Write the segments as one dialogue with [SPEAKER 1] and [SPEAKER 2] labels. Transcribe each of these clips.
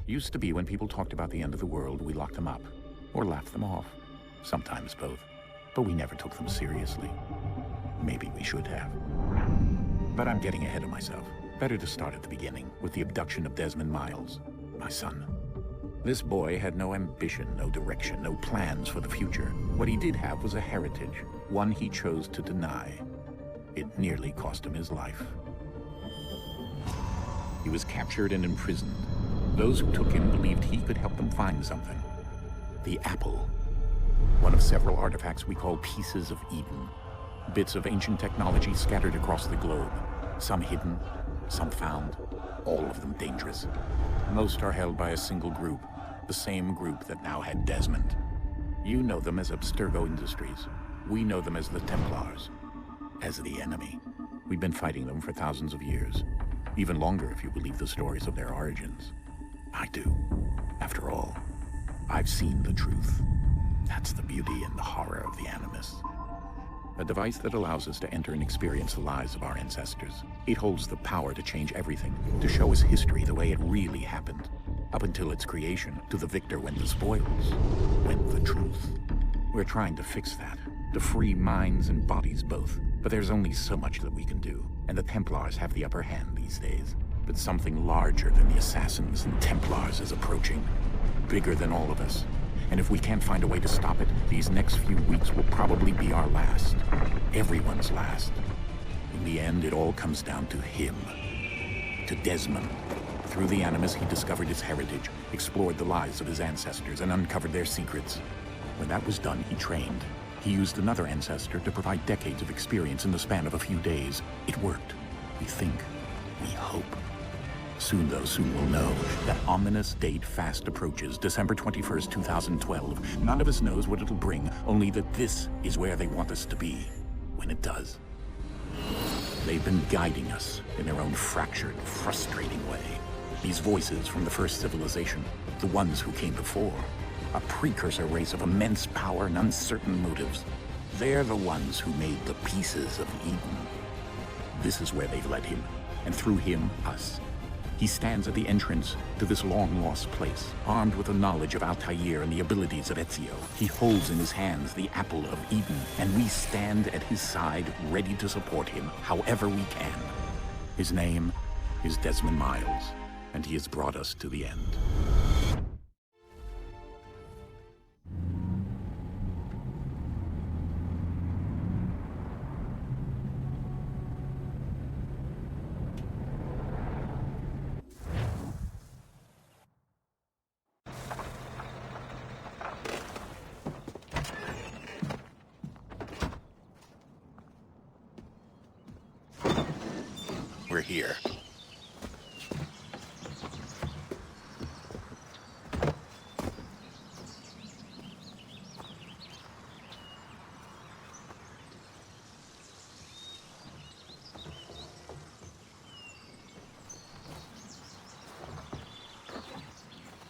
[SPEAKER 1] Used to be when people talked about the end of the world, we locked them up. Or laughed them off. Sometimes both. But we never took them seriously. Maybe we should have. But I'm getting ahead of myself. Better to start at the beginning, with the abduction of Desmond Miles, my son. This boy had no ambition, no direction, no plans for the future. What he did have was a heritage, one he chose to deny. It nearly cost him his life. He was captured and imprisoned. Those who took him believed he could help them find something. The apple. One of several artifacts we call pieces of Eden. Bits of ancient technology scattered across the globe. Some hidden, some found, all of them dangerous. Most are held by a single group, the same group that now had Desmond. You know them as Abstergo Industries. We know them as the Templars, as the enemy. We've been fighting them for thousands of years. Even longer if you believe the stories of their origins. I do. After all, I've seen the truth. That's the beauty and the horror of the Animus. A device that allows us to enter and experience the lives of our ancestors. It holds the power to change everything, to show us history the way it really happened. Up until its creation, to the victor went the spoils, went the truth. We're trying to fix that, to free minds and bodies both. But there's only so much that we can do, and the Templars have the upper hand these days. But something larger than the Assassins and Templars is approaching. Bigger than all of us. And if we can't find a way to stop it, these next few weeks will probably be our last. Everyone's last. In the end, it all comes down to him. To Desmond. Through the Animus, he discovered his heritage, explored the lives of his ancestors, and uncovered their secrets. When that was done, he trained. He used another ancestor to provide decades of experience in the span of a few days. It worked. We think. We hope. Soon, though, soon we'll know. That ominous date fast approaches, December 21st, 2012. None of us knows what it'll bring, only that this is where they want us to be, when it does. They've been guiding us in their own fractured, frustrating way. These voices from the first civilization, the ones who came before, a precursor race of immense power and uncertain motives. They're the ones who made the pieces of Eden. This is where they've led him, and through him, us. He stands at the entrance to this long-lost place, armed with the knowledge of Altair and the abilities of Ezio. He holds in his hands the apple of Eden, and we stand at his side, ready to support him however we can. His name is Desmond Miles, and he has brought us to the end. We're here.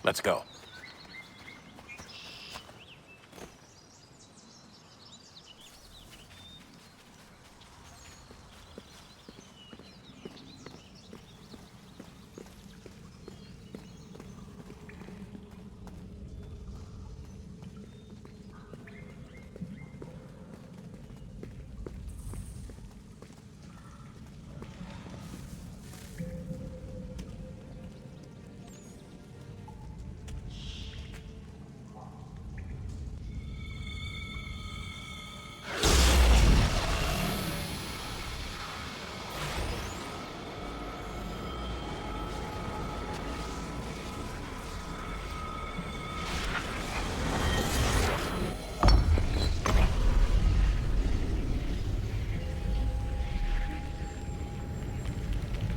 [SPEAKER 1] Let's go.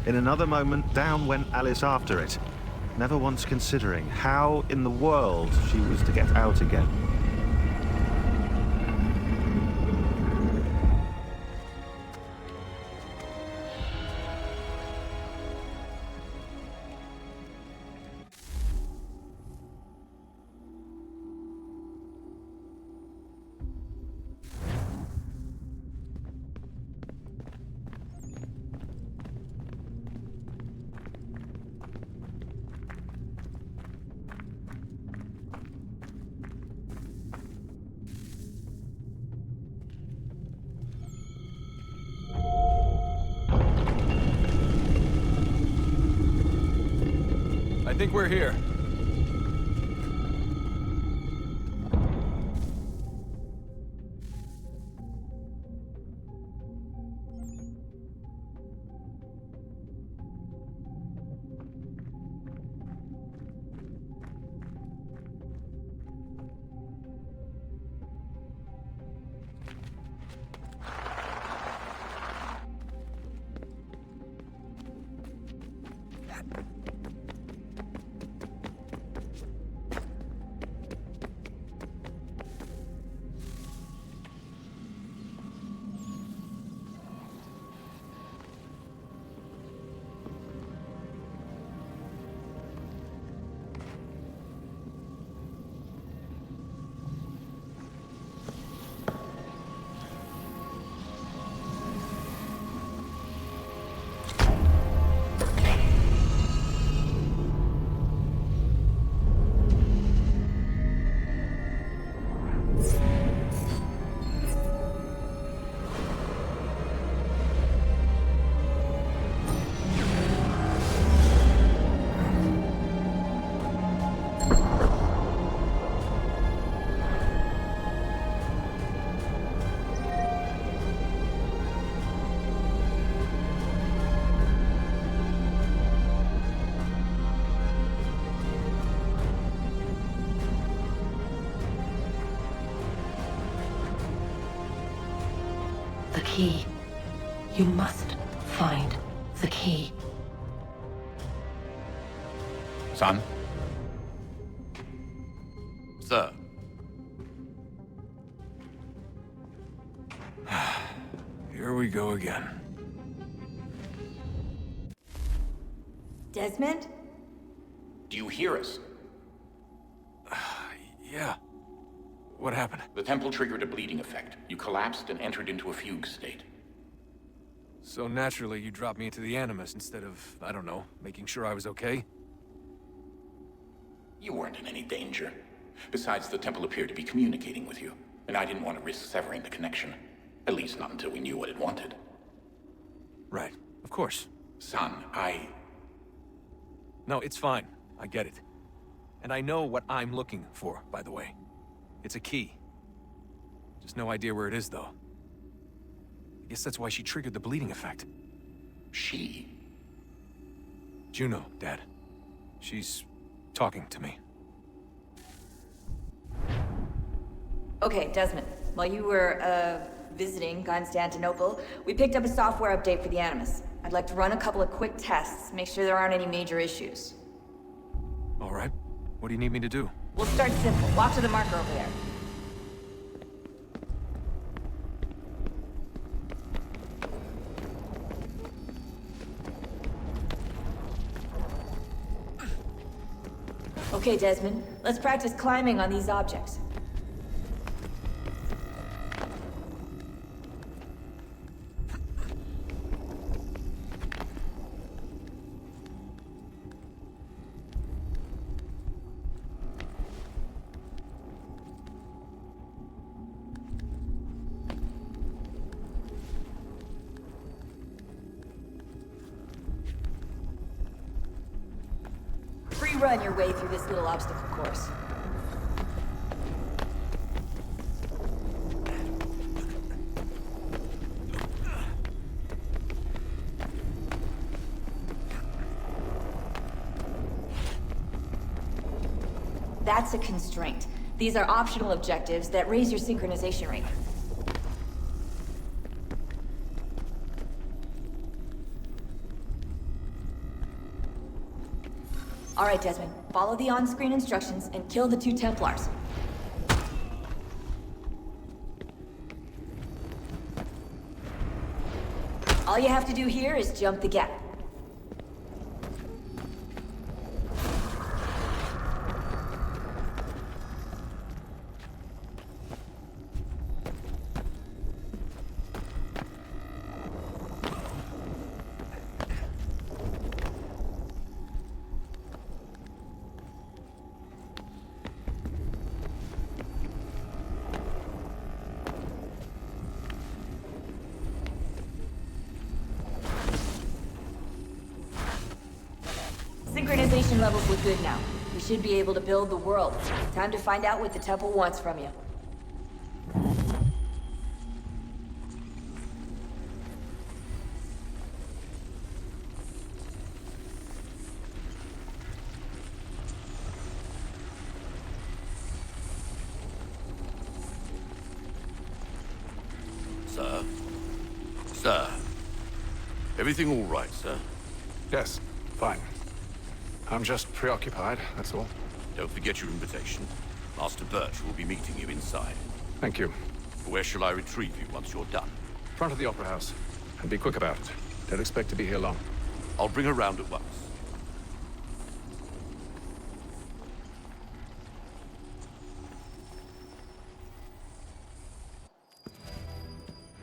[SPEAKER 2] In another moment, down went Alice after it, never once considering how in the world she was to get out again.
[SPEAKER 3] think we're here.
[SPEAKER 4] The key. You must find the key.
[SPEAKER 1] Son?
[SPEAKER 3] Sir. Here we go again.
[SPEAKER 5] Desmond?
[SPEAKER 1] Do you hear us?
[SPEAKER 3] Yeah. What happened?
[SPEAKER 1] The temple triggered a bleeding effect. You collapsed and entered into a fugue state.
[SPEAKER 3] So naturally, you dropped me into the Animus instead of, I don't know, making sure I was okay?
[SPEAKER 1] You weren't in any danger. Besides, the temple appeared to be communicating with you, and I didn't want to risk severing the connection. At least not until we knew what it wanted.
[SPEAKER 3] Right. Of course.
[SPEAKER 1] Son,
[SPEAKER 3] No, it's fine. I get it. And I know what I'm looking for, by the way. It's a key. Just no idea where it is, though. I guess that's why she triggered the bleeding effect.
[SPEAKER 1] She?
[SPEAKER 3] Juno, Dad. She's talking to me.
[SPEAKER 5] Okay, Desmond. While you were, visiting Constantinople, we picked up a software update for the Animus. I'd like to run a couple of quick tests, make sure there aren't any major issues.
[SPEAKER 3] All right. What do you need me to do?
[SPEAKER 5] We'll start simple. Walk to the marker over there. Okay, Desmond. Let's practice climbing on these objects. Run your way through this little obstacle course. That's a constraint. These are optional objectives that raise your synchronization rate. All right, Desmond. Follow the on-screen instructions and kill the 2 Templars. All you have to do here is jump the gap. Synchronization levels look good now. We should be able to build the world. Time to find out what the temple wants from you.
[SPEAKER 6] Sir? Sir? Everything all right, sir?
[SPEAKER 3] Yes, fine. I'm just preoccupied, that's all.
[SPEAKER 6] Don't forget your invitation. Master Birch will be meeting you inside.
[SPEAKER 3] Thank you.
[SPEAKER 6] Where shall I retrieve you once you're done?
[SPEAKER 3] Front of the Opera House. And be quick about it. Don't expect to be here long.
[SPEAKER 6] I'll bring her round at once.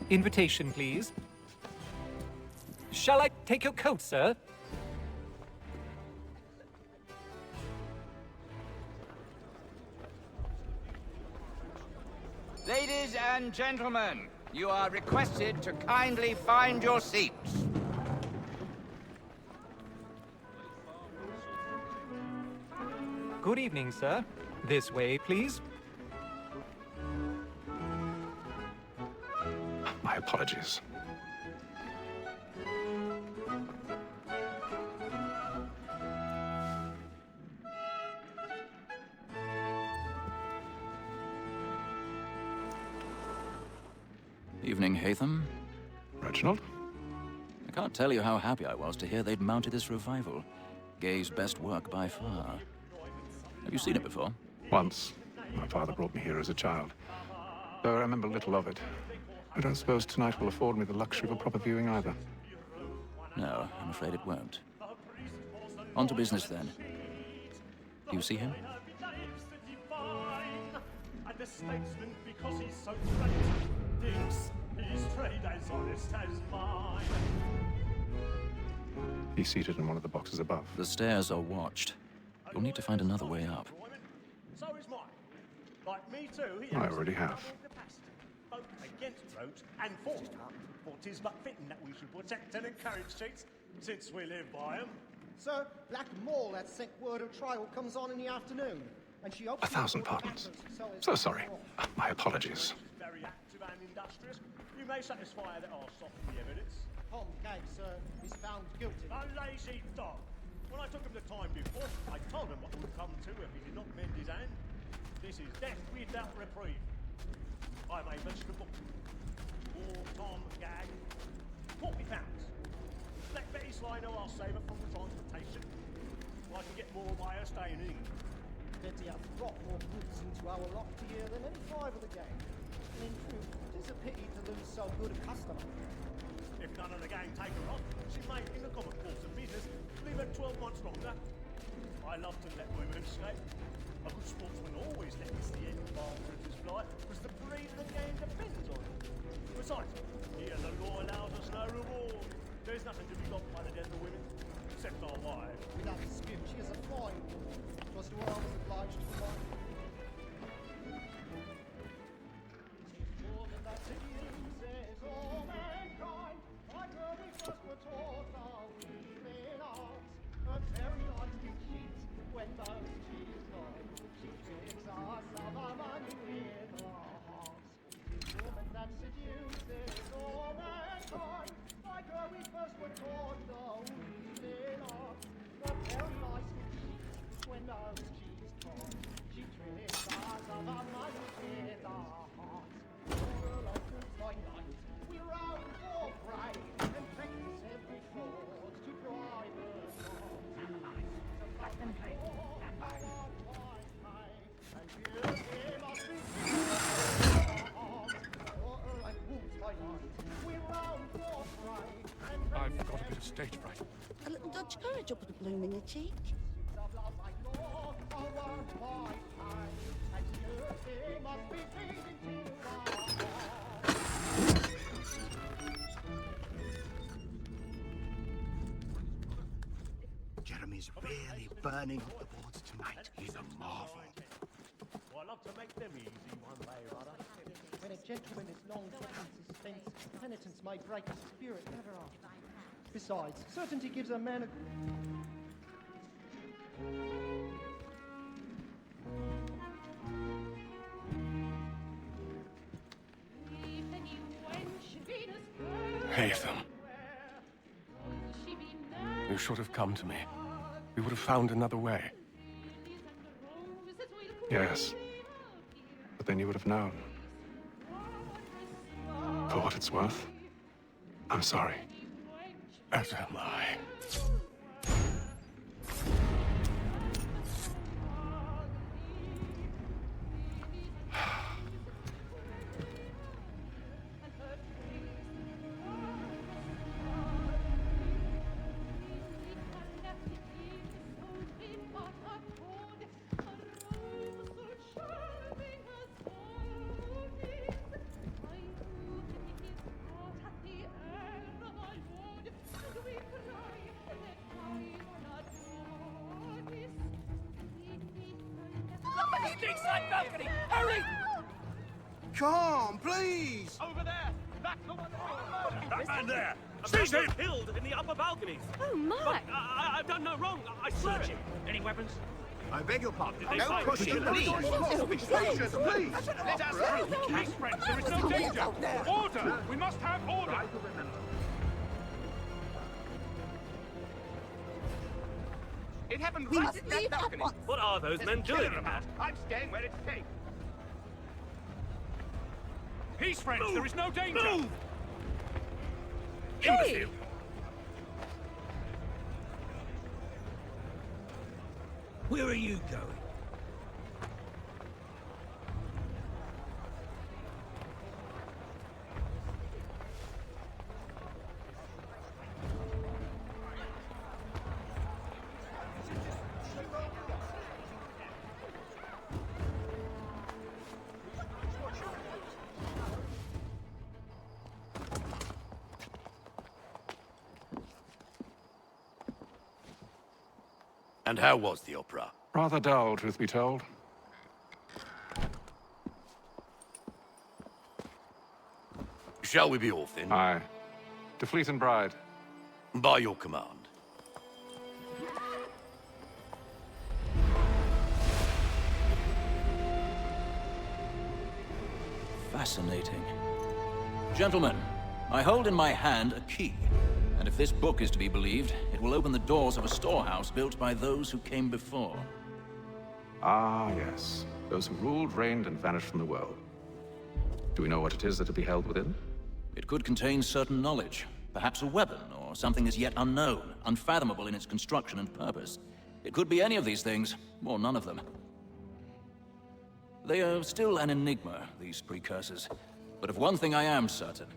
[SPEAKER 7] Invitation, please. Shall I take your coat, sir?
[SPEAKER 8] Ladies and gentlemen, you are requested to kindly find your seats.
[SPEAKER 7] Good evening, sir. This way, please.
[SPEAKER 3] My apologies.
[SPEAKER 9] Evening, Hatham.
[SPEAKER 3] Reginald?
[SPEAKER 9] I can't tell you how happy I was to hear they'd mounted this revival. Gay's best work by far. Have you seen it before?
[SPEAKER 3] Once. My father brought me here as a child. Though I remember little of it. I don't suppose tonight will afford me the luxury of a proper viewing either.
[SPEAKER 9] No, I'm afraid it won't. On to business, then. Do you see him?
[SPEAKER 10] And the statesman, because he's so great, thinks his trade as honest as mine.
[SPEAKER 3] He's seated in one of the boxes above.
[SPEAKER 9] The stairs are watched. You'll need to find another way up.
[SPEAKER 10] So is mine. Like me too, he
[SPEAKER 3] I already have.
[SPEAKER 10] both against roads and for. For 'tis but fitting that we should protect and encourage cheats, since we live by 'em.
[SPEAKER 11] Sir, Black Mall had sent word of trial comes on in the afternoon, and she hopes...
[SPEAKER 3] 1,000 pardons. So sorry. My apologies.
[SPEAKER 10] Very active and industrious. You may satisfy that I'll soften the evidence.
[SPEAKER 11] Tom Gag, sir, is found guilty.
[SPEAKER 10] A lazy dog. When I took him the time before, I told him what would come to if he did not mend his hand. This is death without reprieve. I may mention the book. Poor Tom Gag. 40 pounds. Let Betty Sly know I'll save her from the transportation. I can get more by her staying in England.
[SPEAKER 11] Betty have brought more goods into our loft here than any five of the gang. And in truth, it is a pity to lose so good a customer.
[SPEAKER 10] If none of the gang take her on, she may, in the common course of business, leave her 12 months longer. I love to let women escape. A good sportsman always lets the end partridges fly, because the breed of the game depends on it. Besides, here the law allows us no reward. There's nothing to be got by the death of women, except our wives.
[SPEAKER 11] Without dispute, she is a fine woman. Twas to her I was obliged to provide. More than that to you, says all mankind. I heard we first were taught our human arts. Her very life we cheat when both she is gone. She tricks us of our money with our hearts. Woman that seduces all mankind. I heard we first were taught our human arts. Her very life we cheat when both she is gone. She tricks us of our money with our hearts. All like the twilight, we round for pride and practice every fraud to bribe her cause. And here we must be like wolves by night. We round for pride and
[SPEAKER 3] I've got a bit of stage fright.
[SPEAKER 12] A little Dutch courage will put a bloom in your cheek.
[SPEAKER 11] of love like law, our by time. And here we must be pleasing to our hearts.
[SPEAKER 13] Jeremy's really burning up the boards tonight. He's a marvel.
[SPEAKER 10] Well, I love to make them easy one way or other.
[SPEAKER 11] When a gentleman is long kept in suspense, penitence may break his spirit ever after. Besides, certainty gives a man a...
[SPEAKER 14] Haytham. You should have come to me. We would have found another way. Yes. But then you would have known. For what it's worth, I'm sorry. As am I.
[SPEAKER 10] Balcony! Hurry!
[SPEAKER 13] Come, please!
[SPEAKER 10] Over there! That's the one that man there! Seize him! Killed in the upper balconies!
[SPEAKER 15] Oh, my!
[SPEAKER 10] But I've done no wrong. I swear it. Any weapons?
[SPEAKER 13] I beg your pardon.
[SPEAKER 10] Did they
[SPEAKER 13] Don't
[SPEAKER 10] find
[SPEAKER 13] push
[SPEAKER 10] the
[SPEAKER 13] him, please. Please.
[SPEAKER 10] Let us through. Please, friends, there is no danger. Order! We must have order!
[SPEAKER 8] It happened right at that balcony.
[SPEAKER 10] What are those men doing?
[SPEAKER 8] I'm staying where it's safe.
[SPEAKER 10] Peace, friends, there is no danger! Move!
[SPEAKER 15] Hey!
[SPEAKER 10] Where are you going?
[SPEAKER 6] And how was the opera?
[SPEAKER 14] Rather dull, truth be told.
[SPEAKER 6] Shall we be off then?
[SPEAKER 14] Aye. To Fleet and Bride.
[SPEAKER 6] By your command.
[SPEAKER 9] Fascinating. Gentlemen, I hold in my hand a key. And if this book is to be believed, it will open the doors of a storehouse built by those who came before.
[SPEAKER 14] Ah, yes. Those who ruled, reigned, and vanished from the world. Do we know what it is that to be held within?
[SPEAKER 9] It could contain certain knowledge. Perhaps a weapon, or something as yet unknown, unfathomable in its construction and purpose. It could be any of these things, or none of them. They are still an enigma, these precursors. But of one thing I am certain.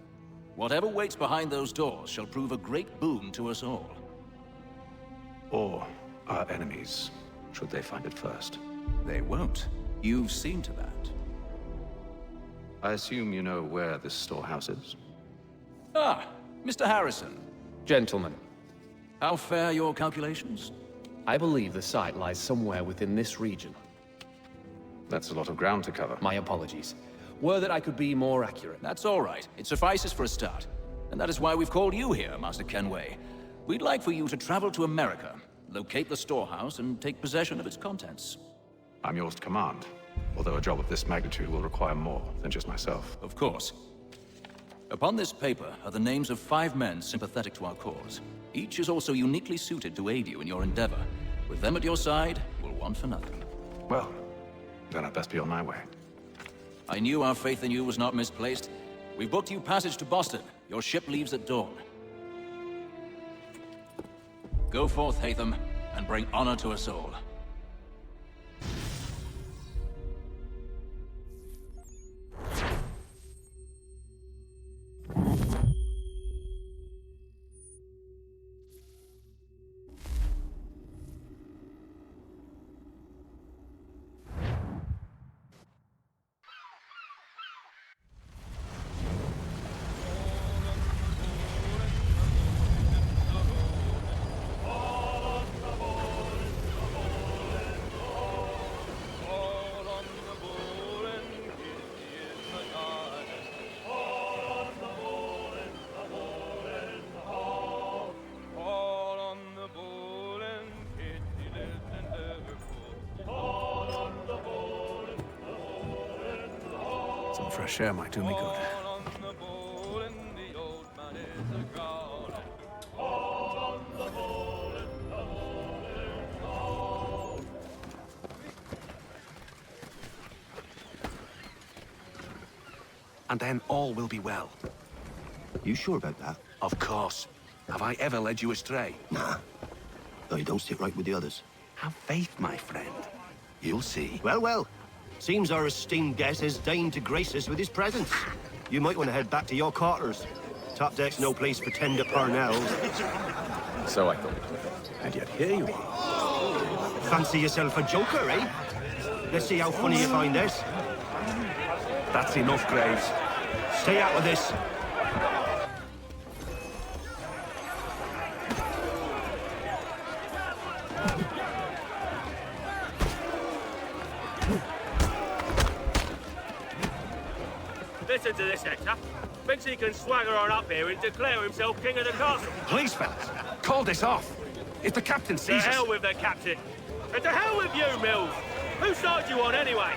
[SPEAKER 9] Whatever waits behind those doors shall prove a great boon to us all.
[SPEAKER 14] Or our enemies, should they find it first.
[SPEAKER 9] They won't. You've seen to that.
[SPEAKER 14] I assume you know where this storehouse is?
[SPEAKER 9] Ah, Mr. Harrison.
[SPEAKER 16] Gentlemen.
[SPEAKER 9] How fare your calculations?
[SPEAKER 16] I believe the site lies somewhere within this region.
[SPEAKER 14] That's a lot of ground to cover.
[SPEAKER 16] My apologies. Were that I could be more accurate.
[SPEAKER 9] That's all right. It suffices for a start. And that is why we've called you here, Master Kenway. We'd like for you to travel to America, locate the storehouse, and take possession of its contents.
[SPEAKER 14] I'm yours to command, although a job of this magnitude will require more than just myself.
[SPEAKER 9] Of course. Upon this paper are the names of 5 men sympathetic to our cause. Each is also uniquely suited to aid you in your endeavor. With them at your side, we'll want for nothing.
[SPEAKER 14] Well, then I'd best be on my way.
[SPEAKER 9] I knew our faith in you was not misplaced. We've booked you passage to Boston. Your ship leaves at dawn. Go forth, Haytham, and bring honor to us all.
[SPEAKER 3] Some fresh air might do me good.
[SPEAKER 6] and then all will be well.
[SPEAKER 13] You sure about that?
[SPEAKER 6] Of course. Have I ever led you astray?
[SPEAKER 13] Nah. Though you don't sit right with the others.
[SPEAKER 6] Have faith, my friend. You'll see.
[SPEAKER 13] Well, well. Seems our esteemed guest has deigned to grace us with his presence. You might want to head back to your quarters. Top deck's no place for tender parnells.
[SPEAKER 14] So I thought. And yet here you are.
[SPEAKER 13] Fancy yourself a joker, eh? Let's see how funny you find this.
[SPEAKER 6] That's enough, Graves.
[SPEAKER 13] Stay out of this.
[SPEAKER 10] Listen to this, Hector. Thinks he can swagger on up here and declare himself king of the castle.
[SPEAKER 6] Please, fellas, call this off. If the captain
[SPEAKER 10] To
[SPEAKER 6] sees us...
[SPEAKER 10] hell with the captain. And to hell with you, Mills. Whose side you on, anyway?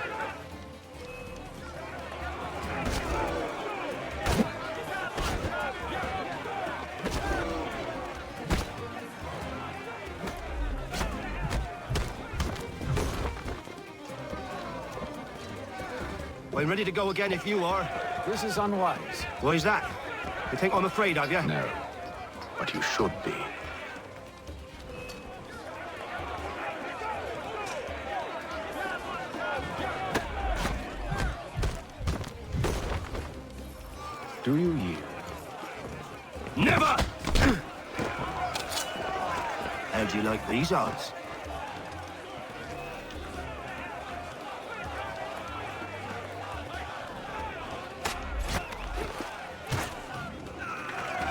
[SPEAKER 13] I'm ready to go again if you are.
[SPEAKER 14] This is unwise.
[SPEAKER 13] Why is that? You think I'm afraid of you?
[SPEAKER 14] No, but you should be. Do you yield?
[SPEAKER 13] Never! How do you like these odds?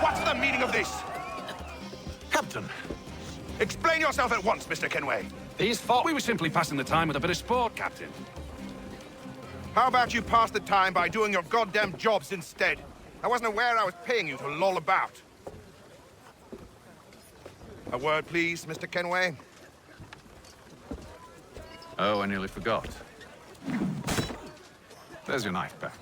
[SPEAKER 6] What's the meaning of this? Captain, explain yourself at once, Mr. Kenway.
[SPEAKER 14] These thought we were simply passing the time with a bit of sport, Captain.
[SPEAKER 6] How about you pass the time by doing your goddamn jobs instead? I wasn't aware I was paying you to loll about. A word, please, Mr. Kenway.
[SPEAKER 14] Oh, I nearly forgot. There's your knife back.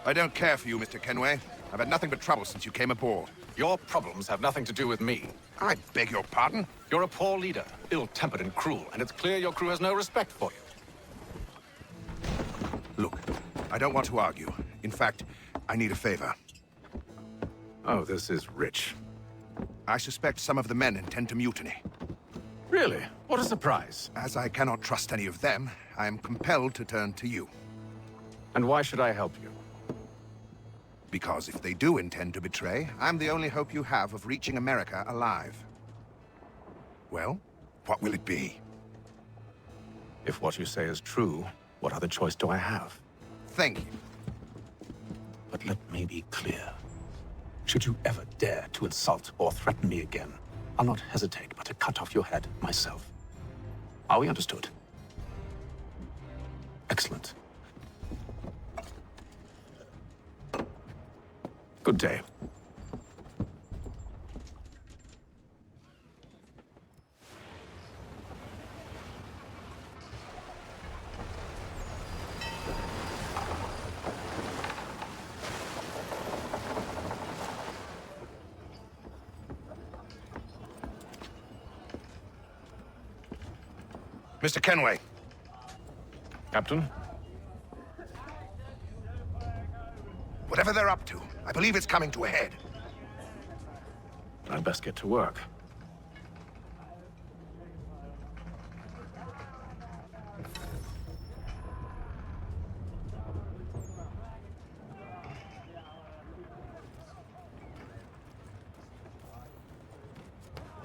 [SPEAKER 6] I don't care for you, Mr. Kenway. I've had nothing but trouble since you came aboard.
[SPEAKER 14] Your problems have nothing to do with me.
[SPEAKER 6] I beg your pardon?
[SPEAKER 14] You're a poor leader, ill-tempered and cruel, and it's clear your crew has no respect for you.
[SPEAKER 6] Look, I don't want to argue. In fact, I need a favor.
[SPEAKER 14] Oh, this is rich.
[SPEAKER 6] I suspect some of the men intend to mutiny.
[SPEAKER 14] Really? What a surprise.
[SPEAKER 6] As I cannot trust any of them, I am compelled to turn to you.
[SPEAKER 14] And why should I help you?
[SPEAKER 6] Because if they do intend to betray, I'm the only hope you have of reaching America alive. Well, what will it be?
[SPEAKER 14] If what you say is true, what other choice do I have?
[SPEAKER 6] Thank you.
[SPEAKER 14] But let me be clear. Should you ever dare to insult or threaten me again, I'll not hesitate but to cut off your head myself. Are we understood? Excellent. Good day.
[SPEAKER 6] Mr. Kenway.
[SPEAKER 14] Captain?
[SPEAKER 6] Whatever they're up to, I believe it's coming to a head.
[SPEAKER 14] I'd best get to work.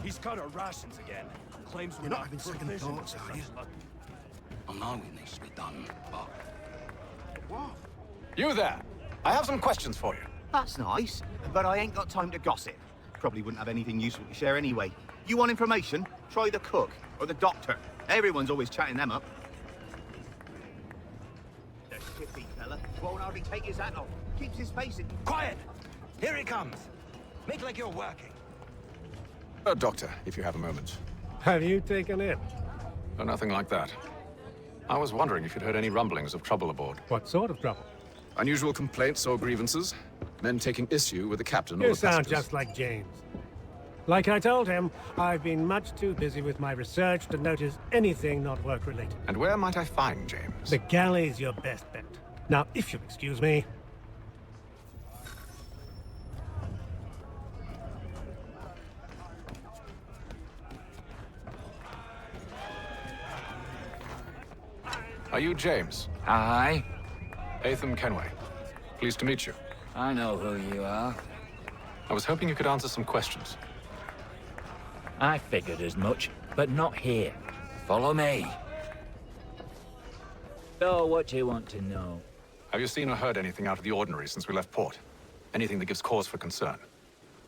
[SPEAKER 10] He's cut our rations again. Claims we're
[SPEAKER 13] You're not
[SPEAKER 10] not
[SPEAKER 13] having second
[SPEAKER 10] provisioned
[SPEAKER 13] thoughts,
[SPEAKER 10] for
[SPEAKER 13] are you?
[SPEAKER 10] such luck.
[SPEAKER 13] I know it needs to be done, but... What?
[SPEAKER 14] You there! I have some questions for you.
[SPEAKER 13] That's nice, but I ain't got time to gossip. Probably wouldn't have anything useful to share anyway. You want information? Try the cook or the doctor. Everyone's always chatting them up. The shippy fella won't hardly take his hat off. Keeps his face in...
[SPEAKER 3] Quiet! Here he comes. Make like you're working.
[SPEAKER 14] Doctor, if you have a moment.
[SPEAKER 10] Have you taken it?
[SPEAKER 14] Oh, nothing like that. I was wondering if you'd heard any rumblings of trouble aboard.
[SPEAKER 10] What sort of trouble?
[SPEAKER 14] Unusual complaints or grievances? Men taking issue with the captain or
[SPEAKER 10] You
[SPEAKER 14] the
[SPEAKER 10] sound
[SPEAKER 14] passengers?
[SPEAKER 10] just like James.
[SPEAKER 15] Like I told him, I've been much too busy with my research to notice anything not work-related.
[SPEAKER 14] And where might I find James?
[SPEAKER 15] The galley's your best bet. Now, if you'll excuse me...
[SPEAKER 3] Are you James?
[SPEAKER 17] Aye.
[SPEAKER 3] Atham Kenway. Pleased to meet you.
[SPEAKER 17] I know who you are.
[SPEAKER 3] I was hoping you could answer some questions.
[SPEAKER 17] I figured as much, but not here. Follow me. So, what do you want to know?
[SPEAKER 3] Have you seen or heard anything out of the ordinary since we left port? Anything that gives cause for concern?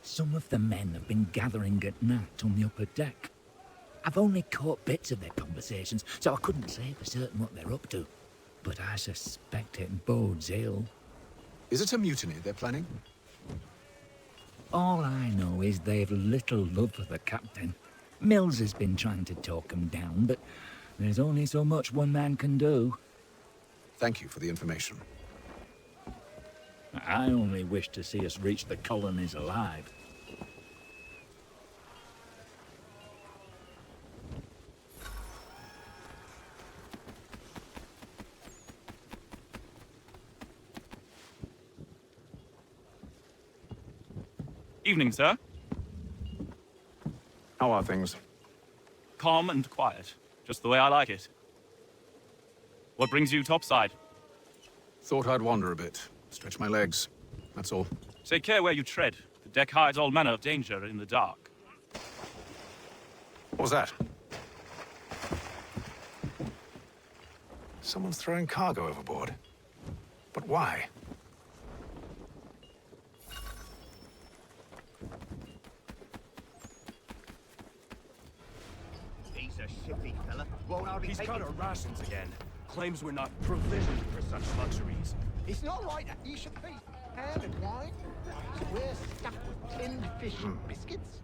[SPEAKER 17] Some of the men have been gathering at night on the upper deck. I've only caught bits of their conversations, so I couldn't say for certain what they're up to. But I suspect it bodes ill.
[SPEAKER 14] Is it a mutiny they're planning?
[SPEAKER 17] All I know is they've little love for the captain. Mills has been trying to talk them down, but there's only so much one man can do.
[SPEAKER 14] Thank you for the information.
[SPEAKER 17] I only wish to see us reach the colonies alive.
[SPEAKER 18] Evening, sir.
[SPEAKER 3] How are things?
[SPEAKER 18] Calm and quiet. Just the way I like it. What brings you topside?
[SPEAKER 3] Thought I'd wander a bit. Stretch my legs. That's all.
[SPEAKER 18] Take care where you tread. The deck hides all manner of danger in the dark.
[SPEAKER 3] What was that? Someone's throwing cargo overboard. But why?
[SPEAKER 13] He's a shifty fella. Won't hardly
[SPEAKER 10] He's
[SPEAKER 13] take
[SPEAKER 10] cut
[SPEAKER 13] it.
[SPEAKER 10] our rations again. Claims we're not provisioned for such luxuries.
[SPEAKER 11] It's not like that. You should be. Ham and wine. So we're stuffed with tinned fish and biscuits.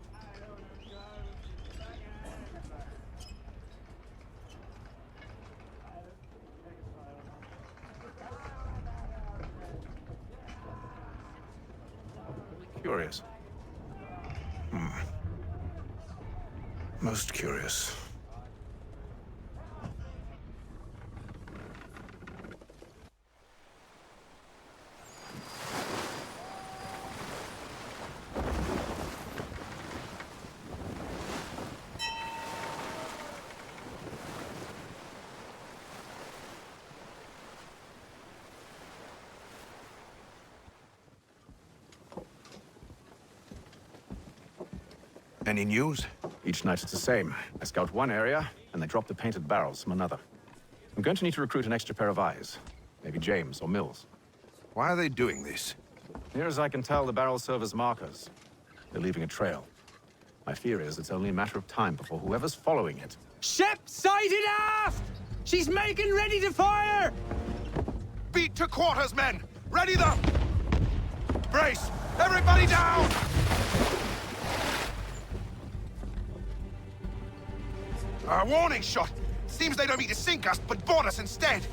[SPEAKER 3] Curious. Most curious.
[SPEAKER 6] Any news?
[SPEAKER 14] Each night it's the same. I scout one area, and they drop the painted barrels from another. I'm going to need to recruit an extra pair of eyes. Maybe James or Mills.
[SPEAKER 6] Why are they doing this?
[SPEAKER 14] Near as I can tell, the barrels serve as markers. They're leaving a trail. My fear is it's only a matter of time before whoever's following it...
[SPEAKER 8] Ship sighted aft! She's making ready to fire!
[SPEAKER 6] Beat to quarters, men! Ready them! Brace! Everybody down! A warning shot! Seems they don't mean to sink us, but board us instead!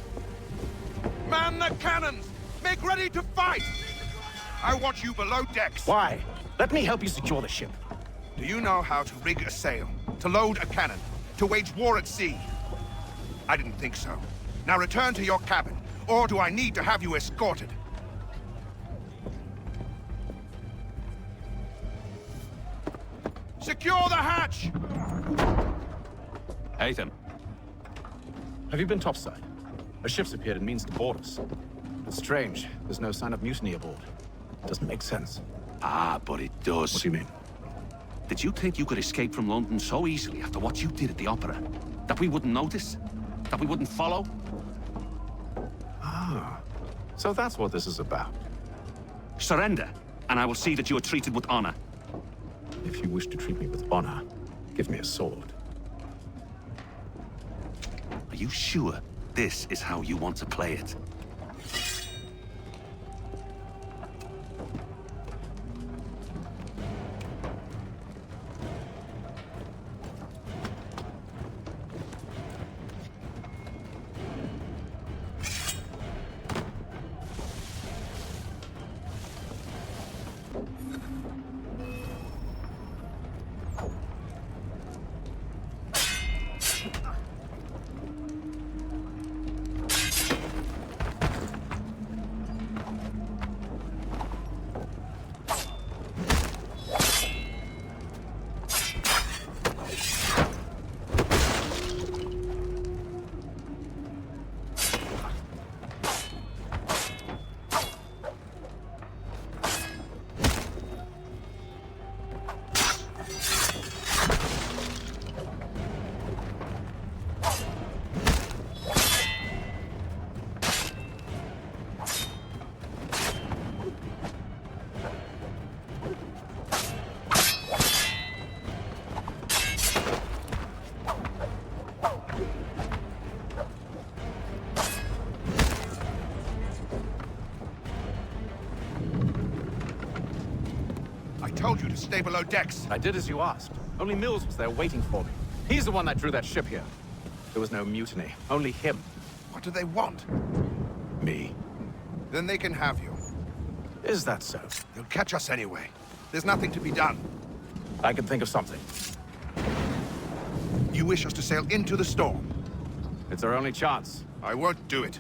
[SPEAKER 6] Man the cannons! Make ready to fight! I want you below decks!
[SPEAKER 14] Why? Let me help you secure the ship.
[SPEAKER 6] Do you know how to rig a sail? To load a cannon? To wage war at sea? I didn't think so. Now return to your cabin, or do I need to have you escorted? Secure the hatch!
[SPEAKER 18] Atham.
[SPEAKER 14] Have you been topside? A ship's appeared and means to board us. It's strange. There's no sign of mutiny aboard. Doesn't make sense.
[SPEAKER 19] Ah, but it does.
[SPEAKER 14] What do you mean?
[SPEAKER 19] Did you think you could escape from London so easily after what you did at the opera? That we wouldn't notice? That we wouldn't follow?
[SPEAKER 14] Ah, so that's what this is about.
[SPEAKER 19] Surrender, and I will see that you are treated with honor.
[SPEAKER 14] If you wish to treat me with honor, give me a sword.
[SPEAKER 19] Are you sure this is how you want to play it?
[SPEAKER 6] I told you to stay below decks.
[SPEAKER 16] I did as you asked. Only Mills was there waiting for me. He's the one that drew that ship here. There was no mutiny, only him.
[SPEAKER 6] What do they want?
[SPEAKER 16] Me.
[SPEAKER 6] Then they can have you.
[SPEAKER 16] Is that so?
[SPEAKER 6] They'll catch us anyway. There's nothing to be done.
[SPEAKER 16] I can think of something.
[SPEAKER 6] You wish us to sail into the storm?
[SPEAKER 16] It's our only chance.
[SPEAKER 6] I won't do it.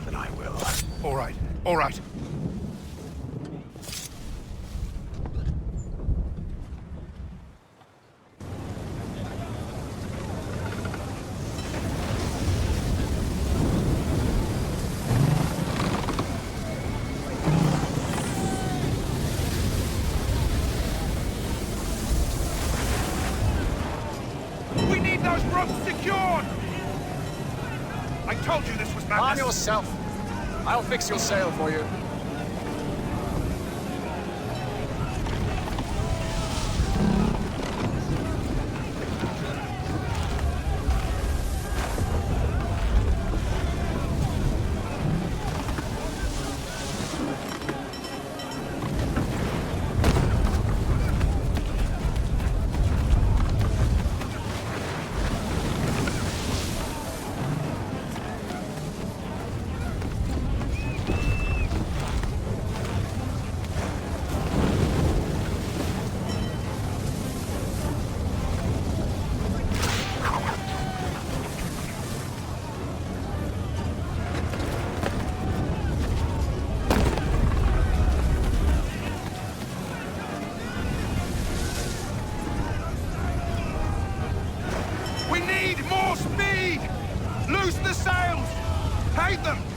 [SPEAKER 16] Then I will.
[SPEAKER 6] All right, all right. We need those ropes secured! I told you this was madness.
[SPEAKER 16] Arm yourself. I'll fix your sail for you.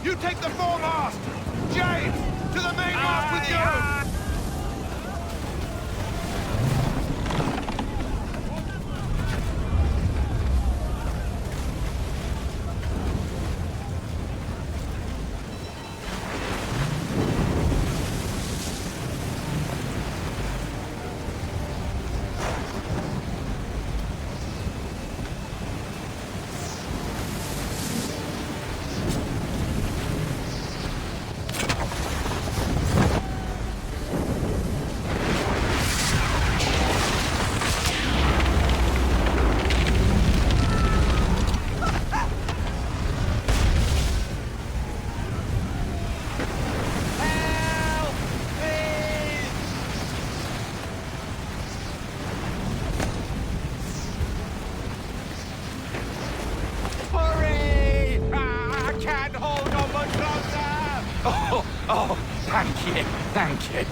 [SPEAKER 6] You take the foremast! James, to the mainmast with you!
[SPEAKER 16] Oh, thank you, thank you.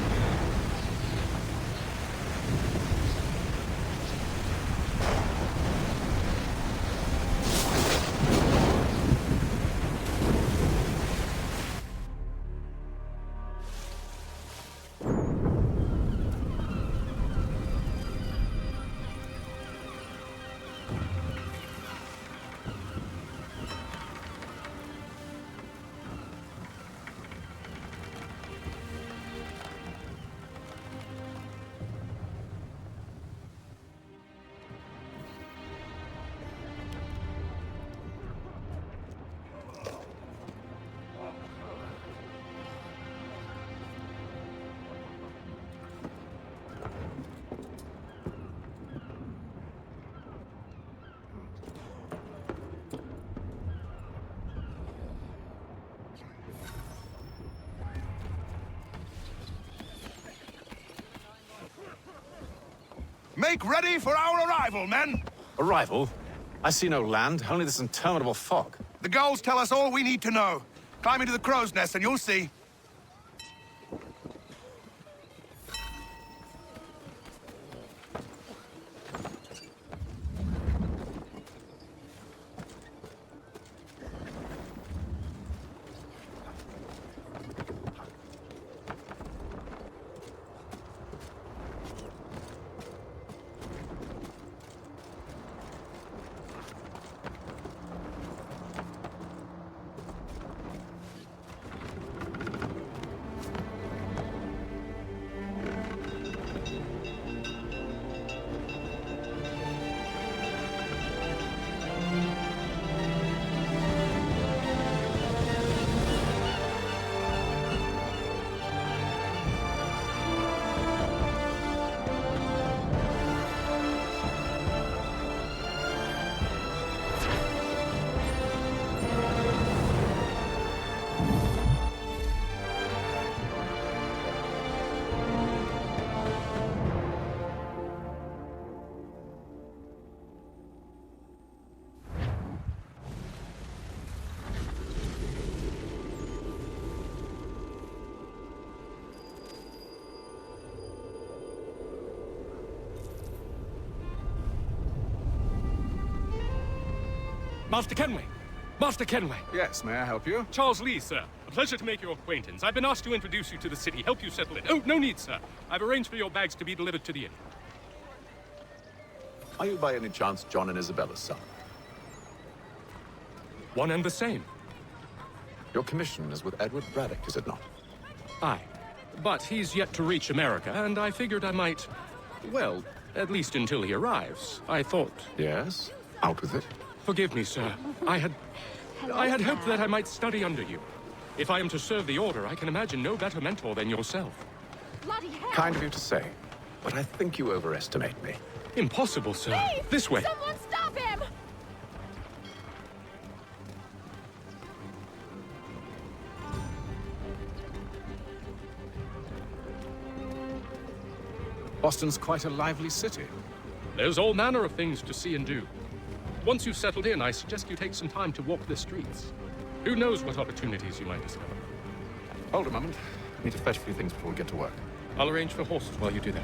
[SPEAKER 6] Make ready for our arrival, men!
[SPEAKER 16] Arrival? I see no land, only this interminable fog.
[SPEAKER 6] The gulls tell us all we need to know. Climb into the crow's nest and you'll see.
[SPEAKER 20] Master Kenway! Master Kenway!
[SPEAKER 16] Yes, may I help you?
[SPEAKER 20] Charles Lee, sir. A pleasure to make your acquaintance. I've been asked to introduce you to the city, help you settle in. Oh, no need, sir. I've arranged for your bags to be delivered to the inn.
[SPEAKER 14] Are you by any chance John and Isabella's son?
[SPEAKER 20] One and the same.
[SPEAKER 14] Your commission is with Edward Braddock, is it not?
[SPEAKER 20] Aye. But he's yet to reach America, and I figured I might... Well, at least until he arrives. I thought...
[SPEAKER 14] Yes? Out with it.
[SPEAKER 20] Forgive me, sir. I had hoped that I might study under you. If I am to serve the Order, I can imagine no better mentor than yourself.
[SPEAKER 12] Bloody hell!
[SPEAKER 14] Kind of you to say, but I think you overestimate me.
[SPEAKER 20] Impossible, sir.
[SPEAKER 12] Please!
[SPEAKER 20] This way.
[SPEAKER 12] Someone stop him!
[SPEAKER 16] Boston's quite a lively city.
[SPEAKER 20] There's all manner of things to see and do. Once you've settled in, I suggest you take some time to walk the streets. Who knows what opportunities you might discover.
[SPEAKER 16] Hold a moment. I need to fetch a few things before we get to work.
[SPEAKER 20] I'll arrange for horses while you do that.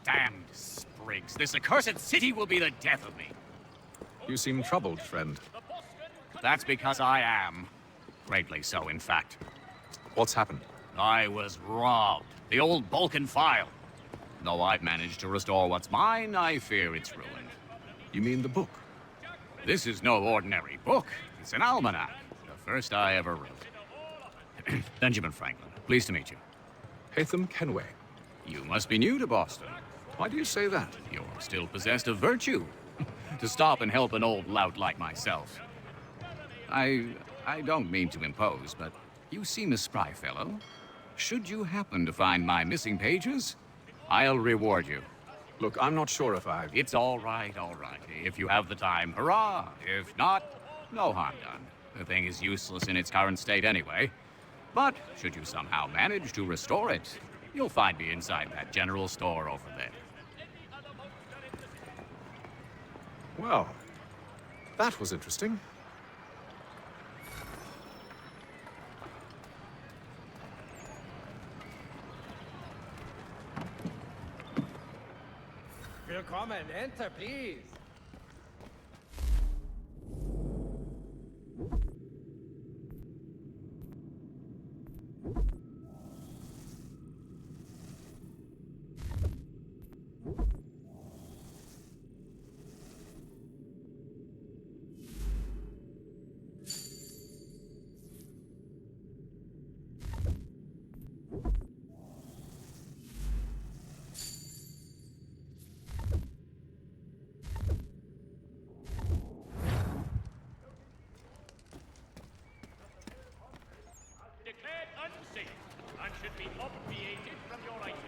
[SPEAKER 21] Damned sprigs. This accursed city will be the death of me.
[SPEAKER 16] You seem troubled, friend.
[SPEAKER 21] That's because I am. Greatly so, in fact.
[SPEAKER 16] What's happened?
[SPEAKER 21] I was robbed. The old Balkan file. Though I've managed to restore what's mine, I fear it's ruined.
[SPEAKER 16] You mean the book?
[SPEAKER 21] This is no ordinary book. It's an almanac. The first I ever wrote. Benjamin Franklin. Pleased to meet you.
[SPEAKER 16] Hatham Kenway.
[SPEAKER 21] You must be new to Boston.
[SPEAKER 16] Why do you say that?
[SPEAKER 21] You're still possessed of virtue. To stop and help an old lout like myself. I don't mean to impose, but you seem a spry fellow. Should you happen to find my missing pages, I'll reward you.
[SPEAKER 16] Look, I'm not sure if I've...
[SPEAKER 21] It's all right, all right. If you have the time, hurrah. If not, no harm done. The thing is useless in its current state anyway. But should you somehow manage to restore it, you'll find me inside that general store over there.
[SPEAKER 16] Well, that was interesting.
[SPEAKER 22] Willkommen, enter, please.
[SPEAKER 10] Declared unsafe and should be obviated from your items.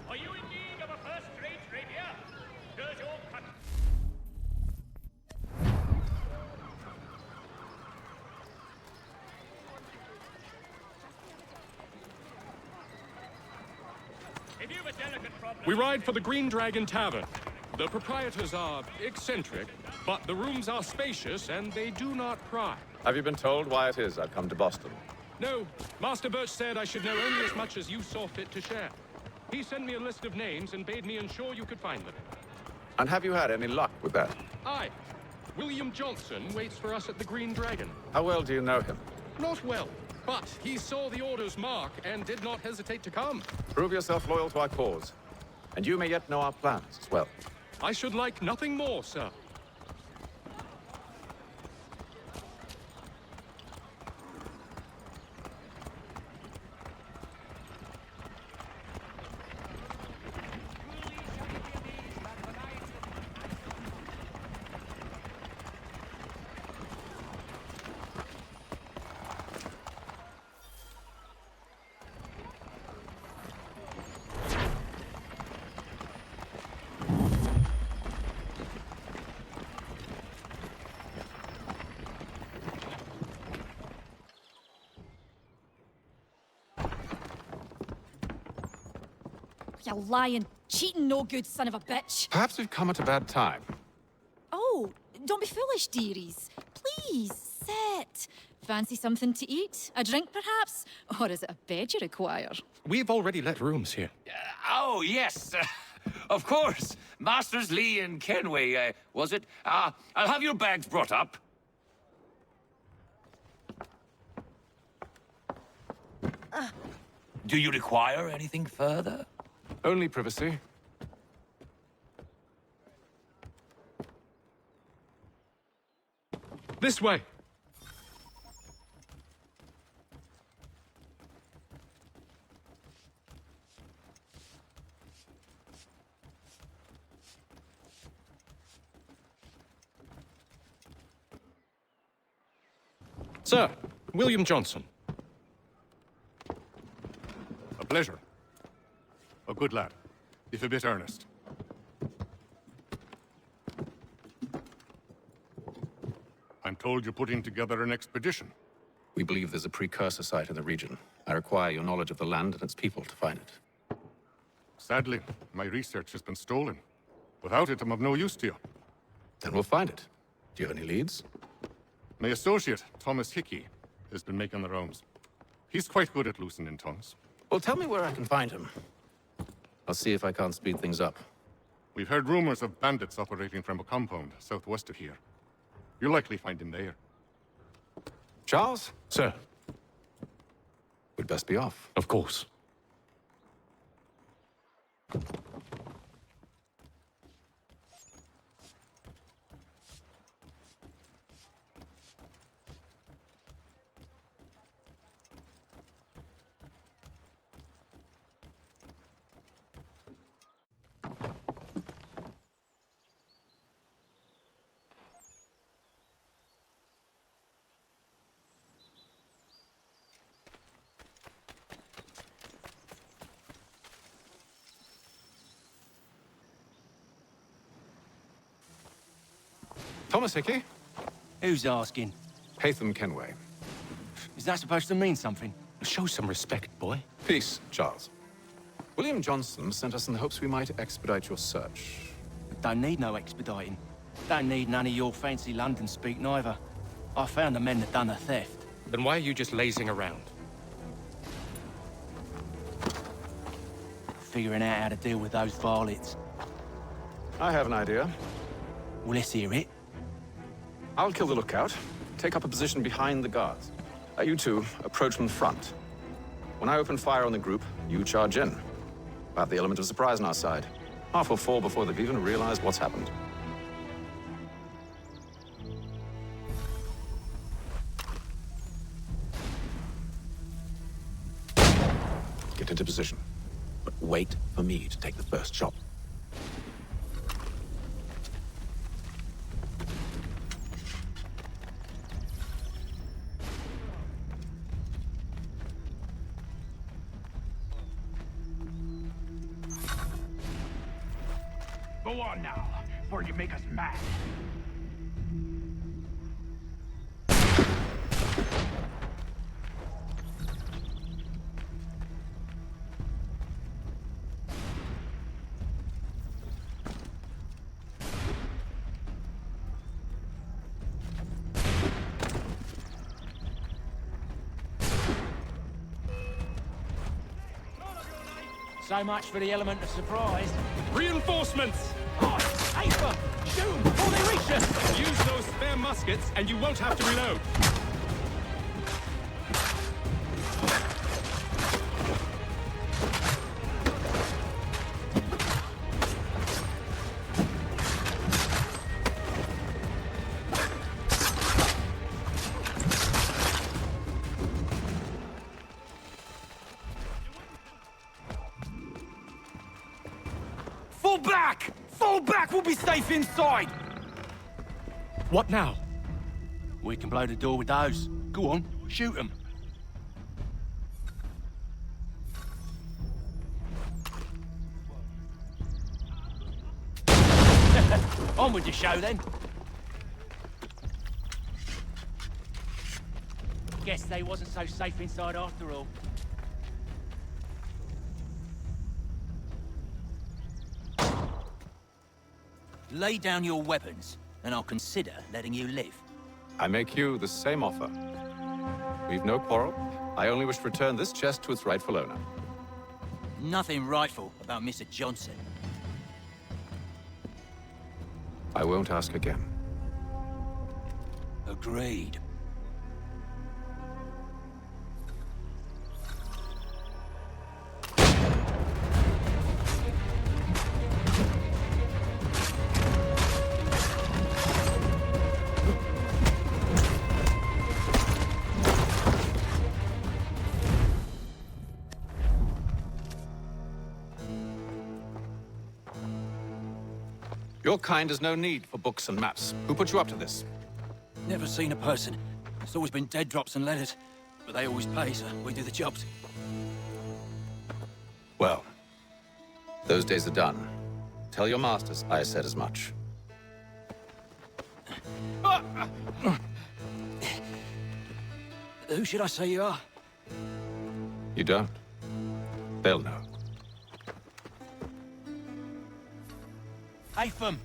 [SPEAKER 10] Are you in need of a first-rate rapier? Here's your cut. If you've a delicate problem...
[SPEAKER 20] We ride for the Green Dragon Tavern. The proprietors are eccentric, but the rooms are spacious and they do not pry.
[SPEAKER 16] Have you been told why it is I've come to Boston?
[SPEAKER 20] No, Master Birch said I should know only as much as you saw fit to share. He sent me a list of names and bade me ensure you could find them.
[SPEAKER 16] And have you had any luck with that?
[SPEAKER 20] Aye. William Johnson waits for us at the Green Dragon.
[SPEAKER 16] How well do you know him?
[SPEAKER 20] Not well, but he saw the Order's mark and did not hesitate to come.
[SPEAKER 16] Prove yourself loyal to our cause. And you may yet know our plans as well.
[SPEAKER 20] I should like nothing more, sir.
[SPEAKER 12] You lying, cheating, no good son of a bitch.
[SPEAKER 16] Perhaps we've come at a bad time.
[SPEAKER 12] Oh, don't be foolish, dearies. Please, sit. Fancy something to eat? A drink, perhaps? Or is it a bed you require?
[SPEAKER 16] We've already let rooms here.
[SPEAKER 21] Oh, yes. Of course. Masters Lee and Kenway, was it? I'll have your bags brought up. Do you require anything further?
[SPEAKER 16] Only privacy. This way. Sir, William Johnson.
[SPEAKER 2] A pleasure. A good lad, if a bit earnest. I'm told you're putting together an expedition.
[SPEAKER 16] We believe there's a precursor site in the region. I require your knowledge of the land and its people to find it.
[SPEAKER 2] Sadly, my research has been stolen. Without it, I'm of no use to you.
[SPEAKER 16] Then we'll find it. Do you have any leads?
[SPEAKER 2] My associate, Thomas Hickey, has been making the rounds. He's quite good at loosening tongues.
[SPEAKER 16] Well, tell me where I can find him. I'll see if I can't speed things up.
[SPEAKER 2] We've heard rumors of bandits operating from a compound southwest of here. You'll likely find him there.
[SPEAKER 16] Charles? Sir. We'd best be off. Of course. Thomas Hickey?
[SPEAKER 4] Who's asking?
[SPEAKER 16] Haytham Kenway.
[SPEAKER 4] Is that supposed to mean something?
[SPEAKER 16] Show some respect, boy. Peace, Charles. William Johnson sent us in the hopes we might expedite your search.
[SPEAKER 4] Don't need no expediting. Don't need none of your fancy London speak neither. I found the men that done the theft.
[SPEAKER 16] Then why are you just lazing around?
[SPEAKER 4] Figuring out how to deal with those varlets.
[SPEAKER 16] I have an idea.
[SPEAKER 4] Well, let's hear it.
[SPEAKER 16] I'll kill the lookout. Take up a position behind the guards. You two approach from the front. When I open fire on the group, you charge in. We'll have the element of surprise on our side. Half will fall before they've even realized what's happened. Get into position. But wait for me to take the first shot.
[SPEAKER 23] Go on now, before you make us mad.
[SPEAKER 4] So much for the element of surprise.
[SPEAKER 20] Reinforcements!
[SPEAKER 4] Paper! Shoot them before they reach us!
[SPEAKER 20] Use those spare muskets, and you won't have to reload.
[SPEAKER 4] Fall back! Fall back! We'll be safe inside!
[SPEAKER 20] What now?
[SPEAKER 4] We can blow the door with those. Go on, shoot them. On with the show, then. Guess they wasn't so safe inside after all. Lay down your weapons, and I'll consider letting you live.
[SPEAKER 16] I make you the same offer. We've no quarrel. I only wish to return this chest to its rightful owner.
[SPEAKER 4] Nothing rightful about Mr. Johnson.
[SPEAKER 16] I won't ask again.
[SPEAKER 4] Agreed.
[SPEAKER 16] Your kind has no need for books and maps. Who put you up to this?
[SPEAKER 4] Never seen a person. It's always been dead drops and letters. But they always pay, so we do the jobs.
[SPEAKER 16] Well, those days are done. Tell your masters I said as much.
[SPEAKER 4] Who should I say you are?
[SPEAKER 16] You don't. They'll know.
[SPEAKER 4] Hey, Fum.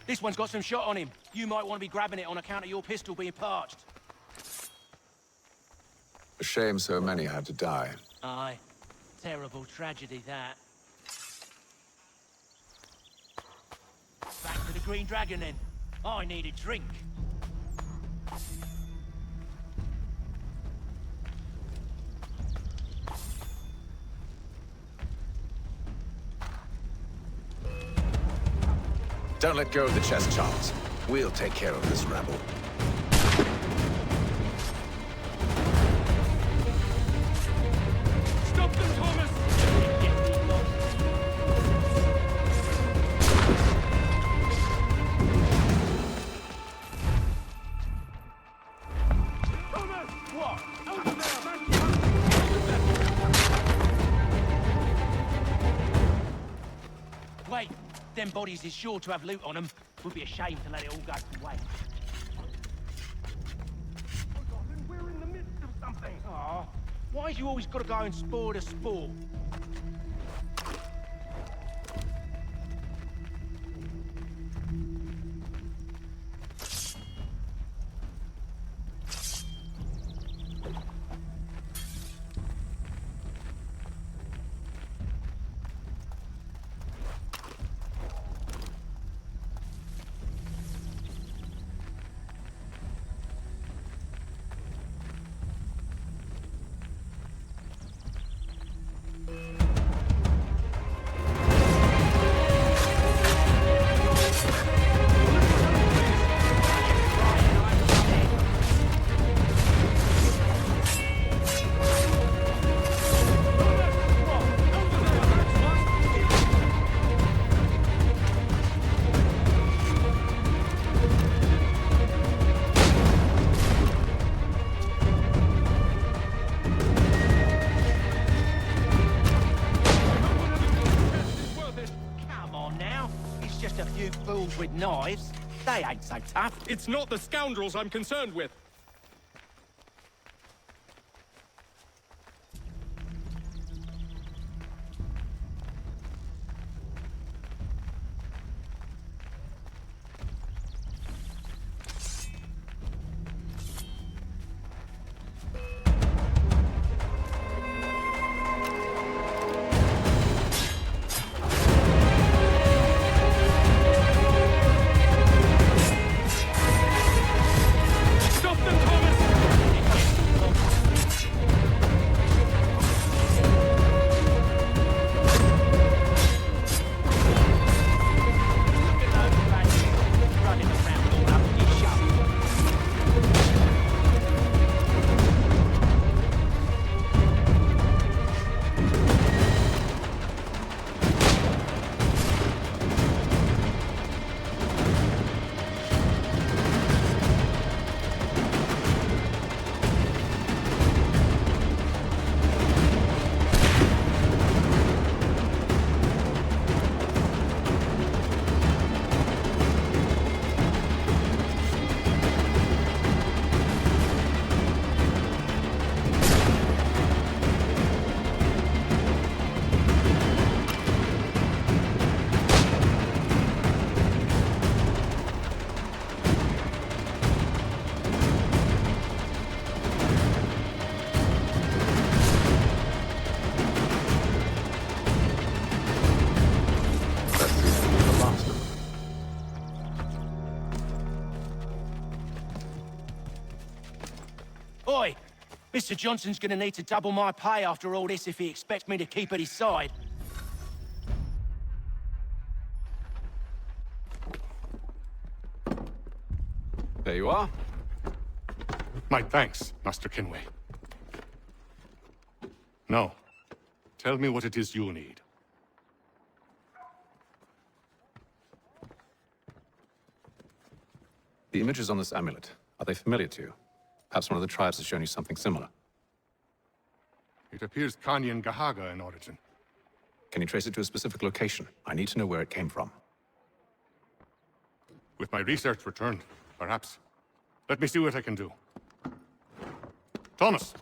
[SPEAKER 4] This one's got some shot on him. You might want to be grabbing it on account of your pistol being parched.
[SPEAKER 16] A shame so many had to die.
[SPEAKER 4] Aye. Terrible tragedy, that. Back to the Green Dragon, then. I need a drink.
[SPEAKER 16] Don't let go of the chest, Charles. We'll take care of this rabble.
[SPEAKER 10] Stop them, Thomas! Thomas! What? Over there, man!
[SPEAKER 4] Wait. Them bodies is sure to have loot on them. Would be a shame to let it all go to waste.
[SPEAKER 10] We're in the midst of something!
[SPEAKER 4] Aw, why's you always gotta go and spoil the sport? Fools with knives. They ain't so tough.
[SPEAKER 20] It's not the scoundrels I'm concerned with.
[SPEAKER 10] Stop
[SPEAKER 4] Mr. Johnson's gonna need to double my pay after all this if he expects me to keep at his side.
[SPEAKER 16] There you are.
[SPEAKER 2] My thanks, Master Kinway. Now, tell me what it is you need.
[SPEAKER 16] The images on this amulet, are they familiar to you? Perhaps one of the tribes has shown you something similar.
[SPEAKER 2] It appears Kanyan Gahaga in origin.
[SPEAKER 16] Can you trace it to a specific location? I need to know where it came from.
[SPEAKER 2] With my research returned, perhaps. Let me see what I can do. Thomas!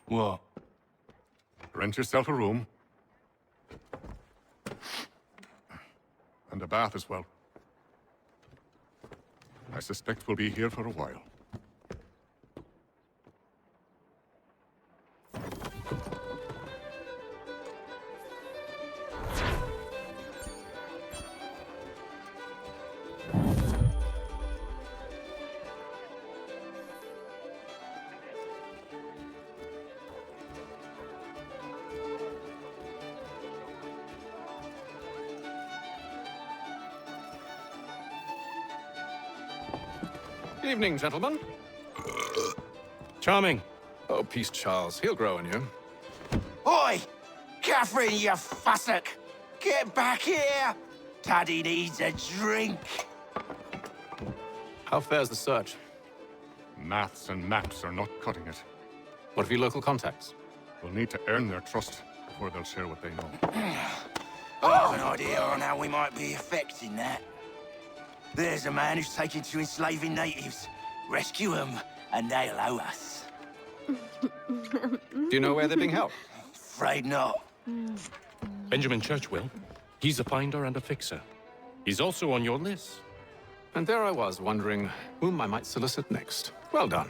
[SPEAKER 4] What?
[SPEAKER 2] Rent yourself a room. And a bath as well. I suspect we'll be here for a while.
[SPEAKER 16] Evening, gentlemen.
[SPEAKER 20] Charming.
[SPEAKER 16] Oh, peace, Charles. He'll grow on you.
[SPEAKER 4] Oi! Catherine, you fussock! Get back here! Taddy needs a drink.
[SPEAKER 16] How fares the search?
[SPEAKER 2] Maths and maps are not cutting it.
[SPEAKER 16] What of your local contacts?
[SPEAKER 2] We'll need to earn their trust before they'll share what they know.
[SPEAKER 4] I have an idea on how we might be affecting that. There's a man who's taken to enslaving natives. Rescue them, and they'll owe us.
[SPEAKER 16] Do you know where they're being held?
[SPEAKER 4] Afraid not.
[SPEAKER 20] Benjamin Churchwill. He's a finder and a fixer. He's also on your list.
[SPEAKER 16] And there I was, wondering whom I might solicit next. Well done.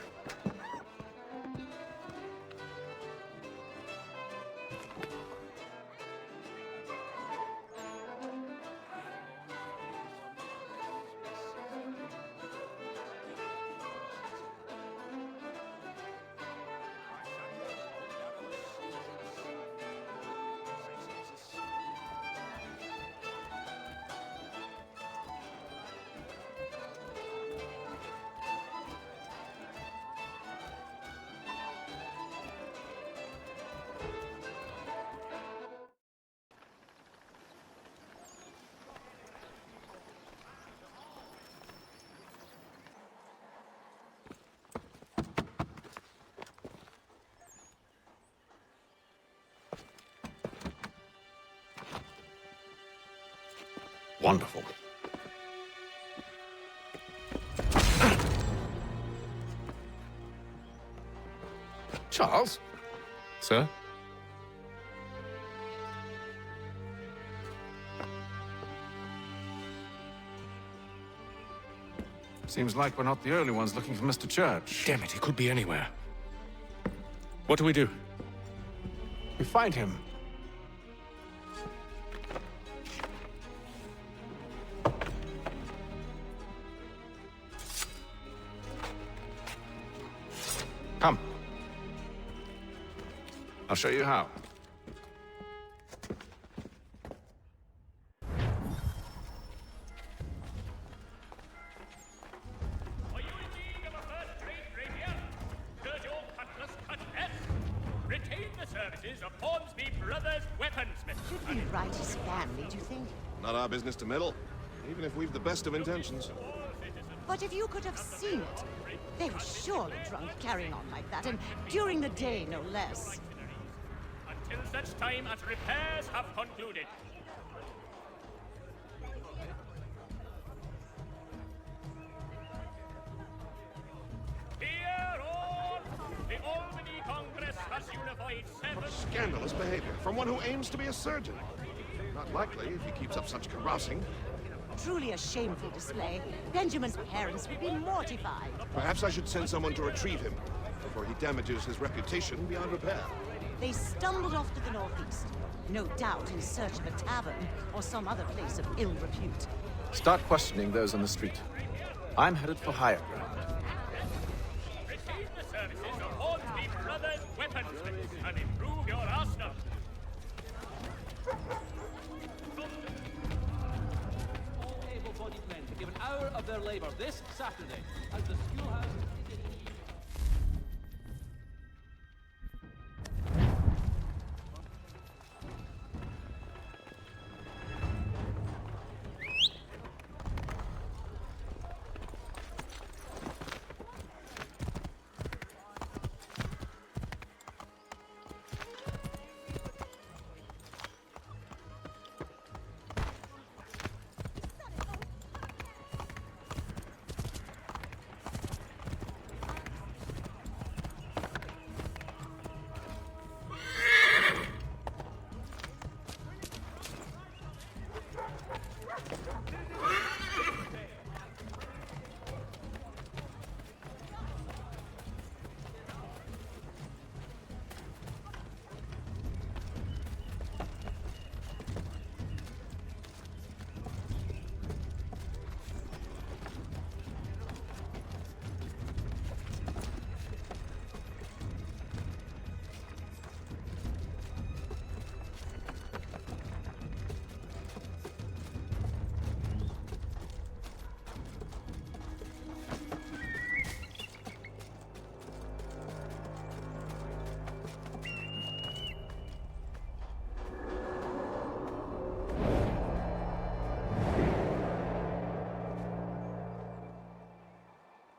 [SPEAKER 16] Wonderful. Charles?
[SPEAKER 20] Sir?
[SPEAKER 16] Seems like we're not the only ones looking for Mr. Church.
[SPEAKER 20] Damn it, he could be anywhere. What do we do?
[SPEAKER 16] We find him. Come. I'll show you how.
[SPEAKER 10] Are you in need of a first-rate rapier? Does your cutlass cut less? Retain the services of Hornsby Brothers Weaponsmith.
[SPEAKER 1] Should we write his family, do you think?
[SPEAKER 5] Not our business to meddle, even if we've the best of intentions.
[SPEAKER 1] But if you could have seen it, they were surely drunk carrying on like that, and during the day, no less.
[SPEAKER 10] Until such time as repairs have concluded. Hear all! The Albany Congress has unified seven...
[SPEAKER 5] Scandalous behavior from one who aims to be a surgeon. Not likely if he keeps up such carousing.
[SPEAKER 1] Truly a shameful display. Benjamin's parents would be mortified.
[SPEAKER 5] Perhaps I should send someone to retrieve him before he damages his reputation beyond repair.
[SPEAKER 1] They stumbled off to the northeast, no doubt in search of a tavern or some other place of ill repute.
[SPEAKER 16] Start questioning those on the street. I'm headed for higher ground.
[SPEAKER 10] Retain the services of Hornsby apprentice and improve your arsenal.
[SPEAKER 7] All able-bodied men to give an hour of their labor this Saturday as the schoolhouse.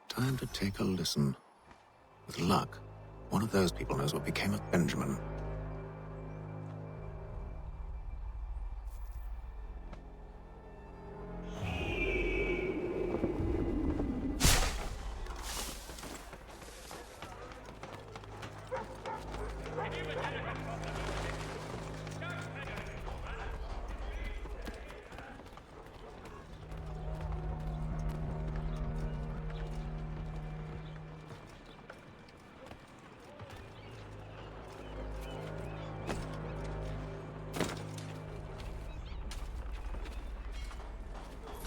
[SPEAKER 14] Time to take a listen. With luck, one of those people knows what became of Benjamin.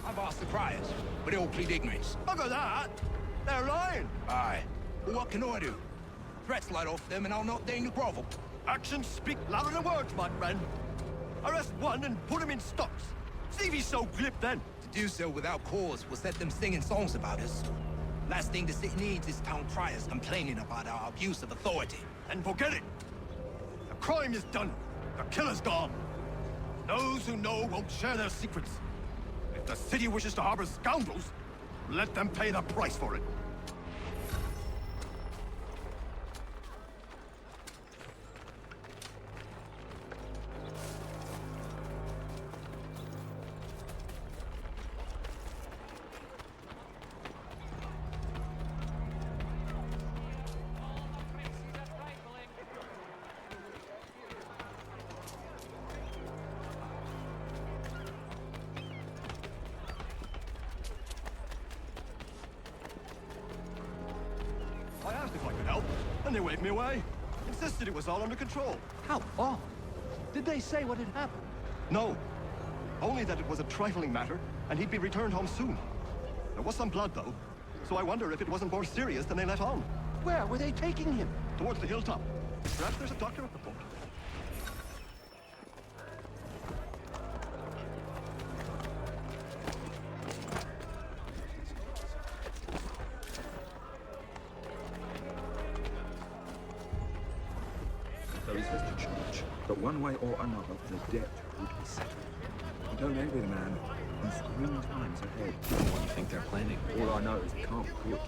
[SPEAKER 6] I've asked the criers, but they all plead ignorance.
[SPEAKER 11] Look at that! They're lying!
[SPEAKER 6] Aye. Well, what can I do? Threats light off them and I'll not deign to grovel.
[SPEAKER 11] Actions speak louder than words, my friend. Arrest one and put him in stocks. See if he's so glib then.
[SPEAKER 6] To do so without cause will set them singing songs about us. Last thing the city needs is town criers complaining about our abuse of authority.
[SPEAKER 11] And forget it. The crime is done. The killer's gone. Those who know won't share their secrets. If the city wishes to harbor scoundrels, let them pay the price for it. I asked if I could help, and they waved me away. Insisted it was all under control.
[SPEAKER 10] How odd. Did they say what had happened?
[SPEAKER 11] No. Only that it was a trifling matter, and he'd be returned home soon. There was some blood, though, so I wonder if it wasn't more serious than they let on.
[SPEAKER 10] Where were they taking him?
[SPEAKER 11] Towards the hilltop. Perhaps there's a doctor at the port.
[SPEAKER 9] There is this to charge, but one way or another, the debt would be settled. I don't envy the man. He's green times ahead.
[SPEAKER 15] What do you think they're planning?
[SPEAKER 9] All I know is it can't be good.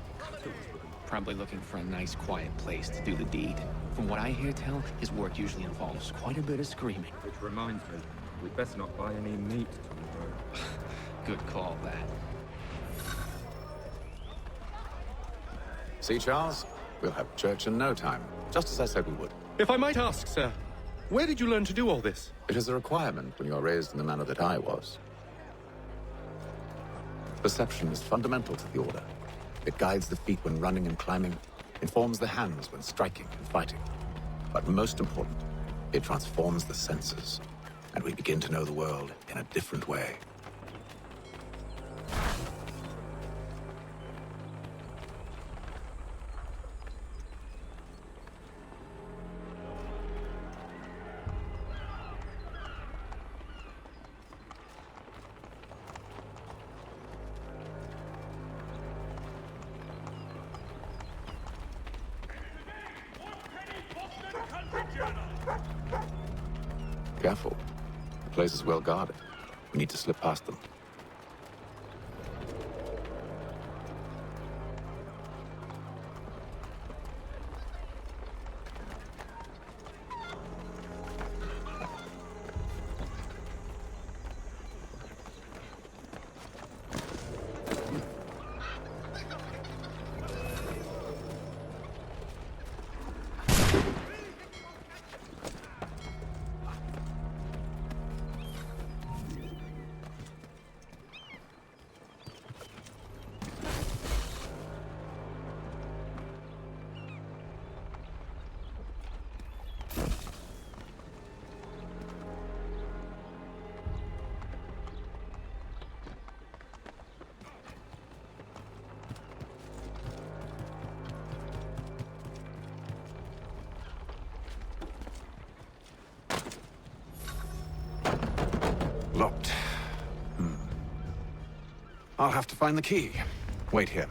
[SPEAKER 15] Probably looking for a nice, quiet place to do the deed. From what I hear tell, his work usually involves quite a bit of screaming.
[SPEAKER 9] Which reminds me, we'd best not buy any meat tomorrow.
[SPEAKER 15] Good call, that.
[SPEAKER 14] See, Charles? We'll have church in no time, just as I said we would.
[SPEAKER 20] If I might ask, sir, where did you learn to do all this?
[SPEAKER 14] It is a requirement when you are raised in the manner that I was. Perception is fundamental to the Order. It guides the feet when running and climbing, informs the hands when striking and fighting. But most important, it transforms the senses, and we begin to know the world in a different way. Careful. The place is well guarded. We need to slip past them.
[SPEAKER 16] Locked. I'll have to find the key. Wait here.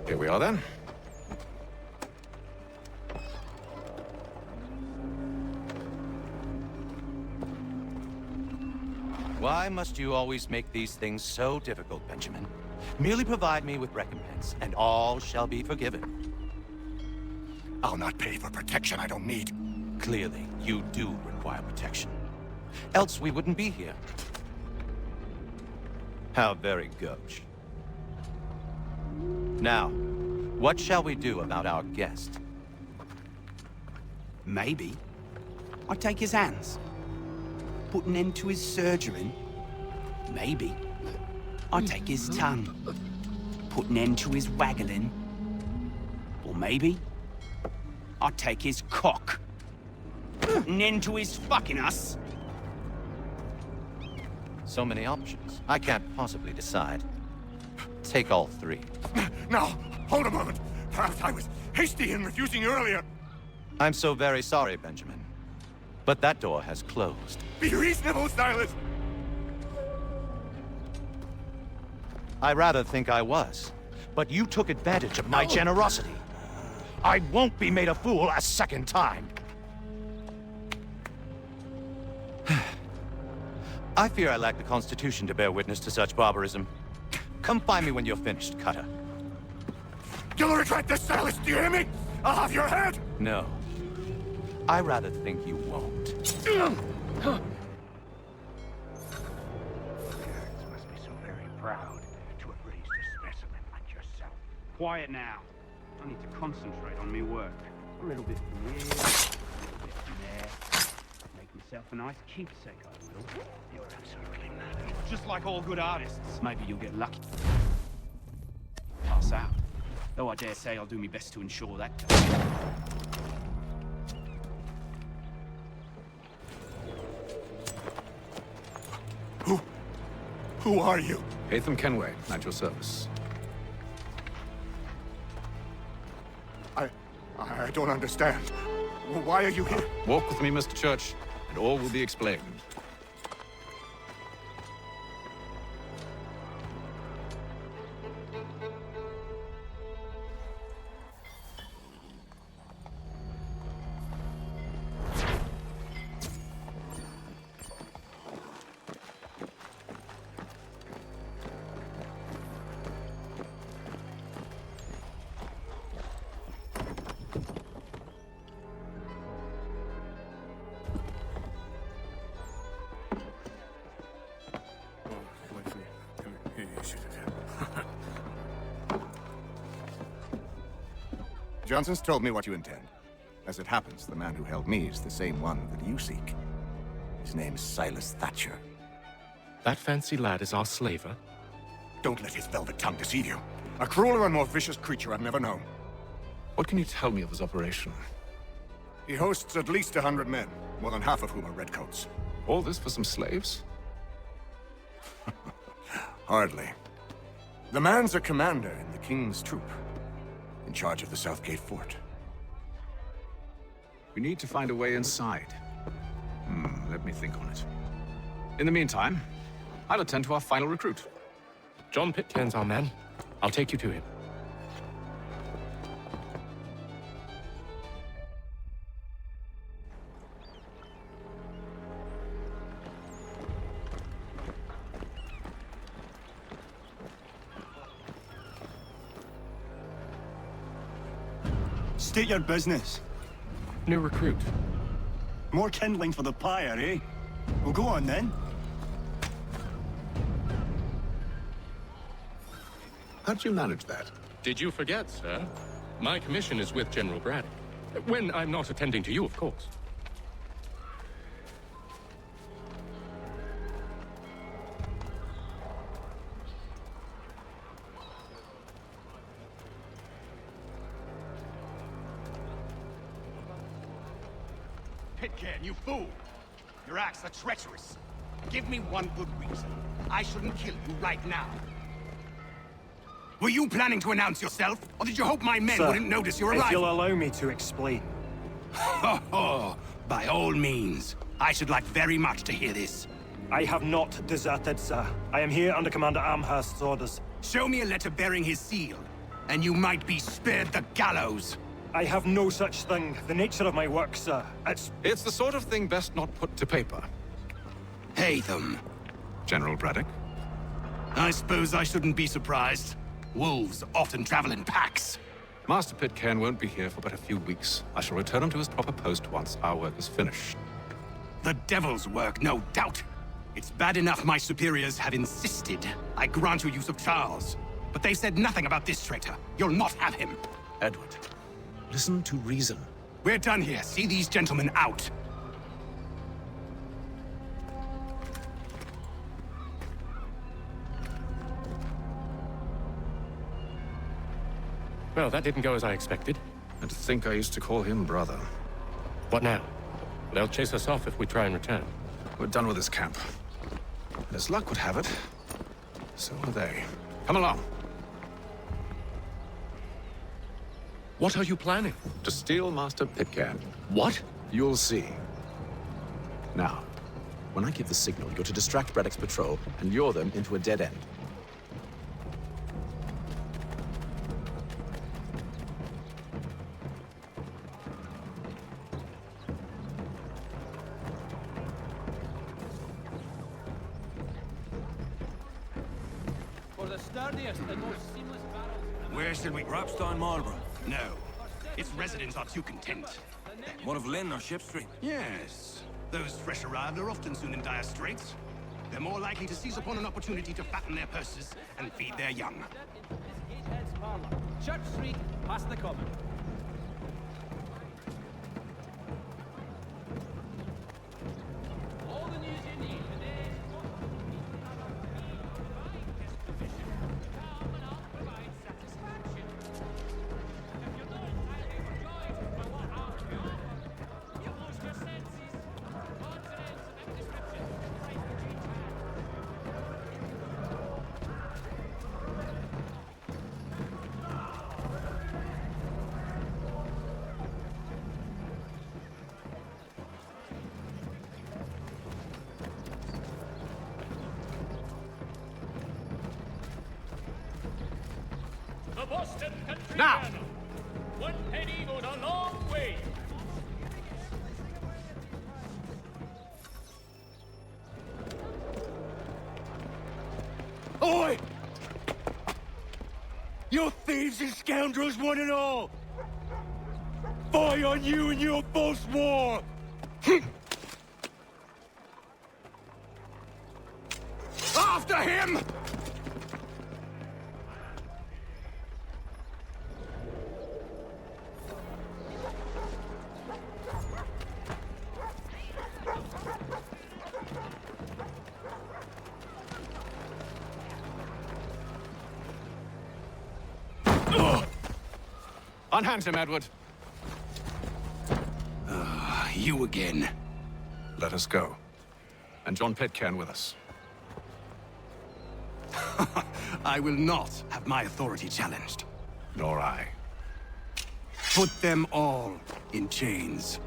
[SPEAKER 16] Here we are, then.
[SPEAKER 4] Why must you always make these things so difficult, Benjamin? Merely provide me with recompense, and all shall be forgiven.
[SPEAKER 6] I'll not pay for protection I don't need.
[SPEAKER 4] Clearly, you do require protection. Else we wouldn't be here. How very gauche. Now, what shall we do about our guest?
[SPEAKER 3] Maybe I take his hands, put an end to his surgery. Maybe I take his tongue, put an end to his waggling. Or maybe I take his cock, put an end to his fucking us.
[SPEAKER 4] So many options. I can't possibly decide. Take all three.
[SPEAKER 6] Now, hold a moment. Perhaps I was hasty in refusing you earlier.
[SPEAKER 4] I'm so very sorry, Benjamin. But that door has closed.
[SPEAKER 6] Be reasonable, Silas!
[SPEAKER 4] I rather think I was. But you took advantage of my generosity. I won't be made a fool a second time. I fear I lack the constitution to bear witness to such barbarism. Come find me when you're finished, Cutter.
[SPEAKER 6] You'll regret this, Silas, do you hear me? I'll have your head!
[SPEAKER 4] No. I rather think you won't.
[SPEAKER 23] Must be so very proud to have raised a specimen like yourself. Quiet now. I need to concentrate on me work. A little bit from here, a little bit from there. a nice keepsake, I will. You're absolutely mad.
[SPEAKER 8] Just like all good artists. Maybe you'll get lucky. Pass out. Though I dare say I'll do my best to ensure that.
[SPEAKER 2] Who are you?
[SPEAKER 16] Hatham Kenway, at your service.
[SPEAKER 2] I don't understand. Why are you here?
[SPEAKER 16] Walk with me, Mr. Church, and all will be explained.
[SPEAKER 2] Johnson's told me what you intend. As it happens, the man who held me is the same one that you seek. His name's Silas Thatcher.
[SPEAKER 20] That fancy lad is our slaver?
[SPEAKER 2] Don't let his velvet tongue deceive you. A crueler and more vicious creature I've never known.
[SPEAKER 16] What can you tell me of his operation?
[SPEAKER 2] He hosts at least 100 men, more than half of whom are redcoats.
[SPEAKER 16] All this for some slaves?
[SPEAKER 2] Hardly. The man's a commander in the King's troop, in charge of the Southgate Fort.
[SPEAKER 16] We need to find a way inside. Let me think on it. In the meantime, I'll attend to our final recruit.
[SPEAKER 20] John Pitcairn's our man. I'll take you to him.
[SPEAKER 10] State your business.
[SPEAKER 20] New recruit.
[SPEAKER 10] More kindling for the pyre, eh? Well, go on then.
[SPEAKER 16] How'd you manage that?
[SPEAKER 20] Did you forget, sir? My commission is with General Braddock. When I'm not attending to you, of course.
[SPEAKER 8] Pitcairn, you fool! Your acts are treacherous. Give me one good reason. I shouldn't kill you right now. Were you planning to announce yourself, or did you hope my men wouldn't notice your arrival?
[SPEAKER 10] If you'll allow me to explain.
[SPEAKER 8] Oh, by all means. I should like very much to hear this.
[SPEAKER 10] I have not deserted, sir. I am here under Commander Amherst's orders.
[SPEAKER 8] Show me a letter bearing his seal, and you might be spared the gallows.
[SPEAKER 10] I have no such thing. The nature of my work, sir,
[SPEAKER 16] It's the sort of thing best not put to paper.
[SPEAKER 8] Hatham.
[SPEAKER 16] General Braddock?
[SPEAKER 8] I suppose I shouldn't be surprised. Wolves often travel in packs.
[SPEAKER 16] Master Pitcairn won't be here for but a few weeks. I shall return him to his proper post once our work is finished.
[SPEAKER 8] The devil's work, no doubt. It's bad enough my superiors have insisted I grant you use of Charles. But they said nothing about this traitor. You'll not have him.
[SPEAKER 16] Edward, listen to reason.
[SPEAKER 8] We're done here. See these gentlemen out.
[SPEAKER 20] Well, that didn't go as I expected.
[SPEAKER 16] And to think I used to call him brother.
[SPEAKER 20] What now? They'll chase us off if we try and return.
[SPEAKER 16] We're done with this camp. And as luck would have it, so are they. Come along.
[SPEAKER 20] What are you planning?
[SPEAKER 16] To steal Master Pitcairn.
[SPEAKER 20] What?
[SPEAKER 16] You'll see. Now, when I give the signal, you're to distract Braddock's patrol and lure them into a dead end.
[SPEAKER 7] For the sturdiest and most seamless barrels.
[SPEAKER 4] Where should we? Rapstein Marlborough.
[SPEAKER 8] No. Its residents are too content.
[SPEAKER 4] What of Lynn or Ship Street?
[SPEAKER 8] Yes. Those fresh arrived are often soon in dire straits. They're more likely to seize upon an opportunity to fatten their purses and feed their young.
[SPEAKER 7] Gatehead's parlor. Church Street, past the common.
[SPEAKER 13] Boston country
[SPEAKER 19] Now.
[SPEAKER 13] piano. 1 penny goes a long way.
[SPEAKER 8] Oi! You're thieves and scoundrels, one and all! Fie on you and your false war! After him!
[SPEAKER 16] Unhand him, Edward.
[SPEAKER 8] You again.
[SPEAKER 16] Let us go. And John Pitcairn with us.
[SPEAKER 8] I will not have my authority challenged.
[SPEAKER 16] Nor I.
[SPEAKER 8] Put them all in chains.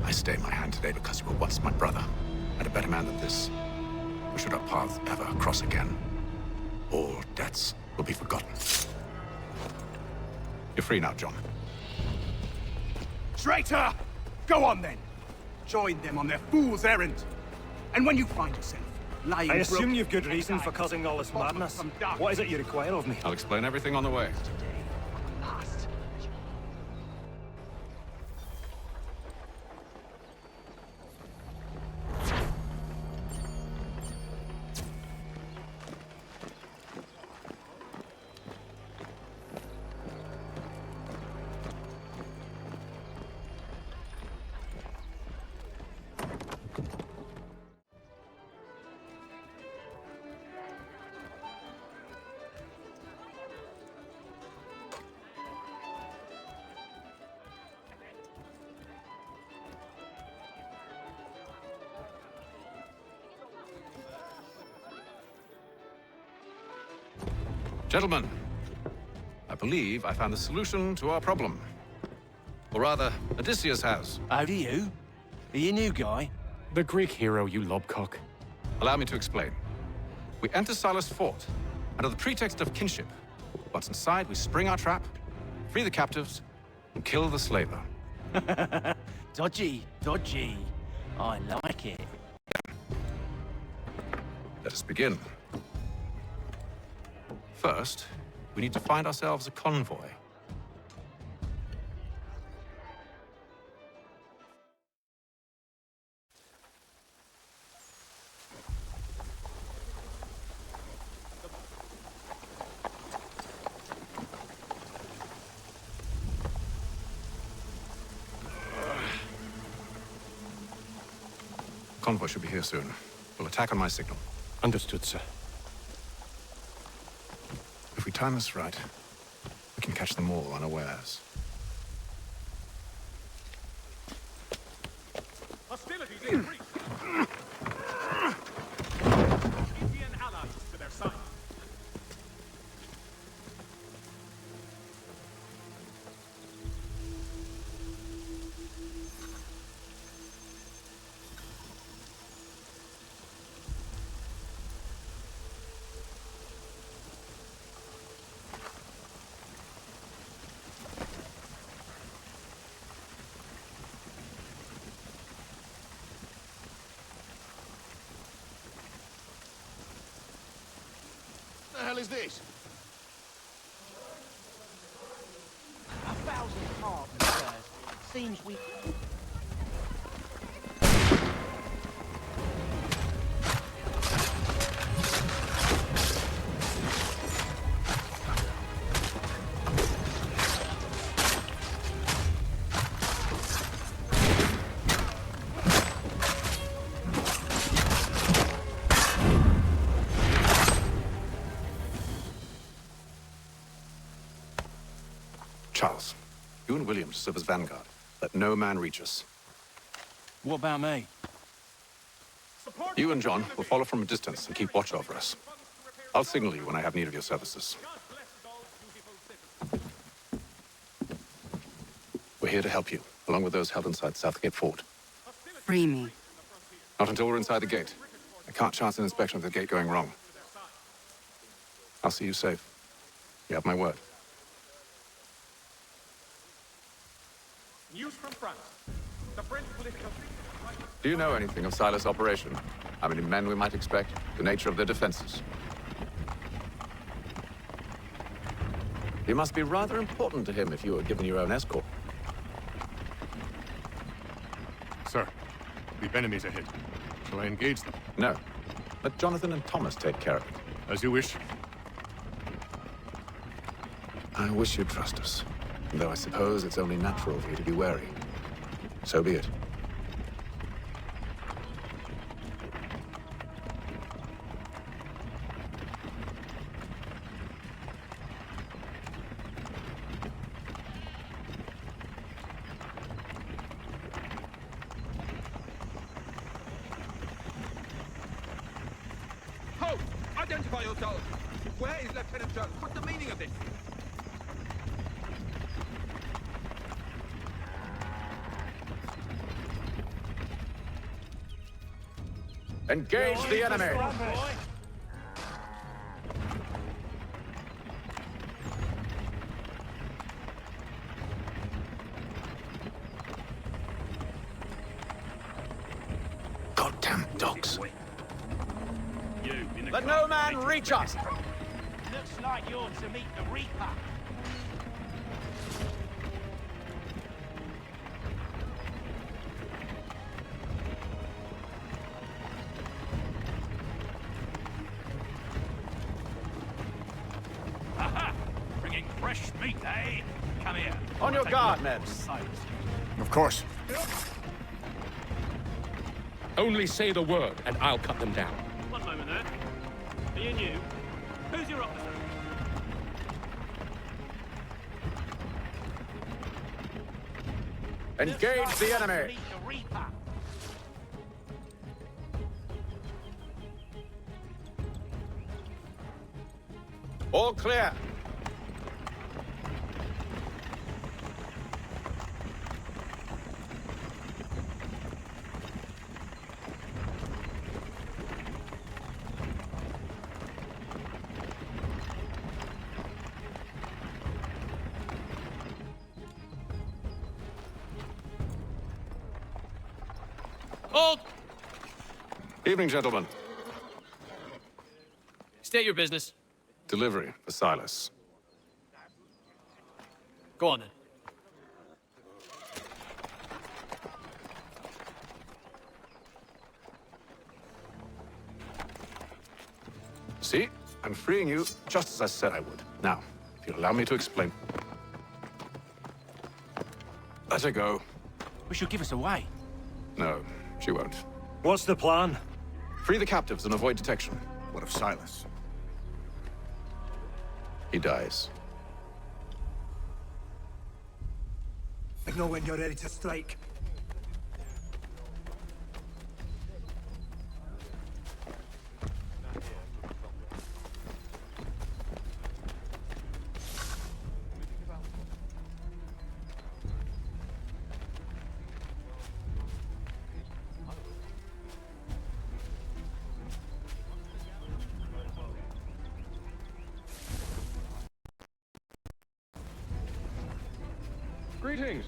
[SPEAKER 16] I stay my hand today because you were once my brother, and a better man than this. Or should our paths ever cross again, all debts will be forgotten. You're free now, John.
[SPEAKER 8] Traitor! Go on then! Join them on their fool's errand. And when you find yourself lying
[SPEAKER 10] I assume
[SPEAKER 8] broken-
[SPEAKER 10] you've good reason for causing all this madness. What is it you require of me?
[SPEAKER 16] I'll explain everything on the way. Gentlemen, I believe I found the solution to our problem. Or rather, Odysseus has.
[SPEAKER 8] How do you? Are you a new guy?
[SPEAKER 20] The Greek hero, you lobcock.
[SPEAKER 16] Allow me to explain. We enter Silas' fort, under the pretext of kinship. Once inside, we spring our trap, free the captives, and kill the slaver.
[SPEAKER 8] Dodgy, dodgy. I like it.
[SPEAKER 16] Let us begin. First, we need to find ourselves a convoy. Convoy should be here soon. We'll attack on my signal.
[SPEAKER 20] Understood, sir.
[SPEAKER 16] If we time this right, we can catch them all unawares.
[SPEAKER 13] Hostilities increase. Indian allies to their side.
[SPEAKER 5] What the hell is this?
[SPEAKER 11] 1,000 pardons, sirs. Seems we...
[SPEAKER 16] Charles, you and William serve as vanguard. Let no man reach us.
[SPEAKER 8] What about me?
[SPEAKER 16] You and John will follow from a distance and keep watch over us. I'll signal you when I have need of your services. We're here to help you, along with those held inside Southgate Fort.
[SPEAKER 17] Free me.
[SPEAKER 16] Not until we're inside the gate. I can't chance an inspection of the gate going wrong. I'll see you safe. You have my word.
[SPEAKER 13] News from France. The French political...
[SPEAKER 16] Do you know anything of Silas' operation? How many men we might expect? The nature of their defenses? You must be rather important to him if you were given your own escort.
[SPEAKER 18] Sir, we've enemies ahead. Shall I engage them?
[SPEAKER 16] No. Let Jonathan and Thomas take care of it.
[SPEAKER 18] As you wish.
[SPEAKER 16] I wish you'd trust us. Though I suppose it's only natural for you to be wary. So be it.
[SPEAKER 6] Halt! Identify yourselves! Where is Lieutenant Jones? What's the meaning of this?
[SPEAKER 16] Engage the enemy! Goddamn dogs.
[SPEAKER 8] Let no man reach us!
[SPEAKER 23] Looks like you're to meet the Reaper.
[SPEAKER 8] Aha! Bringing fresh meat, eh? Come here.
[SPEAKER 3] On your guard, men.
[SPEAKER 18] Of course.
[SPEAKER 20] Only say the word, and I'll cut them down.
[SPEAKER 10] One moment there. Are you new? Who's your officer?
[SPEAKER 16] Engage the enemy!
[SPEAKER 23] Meet the Reaper.
[SPEAKER 16] All clear.
[SPEAKER 8] Hold!
[SPEAKER 16] Evening, gentlemen.
[SPEAKER 8] State your business.
[SPEAKER 16] Delivery for Silas.
[SPEAKER 8] Go on then.
[SPEAKER 16] See? I'm freeing you just as I said I would. Now, if you'll allow me to explain. Let her go.
[SPEAKER 8] But she'll give us away.
[SPEAKER 16] No, she won't.
[SPEAKER 10] What's the plan?
[SPEAKER 16] Free the captives and avoid detection.
[SPEAKER 2] What of Silas?
[SPEAKER 16] He dies.
[SPEAKER 22] I know when you're ready to strike.
[SPEAKER 20] Greetings.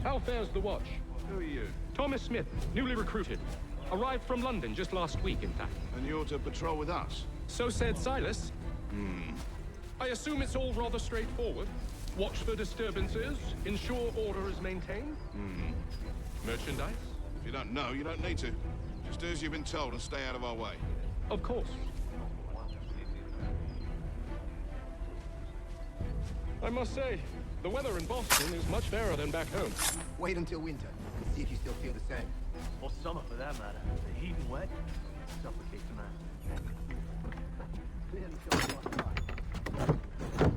[SPEAKER 20] How fares the watch?
[SPEAKER 5] Who are you?
[SPEAKER 20] Thomas Smith, newly recruited. Arrived from London just last week, in fact.
[SPEAKER 5] And you're to patrol with us?
[SPEAKER 20] So said Silas. I assume it's all rather straightforward. Watch for disturbances, ensure order is maintained. Merchandise?
[SPEAKER 5] If you don't know, you don't need to. Just do as you've been told and stay out of our way.
[SPEAKER 20] Of course. I must say, the weather in Boston is much fairer than back home.
[SPEAKER 22] Wait until winter and see if you still feel the same.
[SPEAKER 10] Or summer for that matter. The heat and wet suffocates a man.
[SPEAKER 22] Clearly shows you are right.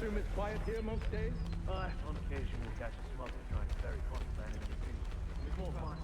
[SPEAKER 20] assume it's quiet here most days?
[SPEAKER 7] Aye, on occasion we'll catch a smuggler trying to ferry contraband into the city. It's more fun.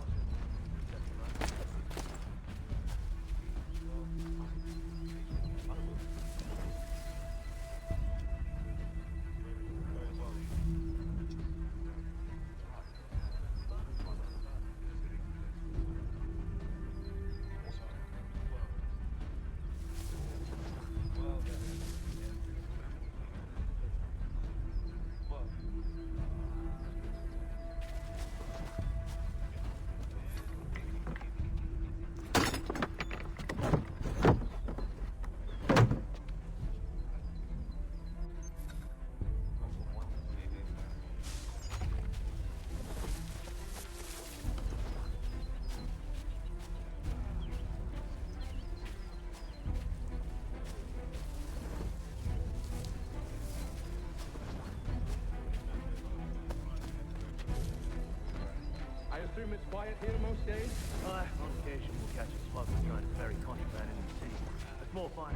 [SPEAKER 20] I assume it's quiet here most days?
[SPEAKER 7] Aye, on occasion we'll catch a smuggler trying to ferry contraband into the city. It's more fun.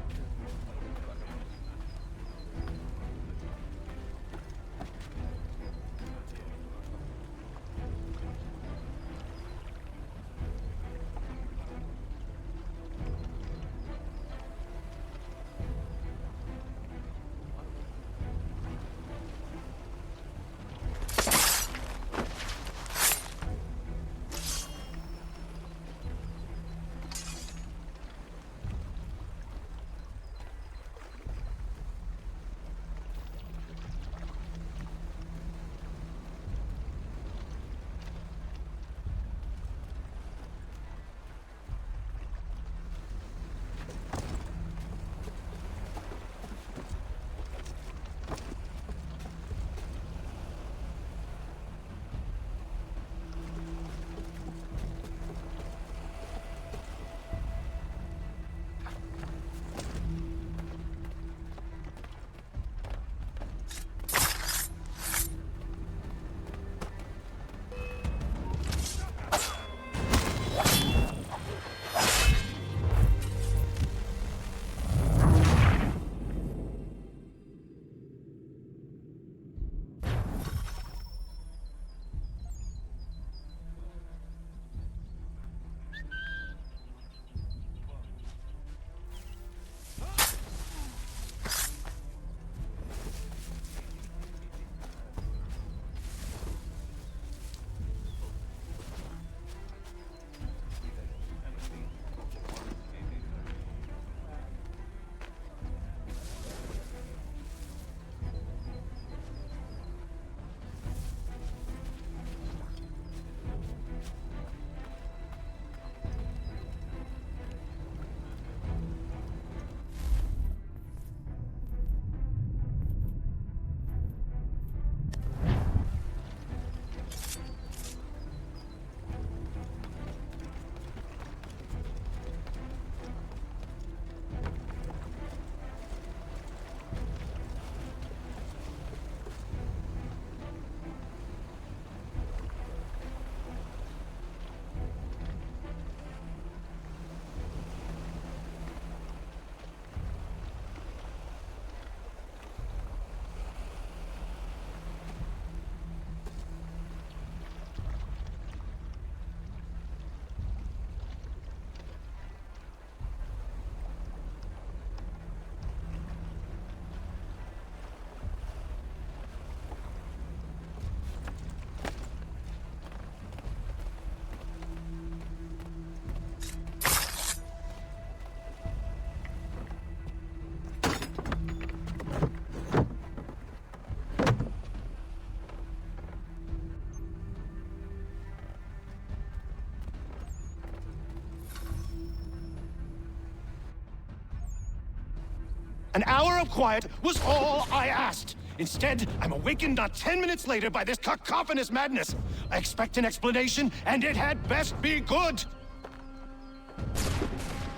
[SPEAKER 12] An hour of quiet was all I asked. Instead, I'm awakened not 10 minutes later by this cacophonous madness. I expect an explanation, and it had best be good.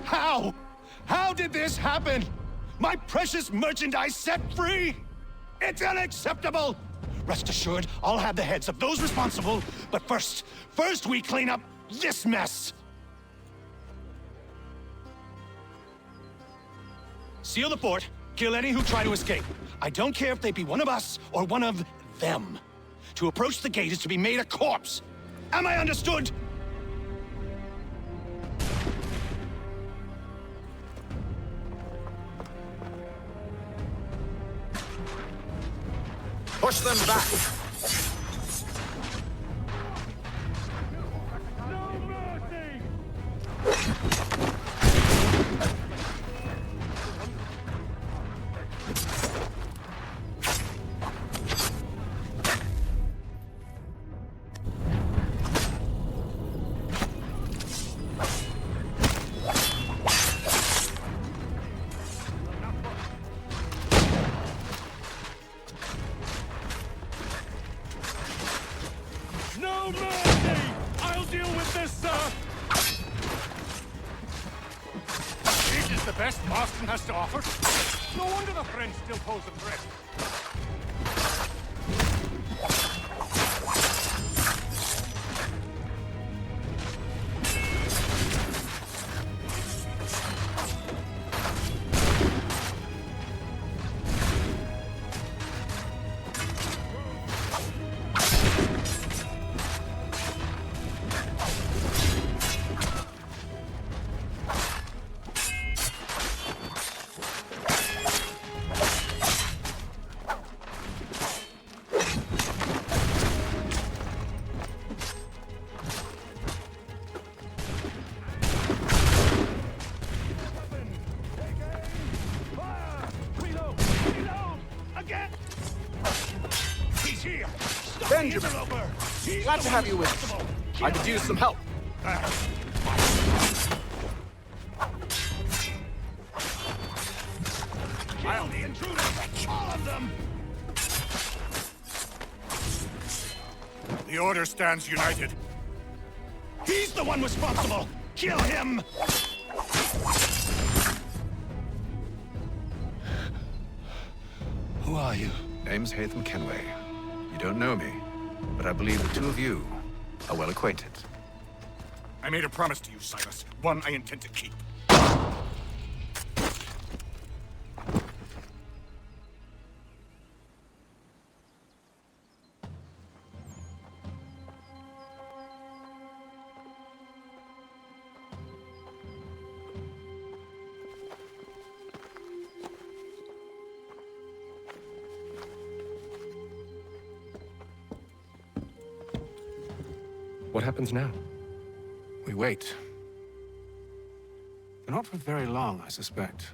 [SPEAKER 12] How? How did this happen? My precious merchandise set free? It's unacceptable! Rest assured, I'll have the heads of those responsible, but first we clean up this mess! Seal the fort, Kill any who try to escape. I don't care if they be one of us or one of them. To approach the gate is to be made a corpse. Am I understood?
[SPEAKER 16] Push them back!
[SPEAKER 10] No mercy! I'll deal with this, sir! This is the best Marston has to offer. No wonder the French still pose a threat.
[SPEAKER 16] Benjamin! Glad to have you with us. I could use some help.
[SPEAKER 12] Kill the intruders! All of them!
[SPEAKER 5] The Order stands united.
[SPEAKER 12] He's the one responsible! Kill him!
[SPEAKER 16] Who are you? Name's Hatham Kenway. You don't know me, but I believe the two of you are well acquainted.
[SPEAKER 5] I made a promise to you, Silas. One I intend to keep.
[SPEAKER 18] What happens now?
[SPEAKER 14] We wait. But not for very long, I suspect.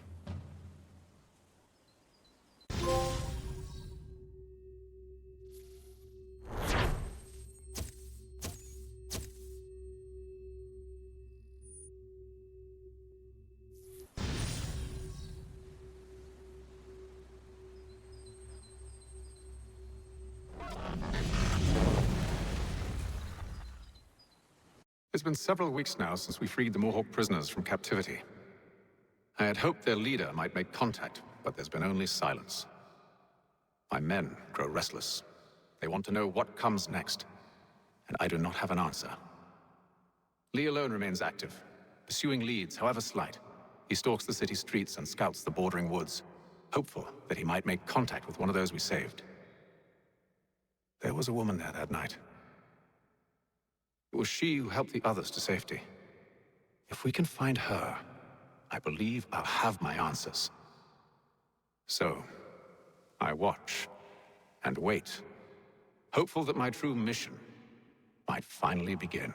[SPEAKER 14] It's been several weeks now since we freed the Mohawk prisoners from captivity. I had hoped their leader might make contact, but there's been only silence. My men grow restless. They want to know what comes next, and I do not have an answer. Lee alone remains active, pursuing leads, however slight. He stalks the city streets and scouts the bordering woods, hopeful that he might make contact with one of those we saved. There was a woman there that night. It was she who helped the others to safety. If we can find her, I believe I'll have my answers. So, I watch and wait, hopeful that my true mission might finally begin.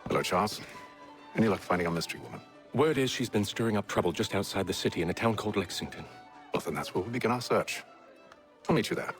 [SPEAKER 14] Hello, Charles. Any luck finding our mystery woman?
[SPEAKER 18] Word is she's been stirring up trouble just outside the city in a town called Lexington.
[SPEAKER 14] Well, then that's where we'll begin our search. I'll meet you there.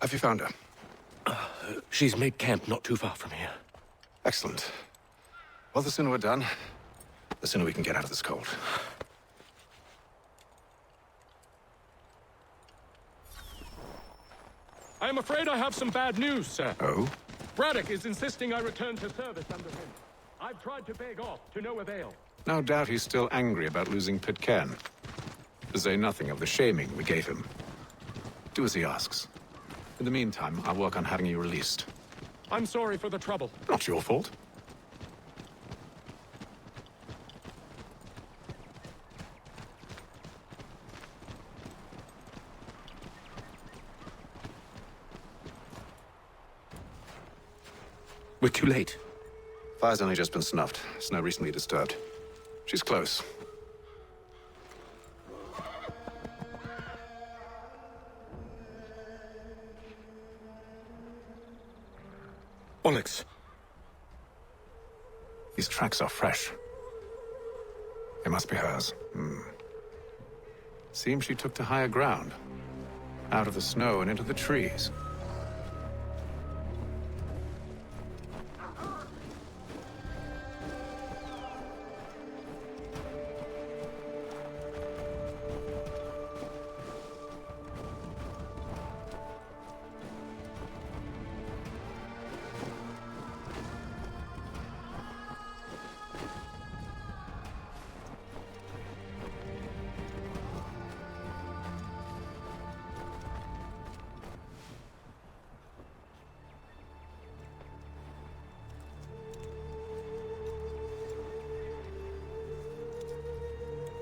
[SPEAKER 14] Have you found her?
[SPEAKER 1] She's made camp not too far from here.
[SPEAKER 16] Excellent. Well, the sooner we're done, the sooner we can get out of this cold.
[SPEAKER 20] I am afraid I have some bad news, sir.
[SPEAKER 16] Oh?
[SPEAKER 20] Braddock is insisting I return to service under him. I've tried to beg off, to no avail.
[SPEAKER 16] No doubt he's still angry about losing Pitcairn. To say nothing of the shaming we gave him. Do as he asks. In the meantime, I'll work on having you released.
[SPEAKER 20] I'm sorry for the trouble.
[SPEAKER 16] Not your fault.
[SPEAKER 1] We're too late.
[SPEAKER 16] Fire's only just been snuffed. Snow recently disturbed. She's close.
[SPEAKER 1] Onyx.
[SPEAKER 16] These tracks are fresh. They must be hers. Seems she took to higher ground. Out of the snow and into the trees.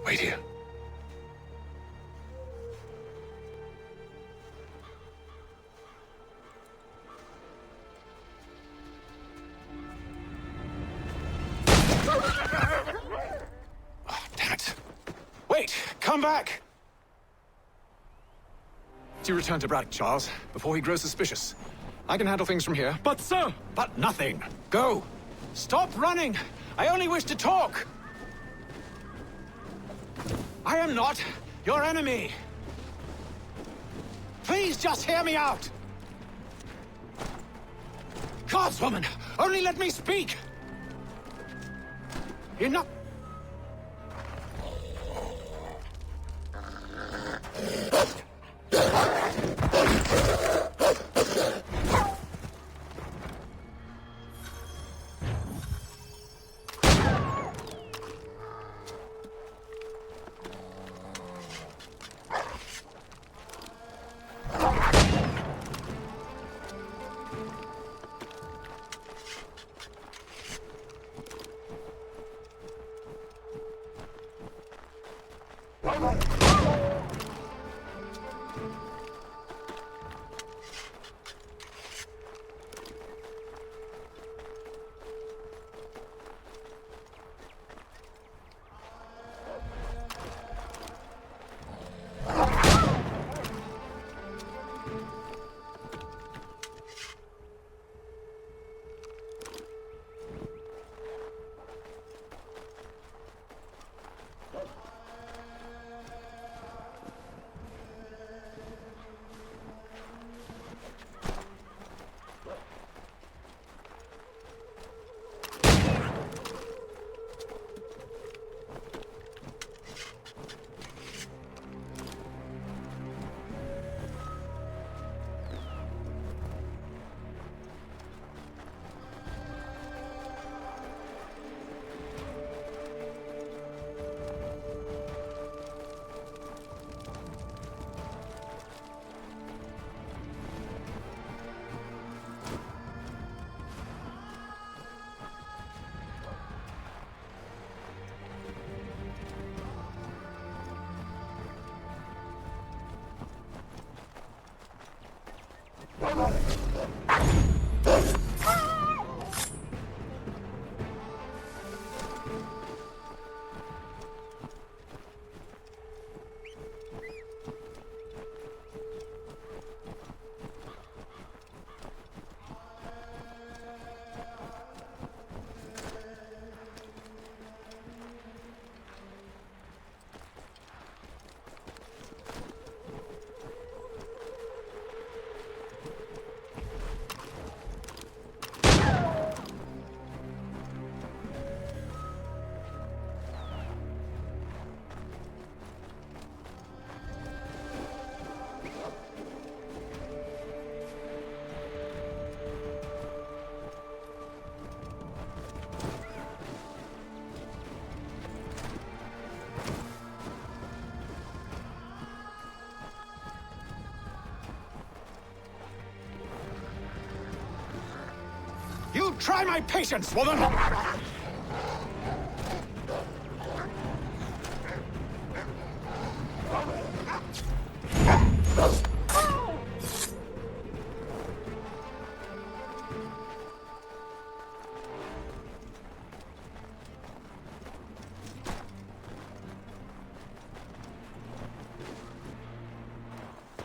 [SPEAKER 1] Wait here.
[SPEAKER 16] Oh, damn it. Wait! Come back! Do you return to Braddock, Charles, before he grows suspicious? I can handle things from here.
[SPEAKER 20] But, sir!
[SPEAKER 16] But nothing! Go! Stop running! I only wish to talk! I am not your enemy! Please just hear me out! Godswoman, only let me speak! Enough!
[SPEAKER 12] Try my patience, woman!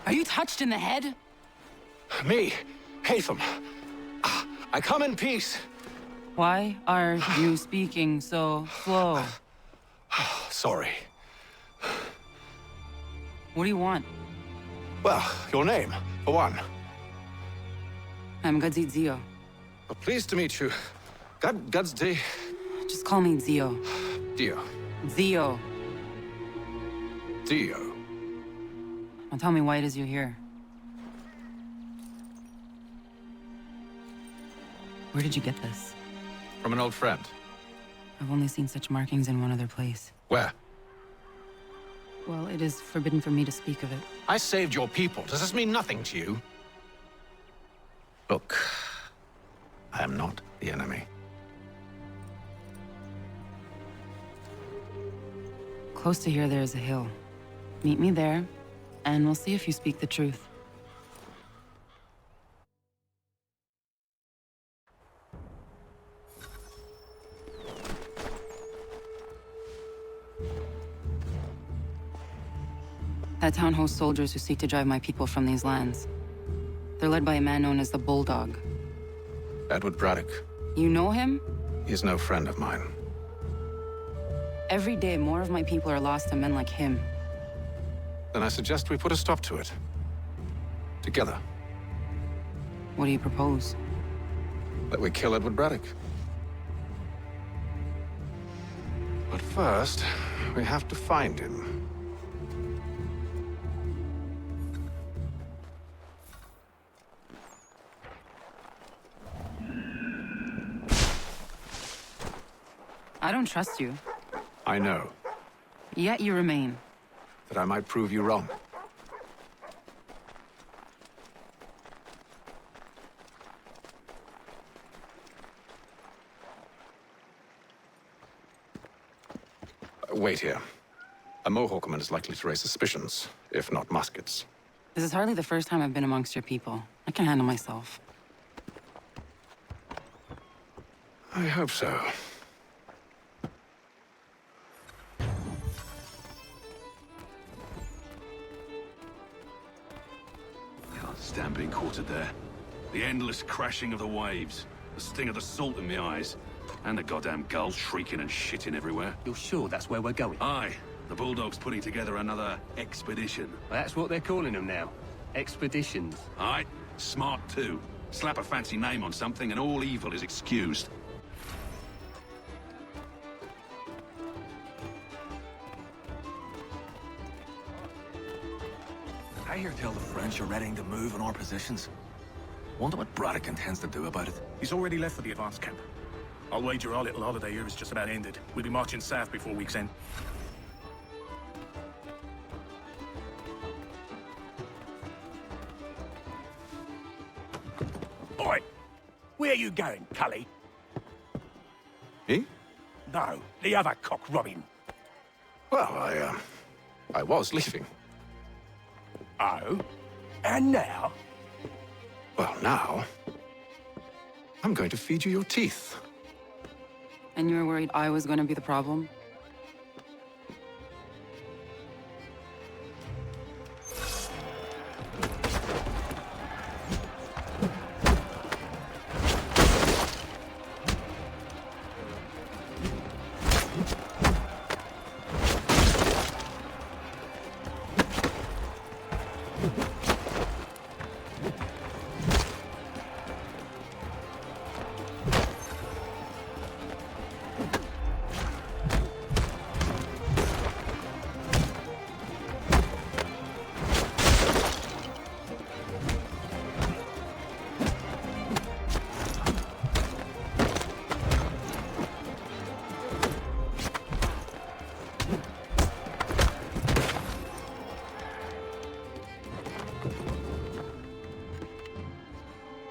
[SPEAKER 9] Are you touched in the head?
[SPEAKER 12] Me, Hatham. I come in peace.
[SPEAKER 9] Why are you speaking so slow?
[SPEAKER 12] Sorry.
[SPEAKER 9] What do you want?
[SPEAKER 12] Well, your name, for one.
[SPEAKER 9] I'm Gadzit Zio.
[SPEAKER 16] Well, pleased to meet you. Gadsdi.
[SPEAKER 9] Just call me Zio.
[SPEAKER 16] Dio.
[SPEAKER 9] Zio.
[SPEAKER 16] Dio.
[SPEAKER 9] Now tell me why it is you're here. Where did you get this?
[SPEAKER 16] From an old friend.
[SPEAKER 9] I've only seen such markings in one other place.
[SPEAKER 16] Where?
[SPEAKER 9] Well, it is forbidden for me to speak of it.
[SPEAKER 12] I saved your people. Does this mean nothing to you?
[SPEAKER 16] Look, I am not the enemy.
[SPEAKER 9] Close to here, there is a hill. Meet me there, and we'll see if you speak the truth. That town hosts soldiers who seek to drive my people from these lands. They're led by a man known as the Bulldog.
[SPEAKER 16] Edward Braddock.
[SPEAKER 9] You know him?
[SPEAKER 16] He's no friend of mine.
[SPEAKER 9] Every day, more of my people are lost to men like him.
[SPEAKER 16] Then I suggest we put a stop to it. Together.
[SPEAKER 9] What do you propose?
[SPEAKER 16] That we kill Edward Braddock. But first, we have to find him.
[SPEAKER 9] I don't trust you.
[SPEAKER 16] I know.
[SPEAKER 9] Yet you remain.
[SPEAKER 16] That I might prove you wrong. Wait here. A Mohawkman is likely to raise suspicions, if not muskets.
[SPEAKER 9] This is hardly the first time I've been amongst your people. I can handle myself.
[SPEAKER 16] I hope so.
[SPEAKER 17] Can't stand being quartered there. The endless crashing of the waves, the sting of the salt in my eyes, and the goddamn gulls shrieking and shitting everywhere.
[SPEAKER 21] You're sure that's where we're going?
[SPEAKER 17] Aye. The Bulldog's putting together another expedition.
[SPEAKER 21] Well, that's what they're calling them now. Expeditions.
[SPEAKER 17] Aye. Smart too. Slap a fancy name on something and all evil is excused.
[SPEAKER 24] I hear tell the French are readying to move on our positions. Wonder what Braddock intends to do about it.
[SPEAKER 25] He's already left for the advance camp. I'll wager our little holiday here is just about ended. We'll be marching south before week's end. Oi! Where you going, Cully?
[SPEAKER 16] Me?
[SPEAKER 25] No, the other cock Robin.
[SPEAKER 16] Well, I was leaving.
[SPEAKER 25] Oh? And now?
[SPEAKER 16] Well, now... I'm going to feed you your teeth.
[SPEAKER 9] And you were worried I was going to be the problem?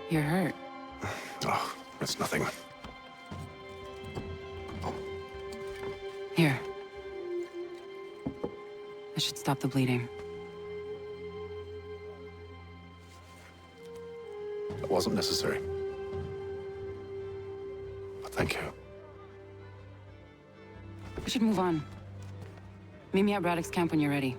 [SPEAKER 9] You're hurt.
[SPEAKER 16] Oh, It's nothing.
[SPEAKER 9] Here. That should stop the bleeding.
[SPEAKER 16] That wasn't necessary. But thank you.
[SPEAKER 9] We should move on. Meet me at Braddock's camp when you're ready.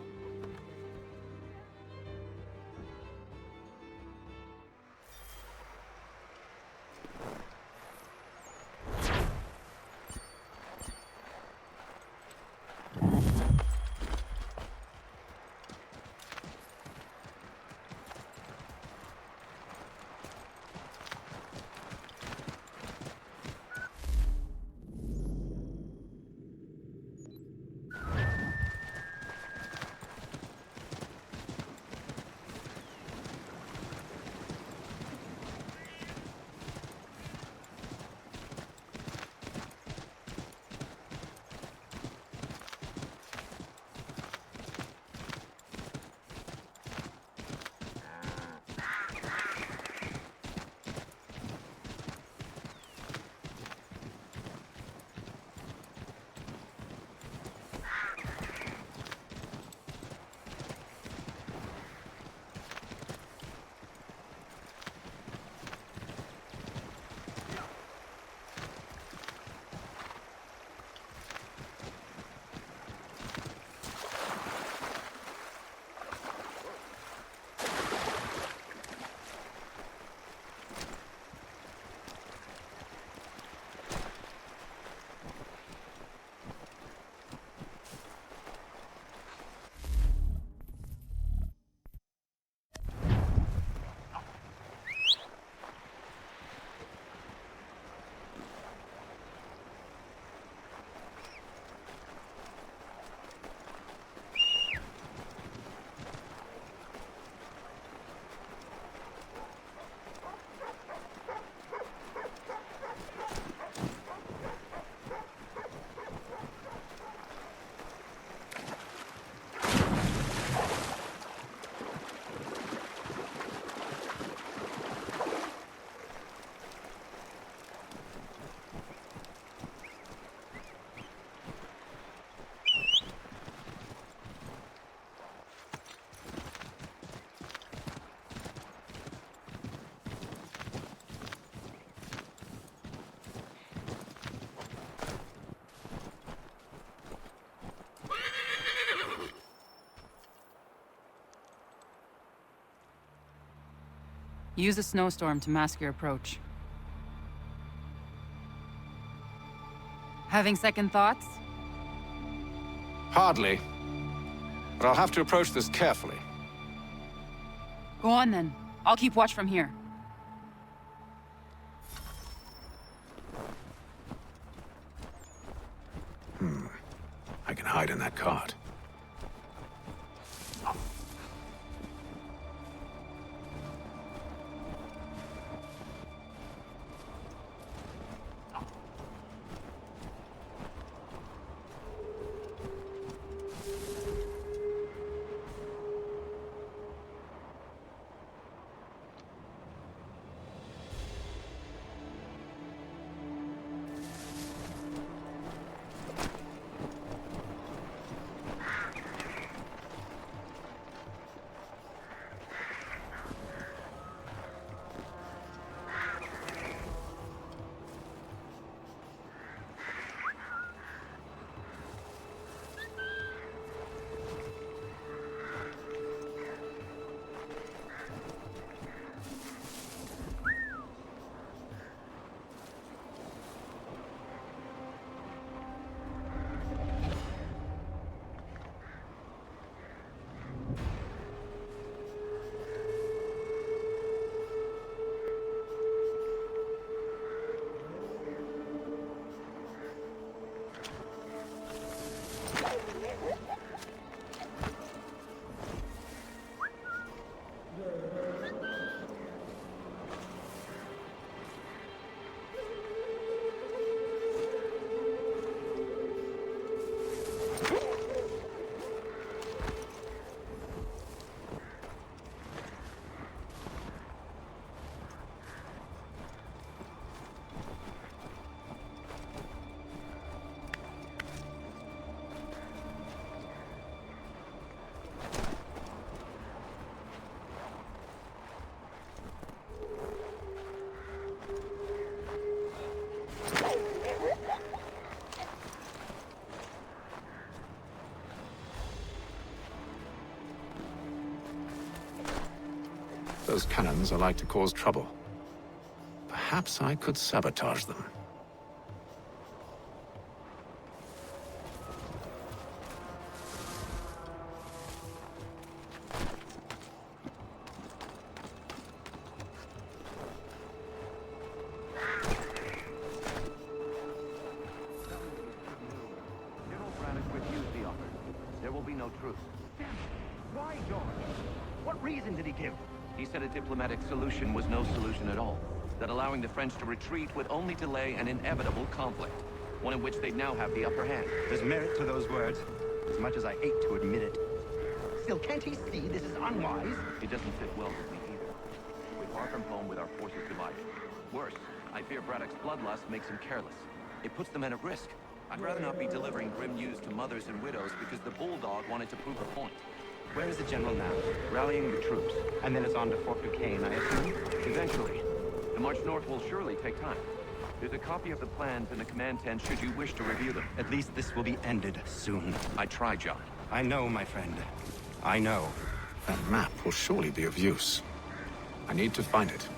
[SPEAKER 9] Use a snowstorm to mask your approach. Having second thoughts?
[SPEAKER 16] Hardly. But I'll have to approach this carefully.
[SPEAKER 9] Go on then. I'll keep watch from here.
[SPEAKER 16] I can hide in that cart.
[SPEAKER 14] Those cannons are like to cause trouble. Perhaps I could sabotage them.
[SPEAKER 4] General Braddock refused the offer. There will be no truce. Damn it. Why, George? What reason did he give? He said a diplomatic solution was no solution at all. That allowing the French to retreat would only delay an inevitable conflict. One in which they'd now have the upper hand.
[SPEAKER 8] There's merit to those words, as much as I hate to admit it. Still, can't he see this is unwise?
[SPEAKER 4] It doesn't fit well with me either. We're far from home with our forces divided. Worse, I fear Braddock's bloodlust makes him careless. It puts the men at risk. I'd rather not be delivering grim news to mothers and widows because the Bulldog wanted to prove a point.
[SPEAKER 8] Where is the general now? Rallying the troops. And then it's on to Fort Duquesne, I assume?
[SPEAKER 4] Eventually. The march north will surely take time. There's a copy of the plans in the command tent should you wish to review them.
[SPEAKER 8] At least this will be ended soon.
[SPEAKER 4] I tried, John.
[SPEAKER 8] I know, my friend. I know.
[SPEAKER 14] That map will surely be of use. I need to find it.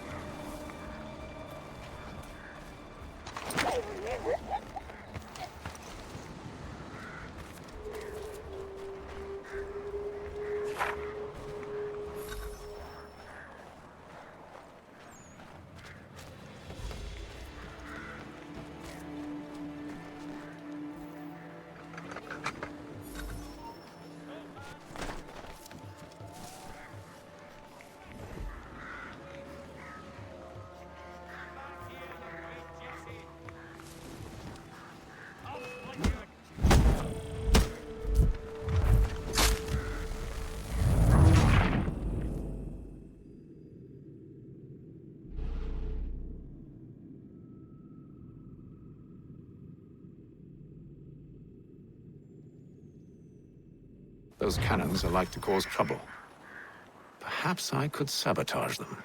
[SPEAKER 14] Those cannons are like to cause trouble. Perhaps I could sabotage them.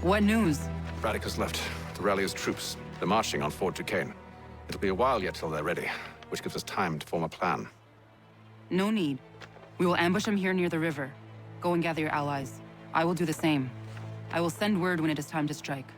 [SPEAKER 9] What news?
[SPEAKER 14] Braddock has left. The rally is troops. They're marching on Fort Duquesne. It'll be a while yet till they're ready, which gives us time to form a plan.
[SPEAKER 9] No need. We will ambush them here near the river. Go and gather your allies. I will do the same. I will send word when it is time to strike.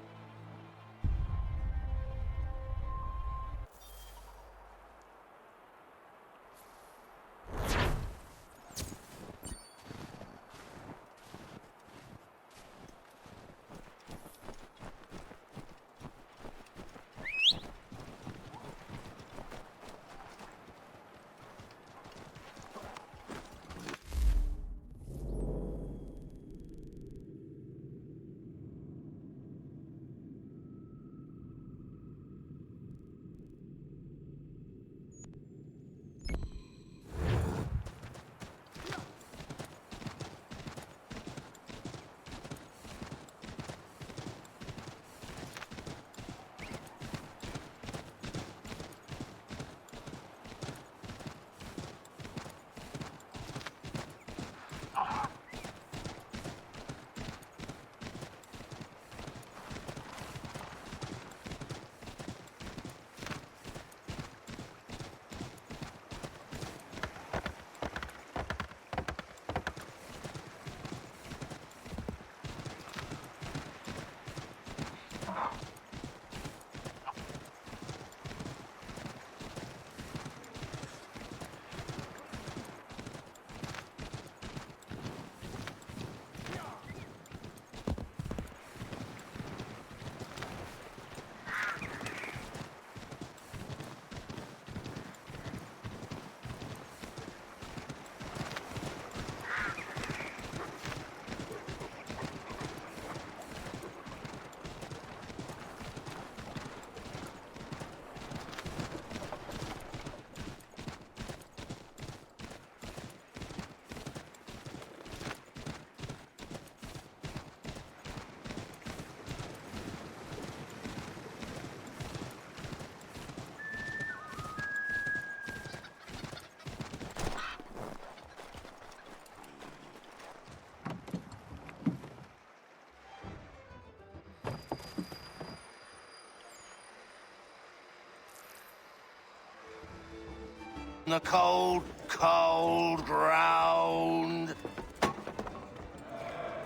[SPEAKER 8] The cold, cold ground.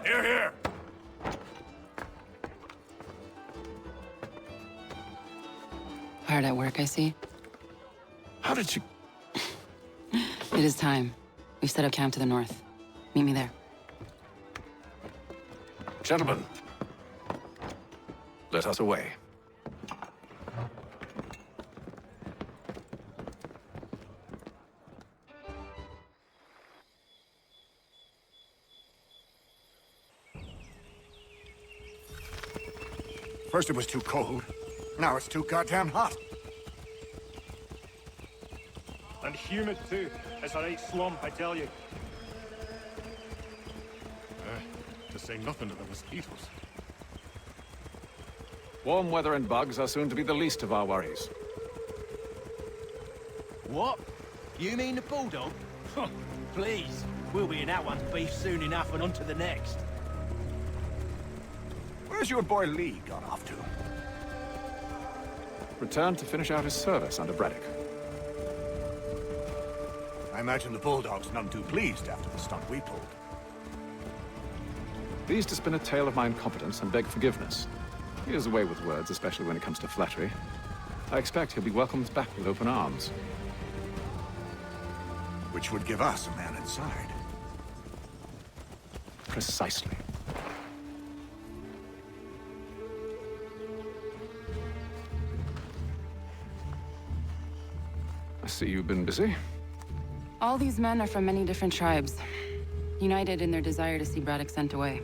[SPEAKER 25] Here, here.
[SPEAKER 9] Hard at work, I see.
[SPEAKER 16] How did you...
[SPEAKER 9] It is time. We've set up camp to the north. Meet me there.
[SPEAKER 16] Gentlemen, let us away.
[SPEAKER 2] First it was too cold. Now it's too goddamn hot.
[SPEAKER 10] And humid too. It's a right slump, I tell you.
[SPEAKER 18] To say nothing of the mosquitoes.
[SPEAKER 16] Warm weather and bugs are soon to be the least of our worries.
[SPEAKER 23] What? You mean the bulldog? Please, we'll be in that one's beef soon enough and on to the next.
[SPEAKER 2] Where's your boy Lee gone off to?
[SPEAKER 16] Returned to finish out his service under Braddock.
[SPEAKER 2] I imagine the Bulldog's none too pleased after the stunt we pulled.
[SPEAKER 16] Pleased to spin a tale of my incompetence and beg forgiveness. He has a way with words, especially when it comes to flattery. I expect he'll be welcomed back with open arms.
[SPEAKER 2] Which would give us a man inside.
[SPEAKER 16] Precisely. I see you've been busy.
[SPEAKER 9] All these men are from many different tribes, united in their desire to see Braddock sent away.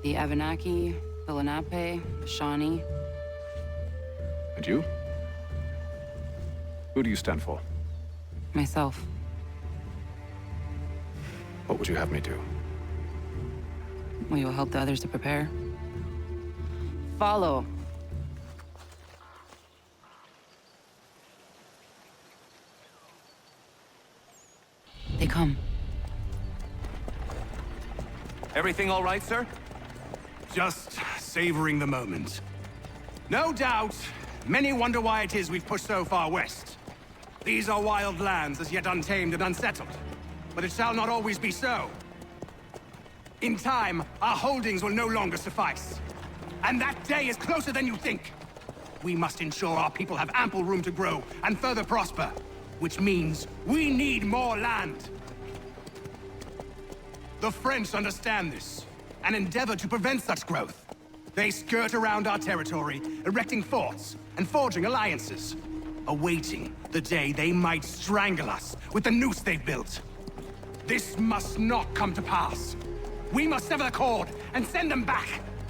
[SPEAKER 9] The Ratonhnhaké, the Lenape, the Shawnee.
[SPEAKER 16] And you? Who do you stand for?
[SPEAKER 9] Myself.
[SPEAKER 16] What would you have me do?
[SPEAKER 9] Will you help the others to prepare? Follow. They come.
[SPEAKER 8] Everything all right, sir? Just savoring the moment. No doubt, many wonder why it is we've pushed so far west. These are wild lands as yet untamed and unsettled. But it shall not always be so. In time, our holdings will no longer suffice. And that day is closer than you think. We must ensure our people have ample room to grow and further prosper. Which means we need more land. The French understand this, and endeavor to prevent such growth. They skirt around our territory, erecting forts and forging alliances, awaiting the day they might strangle us with the noose they've built. This must not come to pass. We must sever the cord and send them back.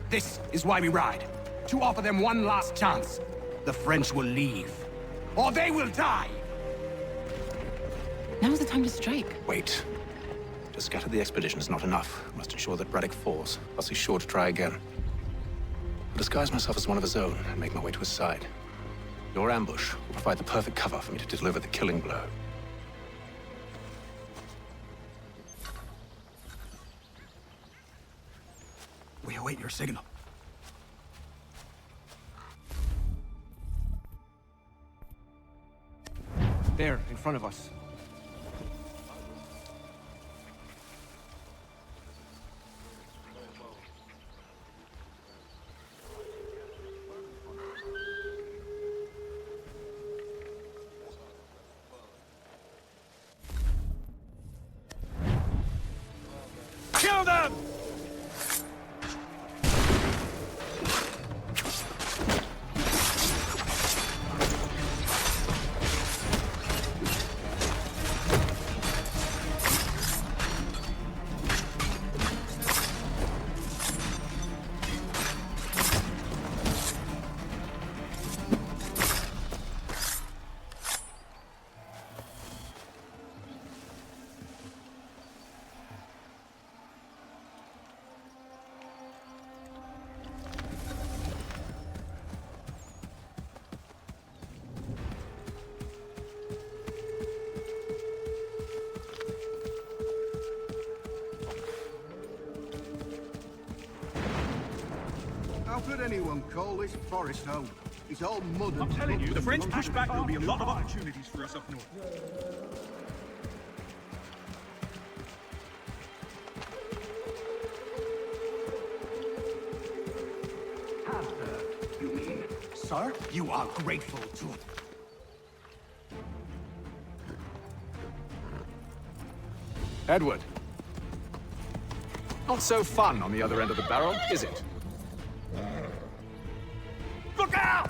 [SPEAKER 8] This is why we ride, to offer them one last chance. The French will leave, or they will die.
[SPEAKER 9] Now's the time to strike.
[SPEAKER 14] Wait. To scatter the expedition is not enough. We must ensure that Braddock falls, else he's sure to try again. I'll disguise myself as one of his own and make my way to his side. Your ambush will provide the perfect cover for me to deliver the killing blow.
[SPEAKER 22] We await your signal.
[SPEAKER 23] There, in front of us.
[SPEAKER 25] Kill them!
[SPEAKER 22] How could anyone call this forest home? It's all mud and...
[SPEAKER 10] I'm telling you, the French push back, there'll be a lot of opportunities for us up north.
[SPEAKER 8] You mean, sir? You are grateful to...
[SPEAKER 16] Edward. Not so fun on the other end of the barrel, is it?
[SPEAKER 8] Look out!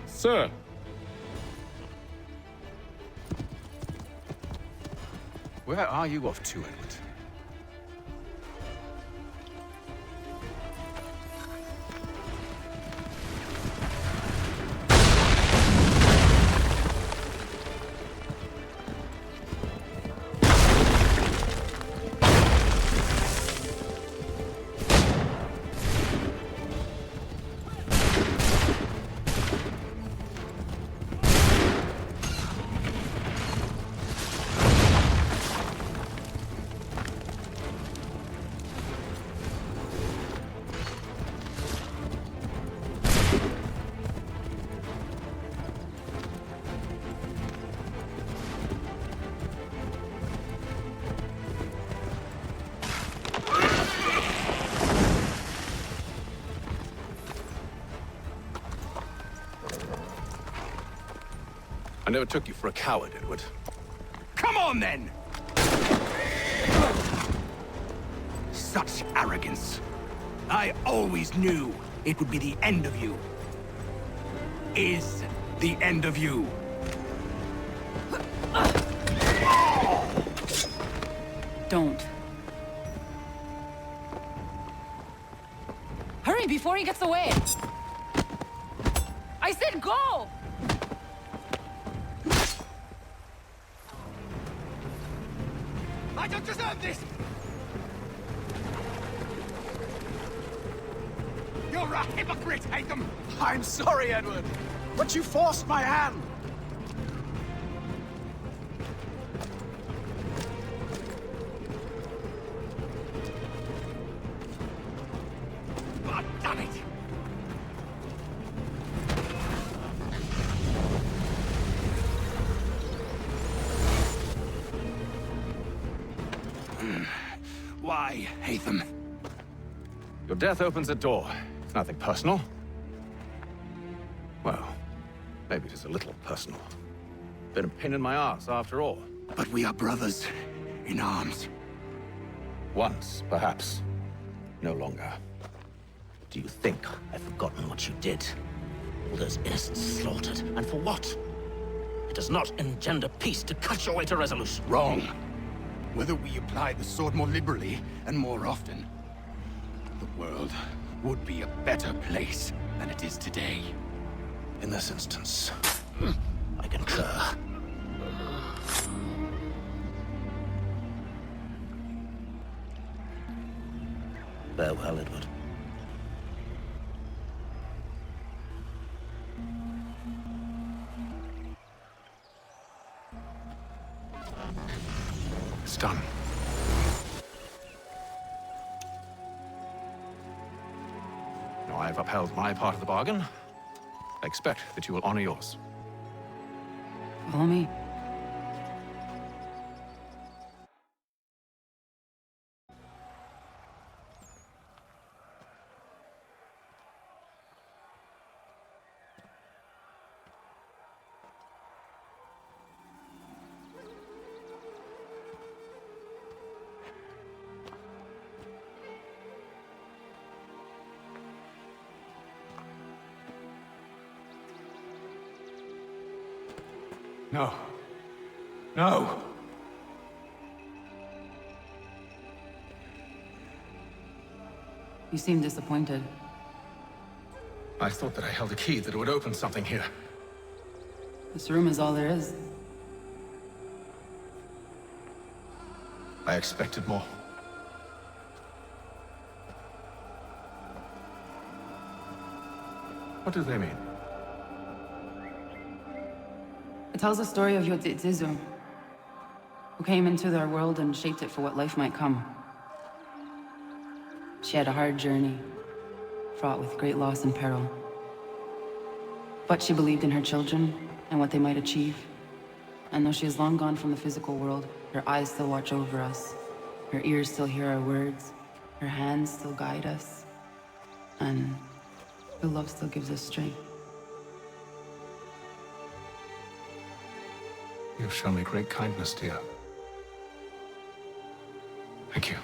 [SPEAKER 18] Sir!
[SPEAKER 16] Where are you off to, Edward? I never took you for a coward, Edward.
[SPEAKER 8] Come on, then! Such arrogance. I always knew it would be the end of you. Is the end of you.
[SPEAKER 9] Don't. Hurry before he gets away! I said go!
[SPEAKER 8] I don't deserve this! You're a hypocrite, Hatham!
[SPEAKER 12] I'm sorry, Edward, but you forced my hand.
[SPEAKER 8] God damn it! Why, Hatham?
[SPEAKER 16] Your death opens a door. It's nothing personal. Well, maybe it is a little personal. Been a pain in my ass, after all.
[SPEAKER 8] But we are brothers in arms.
[SPEAKER 16] Once, perhaps. No longer.
[SPEAKER 6] Do you think I've forgotten what you did? All those innocents slaughtered, and for what? It does not engender peace to cut your way to resolution.
[SPEAKER 8] Wrong. Whether we apply the sword more liberally and more often, the world would be a better place than it is today.
[SPEAKER 6] In this instance, I concur. Farewell, Edward.
[SPEAKER 16] It's done. Now I've upheld my part of the bargain. I expect that you will honor yours.
[SPEAKER 9] Follow me.
[SPEAKER 12] No. No!
[SPEAKER 9] You seem disappointed.
[SPEAKER 16] I thought that I held a key that would open something here.
[SPEAKER 9] This room is all there is.
[SPEAKER 16] I expected more. What do they mean?
[SPEAKER 9] It tells the story of your Zizu. who came into their world and shaped it for what life might come. She had a hard journey, fraught with great loss and peril. But she believed in her children and what they might achieve. And though she is long gone from the physical world, her eyes still watch over us. Her ears still hear our words. Her hands still guide us. And her love still gives us strength.
[SPEAKER 14] You've shown me great kindness, dear. Thank you.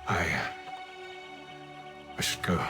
[SPEAKER 14] I should go.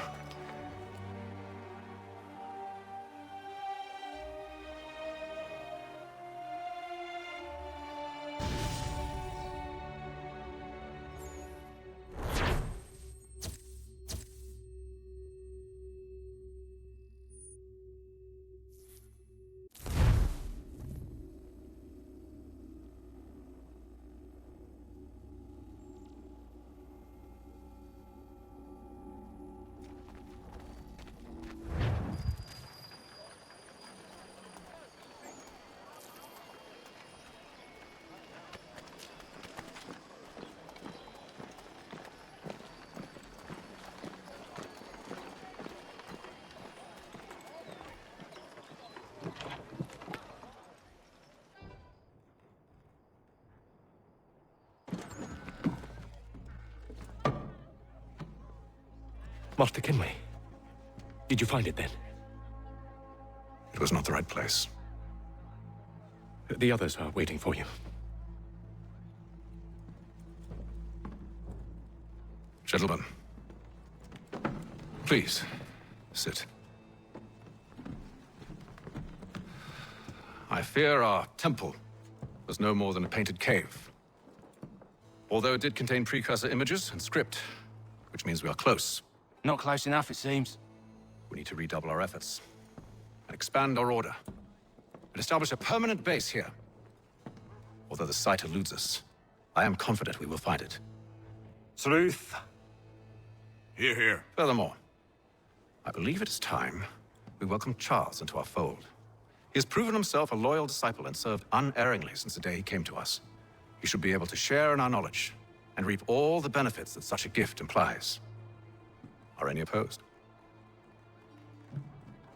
[SPEAKER 1] Master Kenway. Did you find it then?
[SPEAKER 14] It was not the right place.
[SPEAKER 1] The others are waiting for you.
[SPEAKER 14] Gentlemen, please, sit. I fear our temple was no more than a painted cave. Although it did contain precursor images and script, which means we are close.
[SPEAKER 23] Not close enough, it seems.
[SPEAKER 14] We need to redouble our efforts and expand our order and establish a permanent base here. Although the site eludes us, I am confident we will find it.
[SPEAKER 12] Truth.
[SPEAKER 17] Hear, hear.
[SPEAKER 14] Furthermore, I believe it is time we welcome Charles into our fold. He has proven himself a loyal disciple and served unerringly since the day he came to us. He should be able to share in our knowledge and reap all the benefits that such a gift implies. Are any opposed?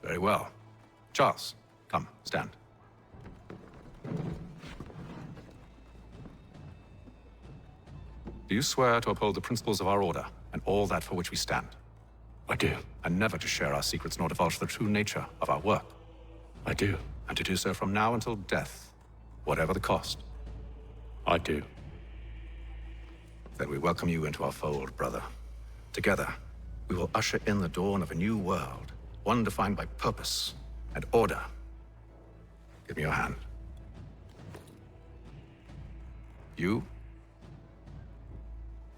[SPEAKER 14] Very well. Charles, come, stand. Do you swear to uphold the principles of our order and all that for which we stand?
[SPEAKER 1] I do.
[SPEAKER 14] And never to share our secrets nor divulge the true nature of our work?
[SPEAKER 1] I do.
[SPEAKER 14] And to do so from now until death, whatever the cost?
[SPEAKER 1] I do.
[SPEAKER 14] Then we welcome you into our fold, brother. Together, we will usher in the dawn of a new world, one defined by purpose and order. Give me your hand. You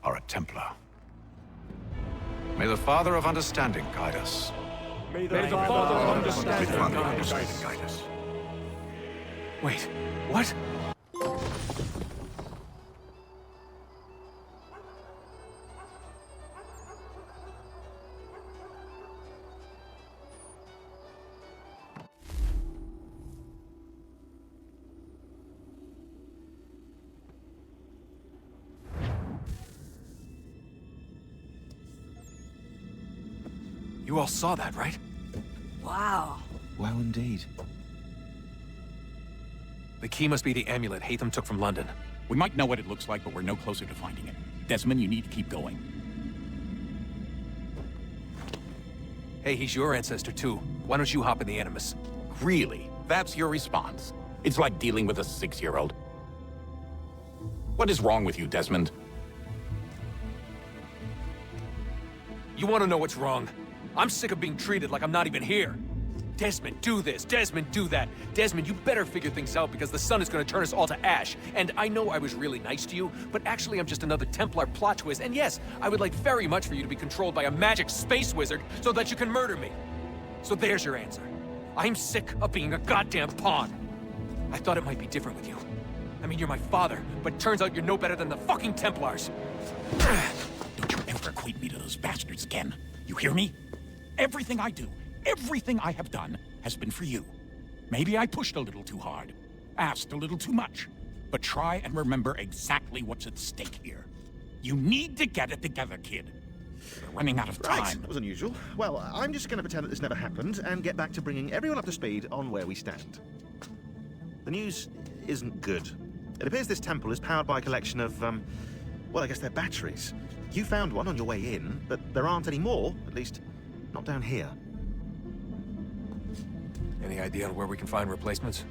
[SPEAKER 14] are a Templar. May the Father of Understanding guide us.
[SPEAKER 12] May the Father of Understanding
[SPEAKER 14] guide us.
[SPEAKER 23] Wait, what?
[SPEAKER 3] You all saw that, right?
[SPEAKER 11] Wow.
[SPEAKER 3] Well, indeed. The key must be the amulet Hatham took from London.
[SPEAKER 13] We might know what it looks like, but we're no closer to finding it. Desmond, you need to keep going.
[SPEAKER 3] Hey, he's your ancestor too. Why don't you hop in the Animus?
[SPEAKER 15] Really? That's your response? It's like dealing with a 6-year-old. What is wrong with you, Desmond?
[SPEAKER 3] You want to know what's wrong? I'm sick of being treated like I'm not even here. Desmond, do this. Desmond, do that. Desmond, you better figure things out because the sun is going to turn us all to ash. And I know I was really nice to you, but actually I'm just another Templar plot twist. And yes, I would like very much for you to be controlled by a magic space wizard so that you can murder me. So there's your answer. I'm sick of being a goddamn pawn. I thought it might be different with you. I mean, you're my father, but turns out you're no better than the fucking Templars.
[SPEAKER 13] Don't you ever equate me to those bastards again. You hear me? Everything I do, everything I have done, has been for you.
[SPEAKER 15] Maybe I pushed a little too hard, asked a little too much. But try and remember exactly what's at stake here. You need to get it together, kid. We're running out of time.
[SPEAKER 5] Right, that was unusual. Well, I'm just going to pretend that this never happened and get back to bringing everyone up to speed on where we stand. The news isn't good. It appears this temple is powered by a collection of, well, I guess they're batteries. You found one on your way in, but there aren't any more, at least not down here.
[SPEAKER 3] Any idea on where we can find replacements?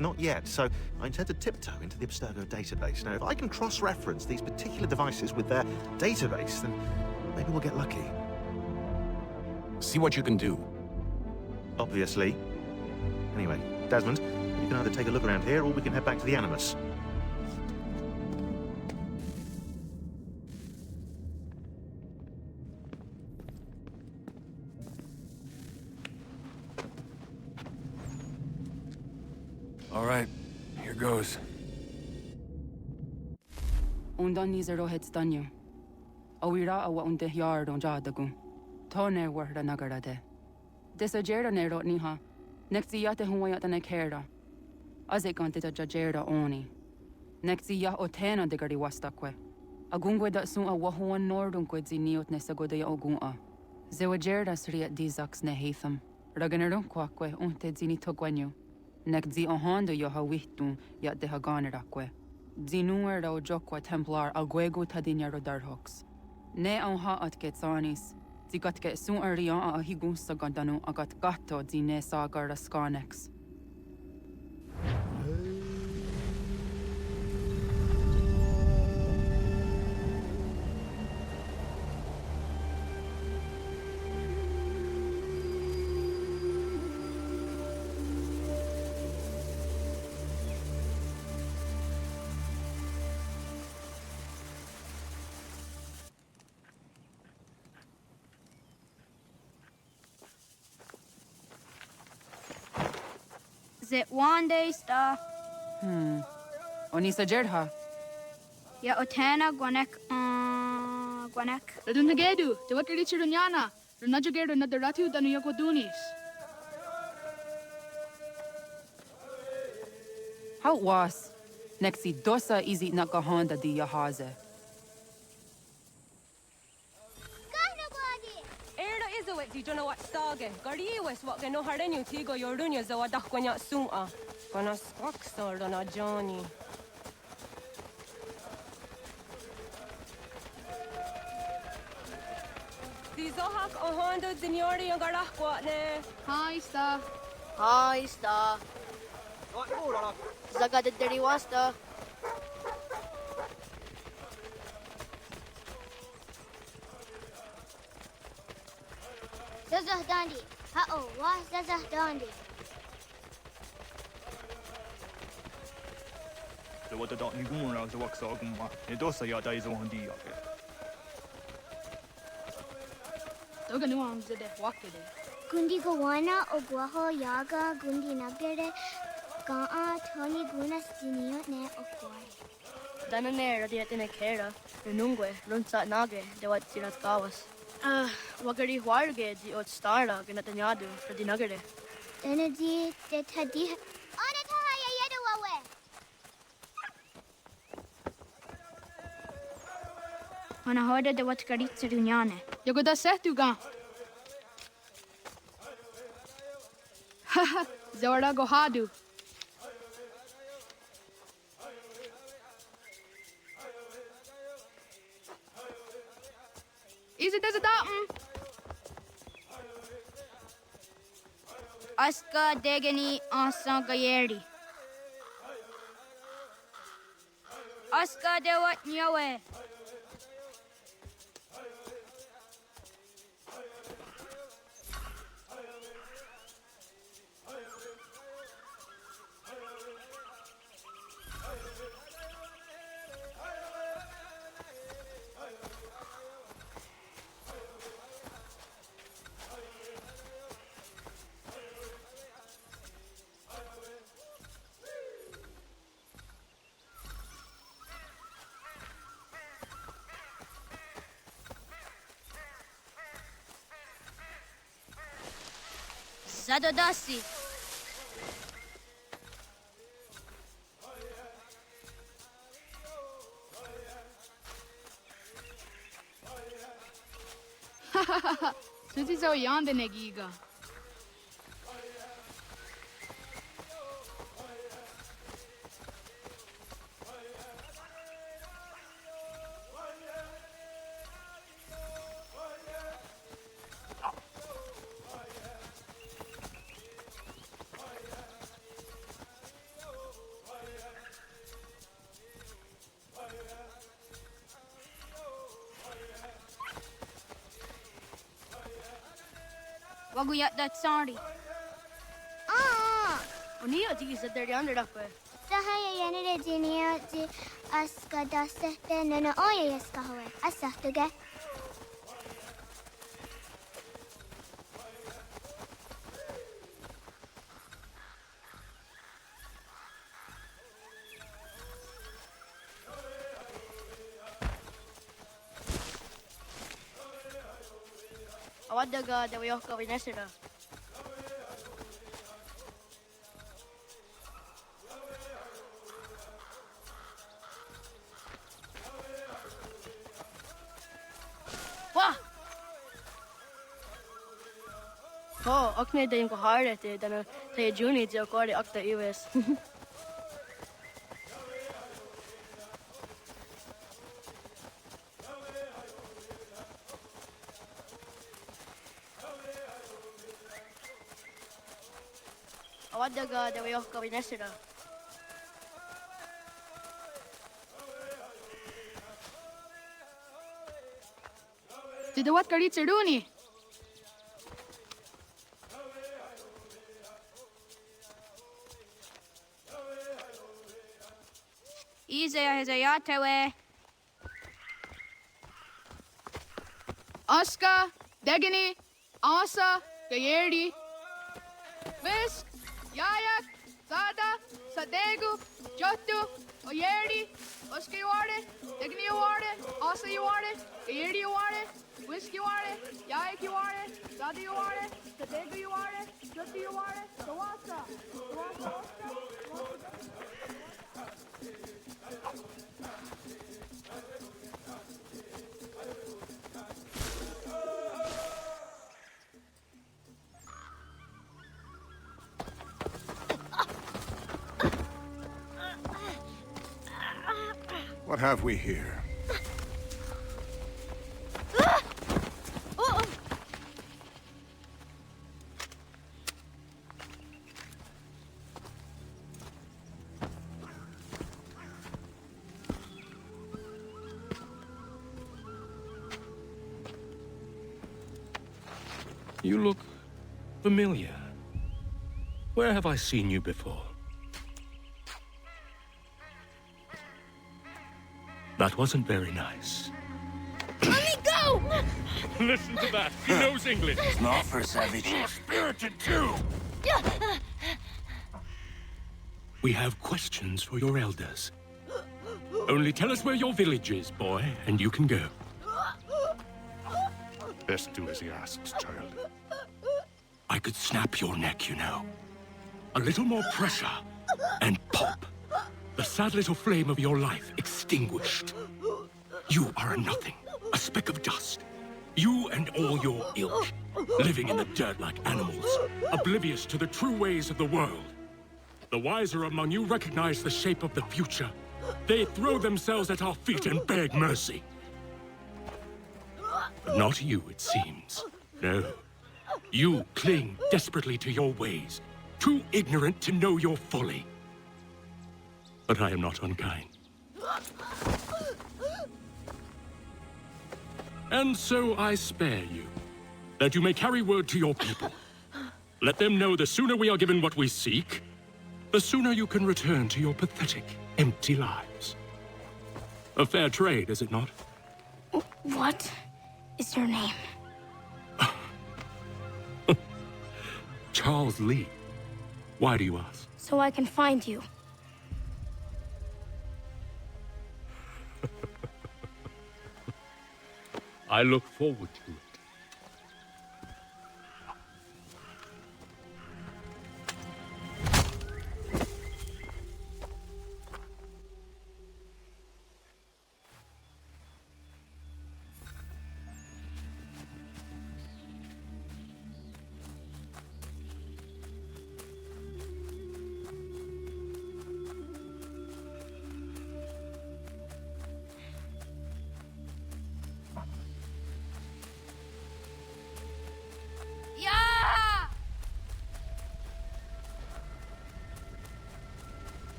[SPEAKER 5] Not yet, so I intend to tiptoe into the Abstergo database. Now, if I can cross-reference these particular devices with their database, then maybe we'll get lucky.
[SPEAKER 15] See what you can do.
[SPEAKER 5] Obviously. Anyway, Desmond, you can either take a look around here or we can head back to the Animus.
[SPEAKER 3] All right, here goes.
[SPEAKER 9] Undan NIZAR stanyu. Awira awa unde yard on jadagu. Tone warda nagarade. Desajera ne Ratonhnhaké. Nexiyate huwayat ne kera. Azekante ta jajera oni. Nexiya otena de gari wastakwe. Agungwe da sun a wahuan nordunque ziniot ne sagode ogun'a. Zewajera sriat dizax ne hatham. Raganerun quaque unte zini togwanyu. Nek zi ohando yo ha wihtun yat de haganeraque. Zinuer da ojokwa templar alguego tadinya rodarhox. Ne on ha at getsanis. Zigat get sun arian a higun sagandanu agat gatto zine sagar scanex.
[SPEAKER 7] Zit one day star.
[SPEAKER 9] Onisa Jerdha.
[SPEAKER 7] Ya otana gwanek gwanek.
[SPEAKER 19] Ratonhnhaké, te wat kali chirunyana. Ratonhnhaké na daratu tanu yakodunis.
[SPEAKER 9] How was? Nexi dosa izi nakahanda di yahaze.
[SPEAKER 20] Di jono wat stage. Gari wes wat geno harenu tigo yorunya za wadak kwanya suma. Kana swaksor na Johnny. Di zohak ohando seniori ang garak kwa ne.
[SPEAKER 19] Hi sta.
[SPEAKER 21] Hi sta. Zaga de deri wasta.
[SPEAKER 7] Zazah dandi. Ha-oh, wah zazah dandi.
[SPEAKER 10] The what the dot nigun around the wax ogumma. It does say that is one dia.
[SPEAKER 19] Toga nuam zede wakede.
[SPEAKER 7] Gundi gawana o guaho yaga gundi nagere. Ga'a toni gunas dinio ne okwai.
[SPEAKER 21] Danane radiatine kera. Renungwe, runsa nage, de wat sirat kawas. Wagari huarge di ot starla ginatanyadu for di nagare.
[SPEAKER 7] Energy de tadi. Onataha ya yedu wawe. Ona hoda de wat karitsa dunyane.
[SPEAKER 19] Yagoda setuga. Haha, Zawada gohadu. Is it as a datum?
[SPEAKER 7] Aska degani asan gayeri. Aska de wat nyawe. Zadodasi.
[SPEAKER 19] Suti so yande negiga.
[SPEAKER 21] Wagu that sorry. Unio is at the under up.
[SPEAKER 7] Sahaya Yanade Genio de Ascadasta Nana Oyaskahoe, Asatuga.
[SPEAKER 21] What the god that we all go in yesterday? Oh, ook niet dat je gehaald hebt, dan je Juni die ook al die acte US. Wat de god dat we ook al in yesterday?
[SPEAKER 19] Did the what Creed Rooney?
[SPEAKER 21] Easy as a yacht away.
[SPEAKER 19] Oscar, Degany, Asa, Gayerdi, Fisk, Yayak, Sada, Sadegu, Jotu, Oyerdi, Oscar you want it, Degany you want it, Asa you want it, Gayerdi you want it, Fisk you want it, Yayak you want it, Sada you want it, Sadegu you want it, Jotu you want it, Tawasa, Oscar.
[SPEAKER 18] What have we here?
[SPEAKER 1] You look familiar. Where have I seen you before? That wasn't very nice.
[SPEAKER 21] Let me go!
[SPEAKER 1] Listen to that. He knows English.
[SPEAKER 8] It's not for savage.
[SPEAKER 1] You're spirited too. We have questions for your elders. Only tell us where your village is, boy, and you can go.
[SPEAKER 18] Best do as he asks, child.
[SPEAKER 1] I could snap your neck, you know. A little more pressure, and pop. The sad little flame of your life extinguished. You are a nothing, a speck of dust. You and all your ilk, living in the dirt like animals, oblivious to the true ways of the world. The wiser among you recognize the shape of the future. They throw themselves at our feet and beg mercy. But not you, it seems. No. You cling desperately to your ways, too ignorant to know your folly. But I am not unkind. And so I spare you, that you may carry word to your people. Let them know the sooner we are given what we seek, the sooner you can return to your pathetic, empty lives. A fair trade, is it not?
[SPEAKER 21] What is your name?
[SPEAKER 1] Charles Lee. Why do you ask?
[SPEAKER 21] So I can find you.
[SPEAKER 1] I look forward to it.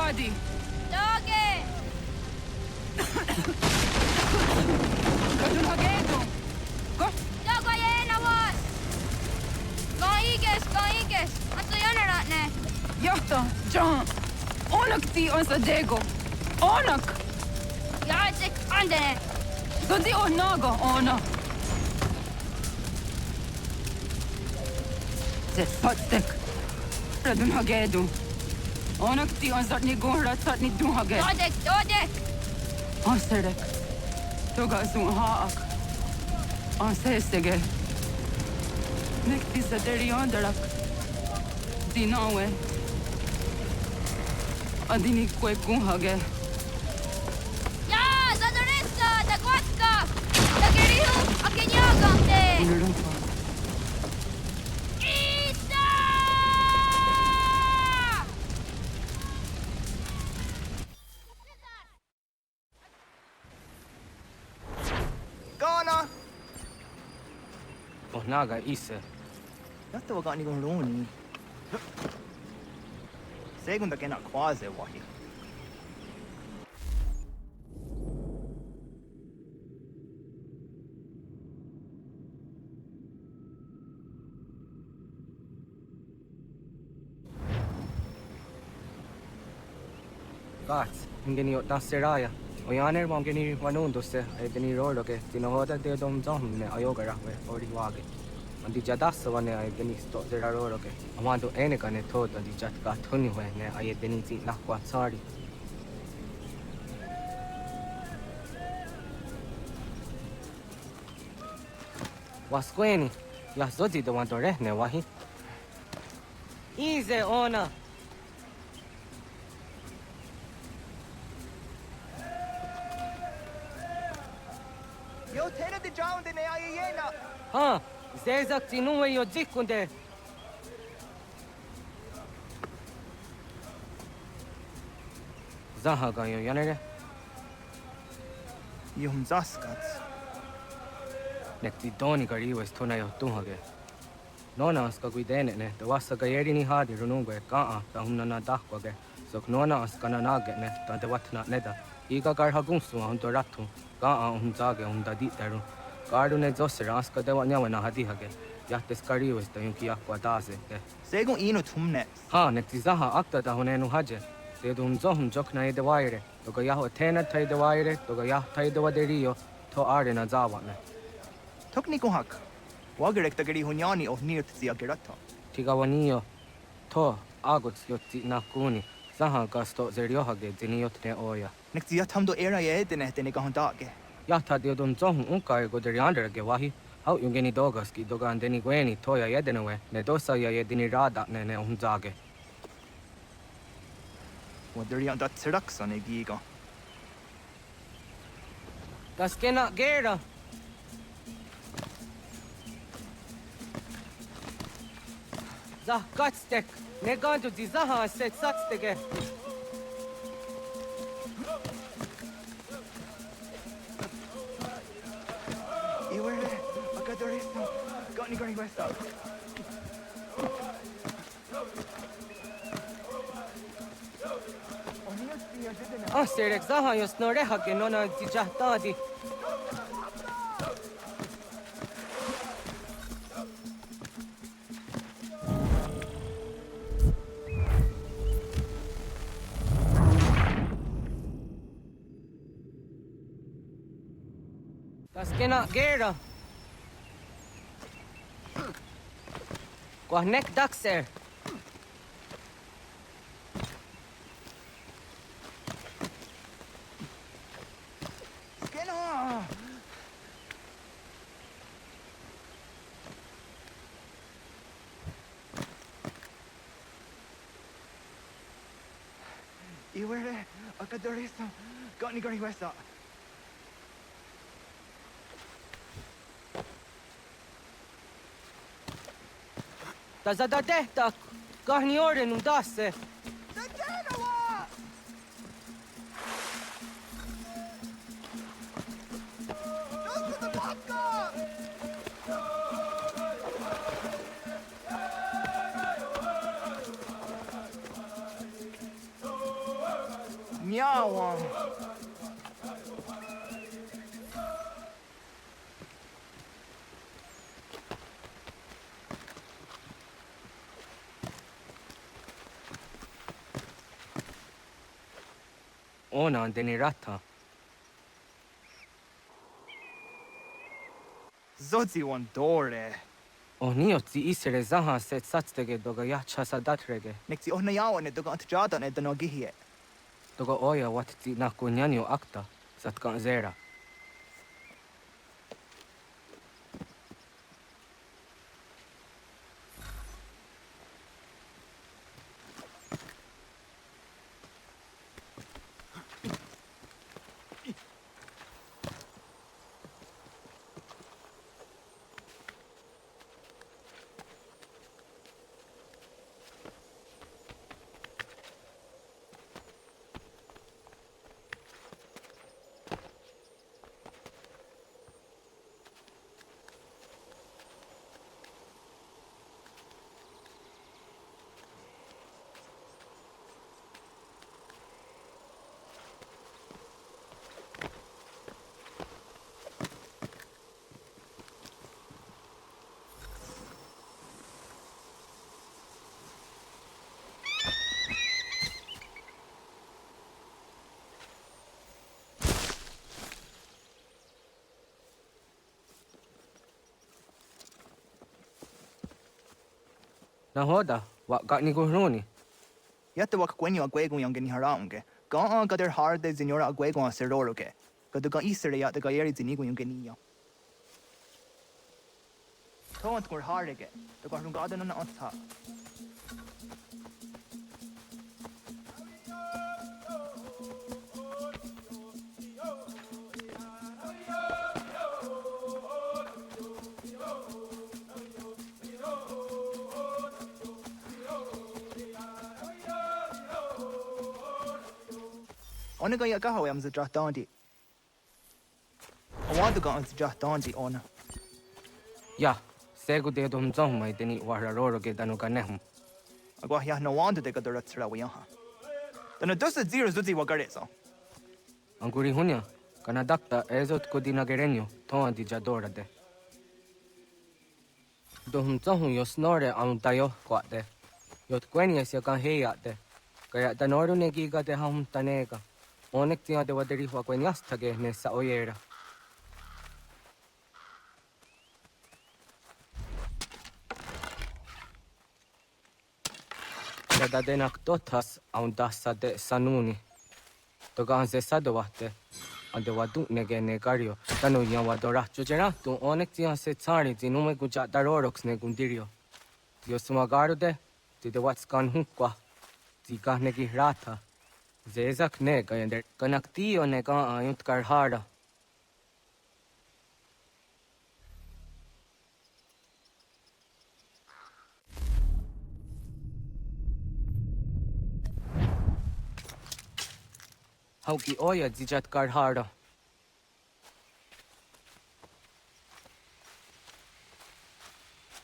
[SPEAKER 9] Adi.
[SPEAKER 19] Doggy!
[SPEAKER 9] Ratonhnhaké.
[SPEAKER 19] Dogo yena was! Kaiges! Anto yanaratne!
[SPEAKER 9] Johto, John. Onak ti on sadego. Onak!
[SPEAKER 19] Jaitsik andene!
[SPEAKER 9] Zodi on nago ona. Zet patstek. Ratonhnhaké. Onak ti on zatni gonra tatni dunhage.
[SPEAKER 19] Dodek!
[SPEAKER 9] On sedek. Toga zun haak. On sesege. Nekti saderi ondarak. Dinawe. Adini kwe kunhage.
[SPEAKER 19] Ja, zadorista, da gwatka! Da gerihu, akinyagamte!
[SPEAKER 9] Unurumpa.
[SPEAKER 19] Isa!
[SPEAKER 2] Ghana!
[SPEAKER 4] Naga Isa.
[SPEAKER 2] Yatta wa gani gon roni. Segunda kena quase wahi.
[SPEAKER 4] Gats, ingeni o taseraya. O yaner mo ingeni wanundo se ay deni rolo ke tinohoda de dom ne ayoga rahwe ori wage. Andi jadas wane ay deni sto zera rolo ke. Amando ene kane thod andi jat ka thuni hwe ne ay deni ti nakwa sari. Wasqueni, ya zodi de wando rehne wahi. Ize ona.
[SPEAKER 2] Yo tena de drowned in ayena.
[SPEAKER 4] Ha, zezak tinuwe yo jikunde. Zaha ga yo yanere.
[SPEAKER 2] Yum zaskats.
[SPEAKER 4] Nekti doni gari wes tuna yo tunhage. Nona aska guidene ne, the wasa gayeri ni hadi runungwe kaa ta humna na dakwage. Sok nona aska na nage ne, ta de watna neda. Iga gar hagunsu hunto ratu. Kaa zage dadi teru. Gardu ne zosera aska de wanyawe na hadi hage. Yahtes gari wes ta yunki akwa dase ke.
[SPEAKER 2] Segun ino tumne.
[SPEAKER 4] Ha, nekti zaha akta ta hunenu haje. Se dum zohum jokna ide waire. Toga yaho tena ta ide waire, toga yah ta ide waderio, to are na zawane.
[SPEAKER 2] Tokni kuhak. Wagerek ta gari hunyani of nirt zia gerata.
[SPEAKER 4] Tigawanio, to aguts yotti nakuni. Zaha gasto zeriohage diniotne oya.
[SPEAKER 2] Nekti yatamdo era ye dene dene kahondage.
[SPEAKER 4] Yahta diodum zohum unkai go derianderage wahi. Hau yungeni dogaski dogan deni gweni toya yedenewe. Ne dosa ya yedini rada ne umzage.
[SPEAKER 2] Waderian dat tiraksan egiga.
[SPEAKER 4] Das kena gera. Zah gatstek. Ne gandu di zaha set satstege.
[SPEAKER 2] Iwere, akadorista. Got ni gani westa.
[SPEAKER 4] Serek zaha yo snorehage nona di jahtadi. Das kena gera. Kwa nek daxer.
[SPEAKER 2] Skena! Iwere, akadorista. Got ni gani westa.
[SPEAKER 4] Tazada tehtak. Kahni oren dasse.
[SPEAKER 2] Meow.
[SPEAKER 4] Ona deni rata.
[SPEAKER 2] Zodzi one dore.
[SPEAKER 4] Onio zi isere zaha set satstege doga yacha sadatrege.
[SPEAKER 2] Nekti ohna yawane doga antjada ne dano gihie.
[SPEAKER 4] Doga oya wat zi na kunyanyo akta satkan zera. Nahoda, wat got ni guruni?
[SPEAKER 2] Yatte wak kwenyo agwego yang geni haramge. Ga gader harde zinora agwego a seroroge. Gaduga isere ya de gayeri zinigo yung geniyo. Tawant kur harege. De gwarung gaden na otha. Ona ga ya gaho am za dandi. Awadu ga za dandi ona.
[SPEAKER 4] Ya, segu de dum zong mai deni wararoro ge danu ganehum.
[SPEAKER 2] Agwa ya no wanda de gadora tsra wa yaha. Dana dosa zero zuzi wa garezo.
[SPEAKER 4] Anguri hunya, kana dakta ezot ko dinagerenyo, toa di jadora de. Dum zong yo snore am tayo kwate. Yot kwenya sia kan heya de. Kaya danoru ne giga de ham tanega. Onek tia de waderi wa kwenyastage ne sa oyera. Sada denak totas aun dassa de sanuni. Toga se sadovate. Ande wadu nege negario. Tanu ya wadora chujera tu onek tia se tsari zinume guja darorox ne gundirio. Tio sumagaru de ti de watskan hukwa. Tika negi rata. Zezak ne gayender kanaktiyo ne ka ayunt karhara. Hauki oya zijat karhara.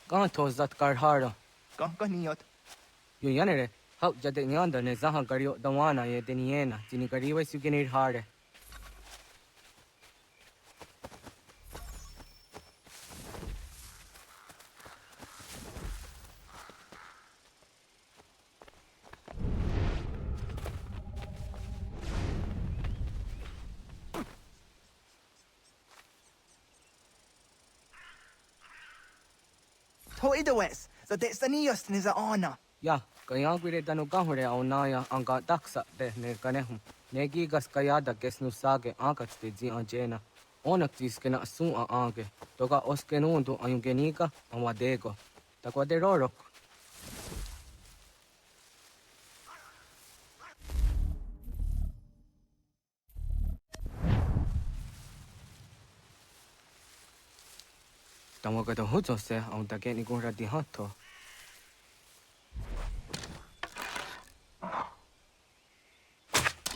[SPEAKER 4] Kan tozat karhara.
[SPEAKER 2] Kan niyot.
[SPEAKER 4] Yu yanere. Hau jade nyanda ne zaha gario dawana ye deniena jini gariwe sugenir hare.
[SPEAKER 2] To idawes, za de saniyos ni za ona.
[SPEAKER 4] Ya, kaya gwire danu gahure au naya anga daksa de ne ganehum. Negi gas kayada kesnu sage angat de zi anjena. Onak tis kena sun a ange. Toga oskenundu ayungenika awadego. Takwa de rorok. Tamaga da huzo se au da geni gura di hatto.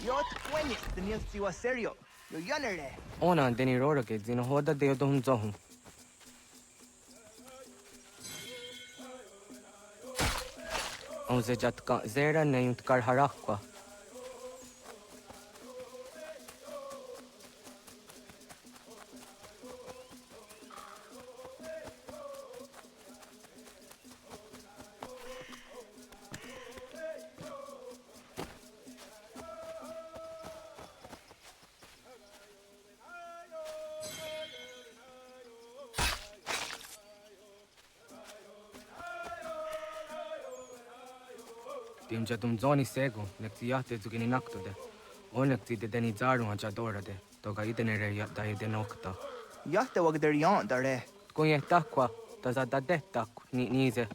[SPEAKER 2] Yot kwenye, de niyot siwa serio. Yo yanere.
[SPEAKER 4] Ona deni roroke zino hoda de dom zohum. Au se jatka zera ne yunt karharakwa. Timja tum zoni sego, nekti yahte zugini naktode. Onekti de deni zaru anchadorade, toga idenere yatta idenokta.
[SPEAKER 2] Yahte wagder yan dare.
[SPEAKER 4] Kunye takwa, tazadade tak ni nize.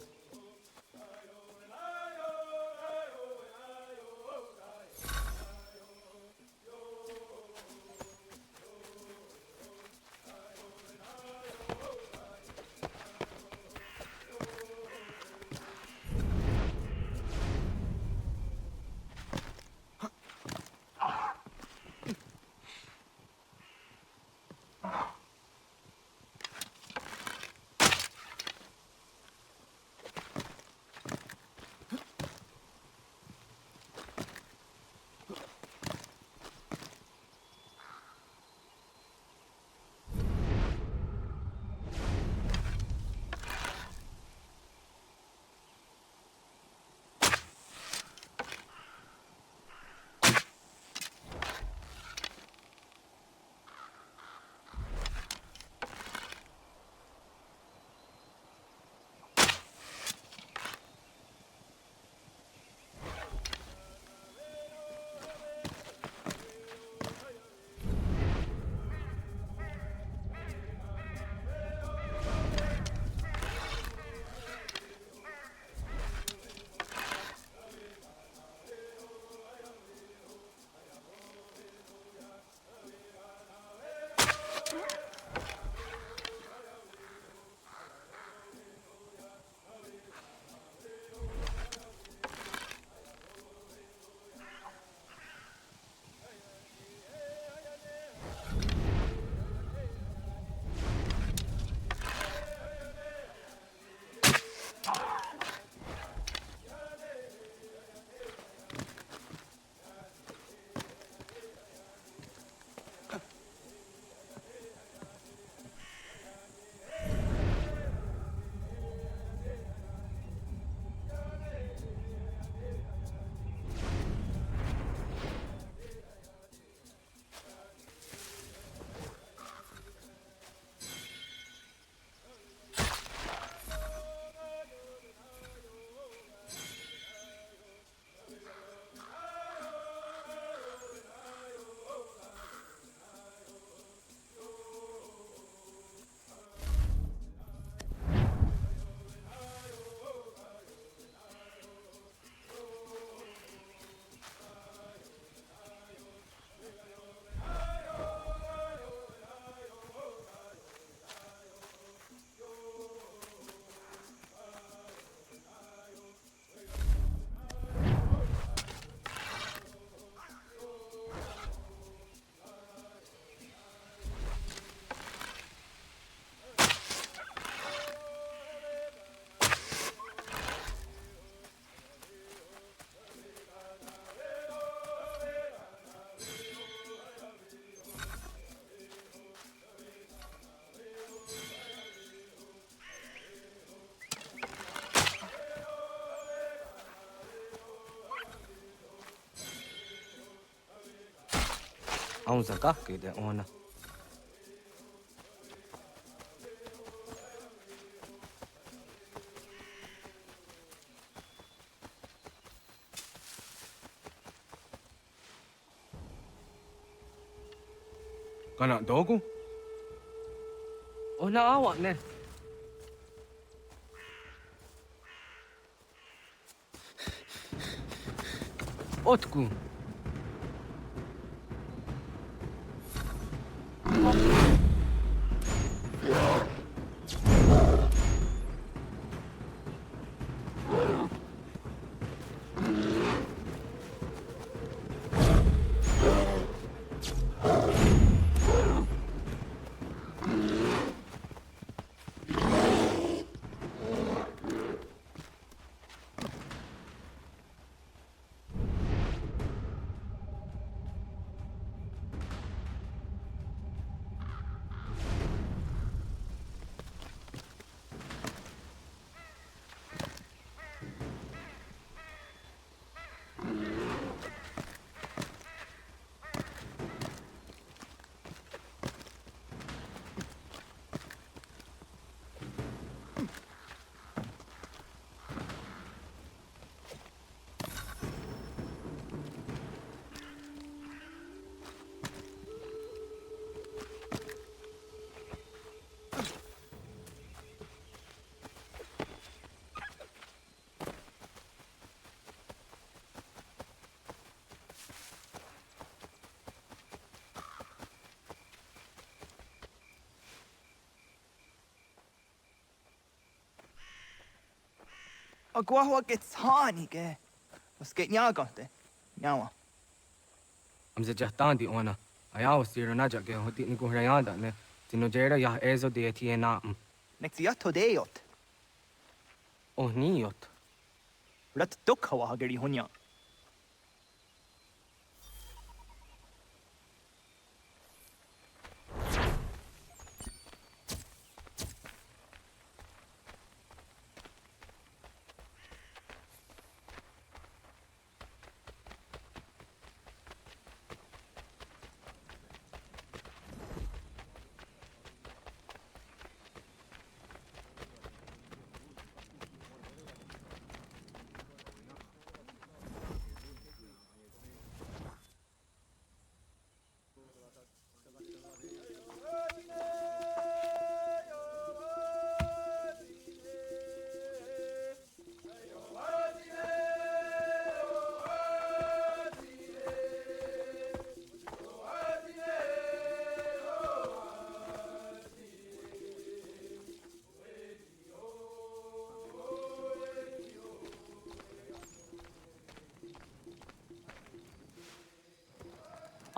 [SPEAKER 4] Aunza kahki de ona. Kana dogu? Ona awak ne. Otku.
[SPEAKER 2] Agua gets honey, ge. Was get nyagante. Nyawa.
[SPEAKER 4] I'm the Jatandi ona. I always see Naja get who didn't go around ne. Tinojera ya ezo de Tiena.
[SPEAKER 2] Next yato deot.
[SPEAKER 4] Oh, niot.
[SPEAKER 2] Rat dukhawa geri hunya.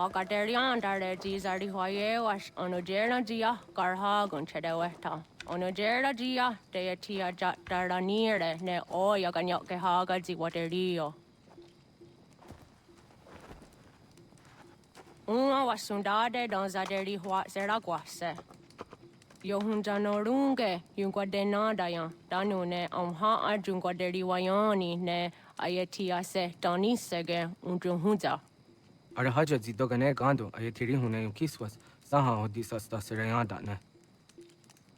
[SPEAKER 20] Agaderian dare Gizardi Hoye was Onojera Gia, Garhagun Chedeweta. Onojera Gia, Deatia Jatardanire, ne Oyaganyoke Haga Ziwaterio. Una was Sundade don Zaderi Huat Zeraguase. Yohunjanorunge, Yunguadenadayan, Danune, Amha Junguaderi Wayani, ne Ayatia se Donisege, Unjunhuza.
[SPEAKER 4] Arahaja Zidogane Gando, Ayatiri Hune Kiswas, Saha Disasta Serayanda ne.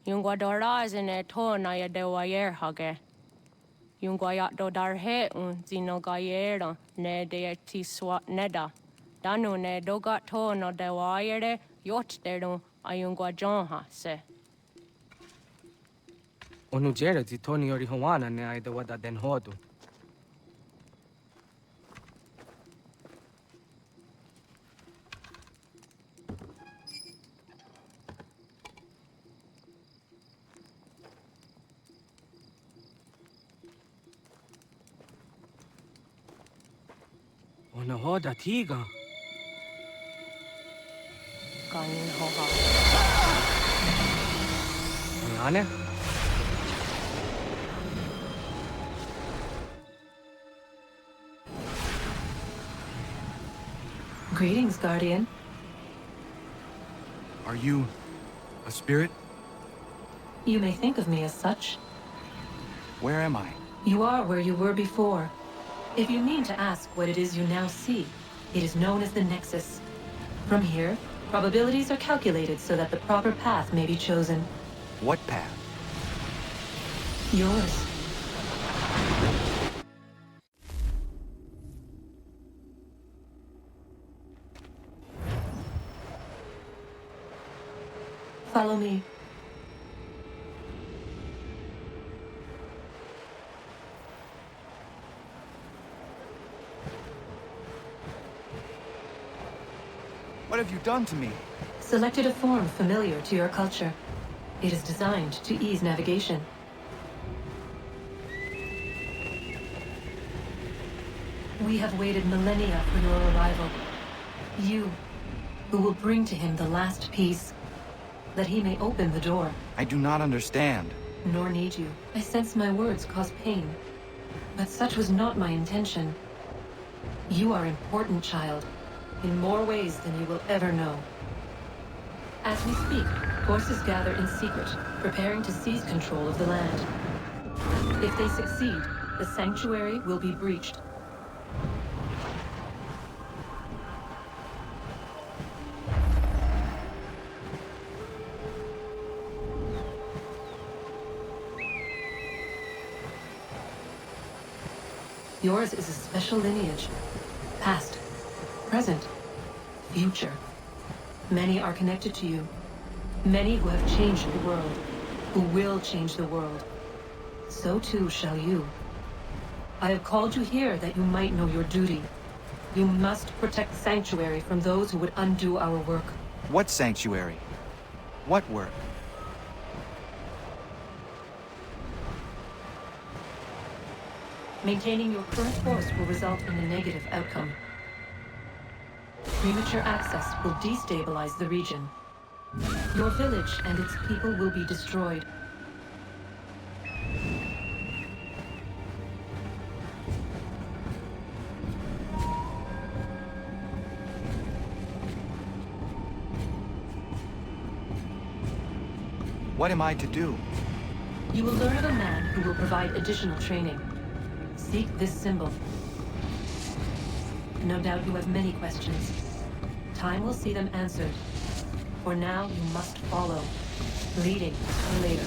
[SPEAKER 20] Yunguadoras in a torna de Wayer Hage. Yunguayat do Darhe un Zinogayera, ne de Tiswat Neda. Danu ne dogat torna de Wayere, Yot derum, Ayunguajonha se.
[SPEAKER 4] Onujera Zitoni Ori Hawana ne I the Wada Den Hodu. Ona hoda tiga.
[SPEAKER 20] Kanin hoha.
[SPEAKER 4] Ayane?
[SPEAKER 6] Greetings, Guardian.
[SPEAKER 16] Are you a spirit?
[SPEAKER 6] You may think of me as such.
[SPEAKER 16] Where am I?
[SPEAKER 6] You are where you were before. If you mean to ask what it is you now see, it is known as the Nexus. From here, probabilities are calculated so that the proper path may be chosen.
[SPEAKER 16] What path?
[SPEAKER 6] Yours. Follow me.
[SPEAKER 16] What have you done to me?
[SPEAKER 6] Selected a form familiar to your culture. It is designed to ease navigation. We have waited millennia for your arrival. You, who will bring to him the last piece, that he may open the door.
[SPEAKER 16] I do not understand.
[SPEAKER 6] Nor need you. I sense my words cause pain. But such was not my intention. You are important, child. In more ways than you will ever know. As we speak, forces gather in secret, preparing to seize control of the land. If they succeed, the sanctuary will be breached. Yours is a special lineage. Past, present, future. Many are connected to you. Many who have changed the world, who will change the world. So too shall you. I have called you here that you might know your duty. You must protect Sanctuary from those who would undo our work.
[SPEAKER 16] What sanctuary? What work?
[SPEAKER 6] Maintaining your current course will result in a negative outcome. Premature access will destabilize the region. Your village and its people will be destroyed.
[SPEAKER 16] What am I to do?
[SPEAKER 6] You will learn of a man who will provide additional training. Seek this symbol. No doubt you have many questions. Time will see them answered. For now, you must follow. Leading later.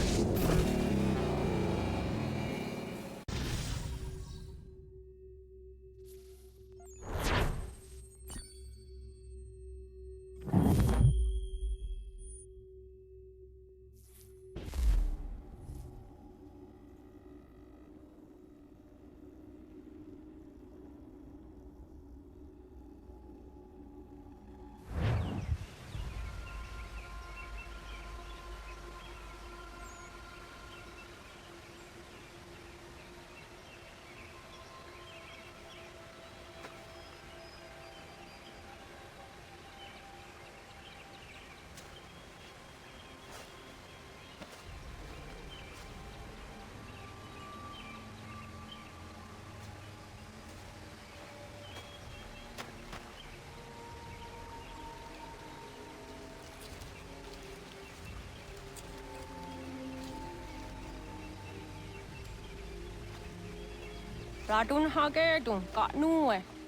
[SPEAKER 20] Ratonhnhaké tu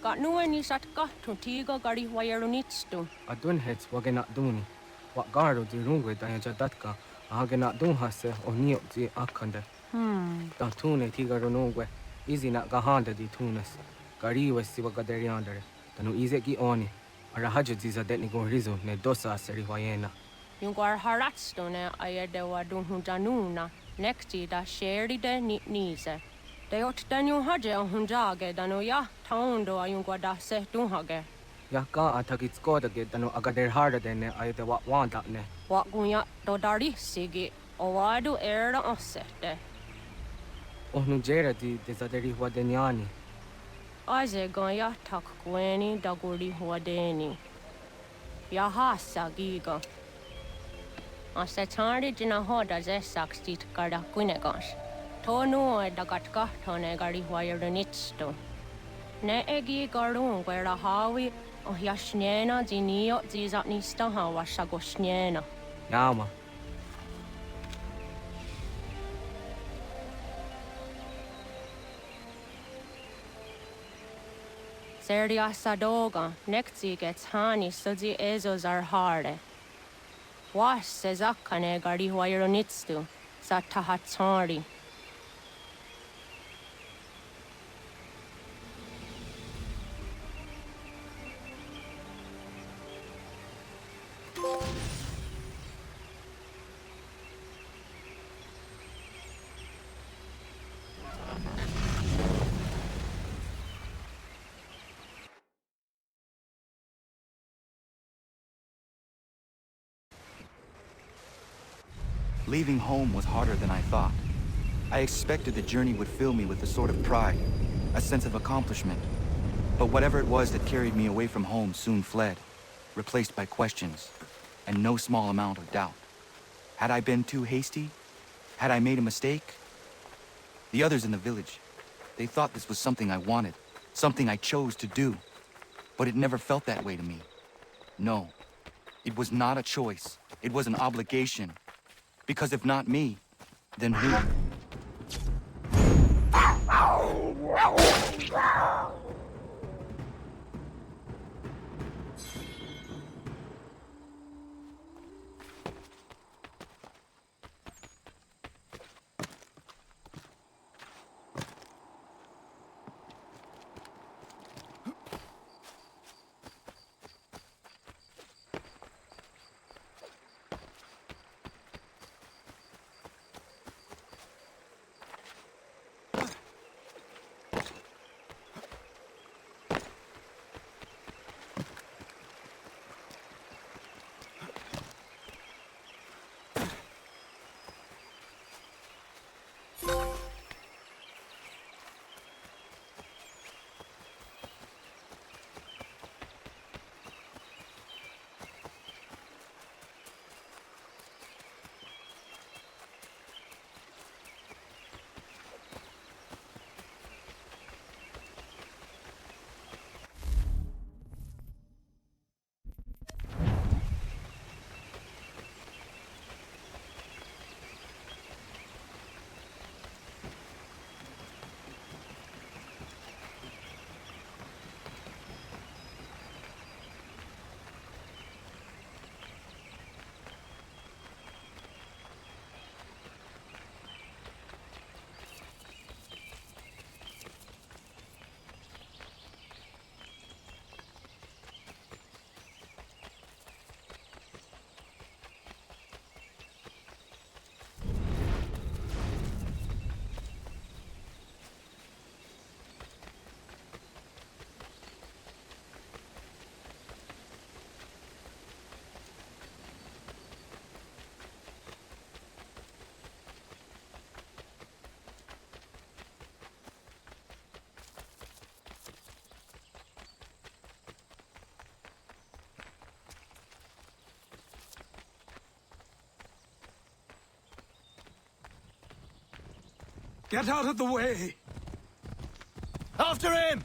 [SPEAKER 20] Katnue ni satka tu tiga gari wayarunitstu.
[SPEAKER 4] Adun hets wagena duni. Wa garo di rungwe da jadatka. Agena dun hase onio di akande. Da tune tiga runungwe. Izi na gahanda di tunes. Gari wesi wagaderiandere. Tanu ize gi oni. Ara haja di zadetni gon rizu ne dosa aseri wayena.
[SPEAKER 20] Yungar haratstu ne ayede wadun hunjanuna. Nekti da sheri de nize. De ot danyu haje hunjage danu ya taundo ayungwa da se dunhage.
[SPEAKER 4] Ya ka atakit skoda ge danu agader harda dene ayde wa wanda ne.
[SPEAKER 20] Wa gunya do dari sigi owadu era osete.
[SPEAKER 4] Ohnu jera di zaderi wadenyani.
[SPEAKER 20] Aze ganya tak gweni daguri wadeni. Ya hasa giga. Ase tari jina hoda ze sakstit kada kunegas. Tonu dagatka tone gari wayarunitsto. Ne egi garun gwera hawi o yashnena zinio zizatnista hawa sagoshnena.
[SPEAKER 4] Yama.
[SPEAKER 20] Serdia sadoga nekti gets hani suzi ezo zarhare. Was sezakane gari wayarunitstu satahatsari.
[SPEAKER 16] Leaving home was harder than I thought. I expected the journey would fill me with a sort of pride, a sense of accomplishment. But whatever it was that carried me away from home soon fled, replaced by questions, and no small amount of doubt. Had I been too hasty? Had I made a mistake? The others in the village, they thought this was something I wanted, something I chose to do. But it never felt that way to me. No, it was not a choice. It was an obligation. Because if not me, then who?
[SPEAKER 1] Get out of the way!
[SPEAKER 23] After him!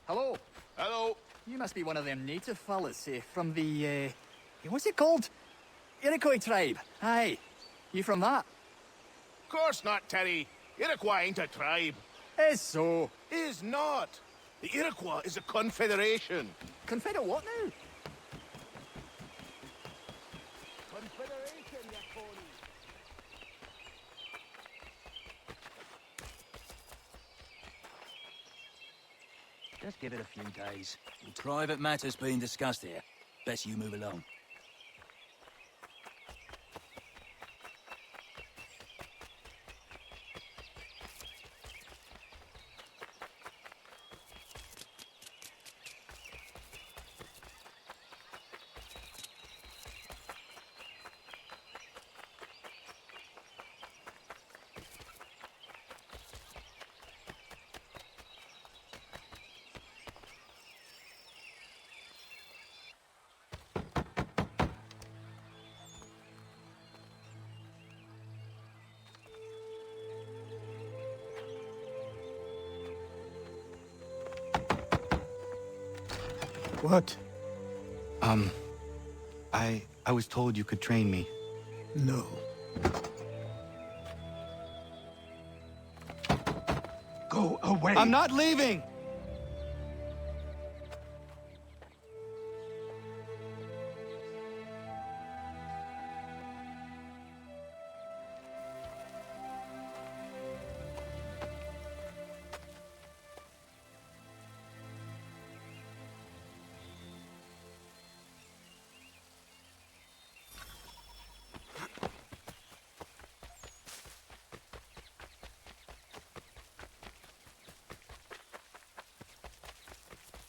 [SPEAKER 12] Hello.
[SPEAKER 8] Hello.
[SPEAKER 12] You must be one of them native fellas, from the, what's it called? Iroquois tribe. Aye. You from that?
[SPEAKER 8] Of course not, Terry. Iroquois ain't a tribe.
[SPEAKER 12] Is so.
[SPEAKER 8] Is not. The Iroquois is a confederation.
[SPEAKER 12] Confederate what now?
[SPEAKER 8] Confederation, you call it.
[SPEAKER 23] Just give it a few days. Private matters being discussed here. Best you move along.
[SPEAKER 2] What?
[SPEAKER 16] I was told you could train me.
[SPEAKER 2] No. Go away!
[SPEAKER 16] I'm not leaving!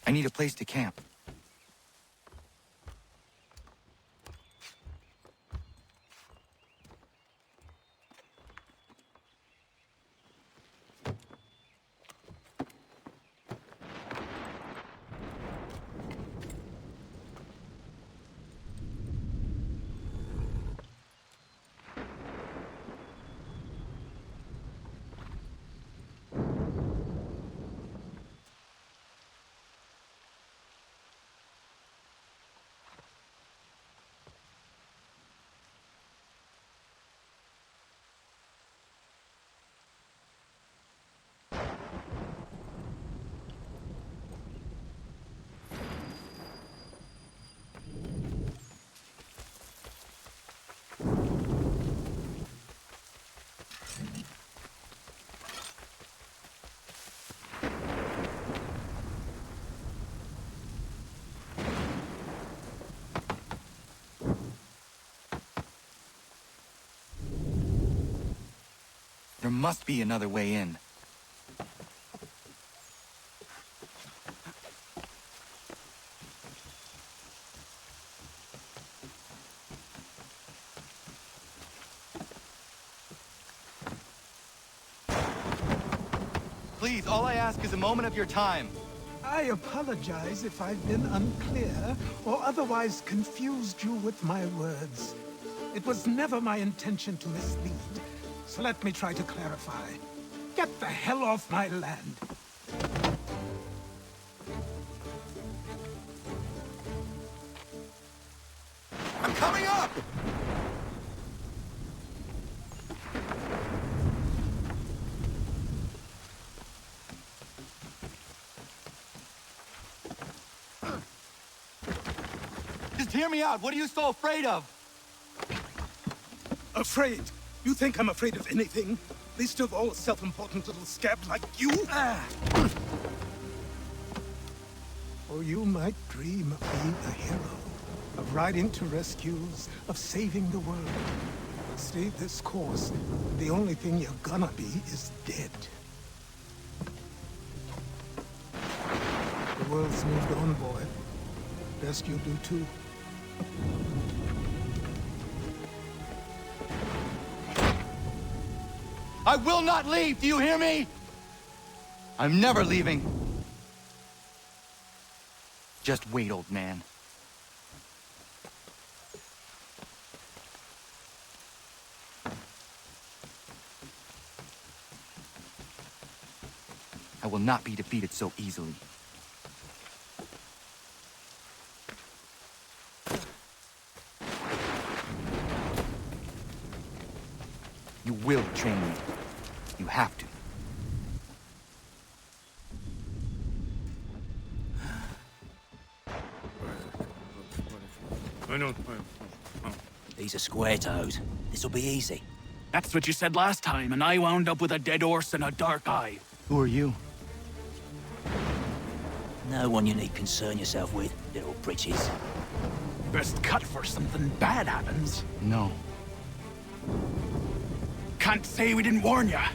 [SPEAKER 16] I need a place to camp. There must be another way in. Please, all I ask is a moment of your time.
[SPEAKER 14] I apologize if I've been unclear or otherwise confused you with my words. It was never my intention to mislead, so let me try to clarify. Get the hell off my land.
[SPEAKER 16] I'm coming up! Just hear me out. What are you so afraid of?
[SPEAKER 14] Afraid? You think I'm afraid of anything? Least of all a self-important little scab like you? Or you might dream of being a hero, of riding to rescues, of saving the world. Stay this course, the only thing you're gonna be is dead. The world's moved on, boy. Best you do too.
[SPEAKER 16] I will not leave, do you hear me? I'm never leaving. Just wait, old man. I will not be defeated so easily. You will train me. You have to.
[SPEAKER 13] These are square toes. This'll be easy. That's what you said last time, and I wound up with a dead horse and a dark eye.
[SPEAKER 16] Who are you?
[SPEAKER 13] No one you need concern yourself with, little britches. Best cut for something bad happens.
[SPEAKER 16] No.
[SPEAKER 13] Can't say we didn't warn ya.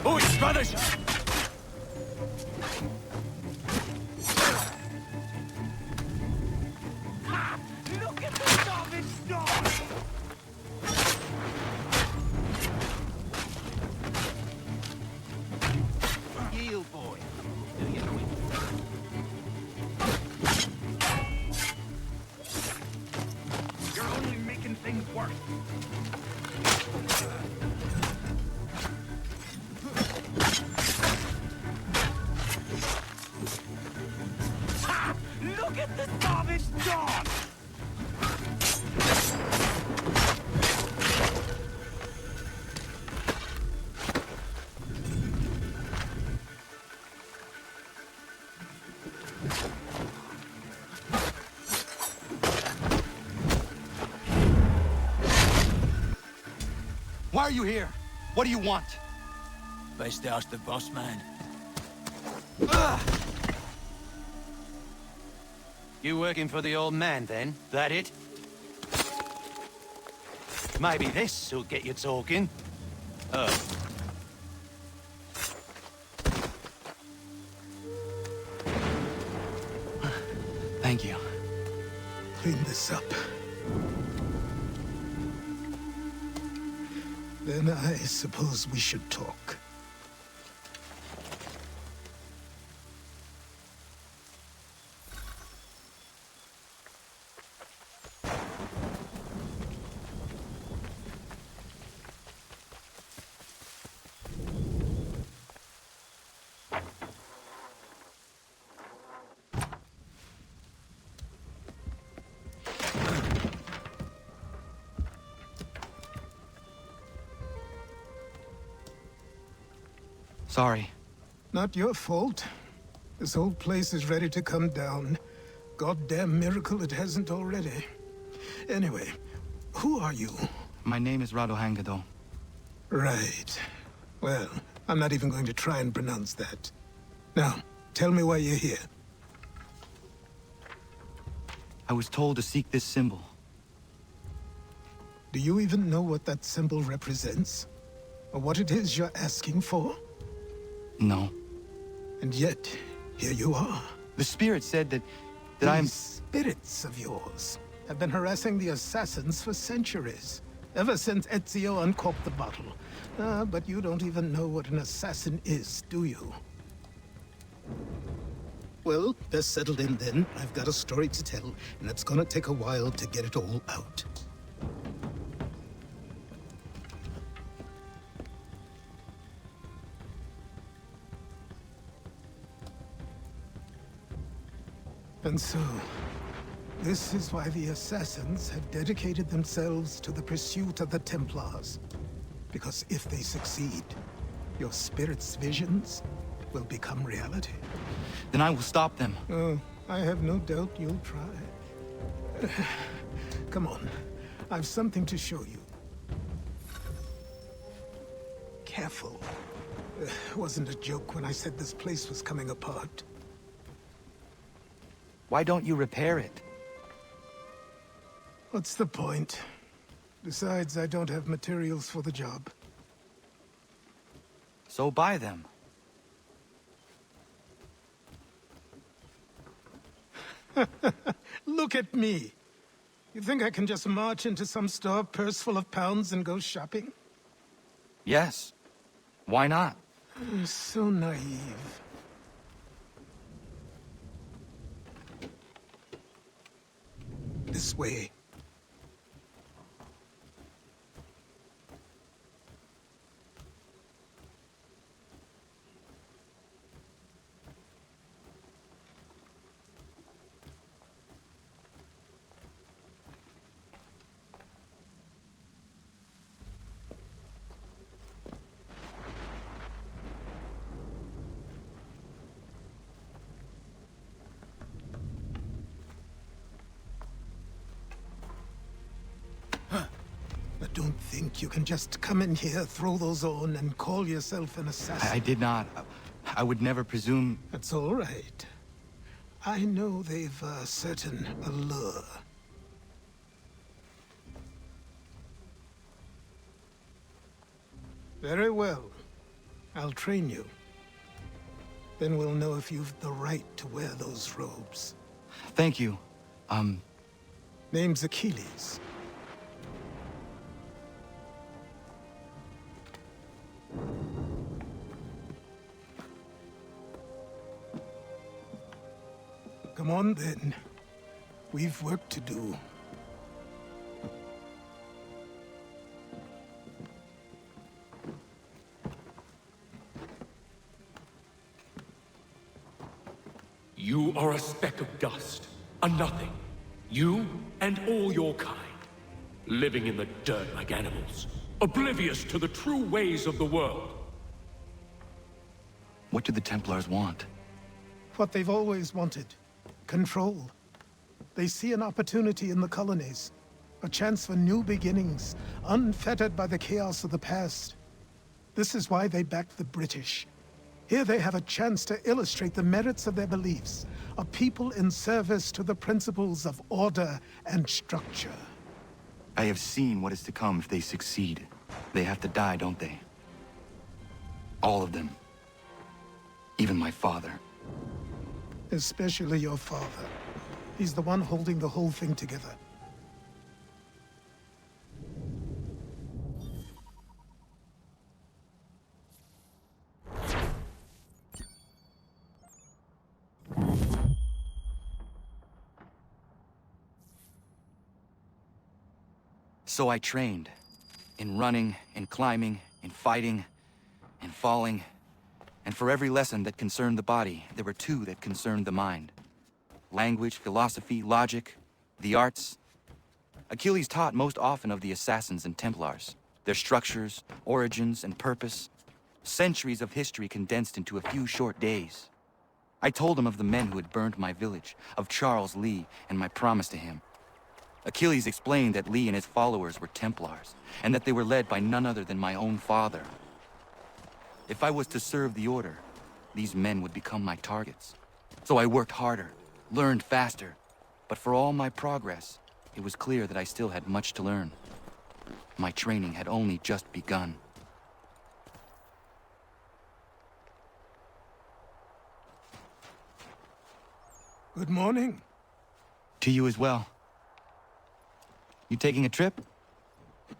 [SPEAKER 13] Boys, brothers!
[SPEAKER 8] Look at the savage dog! Yield, boy. Do you quick.
[SPEAKER 13] You're only making things worse.
[SPEAKER 8] Ha! Look at the savage dog!
[SPEAKER 16] Why are you here? What do you want?
[SPEAKER 13] Best ask the boss man.
[SPEAKER 23] You working for the old man, then? That it? Maybe this'll get you talking. Oh.
[SPEAKER 16] Thank you.
[SPEAKER 14] Clean this up. Then I suppose we should talk.
[SPEAKER 16] Sorry.
[SPEAKER 14] Not your fault. This whole place is ready to come down. Goddamn miracle it hasn't already. Anyway, who are you?
[SPEAKER 16] My name is Ratonhnhaké.
[SPEAKER 14] Right. Well, I'm not even going to try and pronounce that. Now, tell me why you're here.
[SPEAKER 16] I was told to seek this symbol.
[SPEAKER 14] Do you even know what that symbol represents? Or what it is you're asking for?
[SPEAKER 16] No.
[SPEAKER 14] And yet, here you are.
[SPEAKER 16] The spirit said that
[SPEAKER 14] These
[SPEAKER 16] I'm...
[SPEAKER 14] spirits of yours have been harassing the assassins for centuries. Ever since Ezio uncorked the bottle. But you don't even know what an assassin is, do you? Well, best settled in then. I've got a story to tell, and it's gonna take a while to get it all out. And so, this is why the Assassins have dedicated themselves to the pursuit of the Templars. Because if they succeed, your spirit's visions will become reality.
[SPEAKER 16] Then I will stop them.
[SPEAKER 14] Oh, I have no doubt you'll try. Come on, I've something to show you. Careful. It wasn't a joke when I said this place was coming apart.
[SPEAKER 16] Why don't you repair it?
[SPEAKER 14] What's the point? Besides, I don't have materials for the job.
[SPEAKER 16] So buy them.
[SPEAKER 14] Look at me. You think I can just march into some store, purse full of pounds, and go shopping?
[SPEAKER 16] Yes. Why not?
[SPEAKER 14] So naive. This way. Don't think you can just come in here, throw those on, and call yourself an assassin.
[SPEAKER 16] I did not. I would never presume...
[SPEAKER 14] That's all right. I know they've a certain allure. Very well. I'll train you. Then we'll know if you've the right to wear those robes.
[SPEAKER 16] Thank you.
[SPEAKER 14] Name's Achilles. Come on, then. We've work to do.
[SPEAKER 1] You are a speck of dust, a nothing. You and all your kind. Living in the dirt like animals. Oblivious to the true ways of the world.
[SPEAKER 16] What do the Templars want?
[SPEAKER 14] What they've always wanted. Control. They see an opportunity in the colonies. A chance for new beginnings, unfettered by the chaos of the past. This is why they backed the British. Here they have a chance to illustrate the merits of their beliefs. A people in service to the principles of order and structure.
[SPEAKER 16] I have seen what is to come if they succeed. They have to die, don't they? All of them. Even my father.
[SPEAKER 14] Especially your father. He's the one holding the whole thing together.
[SPEAKER 16] So I trained. In running, in climbing, in fighting, in falling. And for every lesson that concerned the body, there were two that concerned the mind. Language, philosophy, logic, the arts. Achilles taught most often of the Assassins and Templars, their structures, origins, and purpose. Centuries of history condensed into a few short days. I told him of the men who had burned my village, of Charles Lee, and my promise to him. Achilles explained that Lee and his followers were Templars, and that they were led by none other than my own father. If I was to serve the Order, these men would become my targets. So I worked harder, learned faster, but for all my progress, it was clear that I still had much to learn. My training had only just begun.
[SPEAKER 14] Good morning.
[SPEAKER 16] To you as well. You taking a trip?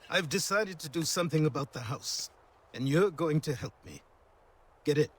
[SPEAKER 14] I've decided to do something about the house, and you're going to help me. Get it?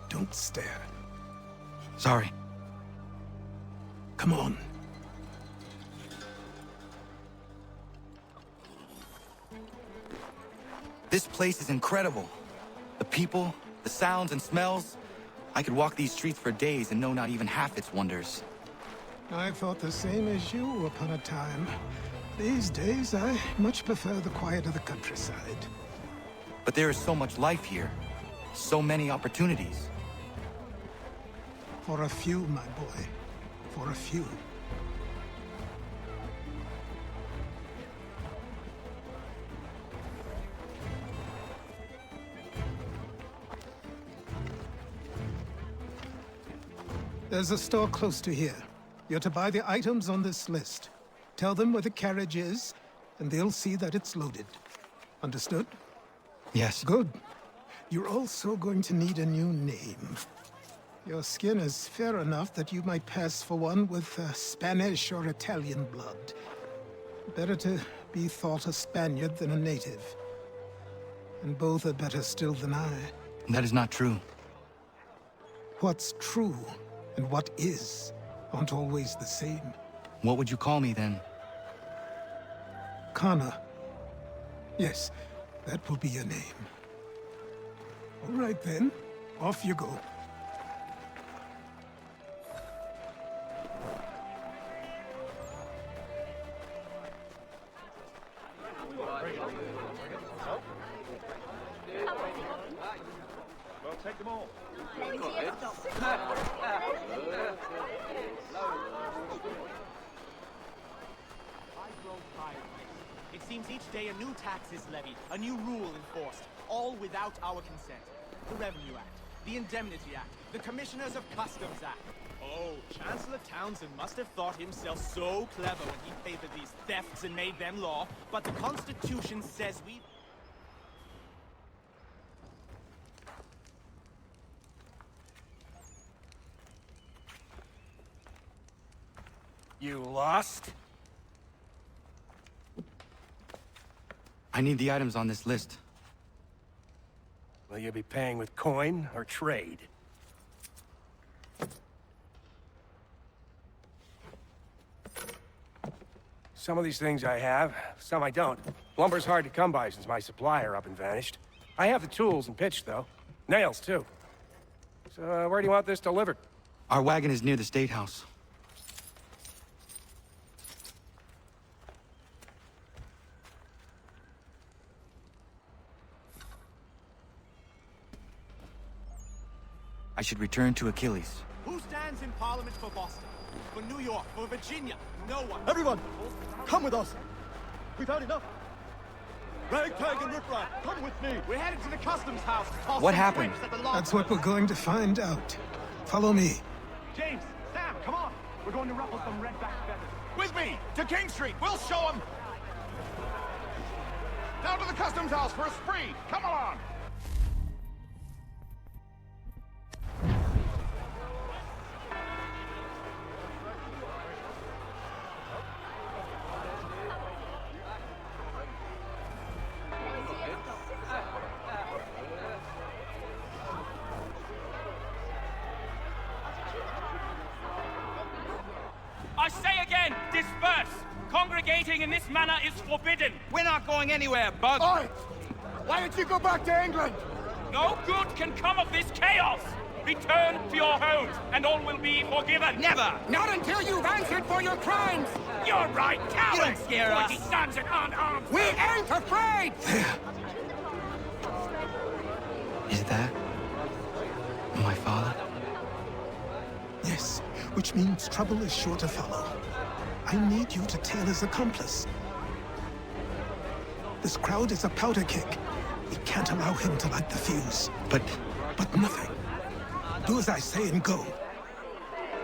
[SPEAKER 14] Don't stare.
[SPEAKER 16] Sorry.
[SPEAKER 14] Come on.
[SPEAKER 16] This place is incredible. The people, the sounds and smells. I could walk these streets for days and know not even half its wonders.
[SPEAKER 14] I thought the same as you upon a time. These days, I much prefer the quiet of the countryside.
[SPEAKER 16] But there is so much life here. So many opportunities.
[SPEAKER 14] For a few, my boy. For a few. There's a store close to here. You're to buy the items on this list. Tell them where the carriage is, and they'll see that it's loaded. Understood?
[SPEAKER 16] Yes.
[SPEAKER 14] Good. You're also going to need a new name. Your skin is fair enough that you might pass for one with Spanish or Italian blood. Better to be thought a Spaniard than a native. And both are better still than I.
[SPEAKER 16] That is not true.
[SPEAKER 14] What's true and what is aren't always the same.
[SPEAKER 16] What would you call me then?
[SPEAKER 14] Kana. Yes, that will be your name. All right then, off you go.
[SPEAKER 10] Well, take them all.
[SPEAKER 11] It seems each day a new tax is levied, a new rule enforced, all without our consent. The Revenue Act, the Indemnity Act, the Commissioners of Customs Act. Oh, Chancellor Townsend must have thought himself so clever when he favored these thefts and made them law, but the Constitution says we...
[SPEAKER 13] You lost?
[SPEAKER 16] I need the items on this list.
[SPEAKER 13] Will you be paying with coin or trade? Some of these things I have, some I don't. Lumber's hard to come by since my supplier up and vanished. I have the tools and pitch, though. Nails, too. So, where do you want this delivered?
[SPEAKER 16] Our wagon is near the State House. I should return to Achilles.
[SPEAKER 11] Who stands in Parliament for Boston? For New York? For Virginia? No one.
[SPEAKER 10] Everyone, come with us. We've had enough. Ragtag and riffraff, come with me.
[SPEAKER 11] We're headed to the customs house. Toss
[SPEAKER 16] What
[SPEAKER 11] some
[SPEAKER 16] happened?
[SPEAKER 11] bricks at the log
[SPEAKER 14] That's what we're going to find out. Follow me.
[SPEAKER 8] James, Sam, come on. We're going to ruffle some red-backed feathers. With me, to King Street. We'll show them. Down to the customs house for a spree. Come along.
[SPEAKER 17] I say again, disperse! Congregating in this manner is forbidden!
[SPEAKER 8] We're not going anywhere, Bug. Oi! Why don't you go back to England?
[SPEAKER 17] No good can come of this chaos! Return to your homes, and all will be forgiven!
[SPEAKER 8] Never!
[SPEAKER 17] Not until you've answered for your crimes! You're right, cowards!
[SPEAKER 8] You don't scare us.
[SPEAKER 17] 20 sons that aren't armed! We ain't afraid!
[SPEAKER 16] Is that my father?
[SPEAKER 14] Yes, which means trouble is sure to follow. I need you to tail his accomplice. This crowd is a powder keg. We can't allow him to light the fuse. But nothing. Do as I say and go.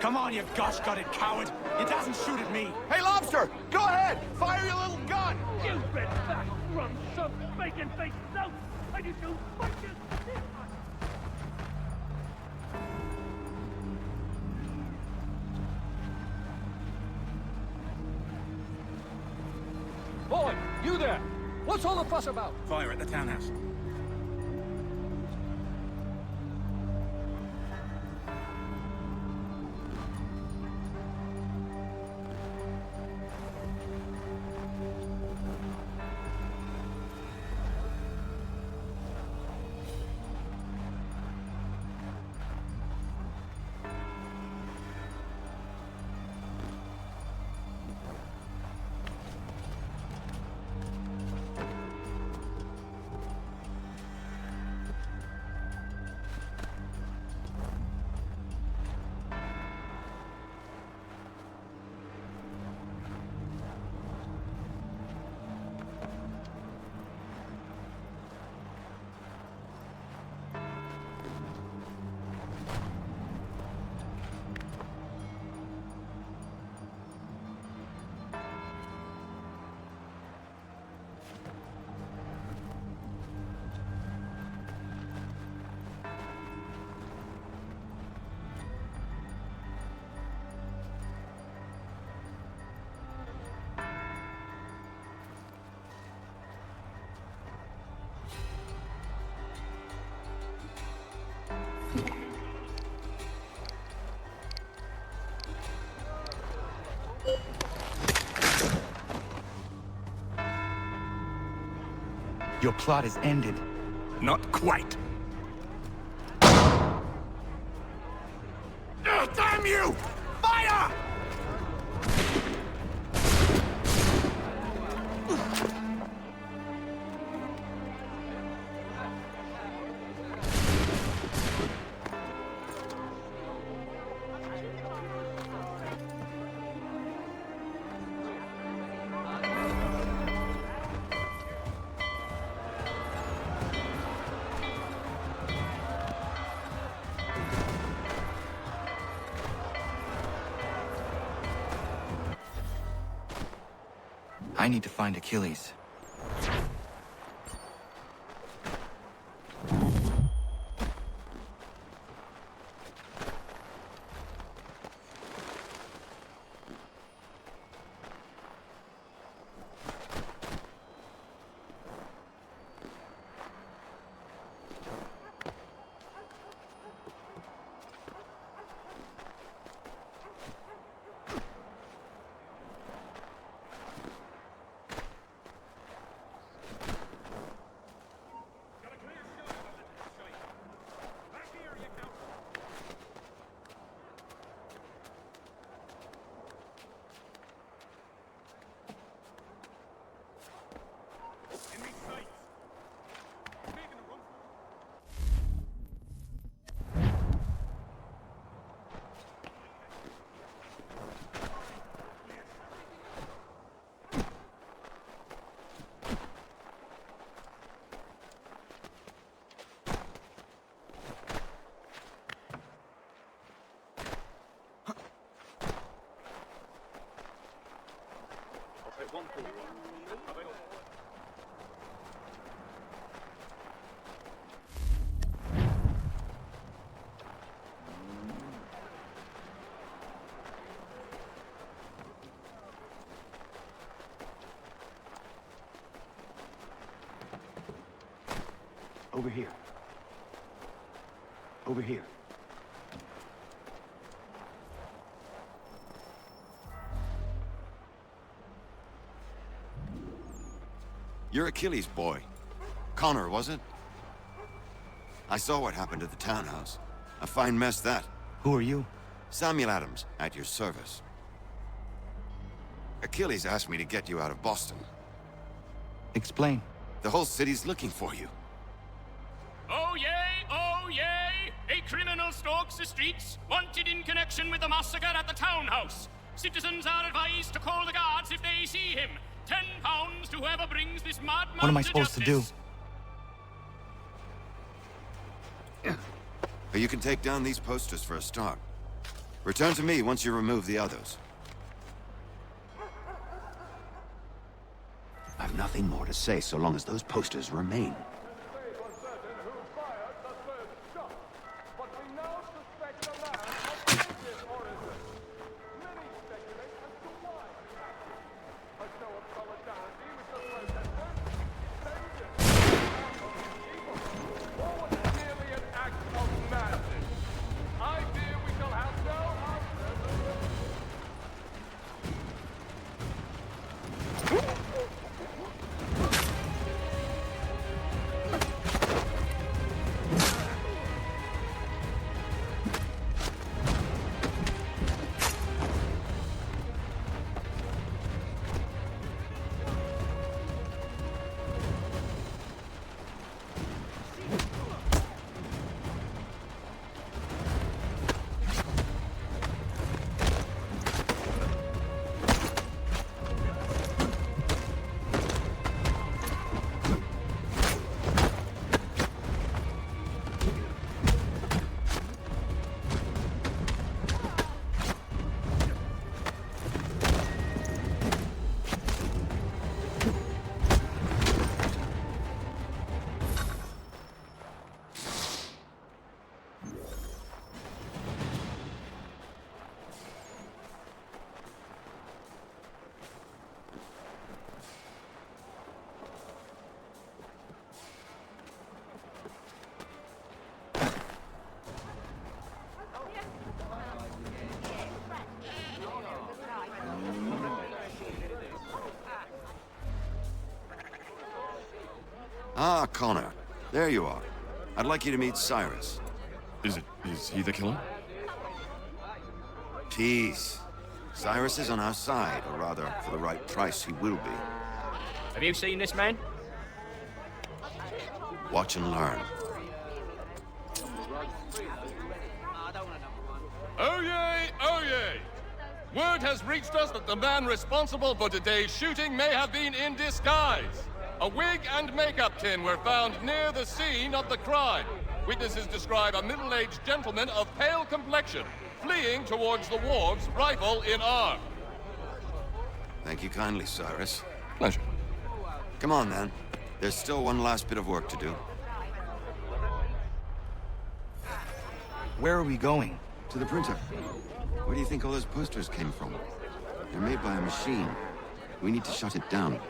[SPEAKER 8] Come on, you gosh-gutted coward! It doesn't shoot at me!
[SPEAKER 5] Hey, Lobster! Go ahead! Fire your little gun!
[SPEAKER 10] You red fat rum sub bacon face out! I just don't fight you!
[SPEAKER 3] Boy, you there! What's all the fuss about?
[SPEAKER 8] Fire at the townhouse.
[SPEAKER 16] Your plot is ended.
[SPEAKER 8] Not quite. Damn you! Fire!
[SPEAKER 16] I need to find Achilles.
[SPEAKER 8] Over here. Over here.
[SPEAKER 5] You're Achilles' boy. Connor, was it? I saw what happened at the townhouse. A fine mess, that.
[SPEAKER 16] Who are you?
[SPEAKER 5] Samuel Adams, at your service. Achilles asked me to get you out of Boston.
[SPEAKER 16] Explain.
[SPEAKER 5] The whole city's looking for you.
[SPEAKER 17] Oh yay, oh yay! A criminal stalks the streets, wanted in connection with the massacre at the townhouse. Citizens are advised to call the guards if they see him. £10 to whoever brings this madman
[SPEAKER 16] What am I
[SPEAKER 17] to
[SPEAKER 16] supposed to do?
[SPEAKER 17] justice.
[SPEAKER 5] You can take down these posters for a start. Return to me once you remove the others.
[SPEAKER 8] I've nothing more to say so long as those posters remain.
[SPEAKER 5] Ah, Connor. There you are. I'd like you to meet Cyrus.
[SPEAKER 18] Is he the killer?
[SPEAKER 5] Peace. Cyrus is on our side, or rather, for the right price, he will be.
[SPEAKER 17] Have you seen this man?
[SPEAKER 5] Watch and learn.
[SPEAKER 18] Oh yay, oh yay! Word has reached us that the man responsible for today's shooting may have been in disguise. A wig and makeup tin were found near the scene of the crime. Witnesses describe a middle-aged gentleman of pale complexion, fleeing towards the wharves, rifle in arm.
[SPEAKER 5] Thank you kindly, Cyrus.
[SPEAKER 18] Pleasure.
[SPEAKER 5] Come on, then. There's still one last bit of work to do.
[SPEAKER 16] Where are we going?
[SPEAKER 5] To the printer. Where do you think all those posters came from? They're made by a machine. We need to shut it down.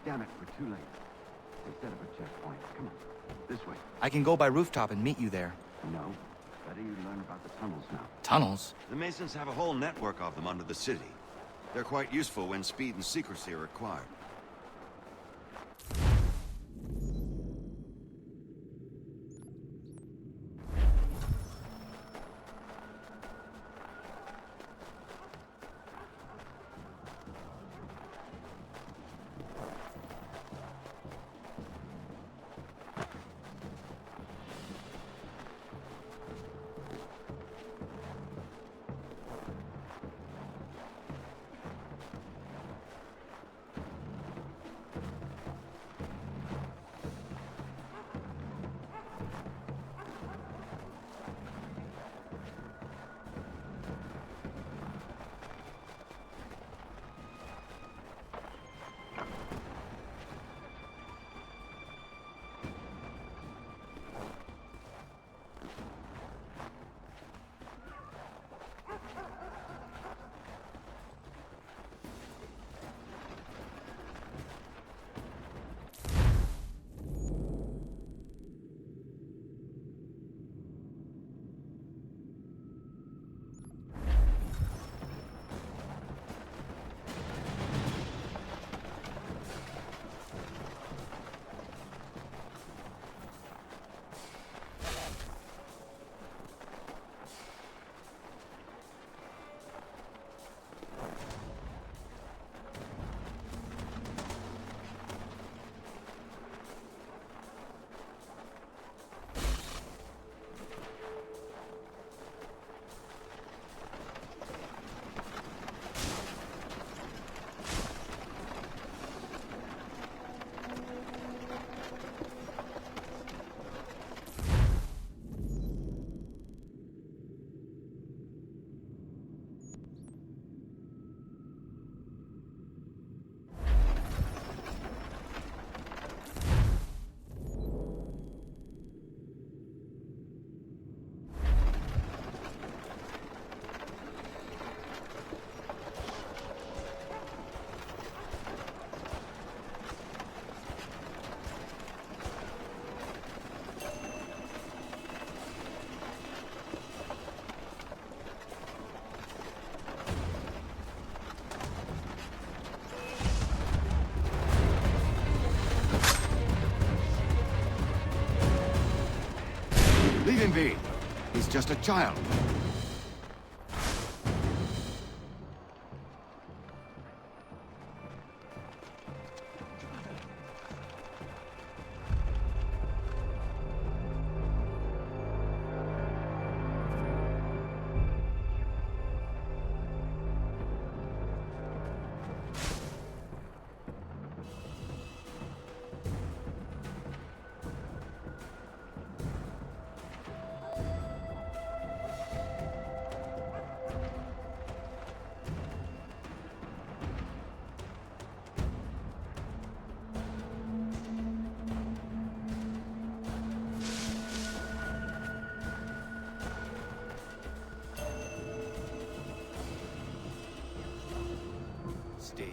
[SPEAKER 8] Damn it, we're too late. Instead of a checkpoint. Come on. This way.
[SPEAKER 16] I can go by rooftop and meet you there.
[SPEAKER 8] No. Better you learn about the tunnels now.
[SPEAKER 16] Tunnels?
[SPEAKER 5] The Masons have a whole network of them under the city. They're quite useful when speed and secrecy are required. be. He's just a child. Stay.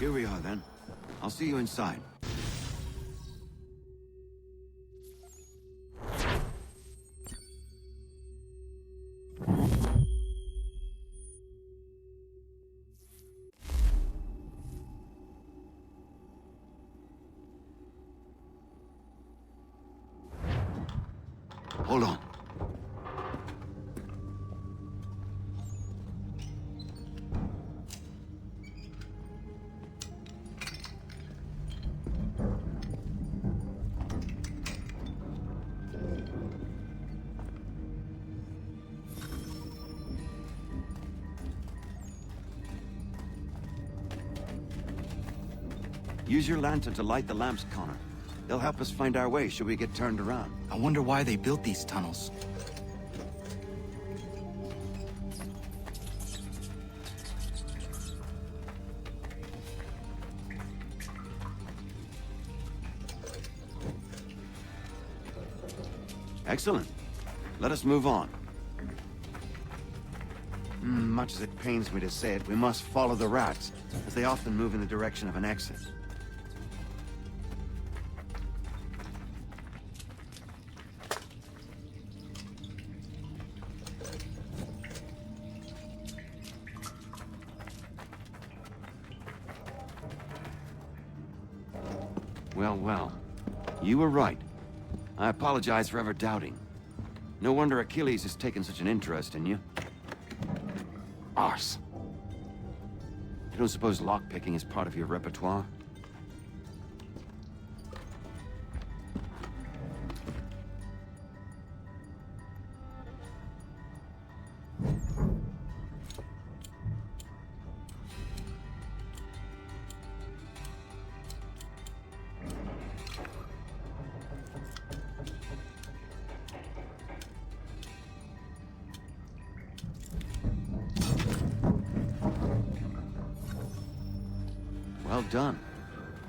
[SPEAKER 5] Here we are, then. I'll see you inside. Hold on. Use your lantern to light the lamps, Connor. They'll help us find our way should we get turned around.
[SPEAKER 16] I wonder why they built these tunnels.
[SPEAKER 5] Excellent. Let us move on. Much as it pains me to say it, we must follow the rats, as they often move in the direction of an exit. Well, well. You were right. I apologize for ever doubting. No wonder Achilles has taken such an interest in you. Arse. You don't suppose lockpicking is part of your repertoire? Well done.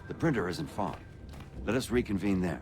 [SPEAKER 5] The printer isn't far. Let us reconvene there.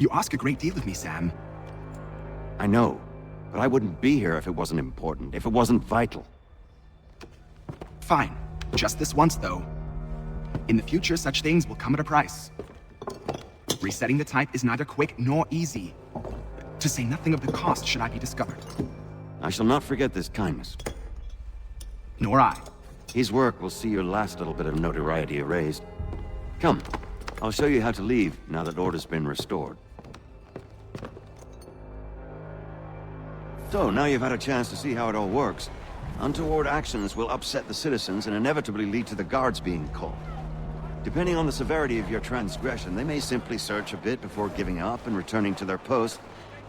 [SPEAKER 7] You ask a great deal of me, Sam.
[SPEAKER 5] I know, but I wouldn't be here if it wasn't important, if it wasn't vital.
[SPEAKER 7] Fine. Just this once, though. In the future, such things will come at a price. Resetting the type is neither quick nor easy. To say nothing of the cost should I be discovered.
[SPEAKER 5] I shall not forget this kindness.
[SPEAKER 7] Nor I.
[SPEAKER 5] His work will see your last little bit of notoriety erased. Come, I'll show you how to leave now that order's been restored. So, now you've had a chance to see how it all works. Untoward actions will upset the citizens and inevitably lead to the guards being called. Depending on the severity of your transgression, they may simply search a bit before giving up and returning to their post.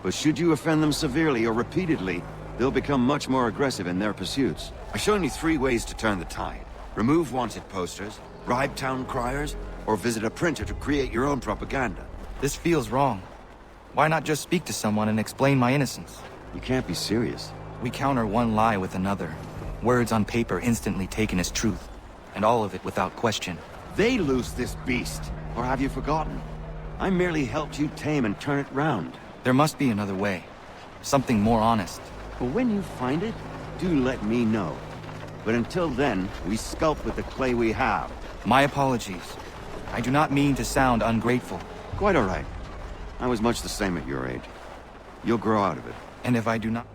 [SPEAKER 5] But should you offend them severely or repeatedly, they'll become much more aggressive in their pursuits. I've shown you 3 ways to turn the tide. Remove wanted posters, bribe town criers, or visit a printer to create your own propaganda.
[SPEAKER 16] This feels wrong. Why not just speak to someone and explain my innocence?
[SPEAKER 5] You can't be serious.
[SPEAKER 16] We counter one lie with another. Words on paper instantly taken as truth. And all of it without question.
[SPEAKER 5] They loose this beast. Or have you forgotten? I merely helped you tame and turn it round.
[SPEAKER 16] There must be another way. Something more honest.
[SPEAKER 5] But when you find it, do let me know. But until then, we sculpt with the clay we have.
[SPEAKER 16] My apologies. I do not mean to sound ungrateful.
[SPEAKER 5] Quite all right. I was much the same at your age. You'll grow out of it.
[SPEAKER 16] And if I do not...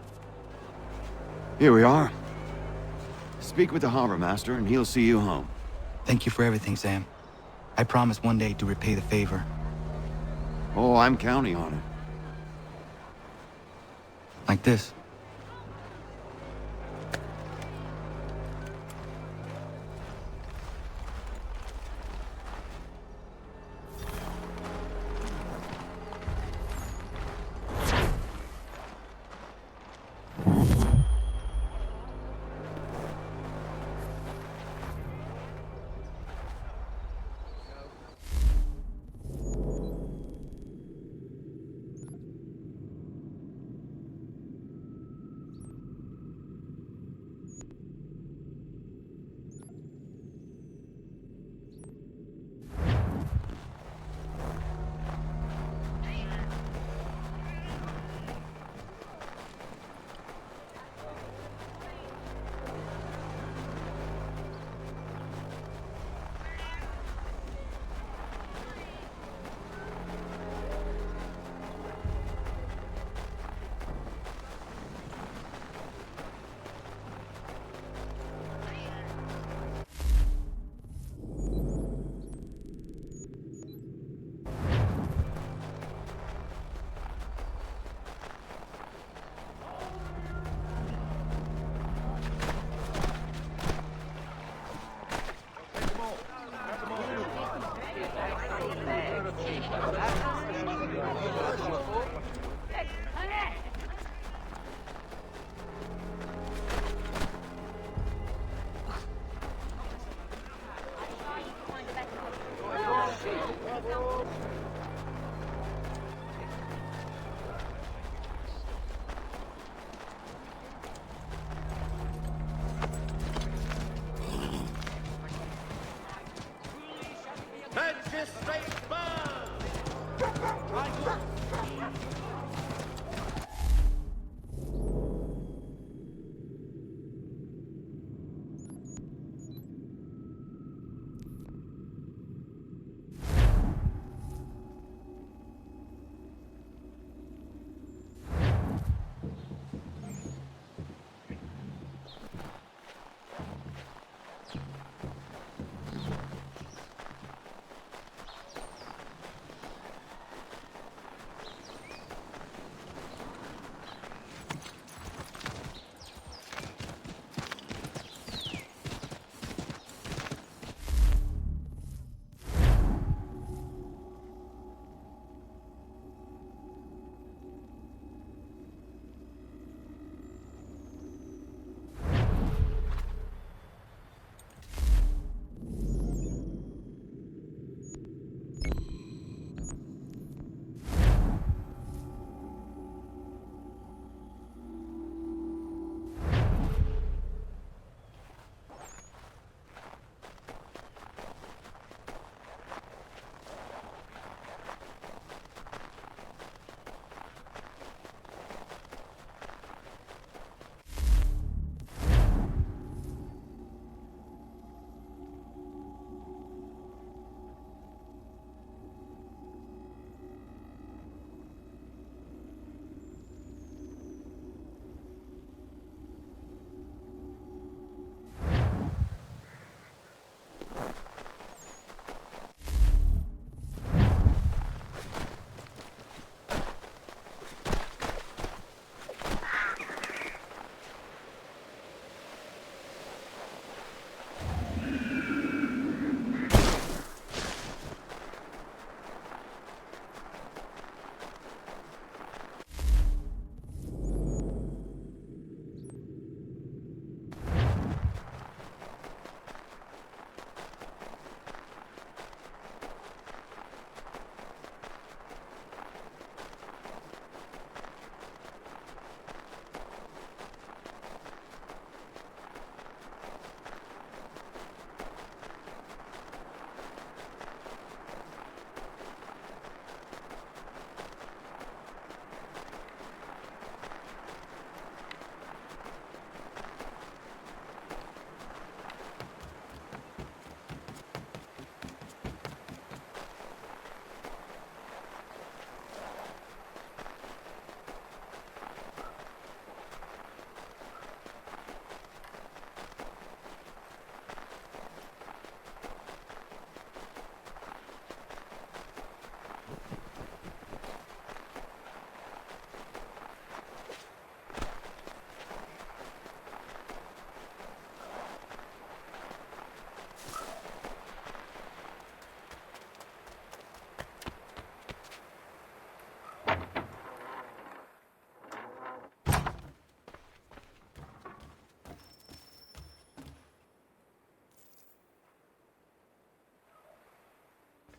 [SPEAKER 5] Here we are. Speak with the harbor master and he'll see you home.
[SPEAKER 16] Thank you for everything, Sam. I promise one day to repay the favor.
[SPEAKER 5] Oh, I'm counting on it.
[SPEAKER 16] Like this.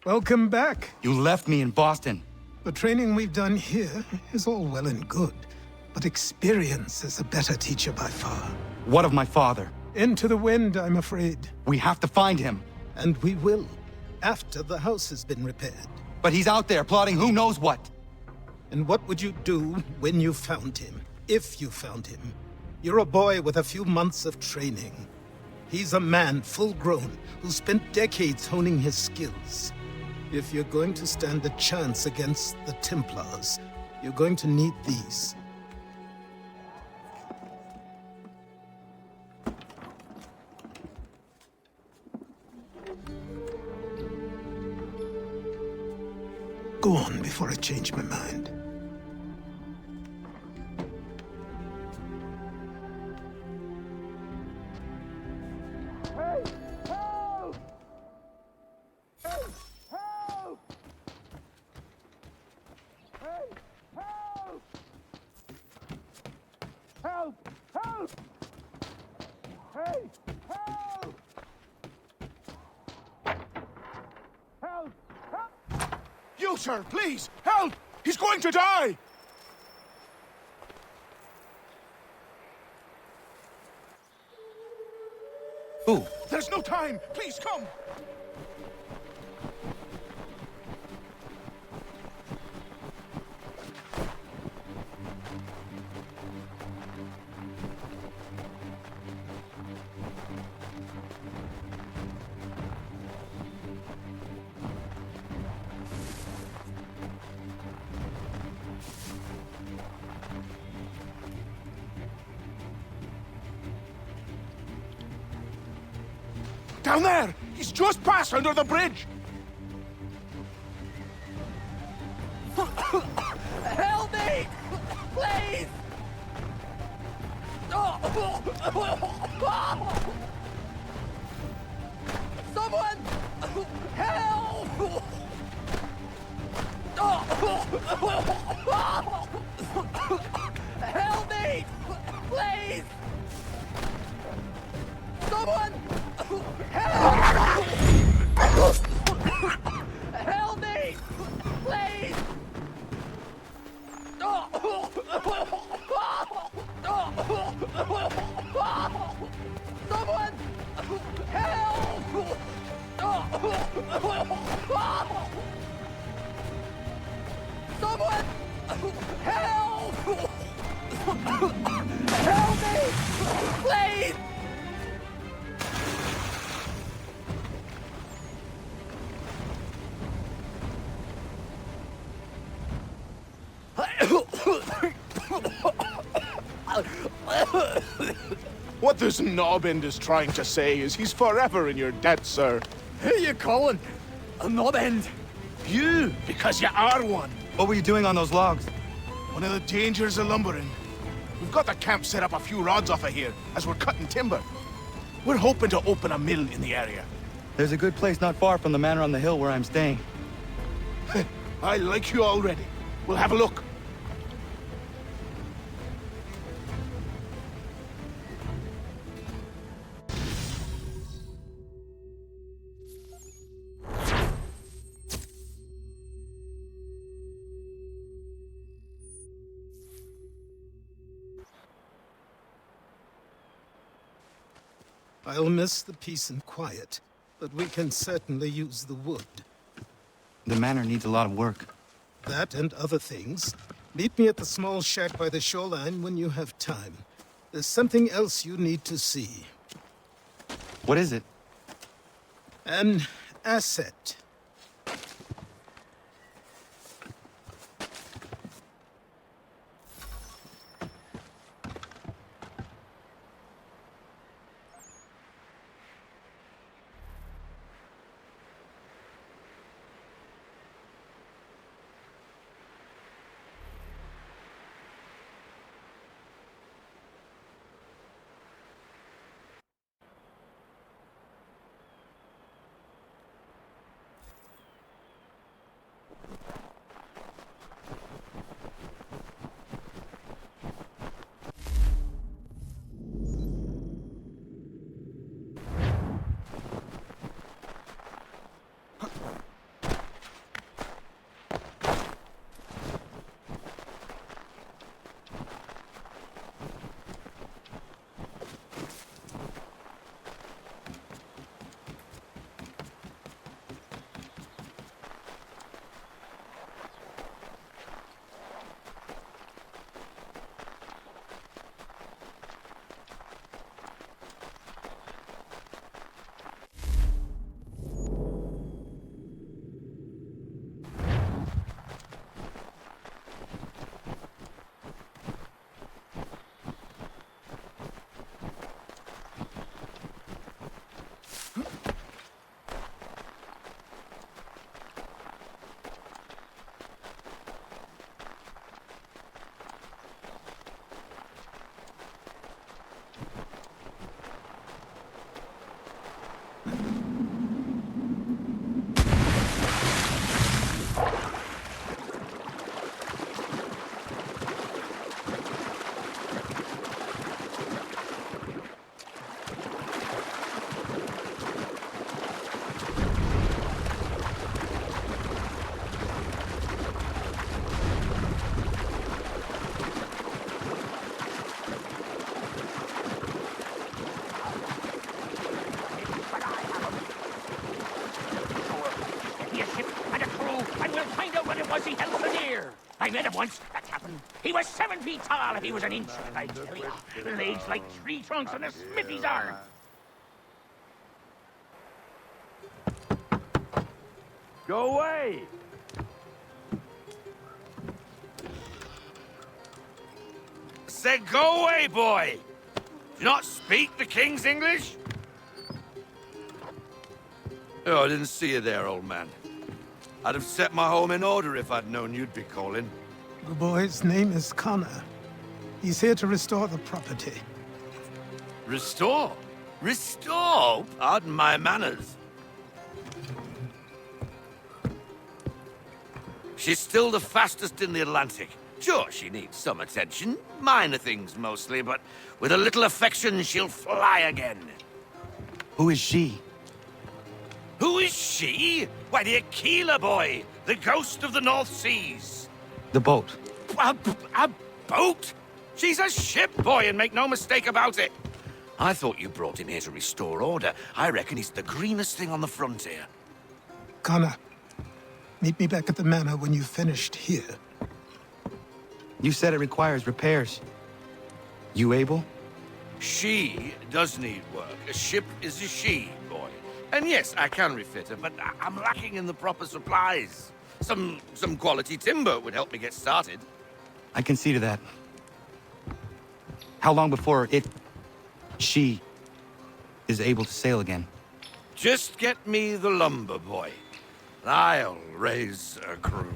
[SPEAKER 14] Welcome back.
[SPEAKER 7] You left me in Boston.
[SPEAKER 14] The training we've done here is all well and good, but experience is a better teacher by far.
[SPEAKER 7] What of my father?
[SPEAKER 14] Into the wind, I'm afraid.
[SPEAKER 7] We have to find him.
[SPEAKER 14] And we will, after the house has been repaired.
[SPEAKER 7] But he's out there plotting who knows what.
[SPEAKER 14] And what would you do when you found him? If you found him? You're a boy with a few months of training. He's a man, full-grown, who spent decades honing his skills. If you're going to stand a chance against the Templars, you're going to need these. Go on before I change my mind.
[SPEAKER 8] You, sir, please, help! He's going to die!
[SPEAKER 7] Who?
[SPEAKER 8] There's no time! Please, come! Down there! He's just passed under the bridge!
[SPEAKER 12] Help me! Please! Someone! Help! Help me! Please! Someone! Help! Help me! Please! Someone! Help! Someone! Help! Help me! Please!
[SPEAKER 8] What this knobend is trying to say is he's forever in your debt, sir.
[SPEAKER 12] Who are you calling? A knobend?
[SPEAKER 8] You, because you are one.
[SPEAKER 7] What were you doing on those logs?
[SPEAKER 8] One of the dangers of lumbering. We've got the camp set up a few rods off of here, as we're cutting timber. We're hoping to open a mill in the area.
[SPEAKER 7] There's a good place not far from the manor on the hill where I'm staying.
[SPEAKER 8] I like you already. We'll have a look.
[SPEAKER 14] I'll miss the peace and quiet, but we can certainly use the wood.
[SPEAKER 7] The manor needs a lot of work.
[SPEAKER 14] That and other things. Meet me at the small shack by the shoreline when you have time. There's something else you need to see.
[SPEAKER 7] What is it?
[SPEAKER 14] An asset.
[SPEAKER 17] I met him once, that happened. He was 7 feet tall if he was an inch, I tell ya. Legs like tree trunks on a smithy's arm.
[SPEAKER 18] Go away!
[SPEAKER 8] Said go away, boy! Do you not speak the King's English? Oh, I didn't see you there, old man. I'd have set my home in order if I'd known you'd be calling.
[SPEAKER 14] The boy's name is Connor. He's here to restore the property.
[SPEAKER 8] Restore? Restore? Pardon my manners. She's still the fastest in the Atlantic. Sure, she needs some attention. Minor things mostly, but with a little affection, she'll fly again.
[SPEAKER 16] Who is she?
[SPEAKER 8] Who is she? Why, the Aquila boy, the ghost of the North Seas.
[SPEAKER 16] The boat.
[SPEAKER 8] A boat? She's a ship, boy, and make no mistake about it. I thought you brought him here to restore order. I reckon he's the greenest thing on the frontier.
[SPEAKER 14] Connor, meet me back at the manor when you've finished here.
[SPEAKER 16] You said it requires repairs. You able?
[SPEAKER 8] She does need work. A ship is a she, boy. And yes, I can refit her, but I'm lacking in the proper supplies. Some quality timber would help me get started.
[SPEAKER 16] I can see to that. How long before she is able to sail again?
[SPEAKER 8] Just get me the lumber, boy. I'll raise a crew.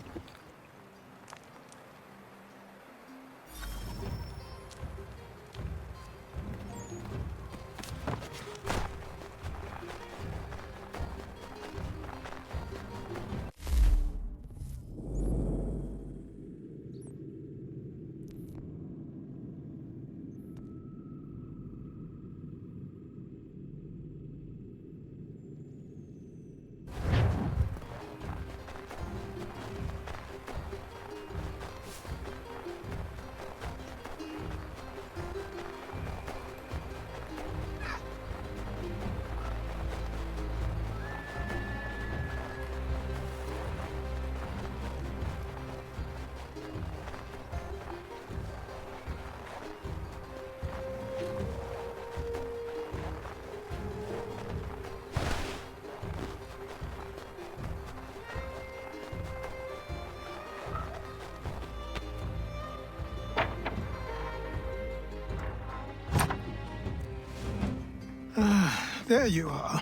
[SPEAKER 14] There you are.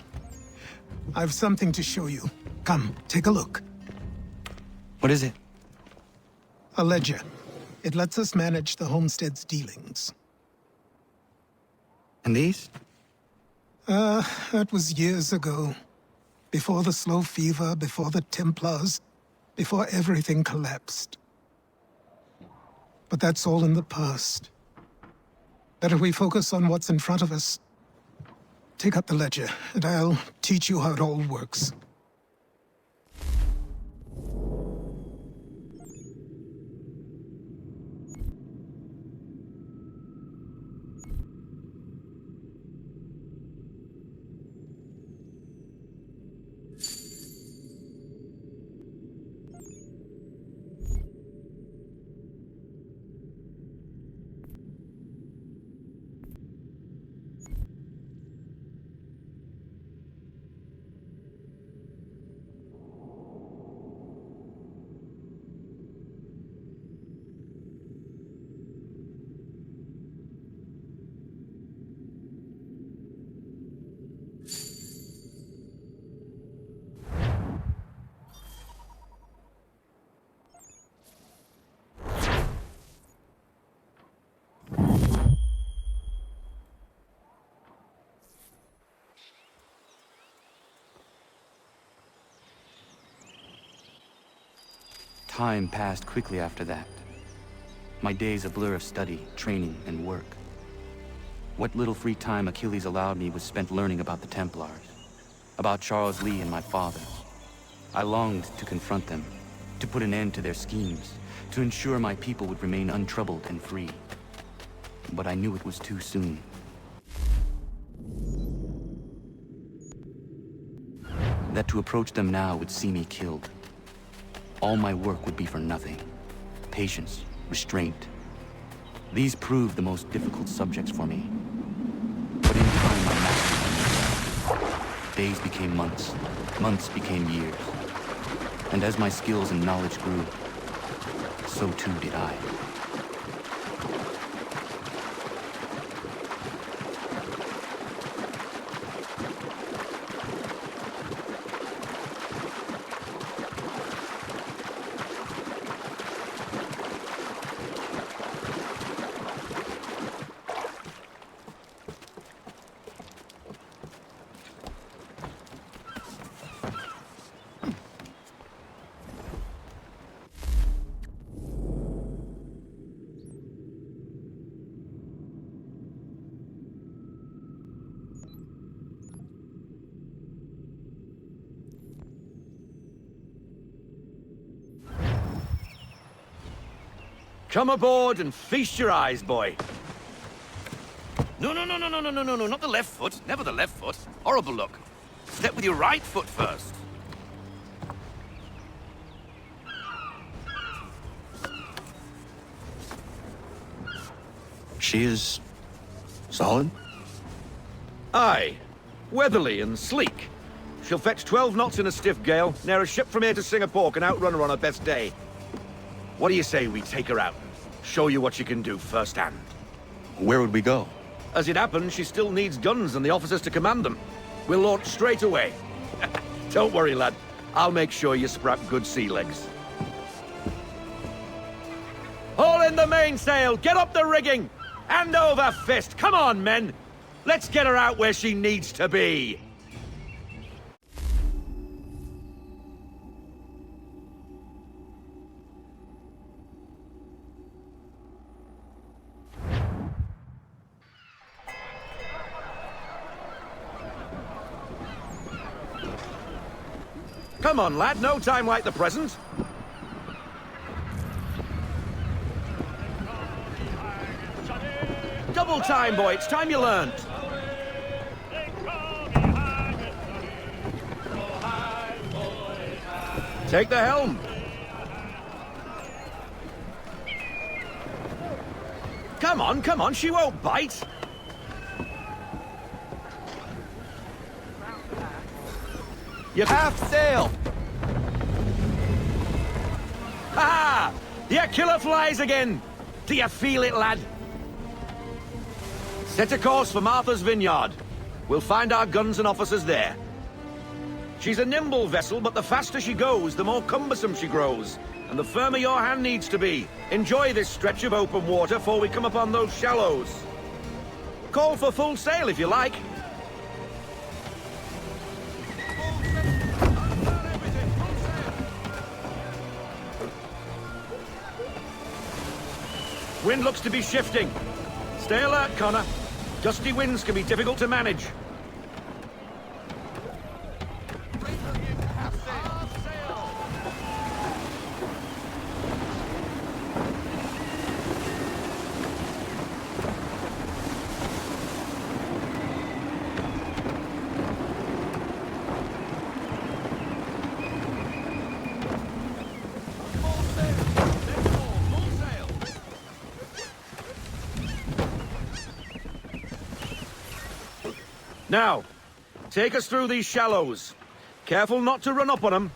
[SPEAKER 14] I've something to show you. Come, take a look.
[SPEAKER 16] What is it?
[SPEAKER 14] A ledger. It lets us manage the homestead's dealings.
[SPEAKER 16] And these?
[SPEAKER 14] That was years ago. Before the slow fever, before the Templars, before everything collapsed. But that's all in the past. Better we focus on what's in front of us. Take up the ledger, and I'll teach you how it all works.
[SPEAKER 16] Time passed quickly after that. My days a blur of study, training, and work. What little free time Achilles allowed me was spent learning about the Templars, about Charles Lee and my father. I longed to confront them, to put an end to their schemes, to ensure my people would remain untroubled and free. But I knew it was too soon. That to approach them now would see me killed. All my work would be for nothing. patience, restraint. These proved the most difficult subjects for me. But in time, I mastered them. Days became months, months became years. And as my skills and knowledge grew, so too did I.
[SPEAKER 15] Come aboard and feast your eyes, boy. No, not the left foot. Never the left foot. Horrible look. Step with your right foot first.
[SPEAKER 16] She is solid?
[SPEAKER 15] Aye. Weatherly and sleek. She'll fetch 12 knots in a stiff gale, near a ship from here to Singapore can outrun her on her best day. What do you say we take her out and show you what she can do firsthand?
[SPEAKER 16] Where would we go?
[SPEAKER 15] As it happens, she still needs guns and the officers to command them. We'll launch straight away. Don't worry, lad. I'll make sure you sprap good sea legs. Haul in the mainsail! Get up the rigging! Hand over fist! Come on, men! Let's get her out where she needs to be! Come on, lad. No time like the present. Double time, boy. It's time you learned. Take the helm. Come on. She won't bite. You half sail! Ha! Your killer flies again! Do you feel it, lad? Set a course for Martha's Vineyard. We'll find our guns and officers there. She's a nimble vessel, but the faster she goes, the more cumbersome she grows. And the firmer your hand needs to be. Enjoy this stretch of open water before we come upon those shallows. Call for full sail if you like. Wind looks to be shifting. Stay alert, Connor. Gusty winds can be difficult to manage. Now, take us through these shallows. Careful not to run up on them.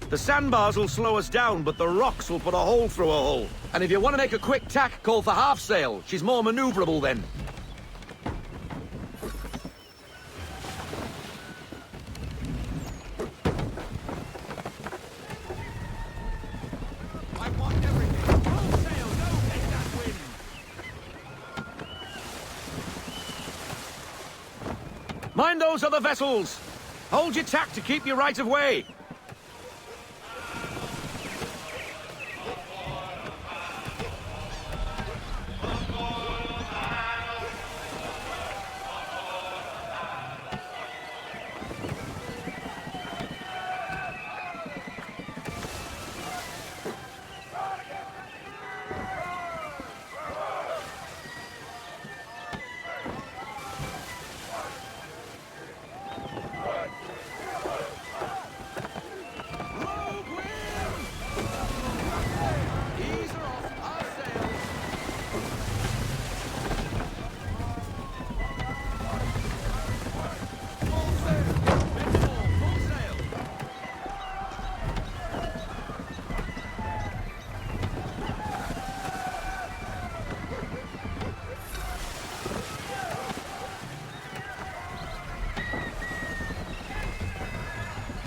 [SPEAKER 15] The sandbars will slow us down, but the rocks will put a hole through a hole. And if you want to make a quick tack, call for half sail. She's more maneuverable then. Mind those other vessels! Hold your tack to keep your right of way!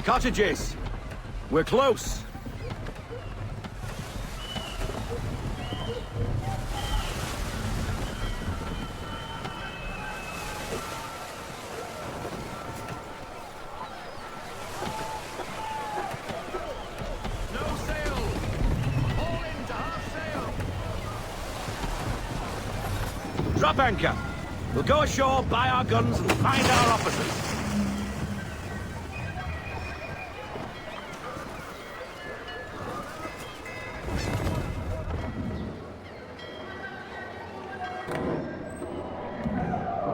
[SPEAKER 15] Cottages. We're close. Drop anchor. We'll go ashore, buy our guns, and find our officers.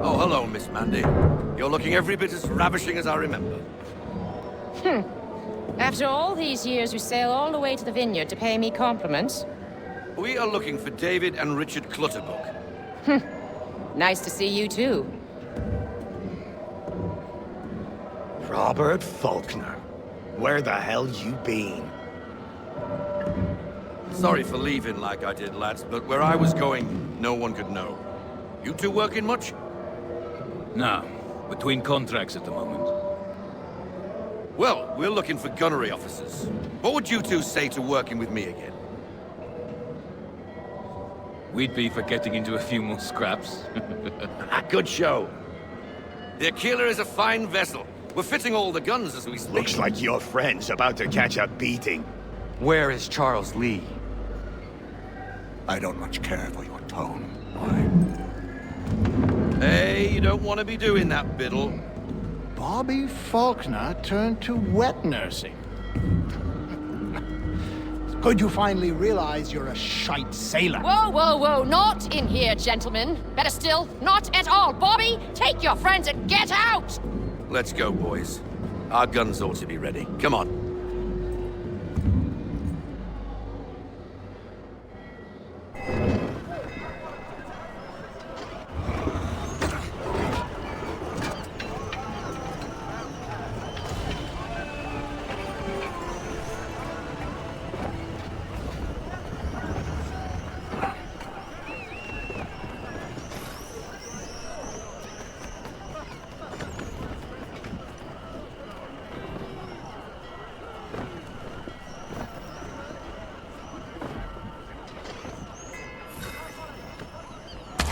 [SPEAKER 15] Oh, hello, Miss Mandy. You're looking every bit as ravishing as I remember.
[SPEAKER 9] After all these years, you sail all the way to the vineyard to pay me compliments?
[SPEAKER 15] We are looking for David and Richard Clutterbuck.
[SPEAKER 9] Nice to see you, too.
[SPEAKER 8] Robert Faulkner. Where the hell you been?
[SPEAKER 15] Sorry for leaving like I did, lads, but where I was going, no one could know. You two working much?
[SPEAKER 21] No. Between contracts at the moment.
[SPEAKER 15] Well, we're looking for gunnery officers. What would you two say to working with me again?
[SPEAKER 21] We'd be for getting into a few more scraps.
[SPEAKER 15] Good show. The Aquila is a fine vessel. We're fitting all the guns as we speak.
[SPEAKER 8] Looks like your friend's about to catch a beating.
[SPEAKER 16] Where is Charles Lee?
[SPEAKER 8] I don't much care for your tone.
[SPEAKER 15] Hey, you don't want to be doing that, Biddle.
[SPEAKER 8] Bobby Faulkner turned to wet nursing. Could you finally realize you're a shite sailor?
[SPEAKER 9] Whoa, whoa, whoa, not in here, gentlemen. Better still, not at all. Bobby, take your friends and get out!
[SPEAKER 15] Let's go, boys. Our guns ought to be ready. Come on.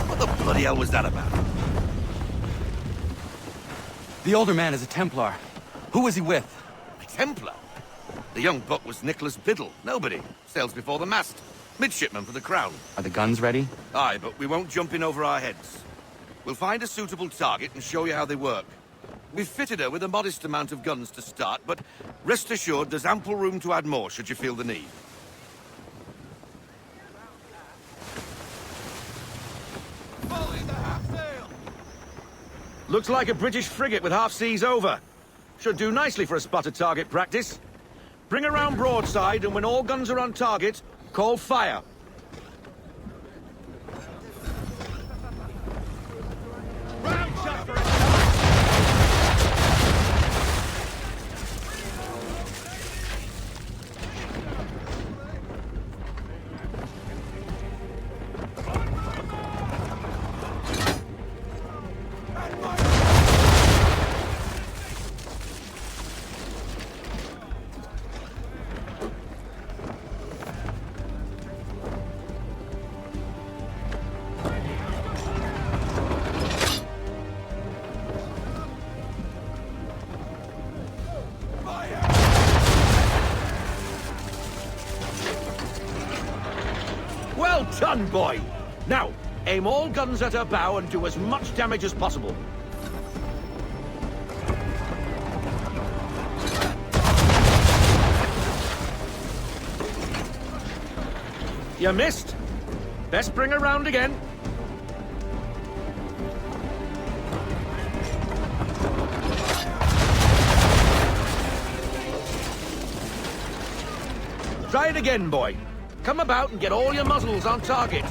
[SPEAKER 15] What the bloody hell was that about?
[SPEAKER 16] The older man is a Templar. Who was he with?
[SPEAKER 15] A Templar? The young buck was Nicholas Biddle. Nobody. Sails before the mast. Midshipman for the Crown.
[SPEAKER 16] Are the guns ready?
[SPEAKER 15] Aye, but we won't jump in over our heads. We'll find a suitable target and show you how they work. We've fitted her with a modest amount of guns to start, but rest assured there's ample room to add more should you feel the need. Looks like a British frigate with half seas over. Should do nicely for a spotted target practice. Bring around broadside, and when all guns are on target, call fire. Well done, boy! Now, aim all guns at her bow and do as much damage as possible. You missed. Best bring her round again. Try it again, boy. Come about and get all your muzzles on target.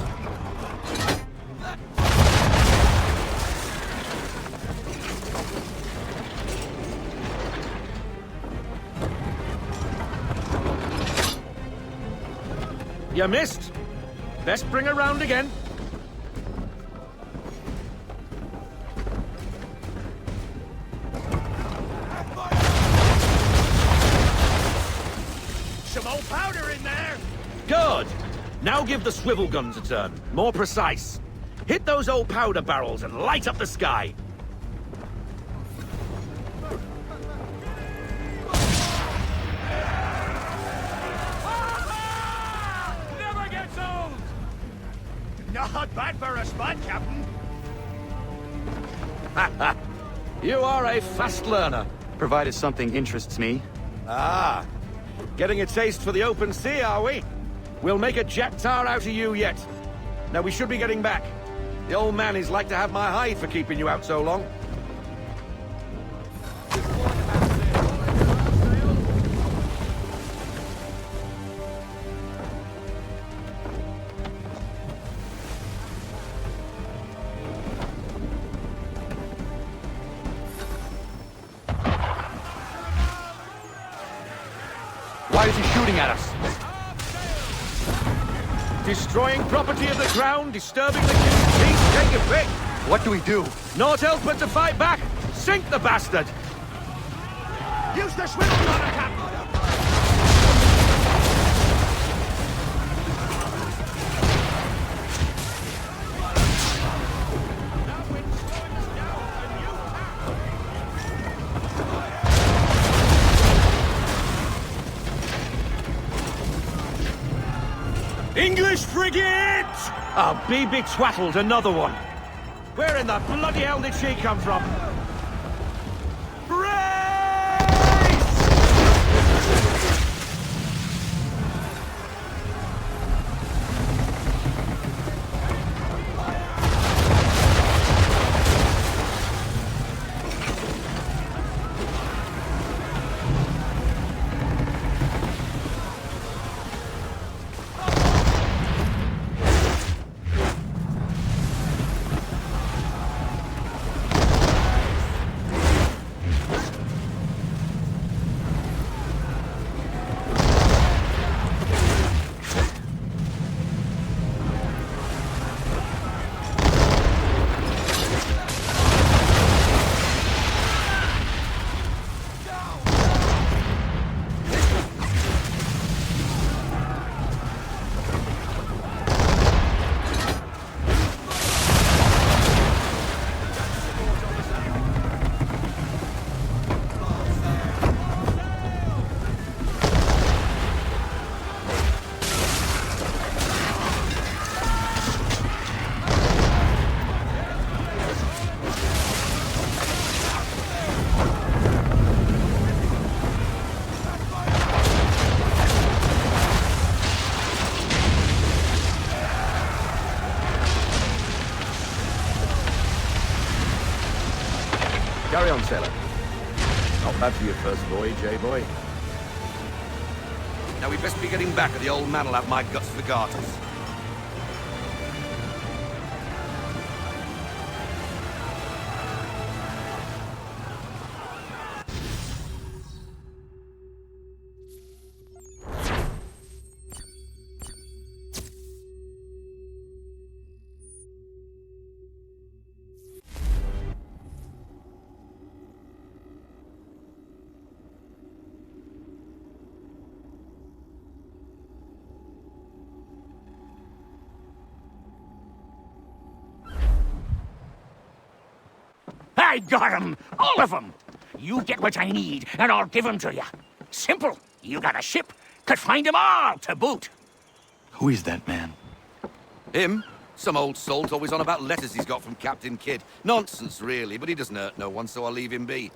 [SPEAKER 15] You missed. Best bring her round again. Now give the swivel guns a turn. More precise. Hit those old powder barrels and light up the sky.
[SPEAKER 8] Never gets old! Not bad for a spud, Captain.
[SPEAKER 15] You are a fast learner.
[SPEAKER 16] Provided something interests me.
[SPEAKER 15] Ah, getting a taste for the open sea, are we? We'll make a jet tar out of you yet. Now we should be getting back. The old man is like to have my hide for keeping you out so long.
[SPEAKER 16] Why is he shooting at us?
[SPEAKER 15] Destroying property of the crown, disturbing the king's peace, take your pick.
[SPEAKER 16] What do we do?
[SPEAKER 15] Naught else but to fight back. Sink the bastard.
[SPEAKER 8] Use the swivel gunner, Captain.
[SPEAKER 15] English frigate! I'll be betwattled, another one. Where in the bloody hell did she come from? Carry on, sailor. Not bad for your first voyage, eh, boy? Now we best be getting back, or the old man'll have my guts for garters.
[SPEAKER 17] I got 'em! All of 'em! You get what I need, and I'll give 'em to you. Simple. You got a ship, could find 'em all to boot.
[SPEAKER 16] Who is that man?
[SPEAKER 15] Him? Some old salt always on about letters he's got from Captain Kidd. Nonsense, really, but he doesn't hurt no one, so I'll leave him be.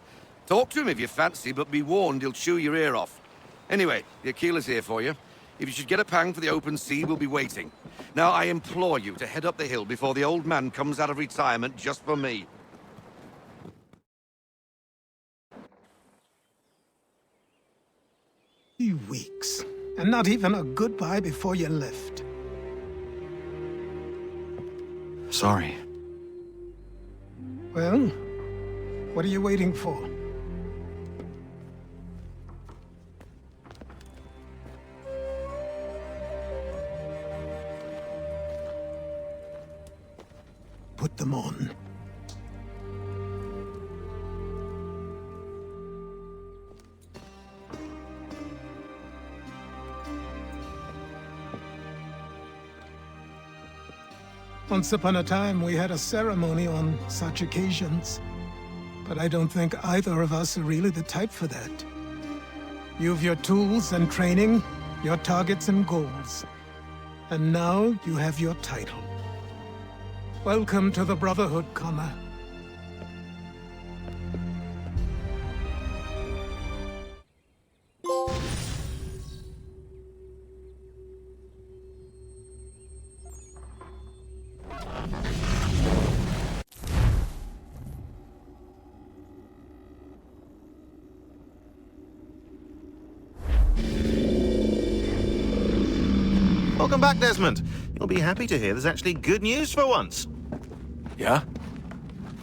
[SPEAKER 15] Talk to him if you fancy, but be warned he'll chew your ear off. Anyway, the Aquila's here for you. If you should get a pang for the open sea, we'll be waiting. Now, I implore you to head up the hill before the old man comes out of retirement just for me.
[SPEAKER 14] 2 weeks, and not even a goodbye before you left.
[SPEAKER 16] Sorry.
[SPEAKER 14] Well, what are you waiting for? Put them on. Once upon a time, we had a ceremony on such occasions. But I don't think either of us are really the type for that. You've your tools and training, your targets and goals. And now you have your title. Welcome to the Brotherhood, Connor.
[SPEAKER 6] Welcome back, Desmond. You'll be happy to hear there's actually good news for once.
[SPEAKER 3] Yeah?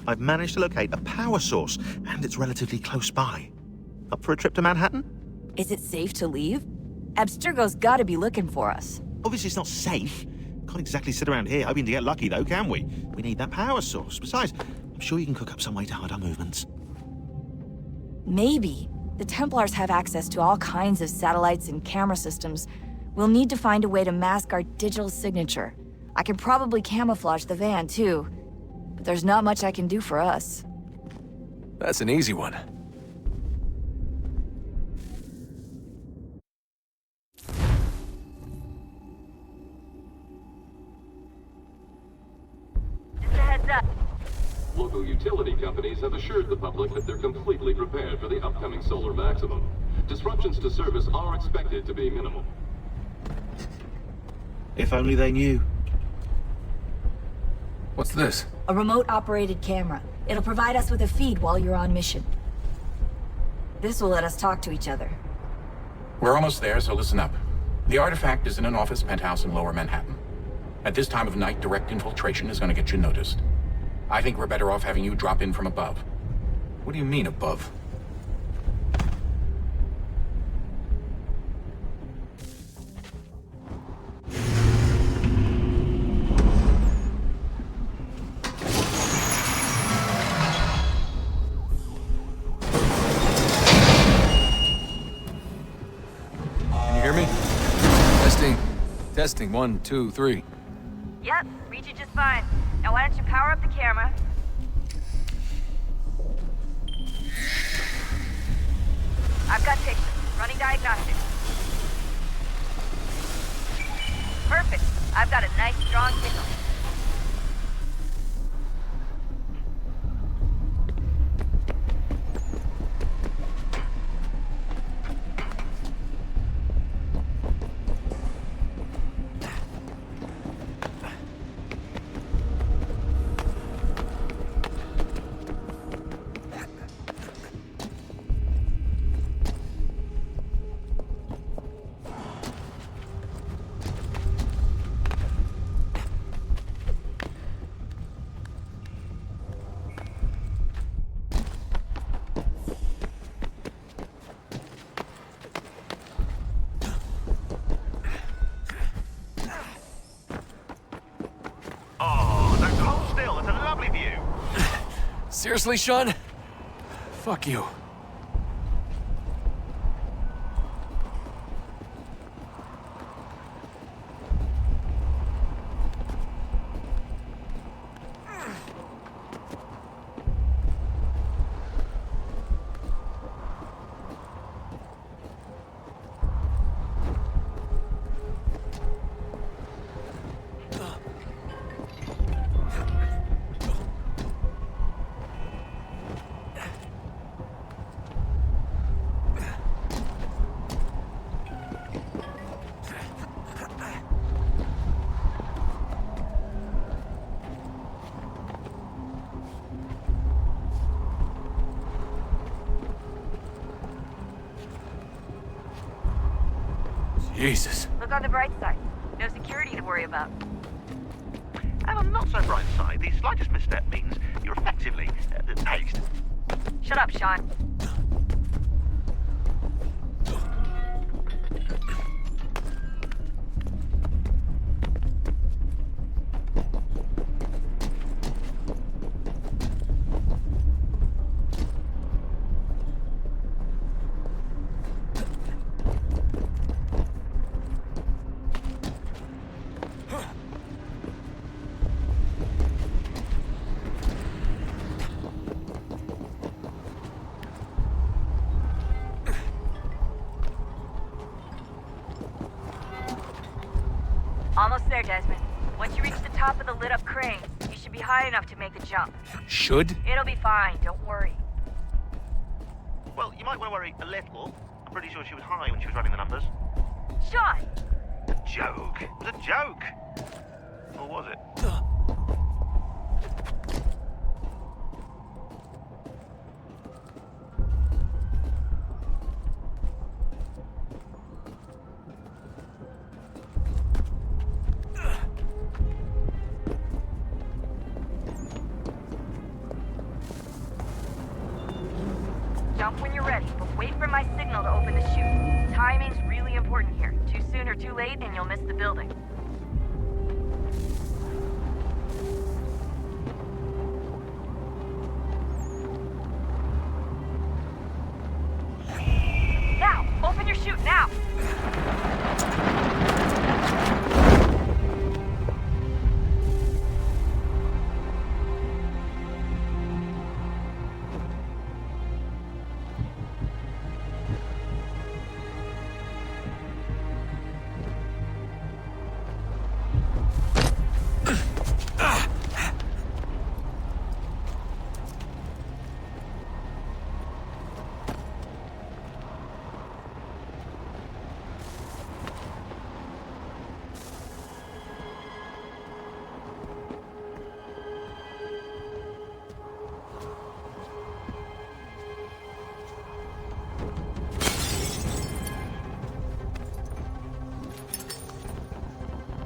[SPEAKER 6] I've managed to locate a power source, and it's relatively close by. Up for a trip to Manhattan?
[SPEAKER 19] Is it safe to leave? Abstergo's gotta be looking for us.
[SPEAKER 6] Obviously it's not safe. Can't exactly sit around here hoping to get lucky, though, can we? We need that power source. Besides, I'm sure you can cook up some way to hide our movements.
[SPEAKER 19] Maybe. The Templars have access to all kinds of satellites and camera systems. We'll need to find a way to mask our digital signature. I can probably camouflage the van, too. But there's not much I can do for us.
[SPEAKER 3] That's an easy one.
[SPEAKER 19] Just a heads up.
[SPEAKER 18] Local utility companies have assured the public that they're completely prepared for the upcoming solar maximum. Disruptions to service are expected to be minimal.
[SPEAKER 6] If only they knew.
[SPEAKER 3] What's this?
[SPEAKER 19] A remote-operated camera. It'll provide us with a feed while you're on mission. This will let us talk to each other.
[SPEAKER 22] We're almost there, so listen up. The artifact is in an office penthouse in Lower Manhattan. At this time of night, direct infiltration is going to get you noticed. I think we're better off having you drop in from above.
[SPEAKER 3] What do you mean, above? Testing, 1, 2, 3.
[SPEAKER 19] Yep, read you just fine. Now why don't you power up the camera? I've got pictures. Running diagnostics. Perfect. I've got a nice strong signal.
[SPEAKER 3] Seriously, Sean? Fuck you. Jesus.
[SPEAKER 19] Look on the bright side. No security to worry about.
[SPEAKER 6] And on the not so bright side, the slightest misstep means you're effectively hazed.
[SPEAKER 19] Shut up, Sean. Almost there, Desmond. Once you reach the top of the lit-up crane, you should be high enough to make the jump.
[SPEAKER 3] Should?
[SPEAKER 19] It'll be fine, don't worry.
[SPEAKER 6] Well, you might want to worry a little. I'm pretty sure she was high when she was running the numbers.
[SPEAKER 19] Sean!
[SPEAKER 6] A joke. It was a joke. Or was it?
[SPEAKER 19] Jump when you're ready, but wait for my signal to open the chute. Timing's really important here. Too soon or too late, and you'll miss the building. Now! Open your chute, now!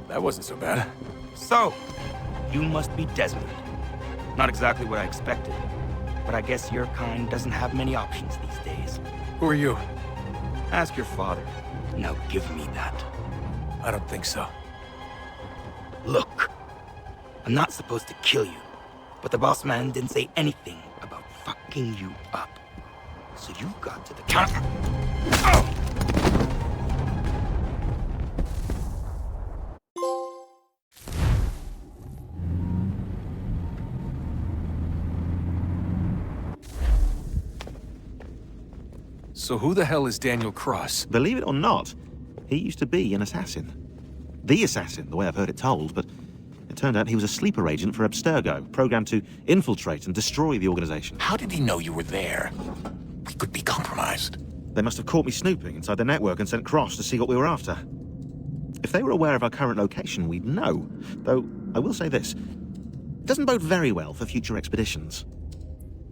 [SPEAKER 3] That wasn't so bad.
[SPEAKER 7] So, you must be Desmond. Not exactly what I expected, but I guess your kind doesn't have many options these days.
[SPEAKER 3] Who are you?
[SPEAKER 7] Ask your father. Now give me that.
[SPEAKER 3] I don't think so.
[SPEAKER 7] Look, I'm not supposed to kill you, but the boss man didn't say anything about fucking you up. So you got to the counter.
[SPEAKER 3] So who the hell is Daniel Cross?
[SPEAKER 6] Believe it or not, he used to be an assassin. The assassin, the way I've heard it told, but it turned out he was a sleeper agent for Abstergo, programmed to infiltrate and destroy the organization.
[SPEAKER 22] How did he know you were there? We could be compromised.
[SPEAKER 6] They must have caught me snooping inside the network and sent Cross to see what we were after. If they were aware of our current location, we'd know. Though, I will say this, it doesn't bode very well for future expeditions.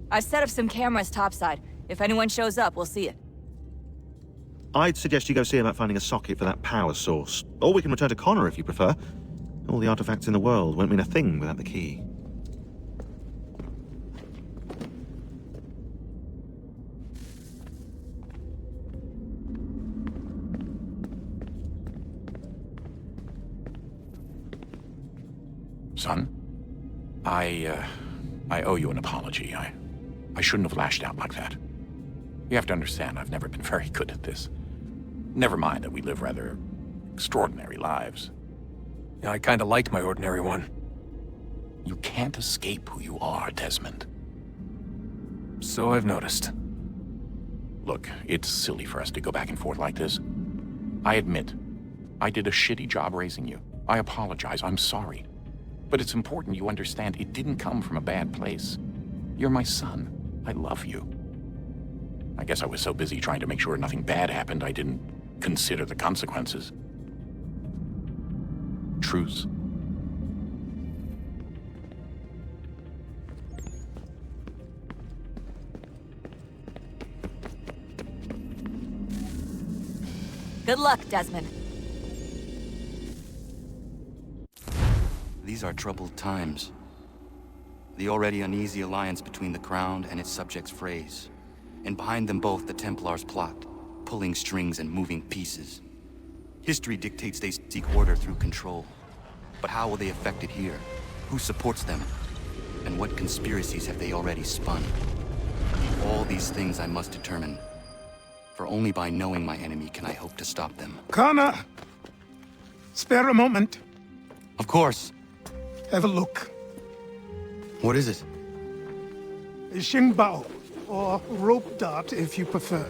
[SPEAKER 19] I've set up some cameras topside. If anyone shows up, we'll see it.
[SPEAKER 6] I'd suggest you go see about finding a socket for that power source. Or we can return to Connor if you prefer. All the artifacts in the world won't mean a thing without the key.
[SPEAKER 22] Son, I owe you an apology. I shouldn't have lashed out like that. You have to understand, I've never been very good at this. Never mind that we live rather extraordinary lives.
[SPEAKER 3] Yeah, I kinda liked my ordinary one.
[SPEAKER 22] You can't escape who you are, Desmond.
[SPEAKER 3] So I've noticed.
[SPEAKER 22] Look, it's silly for us to go back and forth like this. I admit, I did a shitty job raising you. I apologize, I'm sorry. But it's important you understand it didn't come from a bad place. You're my son. I love you. I guess I was so busy trying to make sure nothing bad happened, I didn't consider the consequences. Truce.
[SPEAKER 19] Good luck, Desmond.
[SPEAKER 16] These are troubled times. The already uneasy alliance between the Crown and its subjects frays. And behind them both, the Templars plot, pulling strings and moving pieces. History dictates they seek order through control. But how will they affect it here? Who supports them? And what conspiracies have they already spun? All these things I must determine. For only by knowing my enemy can I hope to stop them.
[SPEAKER 14] Connor! Spare a moment.
[SPEAKER 16] Of course.
[SPEAKER 14] Have a look.
[SPEAKER 16] What is it?
[SPEAKER 14] Xingbao, or rope dart if you prefer.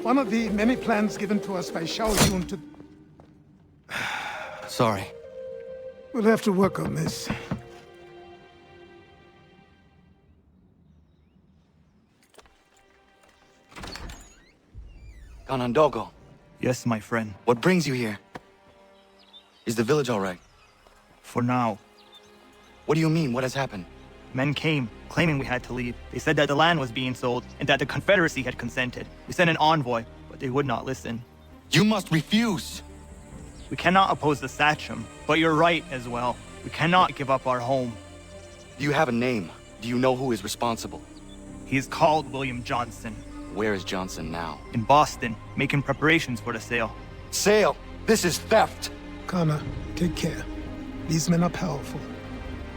[SPEAKER 14] One of the many plans given to us by Xiao Yun to...
[SPEAKER 16] Sorry.
[SPEAKER 14] We'll have to work on this.
[SPEAKER 16] Kanandogo.
[SPEAKER 12] Yes, my friend.
[SPEAKER 16] What brings you here? Is the village all right?
[SPEAKER 12] For now.
[SPEAKER 16] What do you mean? What has happened?
[SPEAKER 12] Men came, claiming we had to leave. They said that the land was being sold, and that the Confederacy had consented. We sent an envoy, but they would not listen.
[SPEAKER 16] You must refuse!
[SPEAKER 12] We cannot oppose the Sachem, but you're right as well. We cannot give up our home.
[SPEAKER 16] Do you have a name? Do you know who is responsible?
[SPEAKER 12] He is called William Johnson.
[SPEAKER 16] Where is Johnson now?
[SPEAKER 12] In Boston, making preparations for the sale.
[SPEAKER 16] Sale? This is theft!
[SPEAKER 14] Connor, take care. These men are powerful.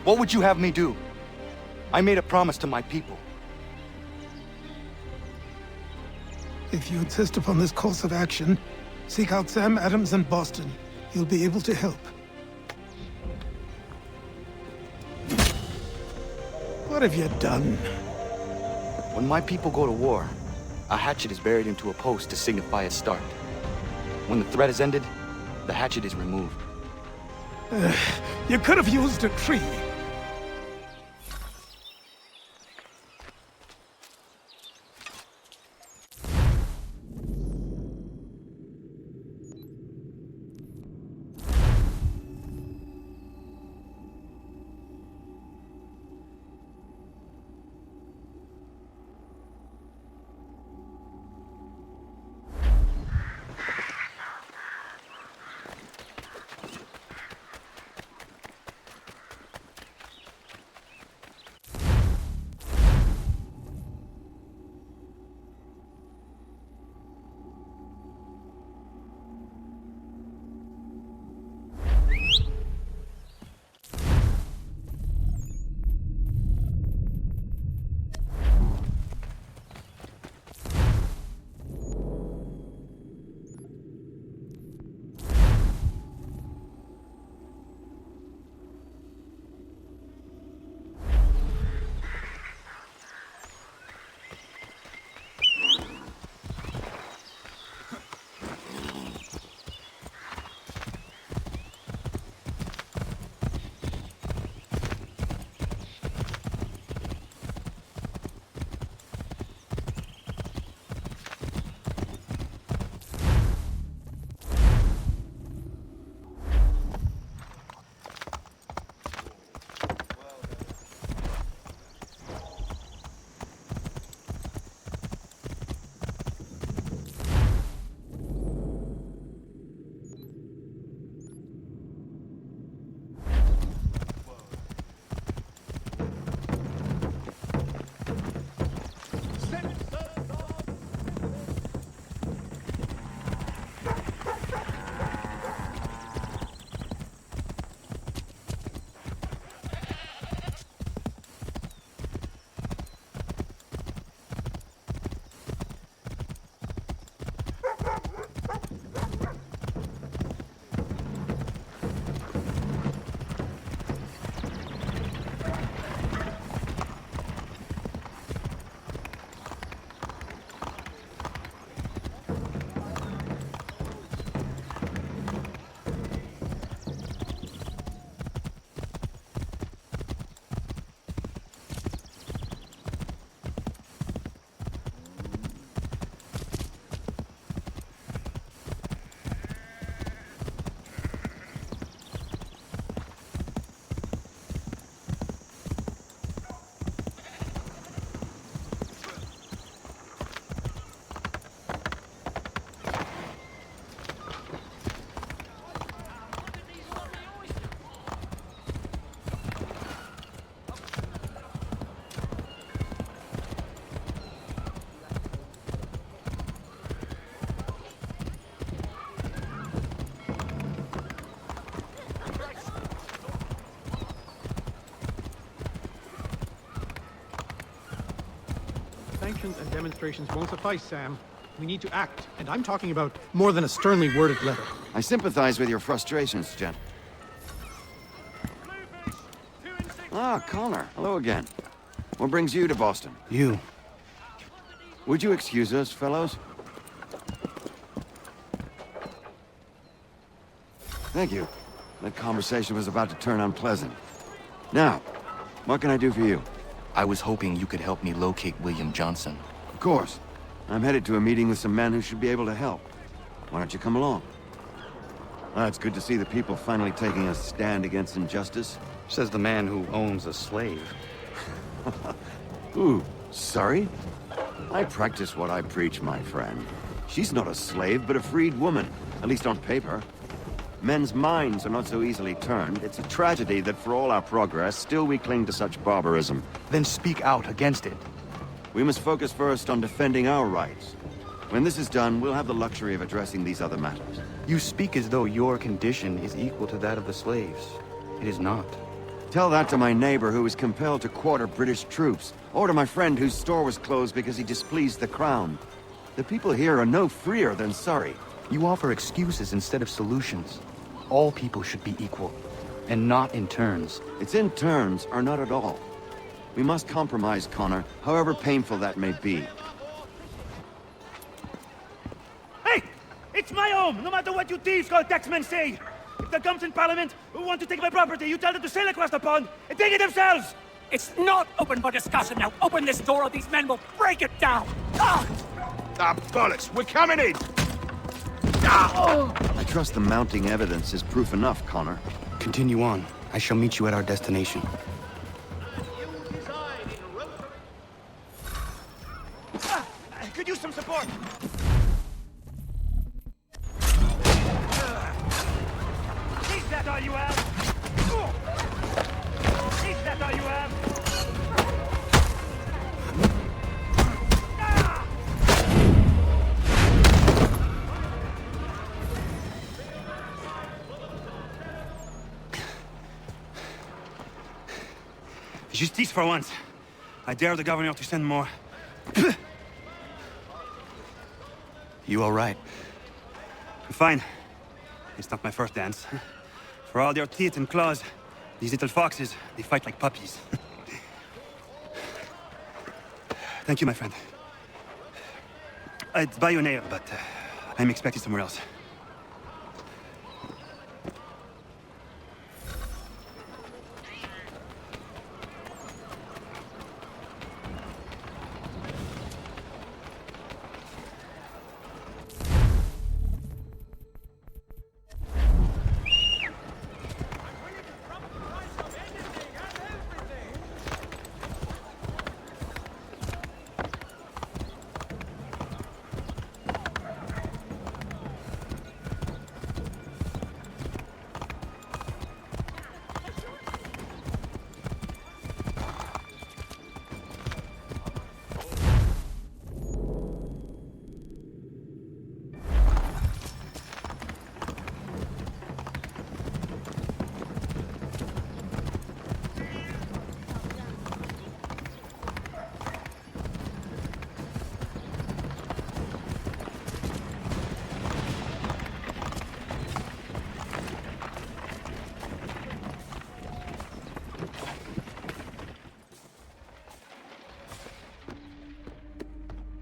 [SPEAKER 16] What would you have me do? I made a promise to my people.
[SPEAKER 14] If you insist upon this course of action, seek out Sam Adams in Boston. He'll be able to help. What have you done?
[SPEAKER 16] When my people go to war, a hatchet is buried into a post to signify a start. When the threat is ended, the hatchet is removed.
[SPEAKER 14] You could have used a tree.
[SPEAKER 2] Sanctions and demonstrations won't suffice, Sam. We need to act, and I'm talking about more than a sternly worded letter.
[SPEAKER 5] I sympathize with your frustrations, Jen. Ah, Connor. Hello again. What brings you to Boston?
[SPEAKER 16] You.
[SPEAKER 5] Would you excuse us, fellows? Thank you. That conversation was about to turn unpleasant. Now, what can I do for you?
[SPEAKER 16] I was hoping you could help me locate William Johnson.
[SPEAKER 5] Of course. I'm headed to a meeting with some men who should be able to help. Why don't you come along? It's good to see the people finally taking a stand against injustice.
[SPEAKER 16] Says the man who owns a slave.
[SPEAKER 5] Ooh, sorry? I practice what I preach, my friend. She's not a slave, but a freed woman, at least on paper. Men's minds are not so easily turned. It's a tragedy that for all our progress, still we cling to such barbarism.
[SPEAKER 16] Then speak out against it.
[SPEAKER 5] We must focus first on defending our rights. When this is done, we'll have the luxury of addressing these other matters.
[SPEAKER 16] You speak as though your condition is equal to that of the slaves. It is not.
[SPEAKER 5] Tell that to my neighbor who was compelled to quarter British troops, or to my friend whose store was closed because he displeased the crown. The people here are no freer than Surrey.
[SPEAKER 16] You offer excuses instead of solutions. All people should be equal, and not in turns.
[SPEAKER 5] It's in turns, or not at all. We must compromise, Connor, however painful that may be.
[SPEAKER 10] Hey! It's my home, no matter what you thieves called taxmen say! If the gums in Parliament who want to take my property, you tell them to sail across the pond and take it themselves!
[SPEAKER 17] It's not open for discussion now. Open this door or these men will break it down. Ah!
[SPEAKER 13] Bollocks, we're coming in!
[SPEAKER 5] I trust the mounting evidence is proof enough, Connor.
[SPEAKER 16] Continue on. I shall meet you at our destination.
[SPEAKER 10] I could use some support! Is that all you have? Is that all you have? Justice for once. I dare the governor to send more.
[SPEAKER 16] You all right?
[SPEAKER 10] I'm fine. It's not my first dance. For all their teeth and claws, these little foxes, they fight like puppies. Thank you, my friend. I'd buy you an ale, but I'm expected somewhere else.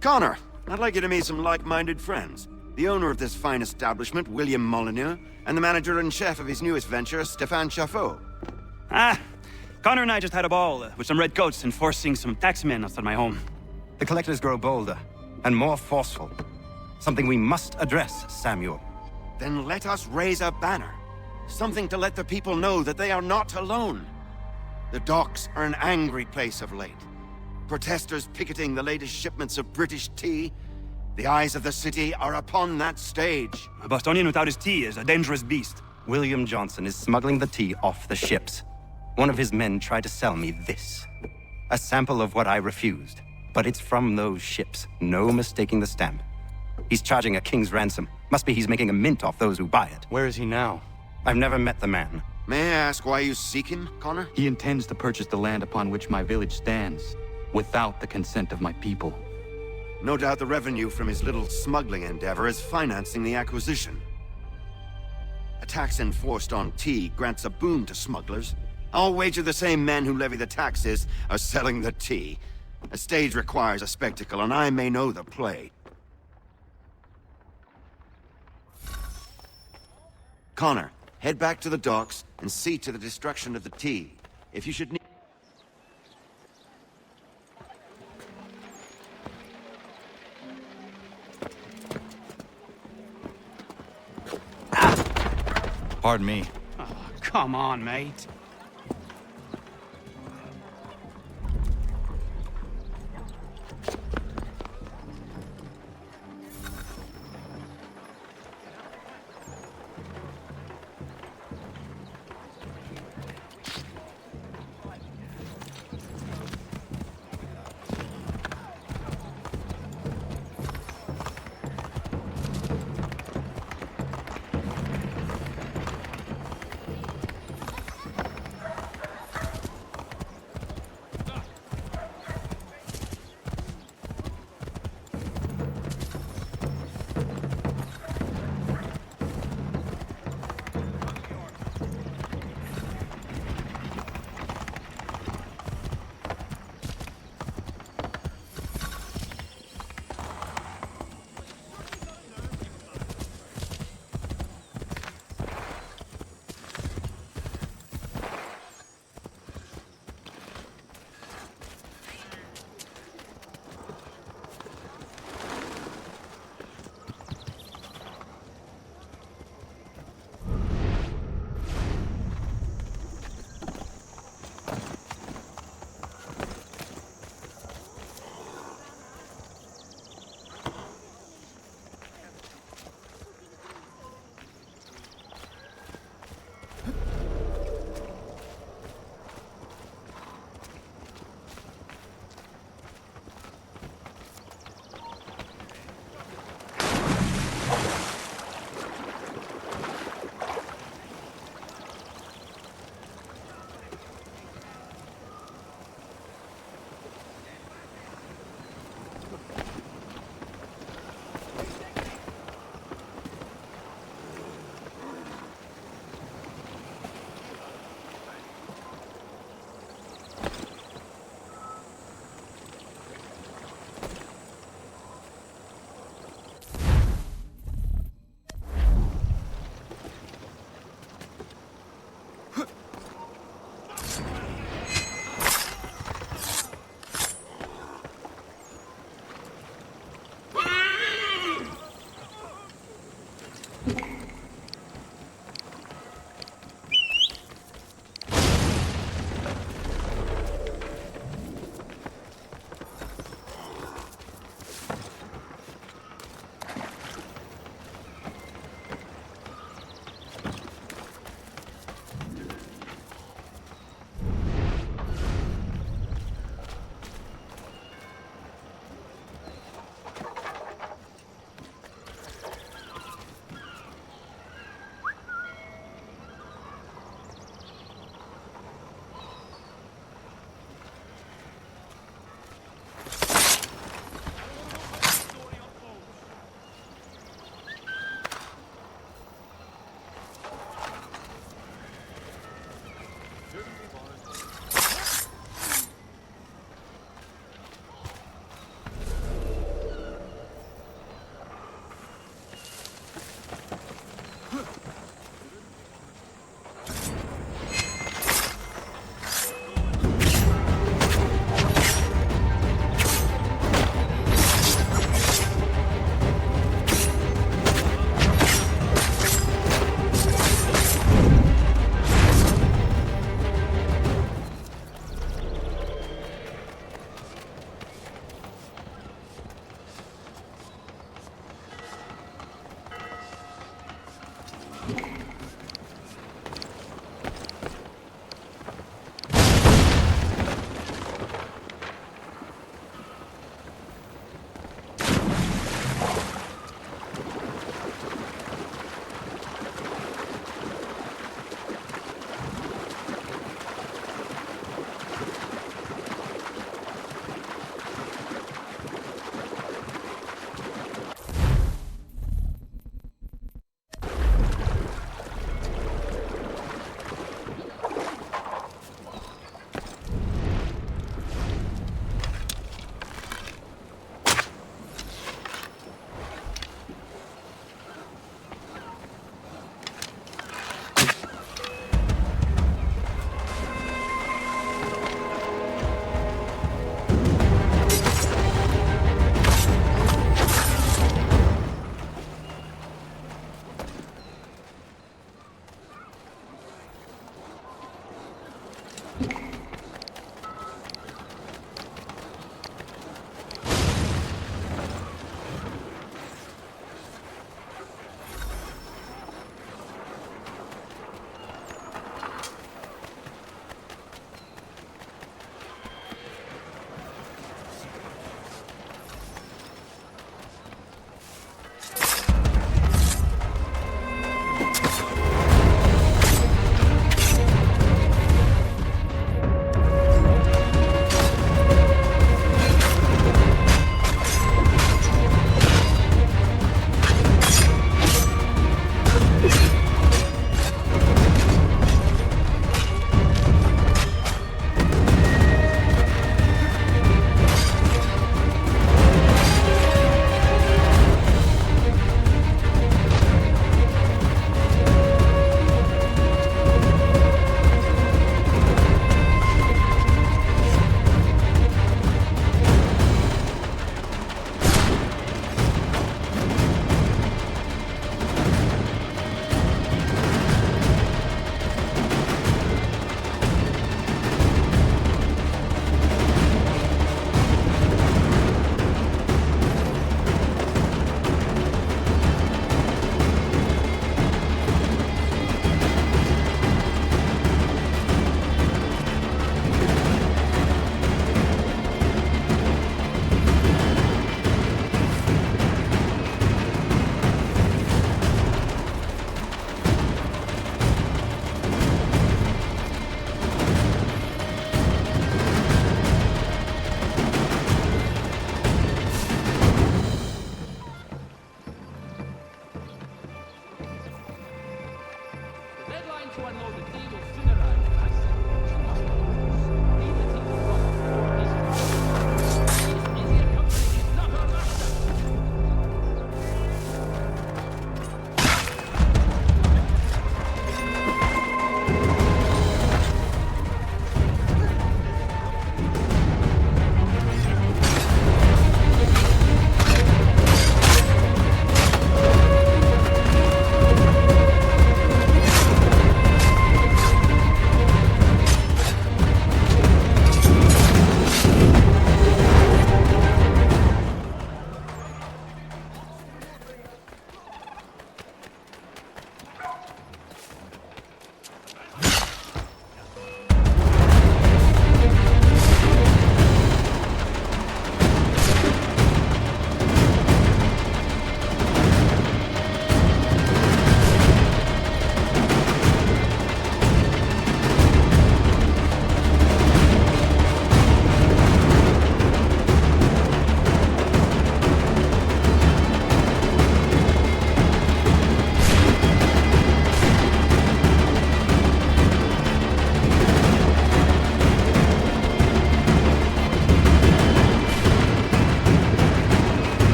[SPEAKER 5] Connor, I'd like you to meet some like-minded friends. The owner of this fine establishment, William Molyneux, and the manager and chef of his newest venture, Stéphane Chaffeau.
[SPEAKER 10] Connor and I just had a ball with some redcoats enforcing some taxmen outside my home.
[SPEAKER 4] The collectors grow bolder and more forceful. Something we must address, Samuel.
[SPEAKER 5] Then let us raise a banner. Something to let the people know that they are not alone. The docks are an angry place of late. Protesters picketing the latest shipments of British tea. The eyes of the city are upon that stage.
[SPEAKER 10] A Bostonian without his tea is a dangerous beast.
[SPEAKER 4] William Johnson is smuggling the tea off the ships. One of his men tried to sell me this. A sample of what I refused. But it's from those ships. No mistaking the stamp. He's charging a king's ransom. Must be he's making a mint off those who buy it.
[SPEAKER 16] Where is he now?
[SPEAKER 4] I've never met the man.
[SPEAKER 5] May I ask why you seek him, Connor?
[SPEAKER 16] He intends to purchase the land upon which my village stands, without the consent of my people.
[SPEAKER 5] No doubt the revenue from his little smuggling endeavor is financing the acquisition. A tax enforced on tea grants a boon to smugglers. I'll wager the same men who levy the taxes are selling the tea. A stage requires a spectacle, and I may know the play. Connor, Head back to the docks and see to the destruction of the T. If you should need...
[SPEAKER 16] Pardon me.
[SPEAKER 11] Oh, come on, mate.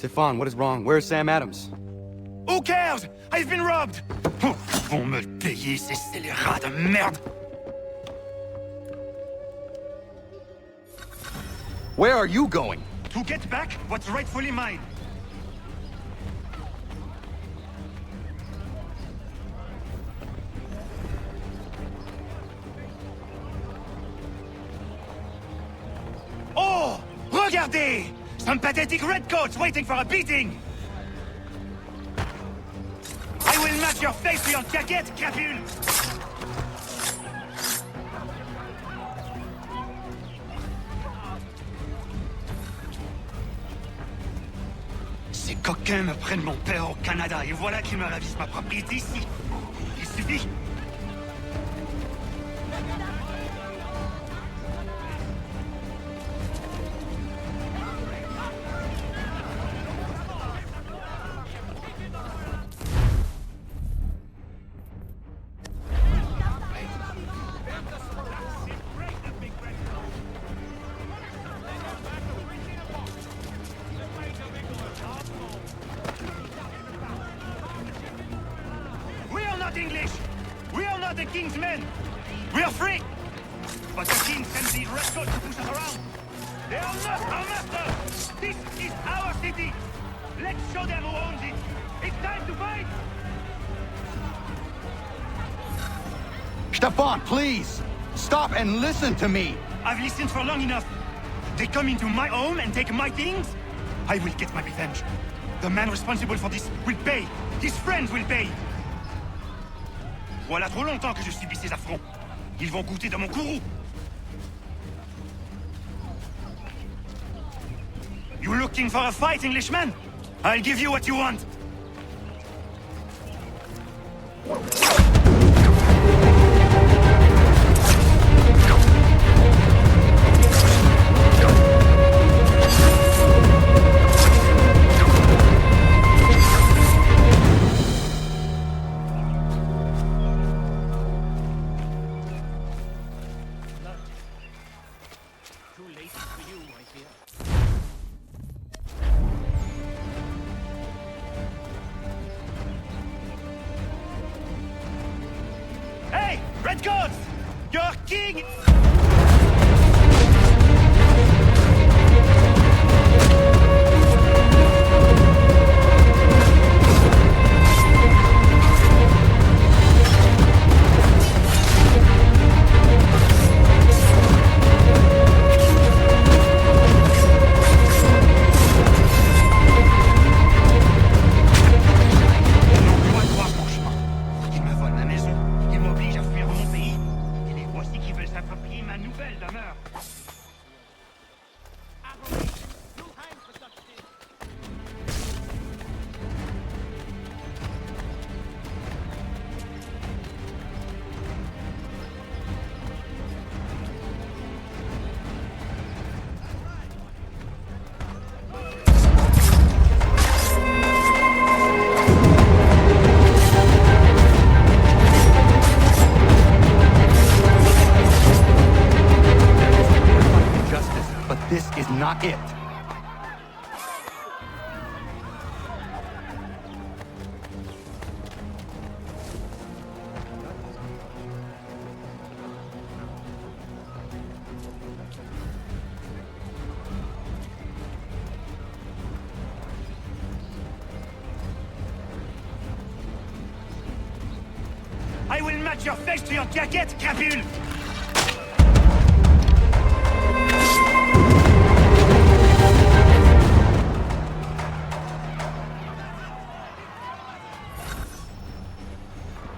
[SPEAKER 16] Stefan, what is wrong? Where's Sam Adams?
[SPEAKER 8] Who cares? I've been robbed! Vont me payer, ces scélérats de merde!
[SPEAKER 16] Where are you going?
[SPEAKER 8] To get back what's rightfully mine. Oh! Regardez! Some pathetic redcoats waiting for a beating! I will match your face to your jacket, crapule! Ces coquins me prennent mon père au Canada, et voilà qu'ils me ravissent ma propriété ici. Il suffit. English! We are not the king's men! We are free! But the king sends these redcoats to push us around! They are not our master! This is our city! Let's show them who owns it! It's time to fight!
[SPEAKER 16] Stefan, please! Stop and listen to me!
[SPEAKER 8] I've listened for long enough. They come into my home and take my things? I will get my revenge. The man responsible for this will pay! His friends will pay! Voilà trop longtemps que je subis ces affronts. Ils vont goûter de mon courroux. You looking for a fight, Englishman? I'll give you what you want. Hey, Redcoats! Your king!
[SPEAKER 16] This is not it.
[SPEAKER 8] I will match your face to your jacket, crapule!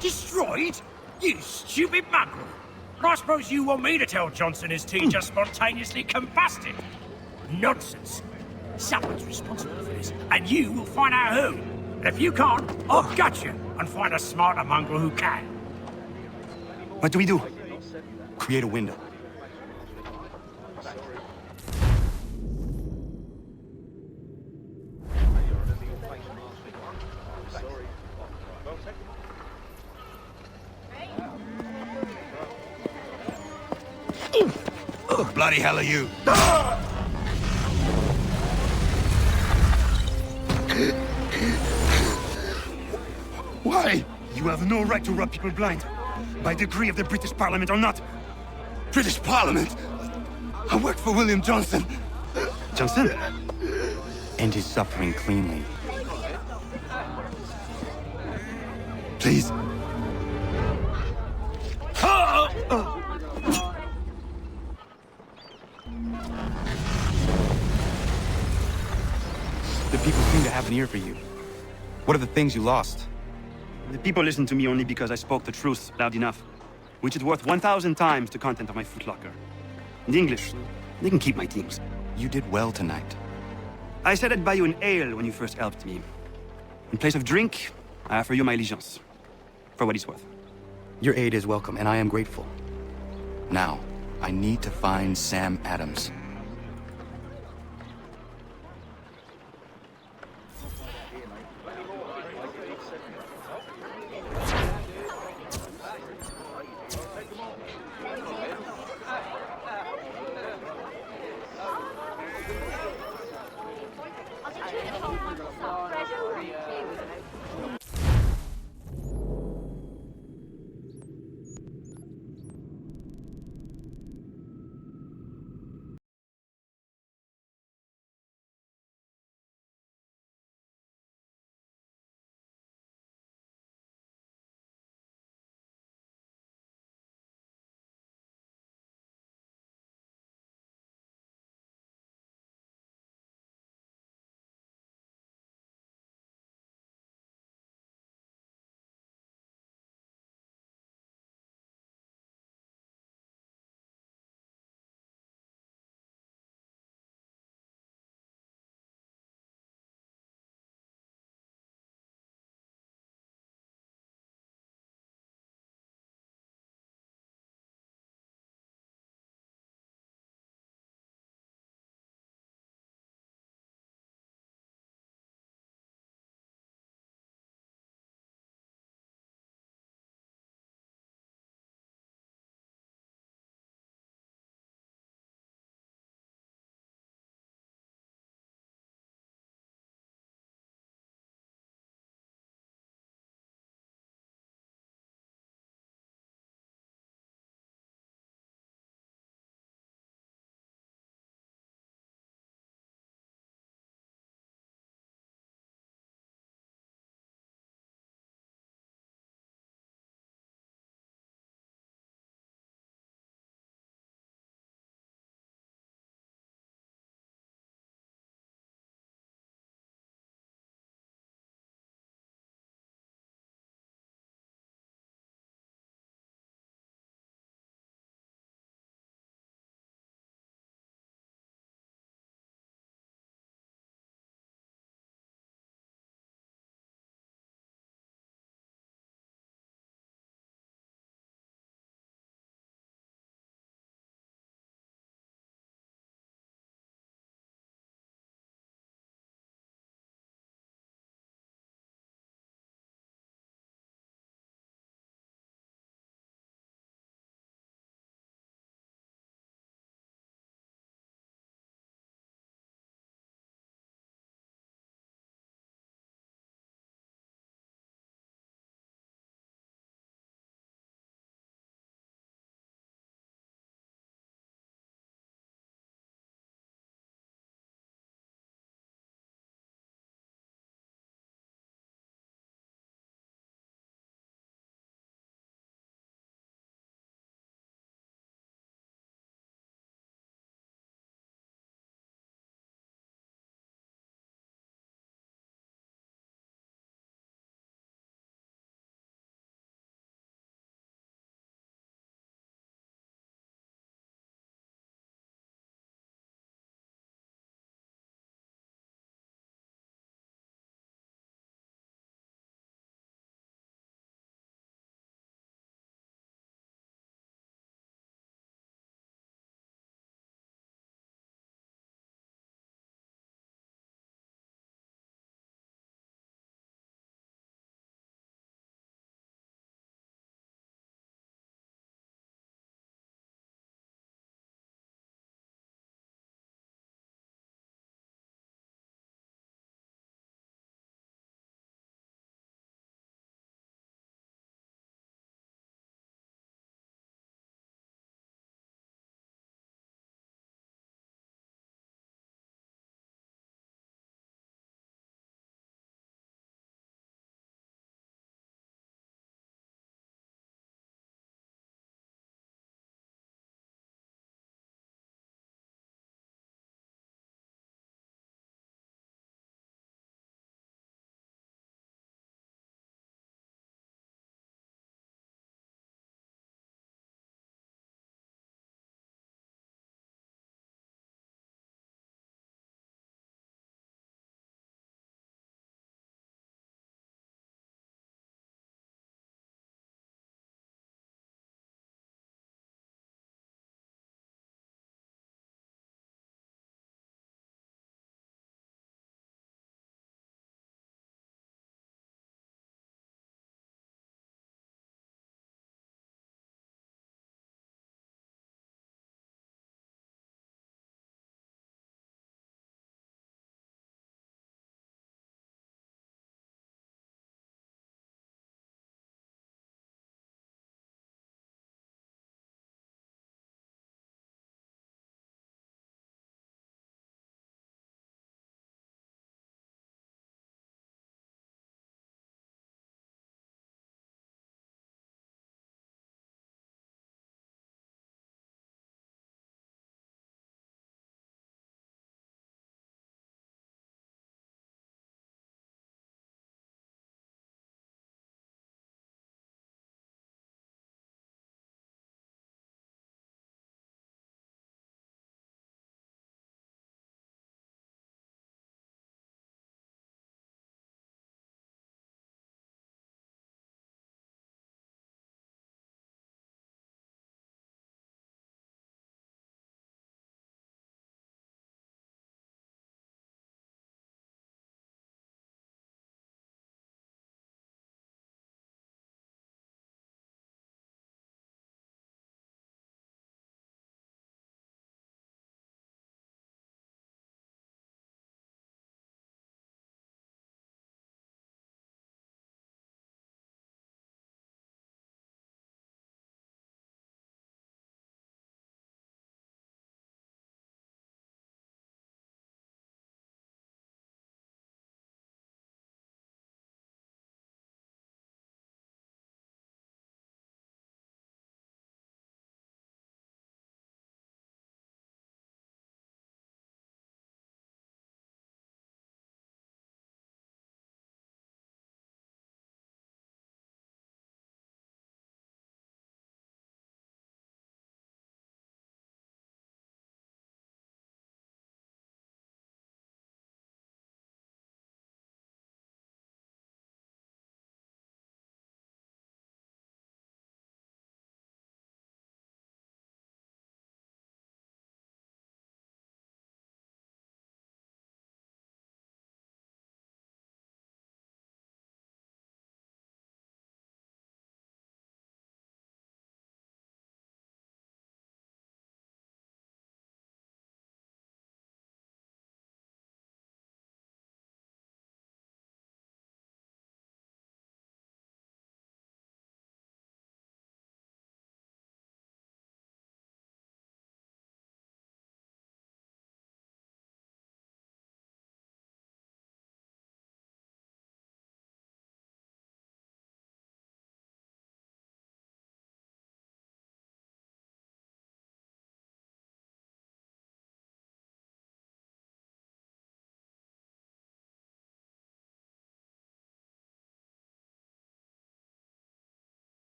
[SPEAKER 17] Destroyed? You stupid mongrel! I suppose you want me to tell Johnson his tea just spontaneously combusted? Nonsense! Someone's responsible for this, and you will find out who. And if you can't, I'll gut you and find a smarter mongrel who can.
[SPEAKER 16] What do we do? Create a window.
[SPEAKER 8] Bloody hell are you? Why? You have no right to rub people blind. By decree of the British Parliament or not. British Parliament? I worked for William Johnson.
[SPEAKER 4] Johnson? End his suffering cleanly.
[SPEAKER 8] Please.
[SPEAKER 16] The people seem to have an ear for you. What are the things you lost?
[SPEAKER 1] The people listen to me only because I spoke the truth loud enough, which is worth 1,000 times the content of my footlocker. In English, they can keep my teams.
[SPEAKER 16] You did well tonight.
[SPEAKER 1] I said I'd buy you an ale when you first helped me. In place of drink, I offer you my allegiance. For what it's worth.
[SPEAKER 16] Your aid is welcome, and I am grateful. Now, I need to find Sam Adams.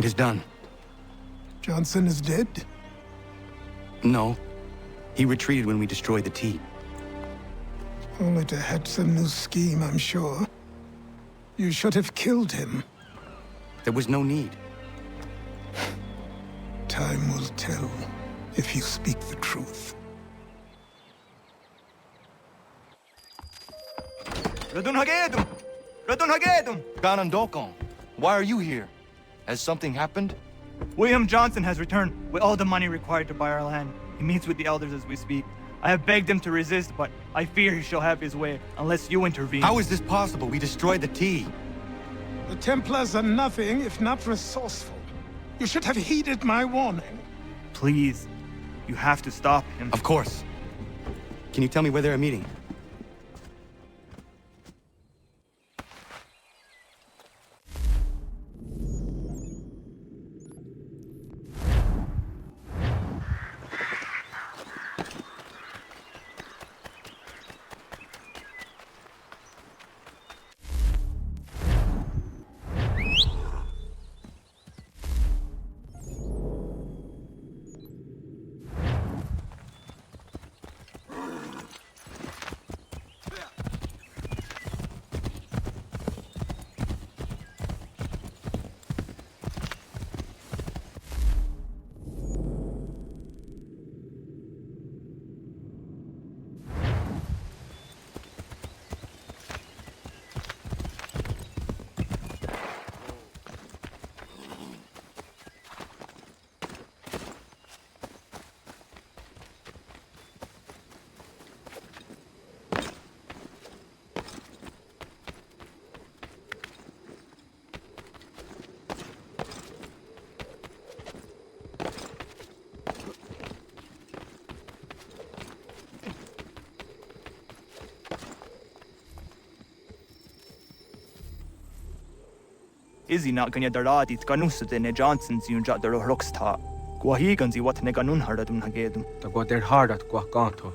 [SPEAKER 16] It is done.
[SPEAKER 14] Johnson is dead?
[SPEAKER 16] No. He retreated when we destroyed the T.
[SPEAKER 14] Only to hatch some new scheme, I'm sure. You should have killed him.
[SPEAKER 16] There was no need.
[SPEAKER 14] Time will tell if you speak the truth.
[SPEAKER 16] Ratonhnhaké! Ratonhnhaké! Ganondokon, why are you here? Has something happened?
[SPEAKER 20] William Johnson has returned with all the money required to buy our land. He meets with the elders as we speak. I have begged him to resist, but I fear he shall have his way unless you intervene.
[SPEAKER 16] How is this possible? We destroyed the T.
[SPEAKER 14] The Templars are nothing if not resourceful. You should have heeded my warning.
[SPEAKER 20] Please, you have to stop him.
[SPEAKER 16] Of course. Can you tell me where they're meeting?
[SPEAKER 20] Is he not gonna daradi tkanusa ne Johnson's yun jat the rocksta? Guahiganzi what ne ganun hardadum hagedum.
[SPEAKER 13] The what they're hard at Guacanto.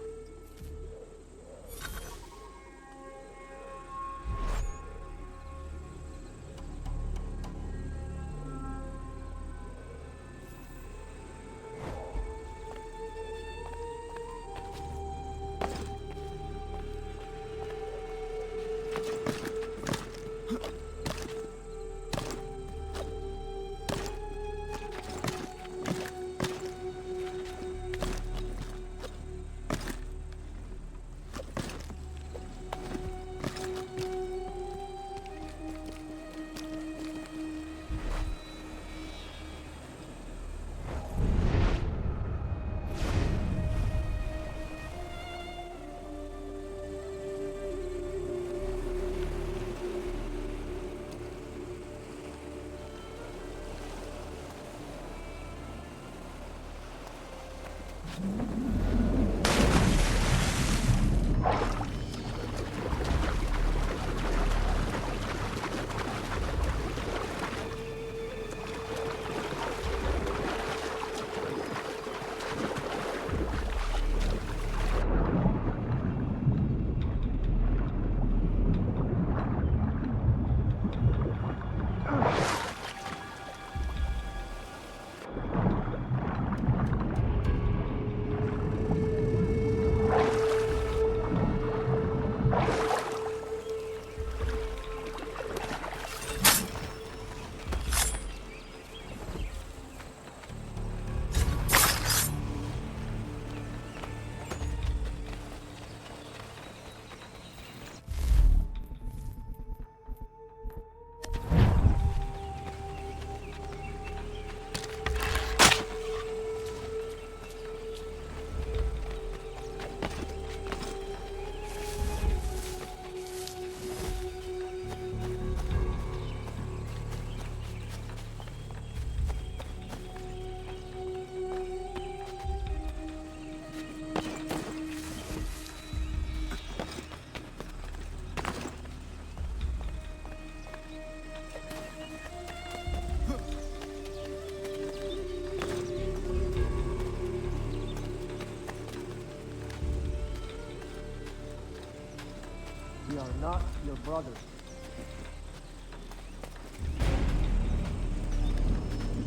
[SPEAKER 10] We are not your brothers.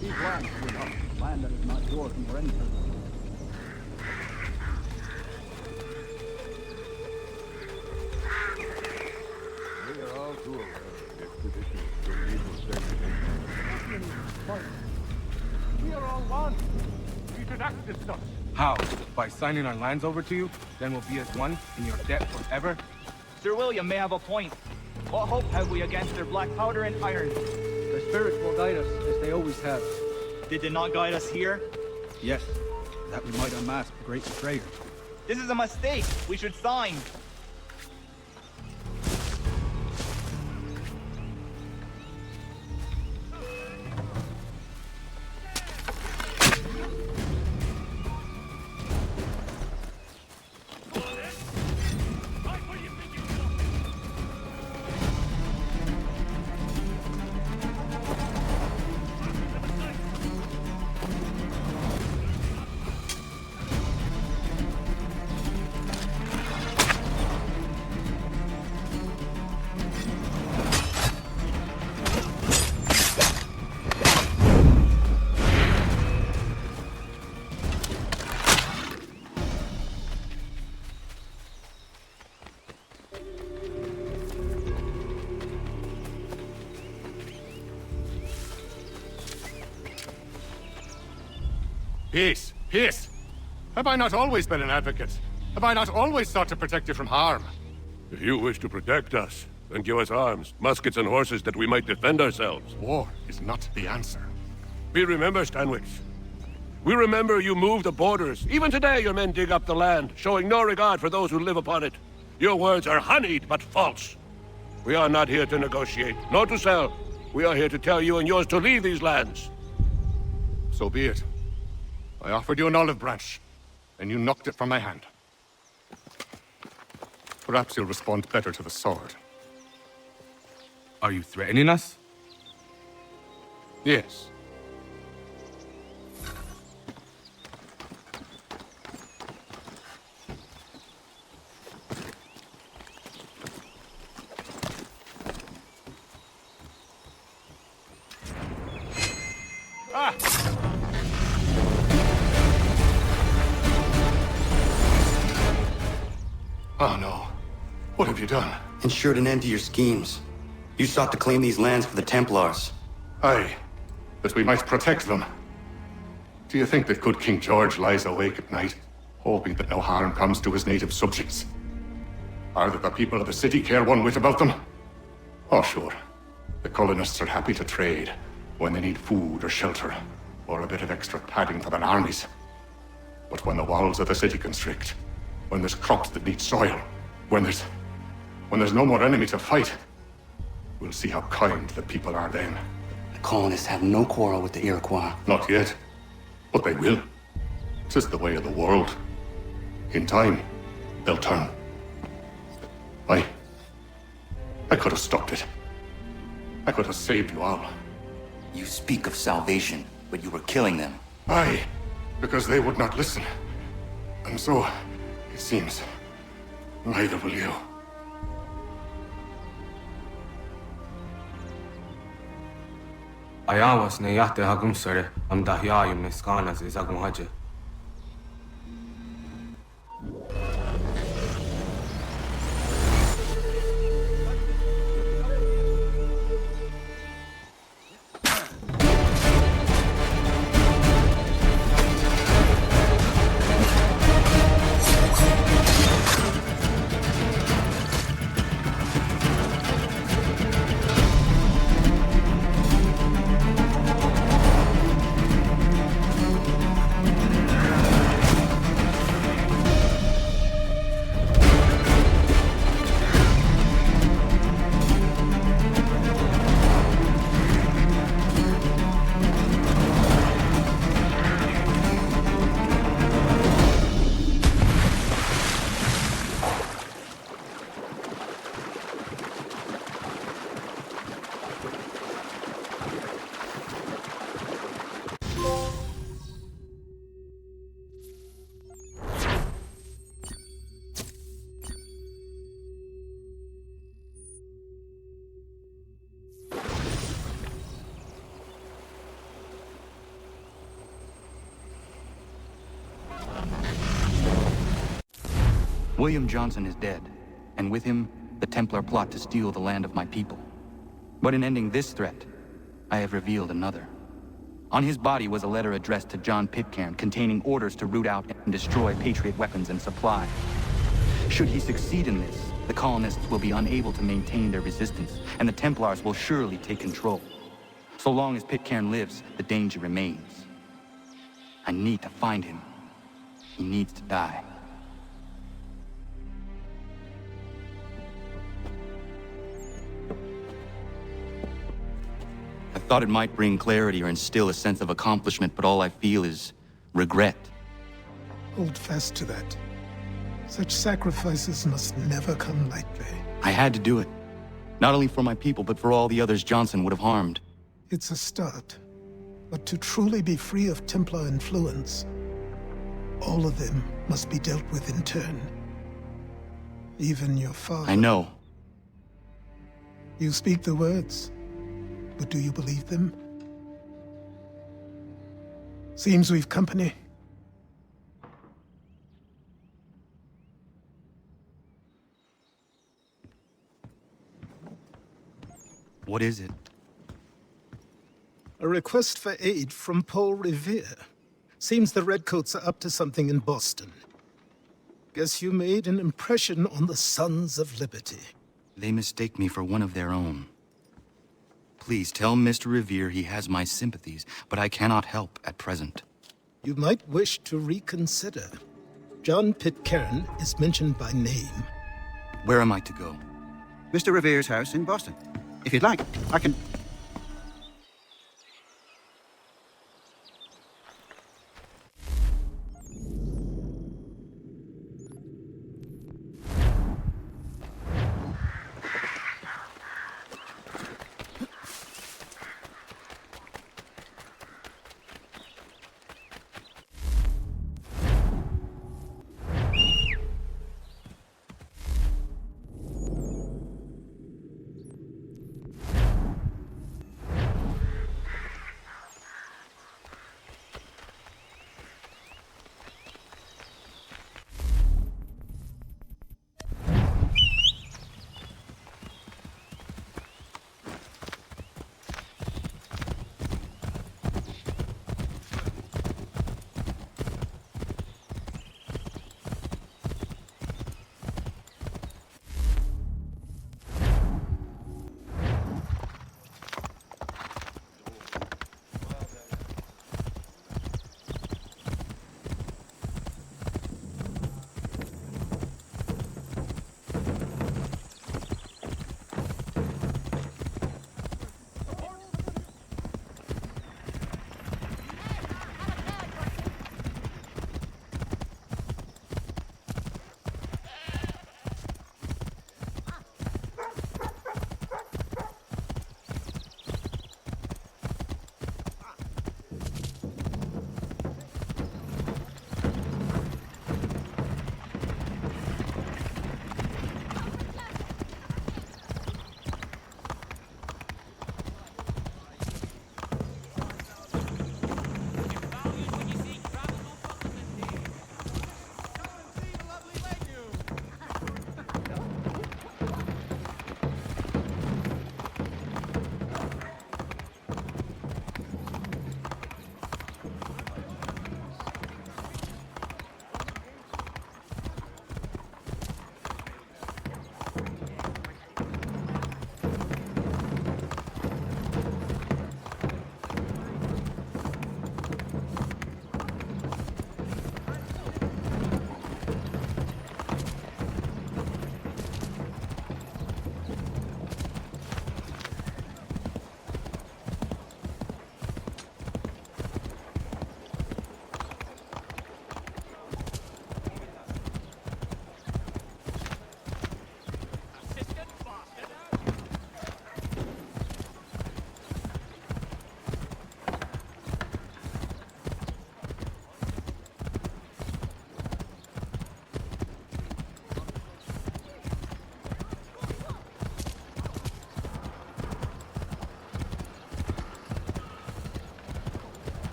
[SPEAKER 9] These lands are not land that is not yours nor any person.
[SPEAKER 18] We are all too aware of the expedition to legal segregation.
[SPEAKER 10] We are all one. We should act as such.
[SPEAKER 21] How? By signing our lands over to you? Then we'll be as one in your debt forever?
[SPEAKER 20] Sir William may have a point. What hope have we against their black powder and iron?
[SPEAKER 9] The spirits will guide us, as they always have.
[SPEAKER 20] Did they not guide us here?
[SPEAKER 9] Yes, that we might unmask the great betrayer.
[SPEAKER 20] This is a mistake. We should sign.
[SPEAKER 18] Peace! Peace! Have I not always been an advocate? Have I not always sought to protect you from harm? If you wish to protect us, then give us arms, muskets and horses that we might defend ourselves. War is not the answer. We remember, Stanwix. We remember you moved the borders. Even today your men dig up the land, showing no regard for those who live upon it. Your words are honeyed, but false. We are not here to negotiate, nor to sell. We are here to tell you and yours to leave these lands. So be it. I offered you an olive branch, and you knocked it from my hand. Perhaps you'll respond better to the sword.
[SPEAKER 21] Are you threatening us?
[SPEAKER 18] Yes.
[SPEAKER 5] Oh no. What have you done?
[SPEAKER 16] Ensured an end to your schemes. You sought to claim these lands for the Templars.
[SPEAKER 5] Aye, that we might protect them. Do you think that good King George lies awake at night, hoping that no harm comes to his native subjects? Or that the people of the city care one whit about them? Oh, sure. The colonists are happy to trade when they need food or shelter, or a bit of extra padding for their armies. But when the walls of the city constrict, when there's crops that need soil, when there's no more enemy to fight, we'll see how kind the people are then.
[SPEAKER 16] The colonists have no quarrel with the Iroquois.
[SPEAKER 5] Not yet, but they will. 'Tis the way of the world. In time, they'll turn. I could have stopped it. I could have saved you all.
[SPEAKER 16] You speak of salvation, but you were killing them.
[SPEAKER 5] Aye, because they would not listen. And so, it seems, neither will you.
[SPEAKER 21] Ayawas na yate hagum sare, am dahyayum neskanas is agum haje.
[SPEAKER 16] William Johnson is dead, and with him, the Templar plot to steal the land of my people. But in ending this threat, I have revealed another. On his body was a letter addressed to John Pitcairn containing orders to root out and destroy Patriot weapons and supply. Should he succeed in this, the colonists will be unable to maintain their resistance, and the Templars will surely take control. So long as Pitcairn lives, the danger remains. I need to find him. He needs to die. I thought it might bring clarity or instill a sense of accomplishment, but all I feel is regret.
[SPEAKER 14] Hold fast to that. Such sacrifices must never come lightly.
[SPEAKER 16] I had to do it. Not only for my people, but for all the others Johnson would have harmed.
[SPEAKER 14] It's a start. But to truly be free of Templar influence, all of them must be dealt with in turn. Even your father.
[SPEAKER 16] I know.
[SPEAKER 14] You speak the words, but do you believe them? Seems we've company.
[SPEAKER 16] What is it?
[SPEAKER 14] A request for aid from Paul Revere. Seems the Redcoats are up to something in Boston. Guess you made an impression on the Sons of Liberty.
[SPEAKER 16] They mistake me for one of their own. Please tell Mr. Revere he has my sympathies, but I cannot help at present.
[SPEAKER 14] You might wish to reconsider. John Pitcairn is mentioned by name.
[SPEAKER 16] Where am I to go?
[SPEAKER 7] Mr. Revere's house in Boston. If you'd like, I can...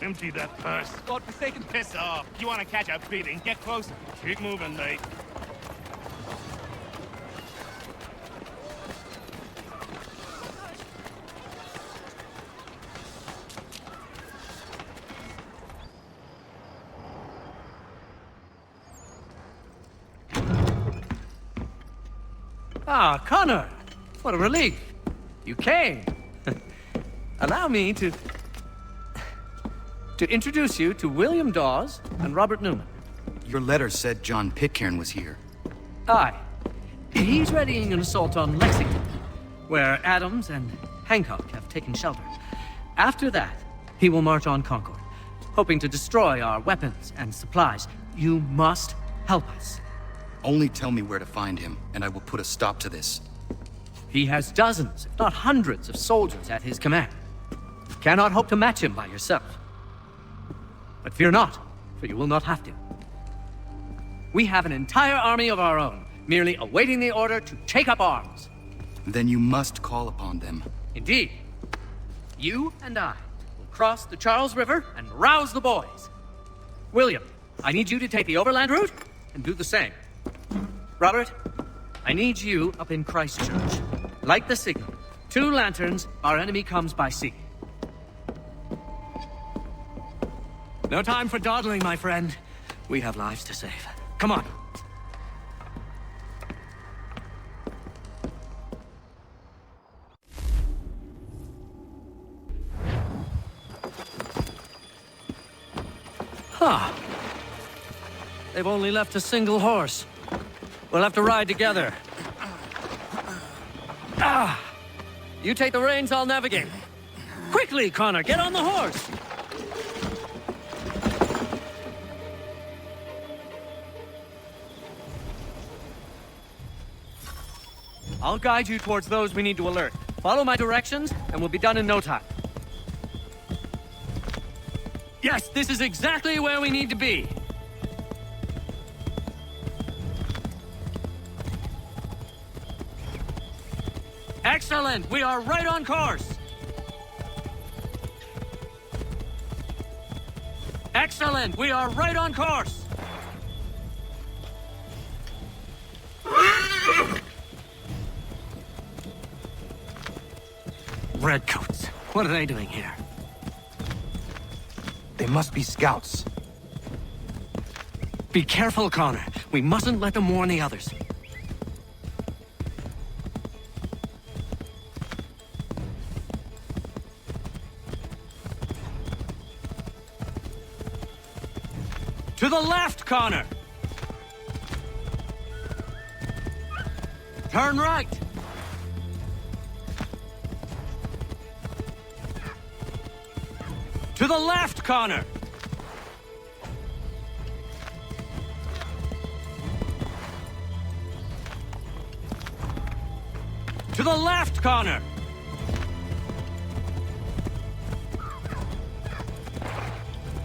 [SPEAKER 10] Empty that purse.
[SPEAKER 8] God-forsaken piss off. You want to catch a beating? Get closer.
[SPEAKER 10] Keep moving, mate.
[SPEAKER 6] Ah, Connor! What a relief. You came. Allow me to introduce you to William Dawes and Robert Newman.
[SPEAKER 16] Your letter said John Pitcairn was here.
[SPEAKER 6] Aye. He's readying an assault on Lexington, where Adams and Hancock have taken shelter. After that, he will march on Concord, hoping to destroy our weapons and supplies. You must help us.
[SPEAKER 16] Only tell me where to find him, and I will put a stop to this.
[SPEAKER 6] He has dozens, if not hundreds, of soldiers at his command. You cannot hope to match him by yourself. But fear not, for you will not have to. We have an entire army of our own, merely awaiting the order to take up arms.
[SPEAKER 16] Then you must call upon them.
[SPEAKER 6] Indeed. You and I will cross the Charles River and rouse the boys. William, I need you to take the overland route and do the same. Robert, I need you up in Christchurch. Light the signal. 2 lanterns, our enemy comes by sea. No time for dawdling, my friend. We have lives to save. Come on. Huh. They've only left a single horse. We'll have to ride together. Ah! You take the reins, I'll navigate. Quickly, Connor, get on the horse! I'll guide you towards those we need to alert. Follow my directions, and we'll be done in no time. Yes, this is exactly where we need to be. Excellent! We are right on course! Excellent! We are right on course! Redcoats. What are they doing here?
[SPEAKER 16] They must be scouts.
[SPEAKER 6] Be careful, Connor. We mustn't let them warn the others. To the left, Connor! Turn right! To the left, Connor! To the left, Connor!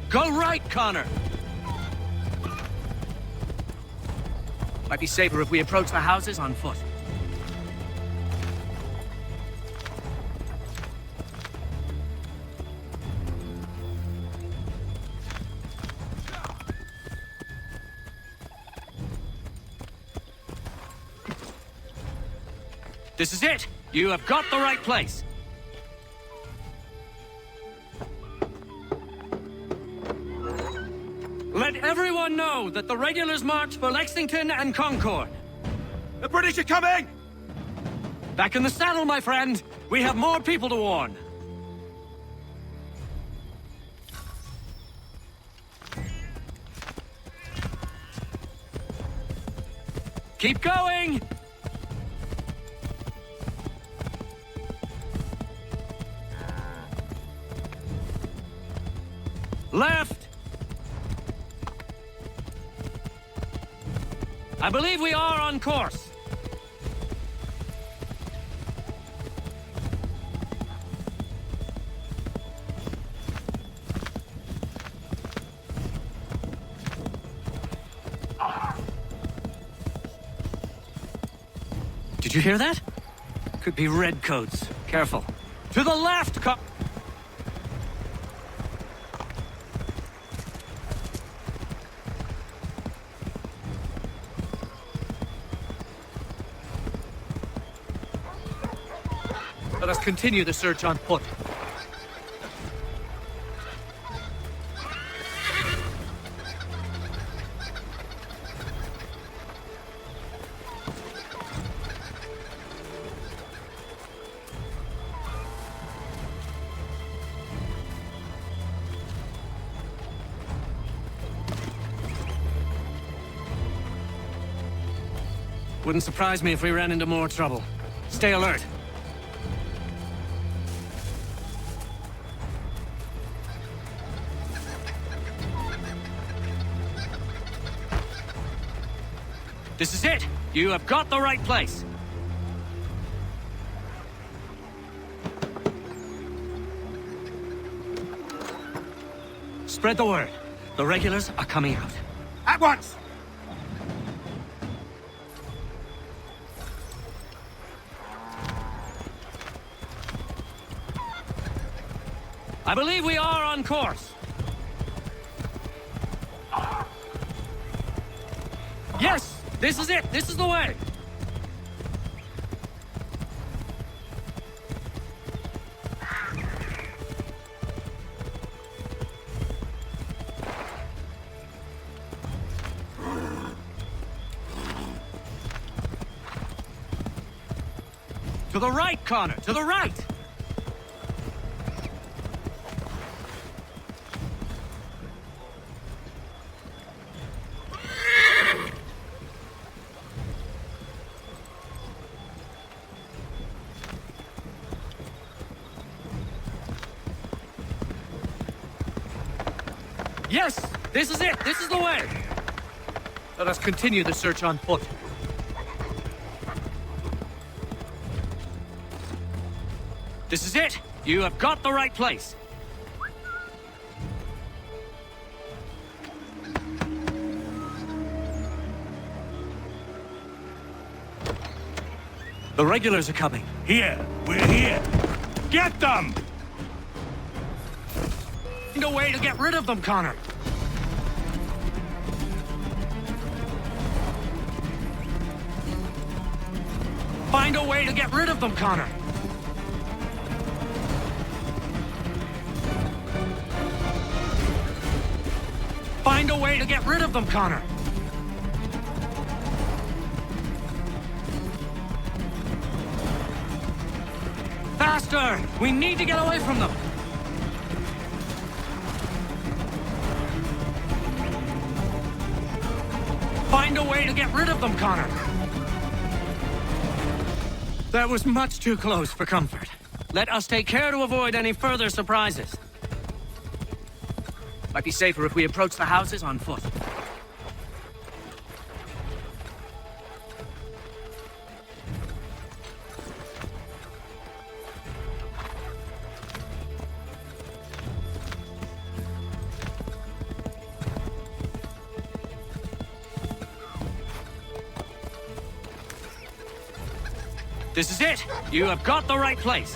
[SPEAKER 6] Go right, Connor! Might be safer if we approach the houses on foot. This is it! You have got the right place! Let everyone know that the regulars march for Lexington and Concord. The British are coming! Back in the saddle, my friend! We have more people to warn. Keep going! Left! I believe we are on course. Did you hear that? Could be redcoats. Careful. To the left, Let us continue the search on foot. Wouldn't surprise me if we ran into more trouble. Stay alert. This is it! You have got the right place! Spread the word. The regulars are coming out.
[SPEAKER 8] At once!
[SPEAKER 6] I believe we are on course. Yes! This is it! This is the way! To the right, Connor! To the right! Yes! This is it! This is the way! Let us continue the search on foot. This is it! You have got the right place! The regulars are coming.
[SPEAKER 17] Here! We're here! Get them!
[SPEAKER 6] Find a way to get rid of them, Connor! Find a way to get rid of them, Connor! Find a way to get rid of them, Connor! Faster! We need to get away from them! Find a way to get rid of them, Connor! That was much too close for comfort. Let us take care to avoid any further surprises. Might be safer if we approach the houses on foot. This is it! You have got the right place!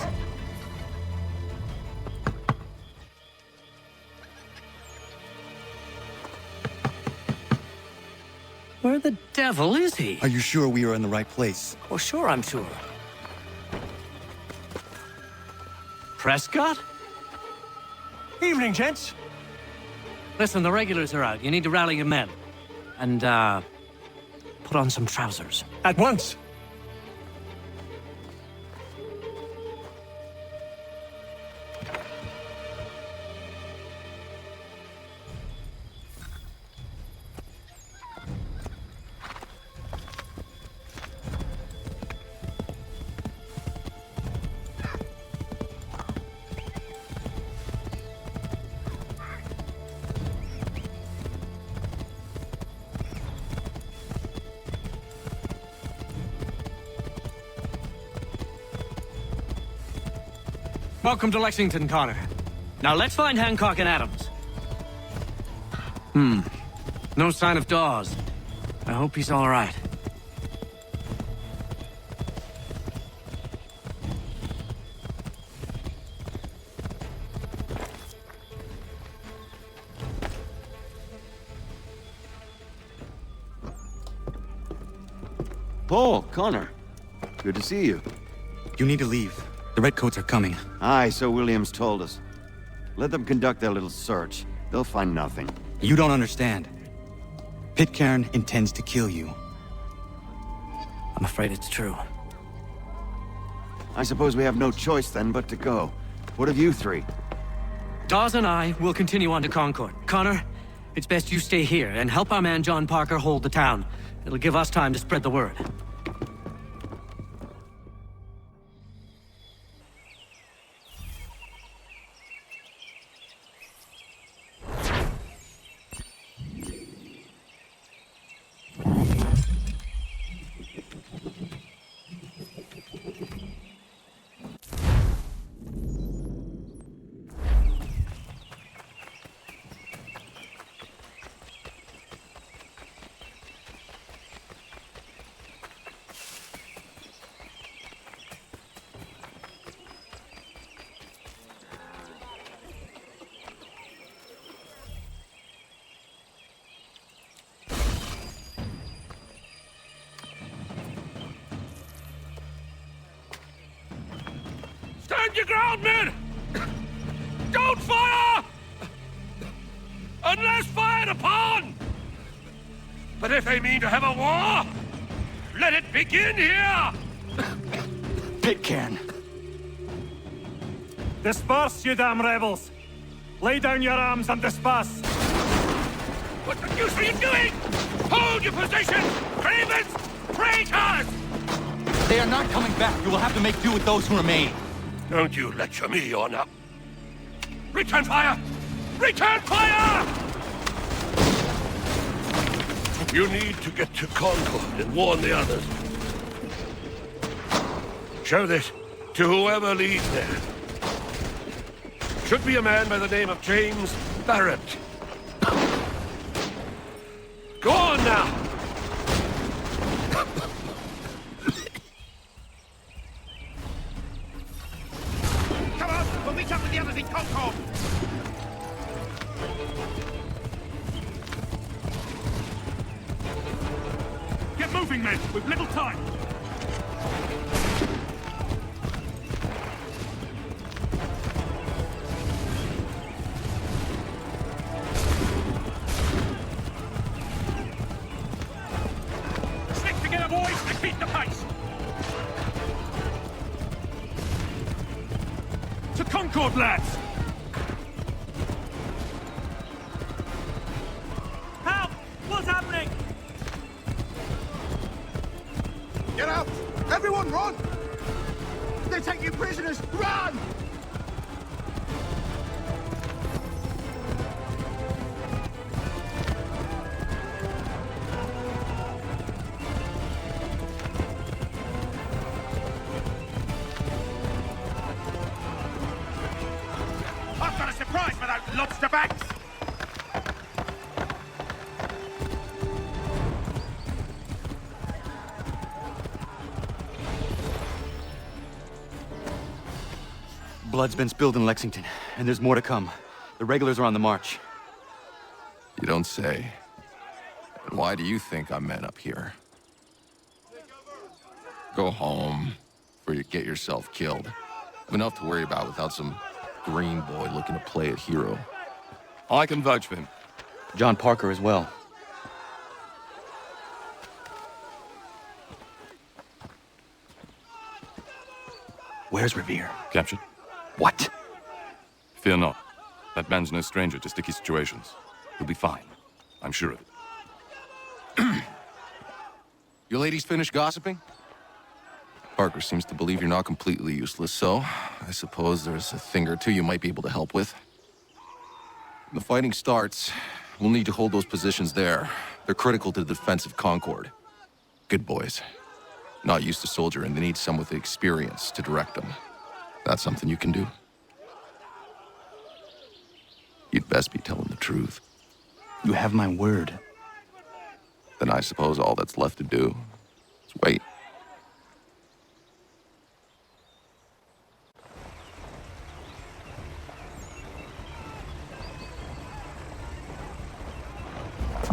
[SPEAKER 6] Where the devil is he?
[SPEAKER 16] Are you sure we are in the right place?
[SPEAKER 6] Oh, sure, I'm sure. Prescott?
[SPEAKER 17] Evening, gents.
[SPEAKER 6] Listen, the regulars are out. You need to rally your men. And, put on some trousers.
[SPEAKER 17] At once.
[SPEAKER 6] Welcome to Lexington, Connor. Now let's find Hancock and Adams. No sign of Dawes. I hope he's all right.
[SPEAKER 5] Paul, Connor. Good to see you.
[SPEAKER 16] You need to leave. The Redcoats are coming.
[SPEAKER 5] Aye, so Williams told us. Let them conduct their little search. They'll find nothing.
[SPEAKER 16] You don't understand. Pitcairn intends to kill you.
[SPEAKER 6] I'm afraid it's true.
[SPEAKER 5] I suppose we have no choice then but to go. What of you three?
[SPEAKER 6] Dawes and I will continue on to Concord. Connor, it's best you stay here and help our man John Parker hold the town. It'll give us time to spread the word.
[SPEAKER 17] Stand your ground, men! Don't fire! Unless fired upon! But if they mean to have a war, let it begin here!
[SPEAKER 16] Pitcairn!
[SPEAKER 10] Disperse, you damn rebels! Lay down your arms and disperse!
[SPEAKER 17] What the deuce are you doing? Hold your positions! Cravens! Traitors!
[SPEAKER 16] They are not coming back. You will have to make do with those who remain.
[SPEAKER 17] Don't you lecture me on up. Return fire! Return fire! You need to get to Concord and warn the others. Show this to whoever leads there. Should be a man by the name of James Barrett. Go on now!
[SPEAKER 8] Come on, we'll meet up with the others in Concord!
[SPEAKER 10] Get moving, men! We've little time!
[SPEAKER 17] Stick together, boys, and keep the pace!
[SPEAKER 10] To Concord, lads!
[SPEAKER 17] Help! What's happening?
[SPEAKER 11] Get out! Everyone run! They take you prisoners! Run!
[SPEAKER 8] I've got a surprise for those lobster backs!
[SPEAKER 16] Blood's been spilled in Lexington, and there's more to come. The regulars are on the march.
[SPEAKER 18] You don't say. And why do you think I'm man up here? Go home, before you get yourself killed. I've enough to worry about without some green boy looking to play a hero. I can vouch for him.
[SPEAKER 16] John Parker as well. Where's Revere?
[SPEAKER 18] Captured.
[SPEAKER 16] What?
[SPEAKER 18] Fear not. That man's no stranger to sticky situations. He'll be fine. I'm sure of it. You ladies finished gossiping? Parker seems to believe you're not completely useless, so I suppose there's a thing or two you might be able to help with. When the fighting starts, we'll need to hold those positions there. They're critical to the defense of Concord. Good boys. Not used to soldiering, they need someone with the experience to direct them. That's something you can do. You'd best be telling the truth.
[SPEAKER 16] You have my word.
[SPEAKER 18] Then I suppose all that's left to do is wait.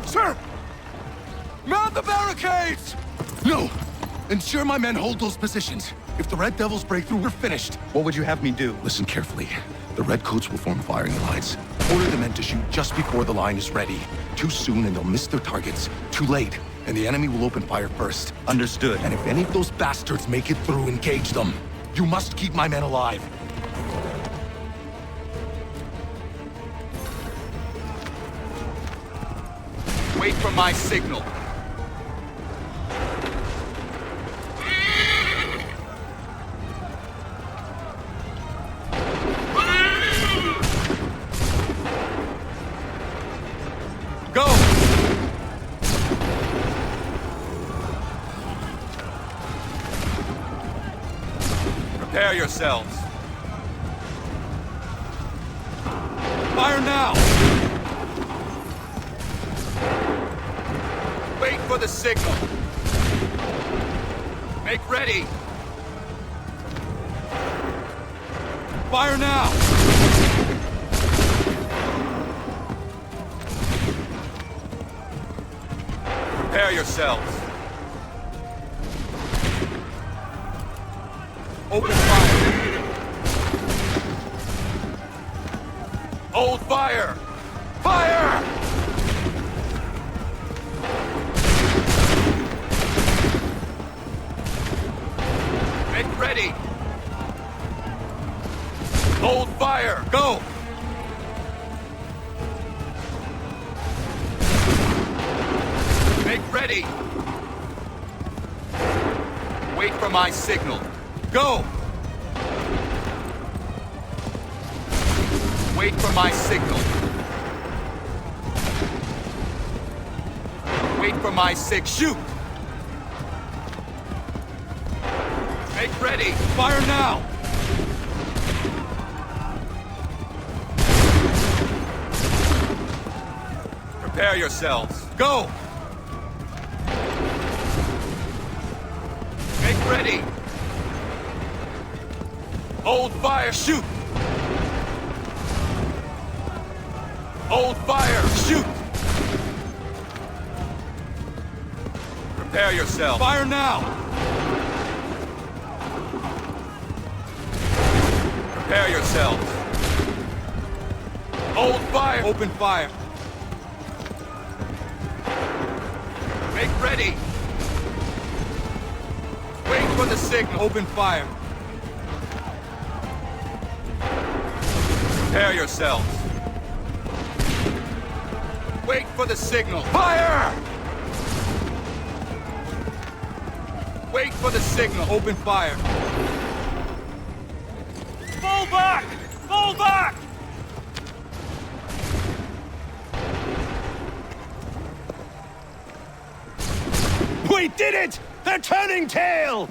[SPEAKER 22] Sir! Man the barricades! No! Ensure my men hold those positions.
[SPEAKER 3] If the Red Devils break through, we're finished.
[SPEAKER 16] What would you have me do?
[SPEAKER 3] Listen carefully. The Redcoats will form firing lines. Order the men to shoot just before the line is ready. Too soon and they'll miss their targets. Too late, and the enemy will open fire first.
[SPEAKER 16] Understood.
[SPEAKER 3] And if any of those bastards make it through, engage them. You must keep my men alive.
[SPEAKER 16] Wait for my signal. Go! Prepare yourselves. Fire now! Wait for the signal. Make ready. Fire now! Prepare yourselves. Open fire. Hold fire! Fire! Make ready. Hold fire. Go! Make ready. Wait for my signal. Go! Wait for my signal. Wait for my shoot! Make ready. Fire now! Prepare yourselves. Go! Make ready. Hold fire. Shoot! Hold fire. Shoot! Prepare yourself. Fire now! Prepare yourselves. Hold fire. Open fire. Make ready. Wait for the signal. Open fire. Prepare yourselves. Wait for the signal. Fire! Wait for the signal. Open fire.
[SPEAKER 17] Fall back! Fall back!
[SPEAKER 1] We did it! They're turning tail!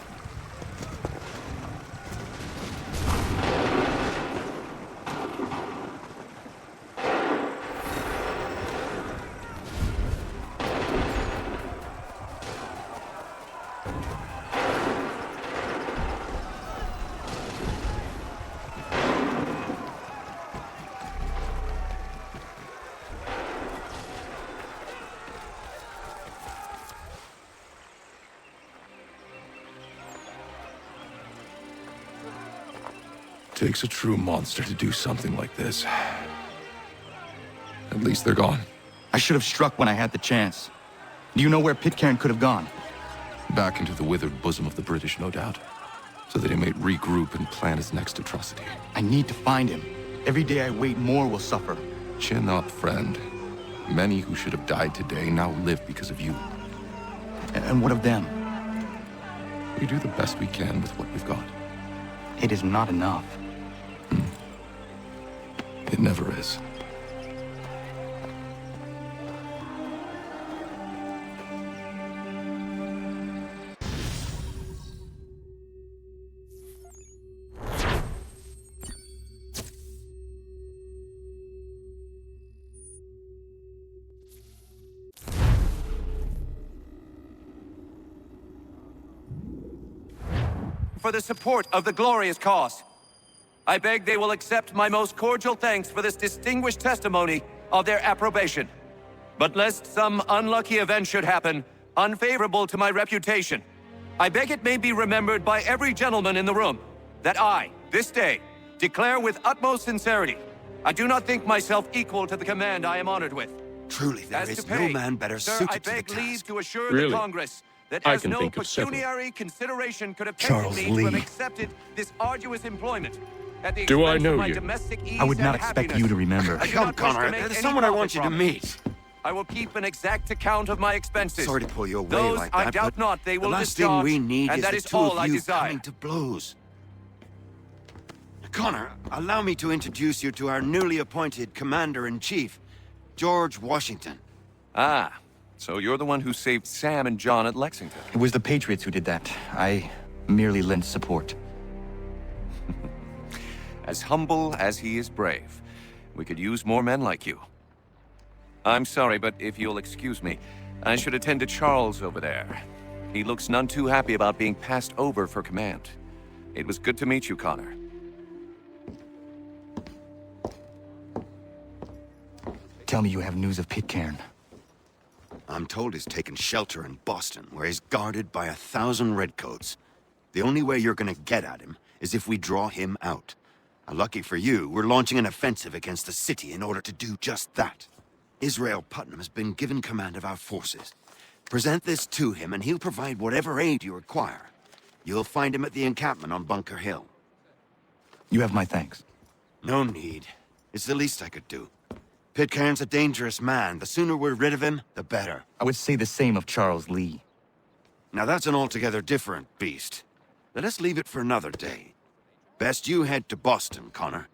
[SPEAKER 3] Takes a true monster to do something like this. At least they're gone.
[SPEAKER 16] I should have struck when I had the chance. Do you know where Pitcairn could have gone?
[SPEAKER 3] Back into the withered bosom of the British, no doubt. So that he may regroup and plan his next atrocity.
[SPEAKER 16] I need to find him. Every day I wait, more will suffer.
[SPEAKER 3] Chin up, friend. Many who should have died today now live because of you.
[SPEAKER 16] And what of them?
[SPEAKER 3] We do the best we can with what we've got.
[SPEAKER 16] It is not enough.
[SPEAKER 3] It never is.
[SPEAKER 15] For the support of the glorious cause. I beg they will accept my most cordial thanks for this distinguished testimony of their approbation. But lest some unlucky event should happen, unfavorable to my reputation, I beg it may be remembered by every gentleman in the room that I, this day, declare with utmost sincerity, I do not think myself equal to the command I am honored with.
[SPEAKER 5] Truly, there is no man better
[SPEAKER 15] Sir, I
[SPEAKER 5] suited to the
[SPEAKER 15] beg leave
[SPEAKER 5] task.
[SPEAKER 15] to assure
[SPEAKER 22] Really?
[SPEAKER 15] the Congress that
[SPEAKER 22] I
[SPEAKER 15] as
[SPEAKER 22] can
[SPEAKER 15] no
[SPEAKER 22] think of several.
[SPEAKER 15] pecuniary consideration could have
[SPEAKER 3] Charles
[SPEAKER 15] tempted me to have
[SPEAKER 3] Lee.
[SPEAKER 15] accepted this arduous employment at the
[SPEAKER 22] Do I
[SPEAKER 15] expense
[SPEAKER 22] know
[SPEAKER 15] of my
[SPEAKER 22] you?
[SPEAKER 15] domestic ease
[SPEAKER 16] I would not
[SPEAKER 15] and
[SPEAKER 16] expect
[SPEAKER 15] happiness.
[SPEAKER 16] you to remember.
[SPEAKER 15] I do
[SPEAKER 5] Come,
[SPEAKER 15] not wish to
[SPEAKER 5] Connor,
[SPEAKER 15] make
[SPEAKER 5] there's
[SPEAKER 15] any
[SPEAKER 5] someone I
[SPEAKER 15] profit
[SPEAKER 5] want you to
[SPEAKER 15] from it.
[SPEAKER 5] meet.
[SPEAKER 15] I will keep an exact account of my expenses.
[SPEAKER 5] Sorry to pull you away
[SPEAKER 15] Those
[SPEAKER 5] like
[SPEAKER 15] I
[SPEAKER 5] that,
[SPEAKER 15] doubt
[SPEAKER 5] but
[SPEAKER 15] not they will
[SPEAKER 5] the last
[SPEAKER 15] discharge,
[SPEAKER 5] thing we need
[SPEAKER 15] and
[SPEAKER 5] is
[SPEAKER 15] that
[SPEAKER 5] the
[SPEAKER 15] is
[SPEAKER 5] two
[SPEAKER 15] all
[SPEAKER 5] of
[SPEAKER 15] I
[SPEAKER 5] you
[SPEAKER 15] desire.
[SPEAKER 5] coming to blows. Connor, allow me to introduce you to our newly appointed Commander-in-Chief, George Washington.
[SPEAKER 15] Ah, so you're the one who saved Sam and John at Lexington.
[SPEAKER 16] It was the Patriots who did that. I merely lent support.
[SPEAKER 15] As humble as he is brave. We could use more men like you. I'm sorry, but if you'll excuse me, I should attend to Charles over there. He looks none too happy about being passed over for command. It was good to meet you, Connor.
[SPEAKER 16] Tell me you have news of Pitcairn.
[SPEAKER 5] I'm told he's taken shelter in Boston, where he's guarded by 1,000 redcoats. The only way you're gonna get at him is if we draw him out. Lucky for you, we're launching an offensive against the city in order to do just that. Israel Putnam has been given command of our forces. Present this to him and he'll provide whatever aid you require. You'll find him at the encampment on Bunker Hill.
[SPEAKER 16] You have my thanks.
[SPEAKER 5] No need. It's the least I could do. Pitcairn's a dangerous man. The sooner we're rid of him, the better.
[SPEAKER 16] I would say the same of Charles Lee.
[SPEAKER 5] Now that's an altogether different beast. Let us leave it for another day. Best you head to Boston, Connor.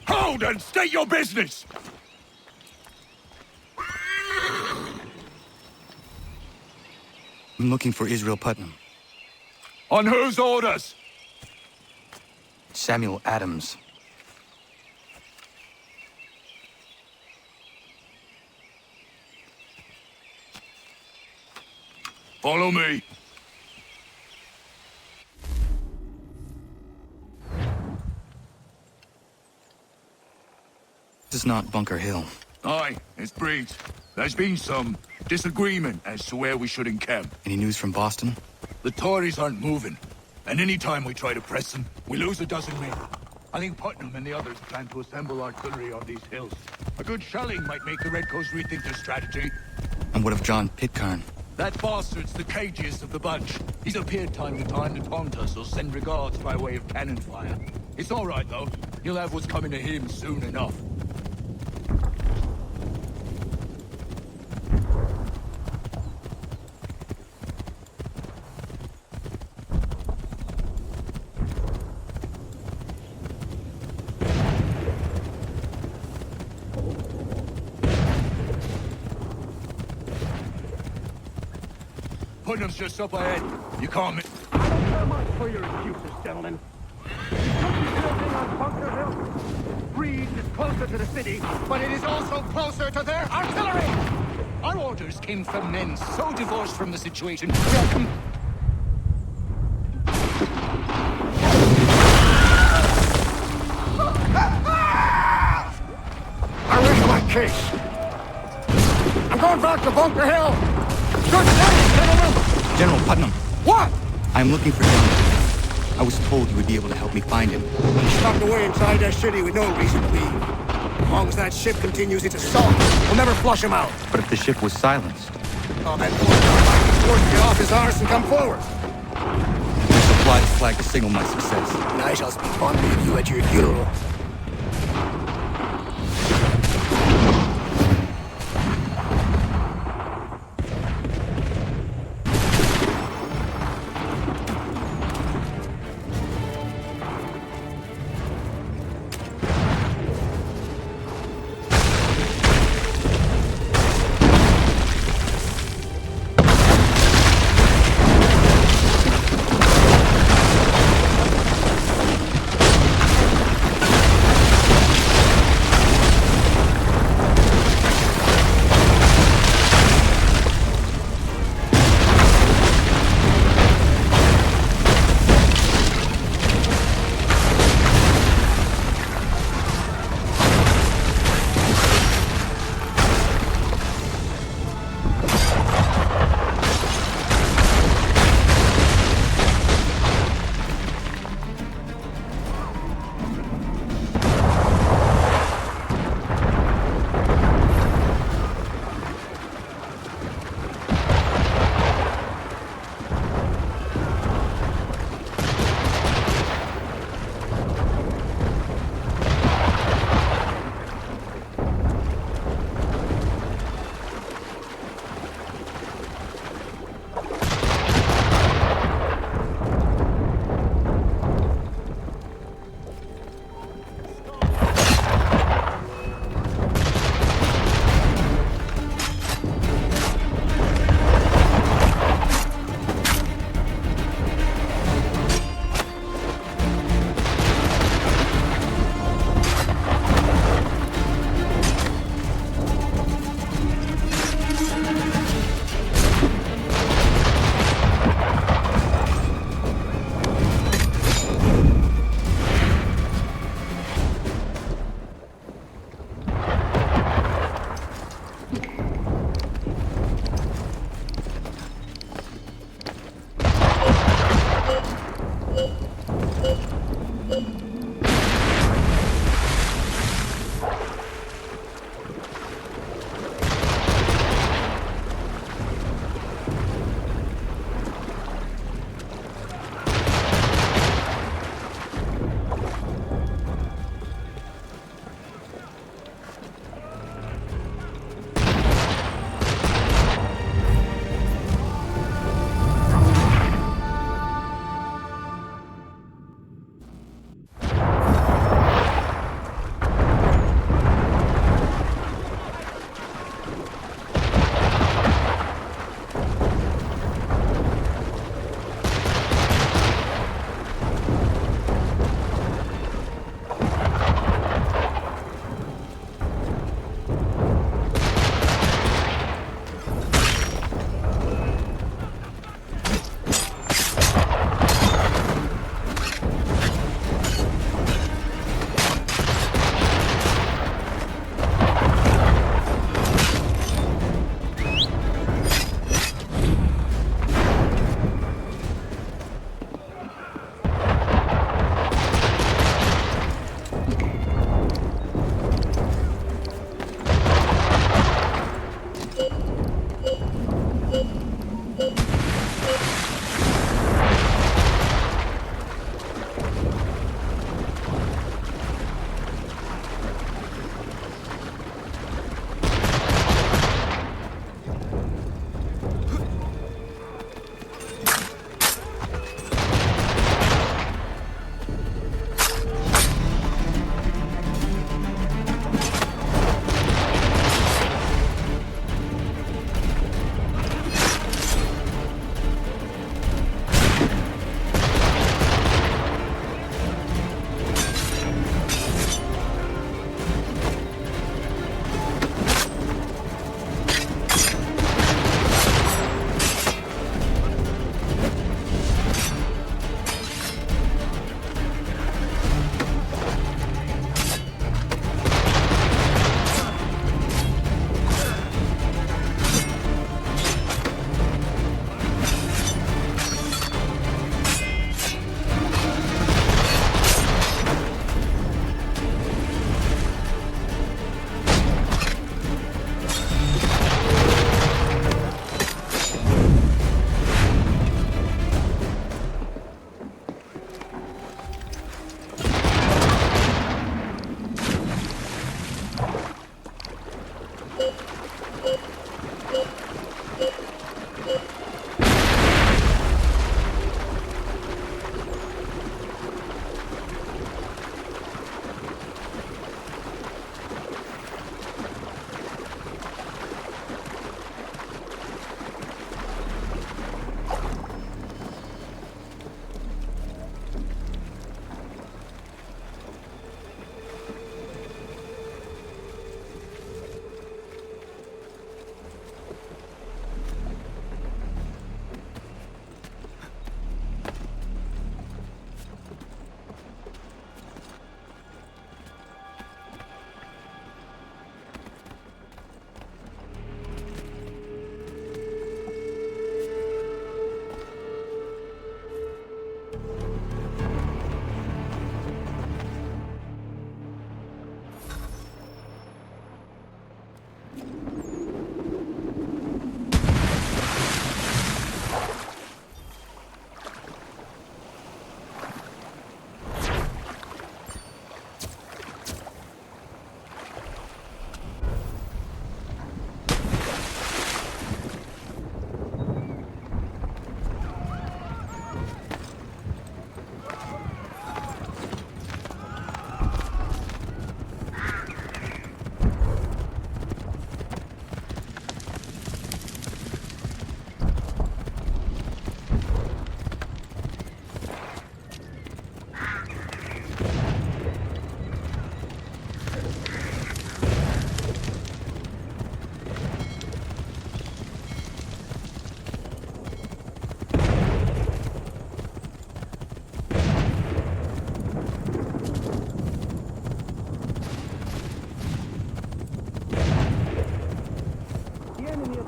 [SPEAKER 21] Hold and state your business!
[SPEAKER 16] I'm looking for Israel Putnam.
[SPEAKER 21] On whose orders?
[SPEAKER 16] Samuel Adams.
[SPEAKER 21] Follow me.
[SPEAKER 16] This is not Bunker Hill.
[SPEAKER 21] Aye, it's Breeds. There's been some disagreement as to where we should encamp.
[SPEAKER 16] Any news from Boston?
[SPEAKER 21] The Tories aren't moving, and any time we try to press them, we lose a dozen men. I think Putnam and the others plan to assemble artillery on these hills. A good shelling might make the Redcoats rethink their strategy.
[SPEAKER 16] And what of John Pitcairn?
[SPEAKER 21] That bastard's the cagiest of the bunch. He's appeared time to time to taunt us or send regards by way of cannon fire. It's all right, though. He'll have what's coming to him soon enough. Putnam's just up ahead. You can't miss.
[SPEAKER 10] I don't care much for your excuses, gentlemen. You took the building on Bunker Hill. Breed is closer to the city, but it is also closer to their artillery!
[SPEAKER 21] Our orders came from men so divorced from the situation. We are
[SPEAKER 13] case. I'm going back to Bunker Hill. Good day, gentlemen.
[SPEAKER 16] General Putnam.
[SPEAKER 13] What?
[SPEAKER 16] I'm looking for John. I was told you would be able to help me find him.
[SPEAKER 13] He's stuck away inside that city with no reason to leave. As long as that ship continues its assault, we'll never flush him out.
[SPEAKER 16] But if the ship was silenced?
[SPEAKER 13] Oh, that poor guy was forced to get off his arse and come forward.
[SPEAKER 16] The supplies flag to signal my success.
[SPEAKER 13] And I shall speak fondly of you at your funeral.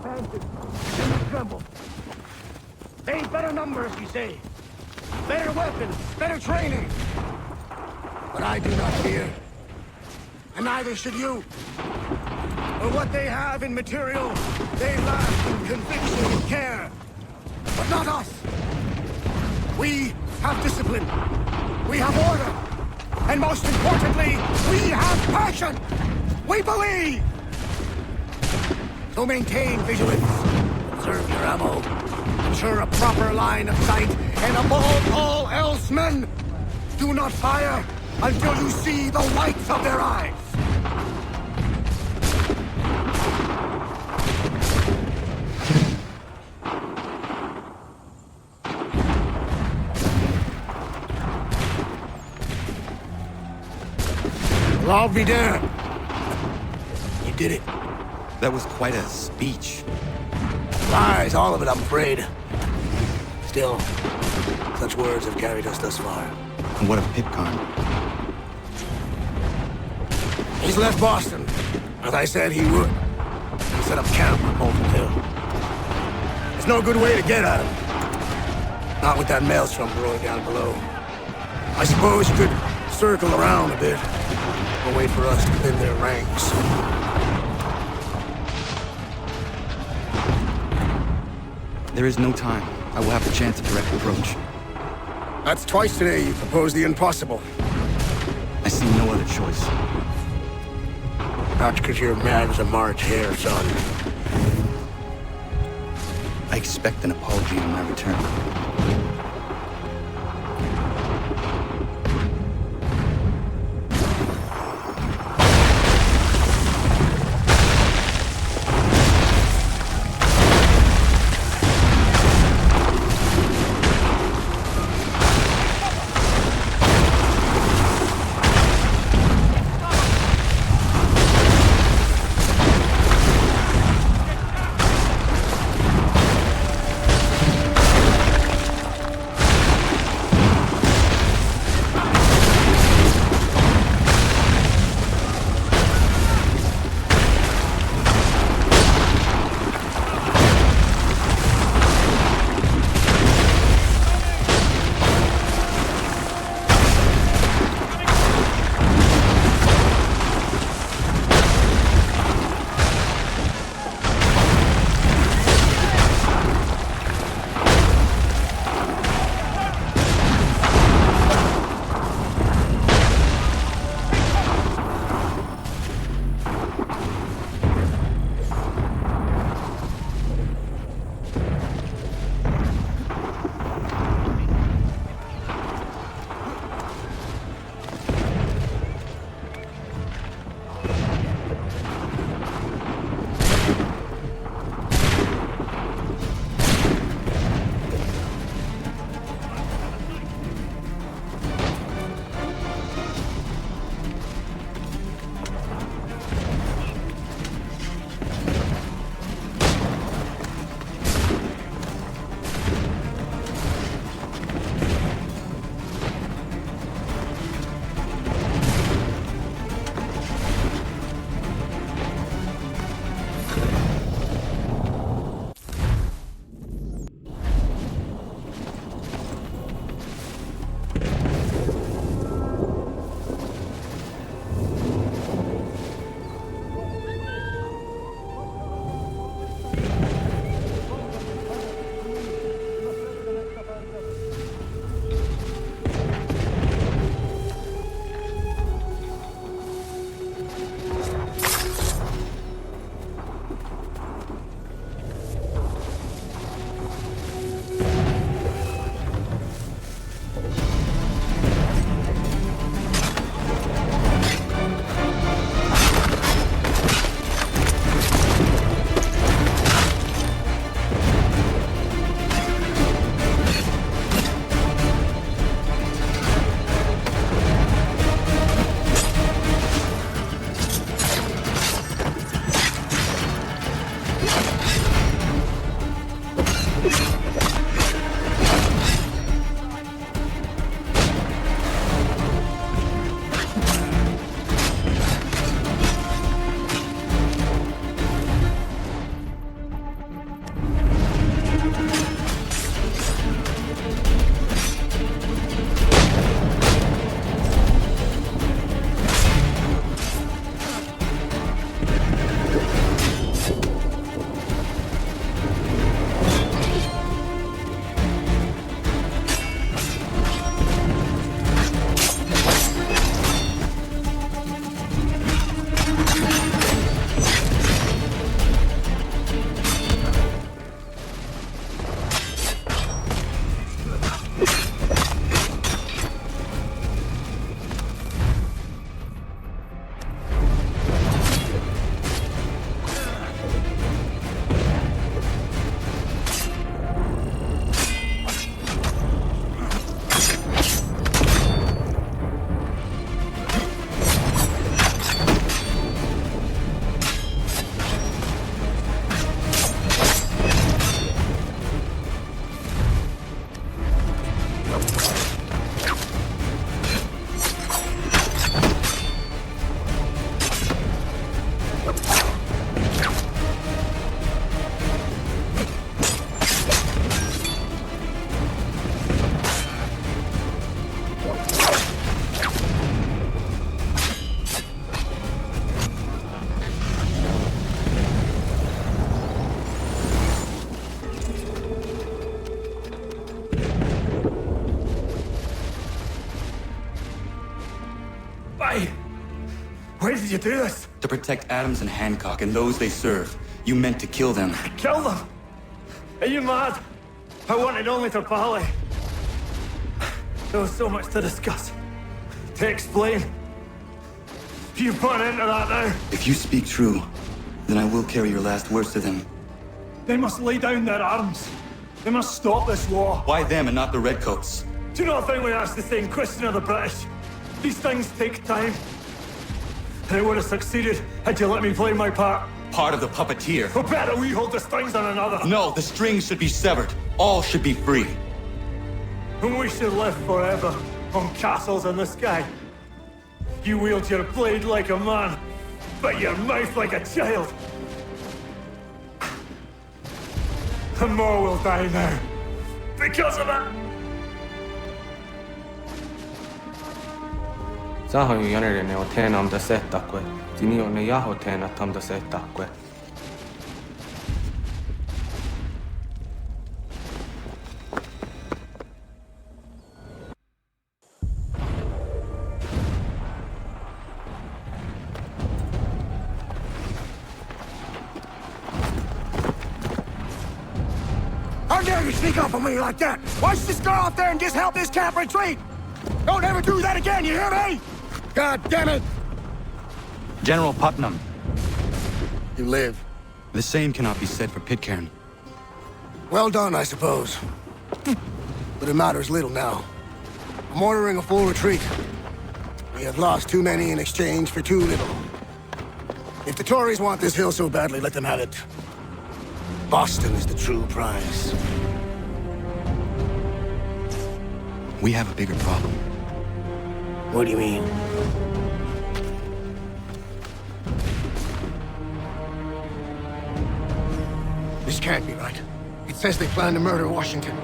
[SPEAKER 21] advantage. Then we tremble. They better numbers, you say. Better weapons, better training. But I do not fear. And neither should you. For what they have in material, they lack in conviction and care. But not us. We have discipline. We have order. And most importantly, we have passion. We believe. So maintain vigilance. Observe your ammo. Ensure a proper line of sight. And above all else, men, do not fire until you see the whites of their eyes. Well, I'll be damned. You did it.
[SPEAKER 16] That was quite a speech.
[SPEAKER 21] Lies, all of it, I'm afraid. Still, such words have carried us thus far.
[SPEAKER 16] And what of Pitcairn?
[SPEAKER 21] He's left Boston, as I said he would. He set up camp on Molten Hill. There's no good way to get at him. Not with that maelstrom brewing down below. I suppose you could circle around a bit, or wait for us to thin their ranks.
[SPEAKER 16] There is no time. I will have to chance a direct approach.
[SPEAKER 21] That's twice today you proposed the impossible.
[SPEAKER 16] I see no other choice.
[SPEAKER 21] Not because you're mad as a March hare, son.
[SPEAKER 16] I expect an apology on my return.
[SPEAKER 12] Why? Why did you do this?
[SPEAKER 16] To protect Adams and Hancock and those they serve. You meant to kill them.
[SPEAKER 12] Kill them? Are you mad? I wanted only to parley. There was so much to discuss, to explain. You put an end to that now.
[SPEAKER 16] If you speak true, then I will carry your last words to them.
[SPEAKER 12] They must lay down their arms. They must stop this war.
[SPEAKER 16] Why them and not the Redcoats?
[SPEAKER 12] Do you not think we ask the same question of the British? These things take time. And it would have succeeded had you let me play my part.
[SPEAKER 16] Part of the puppeteer.
[SPEAKER 12] Or better, we hold the strings on another.
[SPEAKER 16] No, the strings should be severed. All should be free.
[SPEAKER 12] And we should live forever on castles in the sky. You wield your blade like a man, but your mouth like a child. And more will die now. Because of that.
[SPEAKER 19] za ho yanere ne otenam da setta que. Tinio ne yaho tena tam da setta que.
[SPEAKER 8] How dare you sneak up on me like that? Why don't you just go out there and just help this camp retreat? Don't ever do that again, you hear me? God damn it!
[SPEAKER 16] General Putnam.
[SPEAKER 8] You live.
[SPEAKER 16] The same cannot be said for Pitcairn.
[SPEAKER 8] Well done, I suppose. But it matters little now. I'm ordering a full retreat. We have lost too many in exchange for too little. If the Tories want this hill so badly, let them have it. Boston is the true prize.
[SPEAKER 16] We have a bigger problem.
[SPEAKER 8] What do you mean? This can't be right. It says they plan to murder Washington.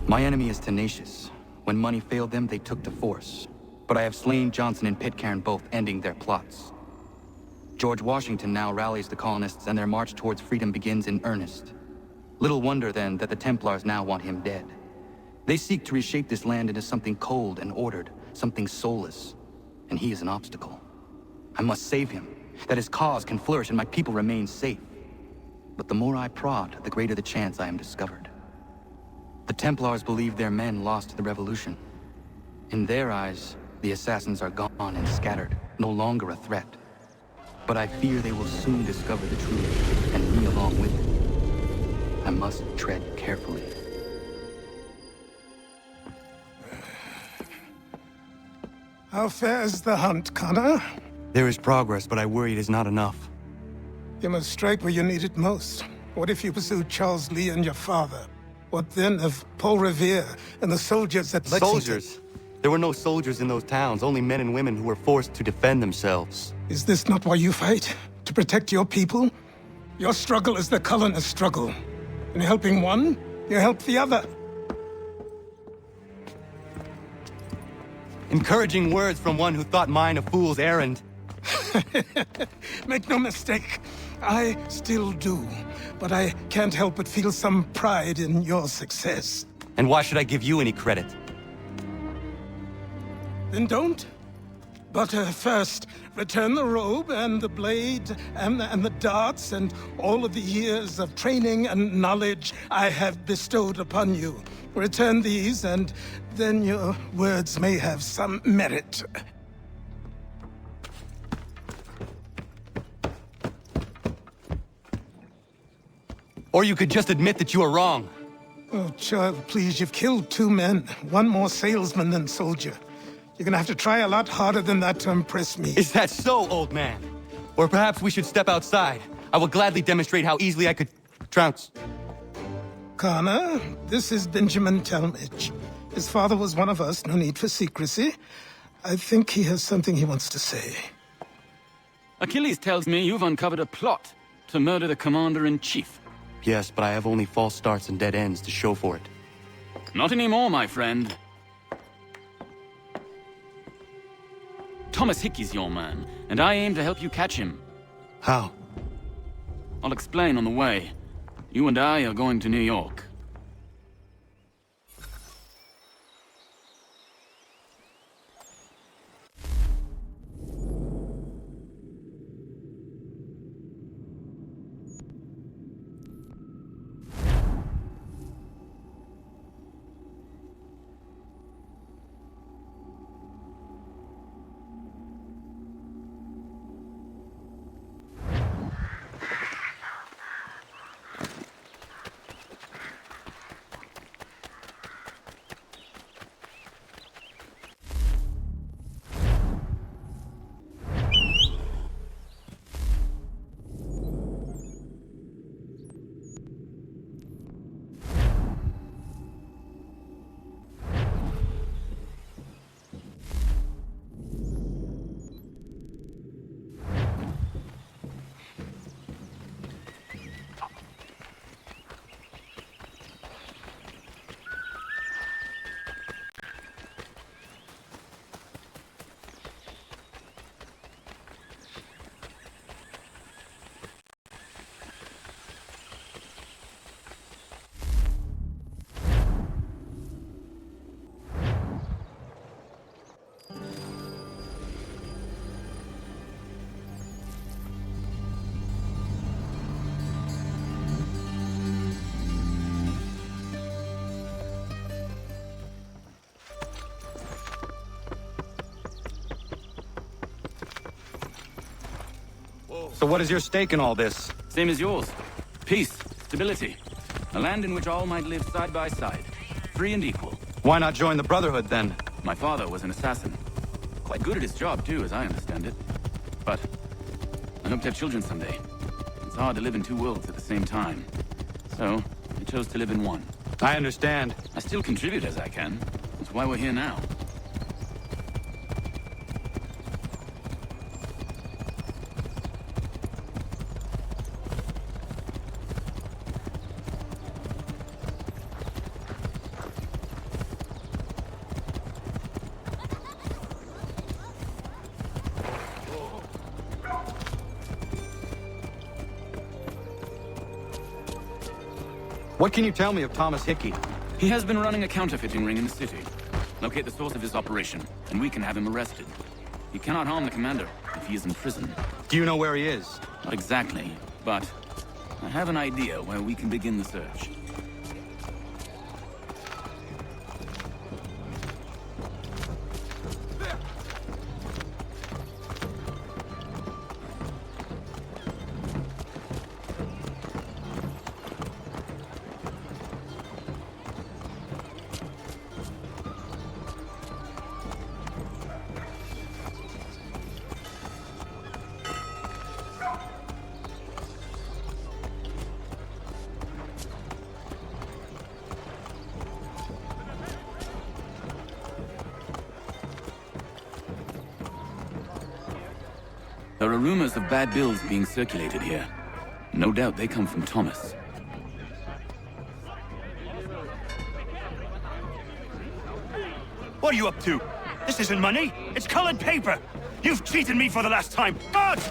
[SPEAKER 16] My enemy is tenacious. When money failed them, they took to force. But I have slain Johnson and Pitcairn both, ending their plots. George Washington now rallies the colonists, and their march towards freedom begins in earnest. Little wonder, then, that the Templars now want him dead. They seek to reshape this land into something cold and ordered, something soulless. And he is an obstacle. I must save him, that his cause can flourish and my people remain safe. But the more I prod, the greater the chance I am discovered. The Templars believe their men lost the revolution. In their eyes, the assassins are gone and scattered, no longer a threat. But I fear they will soon discover the truth, and me along with it. I must tread carefully.
[SPEAKER 14] How fares the hunt, Connor?
[SPEAKER 16] There is progress, but I worry it is not enough.
[SPEAKER 14] You must strike where you need it most. What if you pursued Charles Lee and your father? What then of Paul Revere and the soldiers at Lexington?
[SPEAKER 16] Soldiers? There were no soldiers in those towns, only men and women who were forced to defend themselves.
[SPEAKER 14] Is this not why you fight? To protect your people? Your struggle is the colonist struggle. In helping one, you help the other.
[SPEAKER 16] Encouraging words from one who thought mine a fool's errand.
[SPEAKER 14] Make no mistake, I still do. But I can't help but feel some pride in your success.
[SPEAKER 16] And why should I give you any credit?
[SPEAKER 14] Then don't. But first, return the robe and the blade and the darts and all of the years of training and knowledge I have bestowed upon you. Return these, and then your words may have some merit.
[SPEAKER 16] Or you could just admit that you are wrong.
[SPEAKER 14] Oh, child, please, you've killed 2 men. One more salesman than soldier. You're gonna have to try a lot harder than that to impress me.
[SPEAKER 16] Is that so, old man? Or perhaps we should step outside. I will gladly demonstrate how easily I could trounce.
[SPEAKER 14] Connor, this is Benjamin Talmadge. His father was one of us, no need for secrecy. I think he has something he wants to say.
[SPEAKER 23] Achilles tells me you've uncovered a plot to murder the commander-in-chief.
[SPEAKER 16] Yes, but I have only false starts and dead ends to show for it.
[SPEAKER 23] Not anymore, my friend. Thomas Hickey's your man, and I aim to help you catch him.
[SPEAKER 7] How?
[SPEAKER 23] I'll explain on the way. You and I are going to New York.
[SPEAKER 7] So what is your stake in all this?
[SPEAKER 23] Same as yours. Peace, stability. A land in which all might live side by side. Free and equal.
[SPEAKER 7] Why not join the Brotherhood, then?
[SPEAKER 23] My father was an assassin. Quite good at his job, too, as I understand it. But I hope to have children someday. It's hard to live in two worlds at the same time. So, I chose to live in one.
[SPEAKER 7] I understand.
[SPEAKER 23] I still contribute as I can. That's why we're here now.
[SPEAKER 7] What can you tell me of Thomas Hickey?
[SPEAKER 23] He has been running a counterfeiting ring in the city. Locate the source of his operation, and we can have him arrested. He cannot harm the commander if he is in prison.
[SPEAKER 7] Do you know where he is?
[SPEAKER 23] Not exactly, but I have an idea where we can begin the search. There are rumors of bad bills being circulated here. No doubt they come from Thomas.
[SPEAKER 1] What are you up to? This isn't money. It's colored paper. You've cheated me for the last time. God!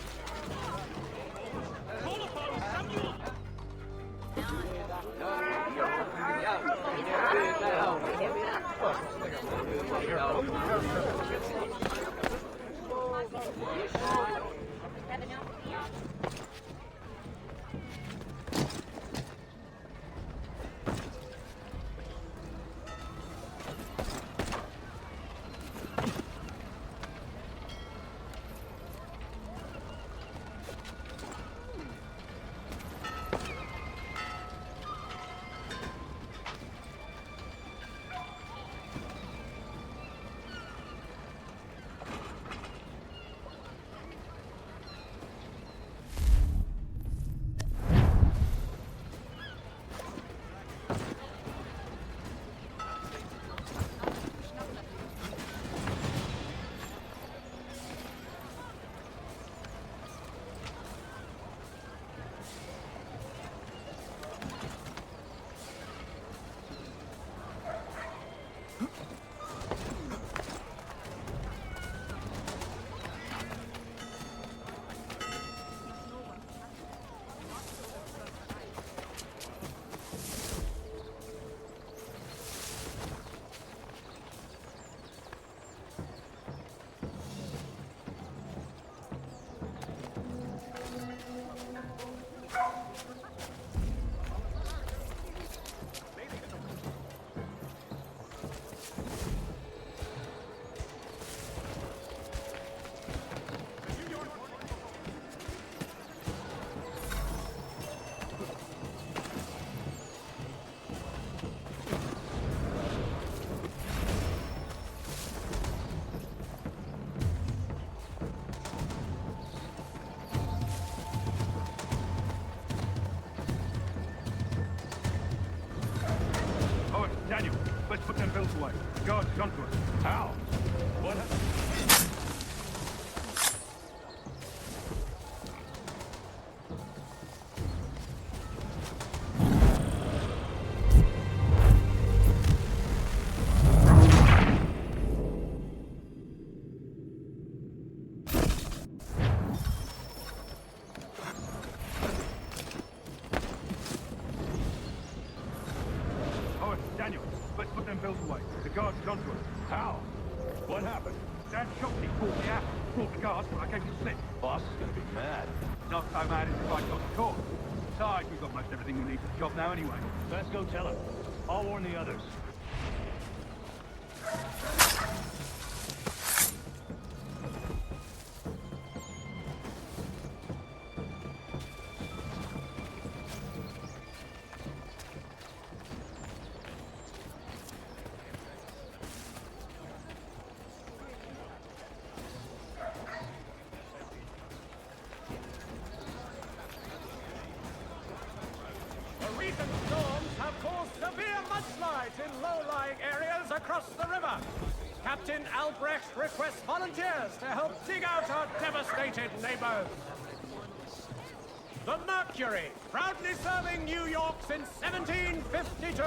[SPEAKER 10] bills away. The guards come to us. How? What happened? Daniel, let's put them bills away. The guards come to us. How? What happened? That shopkeep called me out. Brought the guards, but I gave him the slip. Boss is gonna be mad. Not so mad as if I got caught. Besides, we've got most everything we need for the job now anyway. Let's go tell him. I'll warn the others.
[SPEAKER 2] Recent storms have caused severe mudslides in low-lying areas across the river. Captain Albrecht requests volunteers to help dig out our devastated neighbors. The Mercury, proudly serving New York since 1752.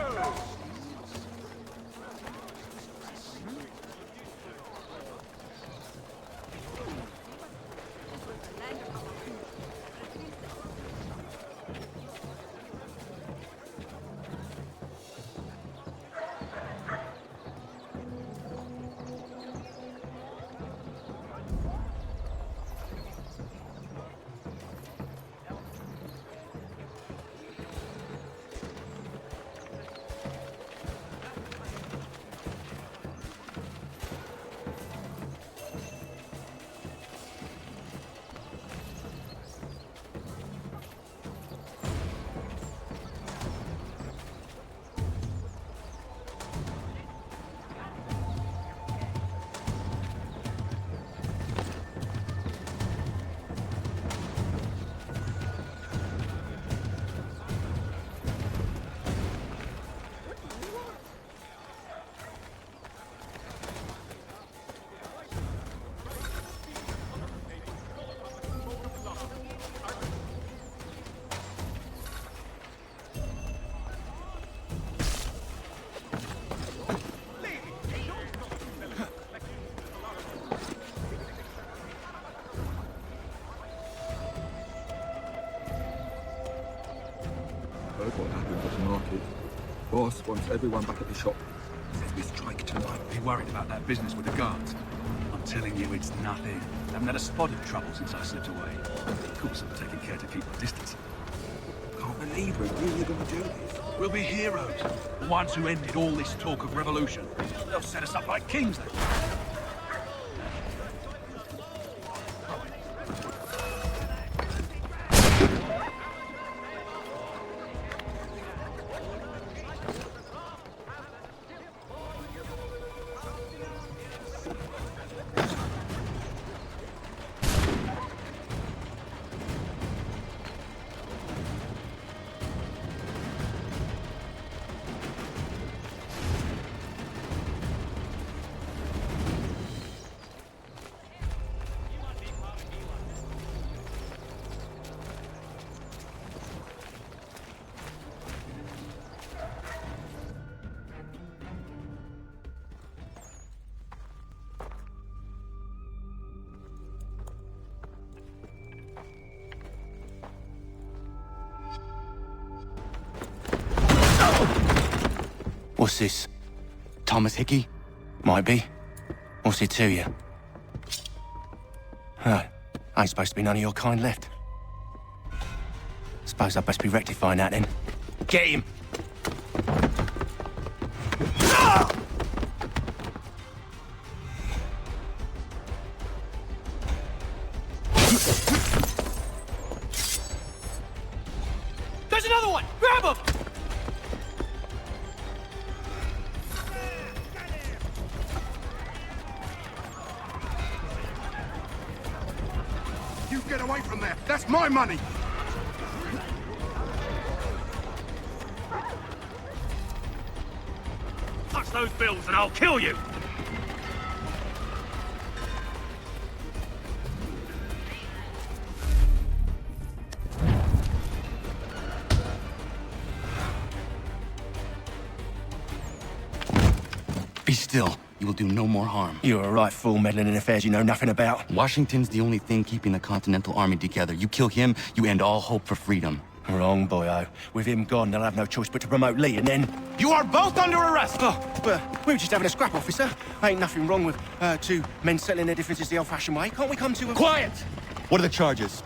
[SPEAKER 4] Heard what happened at the market. Boss wants everyone back at the shop. Says we strike tonight.
[SPEAKER 10] Be worried about that business with the guards. I'm telling you, it's nothing. Haven't had a spot of trouble since I slipped away. Of course, I'm taking care to keep my distance.
[SPEAKER 4] Can't believe we're really going to do this.
[SPEAKER 10] We'll be heroes. The ones who ended all this talk of revolution. They'll set us up like kings then.
[SPEAKER 16] What's this? Thomas Hickey? Might be. What's it to you? Right. Ain't supposed to be none of your kind left. Suppose I best be rectifying that then. Get him!
[SPEAKER 2] There's another one! Grab him!
[SPEAKER 8] You get away from there! That's my money!
[SPEAKER 17] those bills and I'll kill you!
[SPEAKER 6] Be still. You will do no more harm.
[SPEAKER 9] You're a right fool meddling in affairs you know nothing about.
[SPEAKER 6] Washington's the only thing keeping the Continental Army together. You kill him, you end all hope for freedom.
[SPEAKER 9] Wrong, boyo. With him gone, they'll have no choice but to promote Lee, and then...
[SPEAKER 12] You are both under arrest!
[SPEAKER 9] Oh, well, we were just having a scrap, officer. Ain't nothing wrong with two men settling their differences the old-fashioned way. Can't we come to a...
[SPEAKER 12] Quiet!
[SPEAKER 6] What are the charges?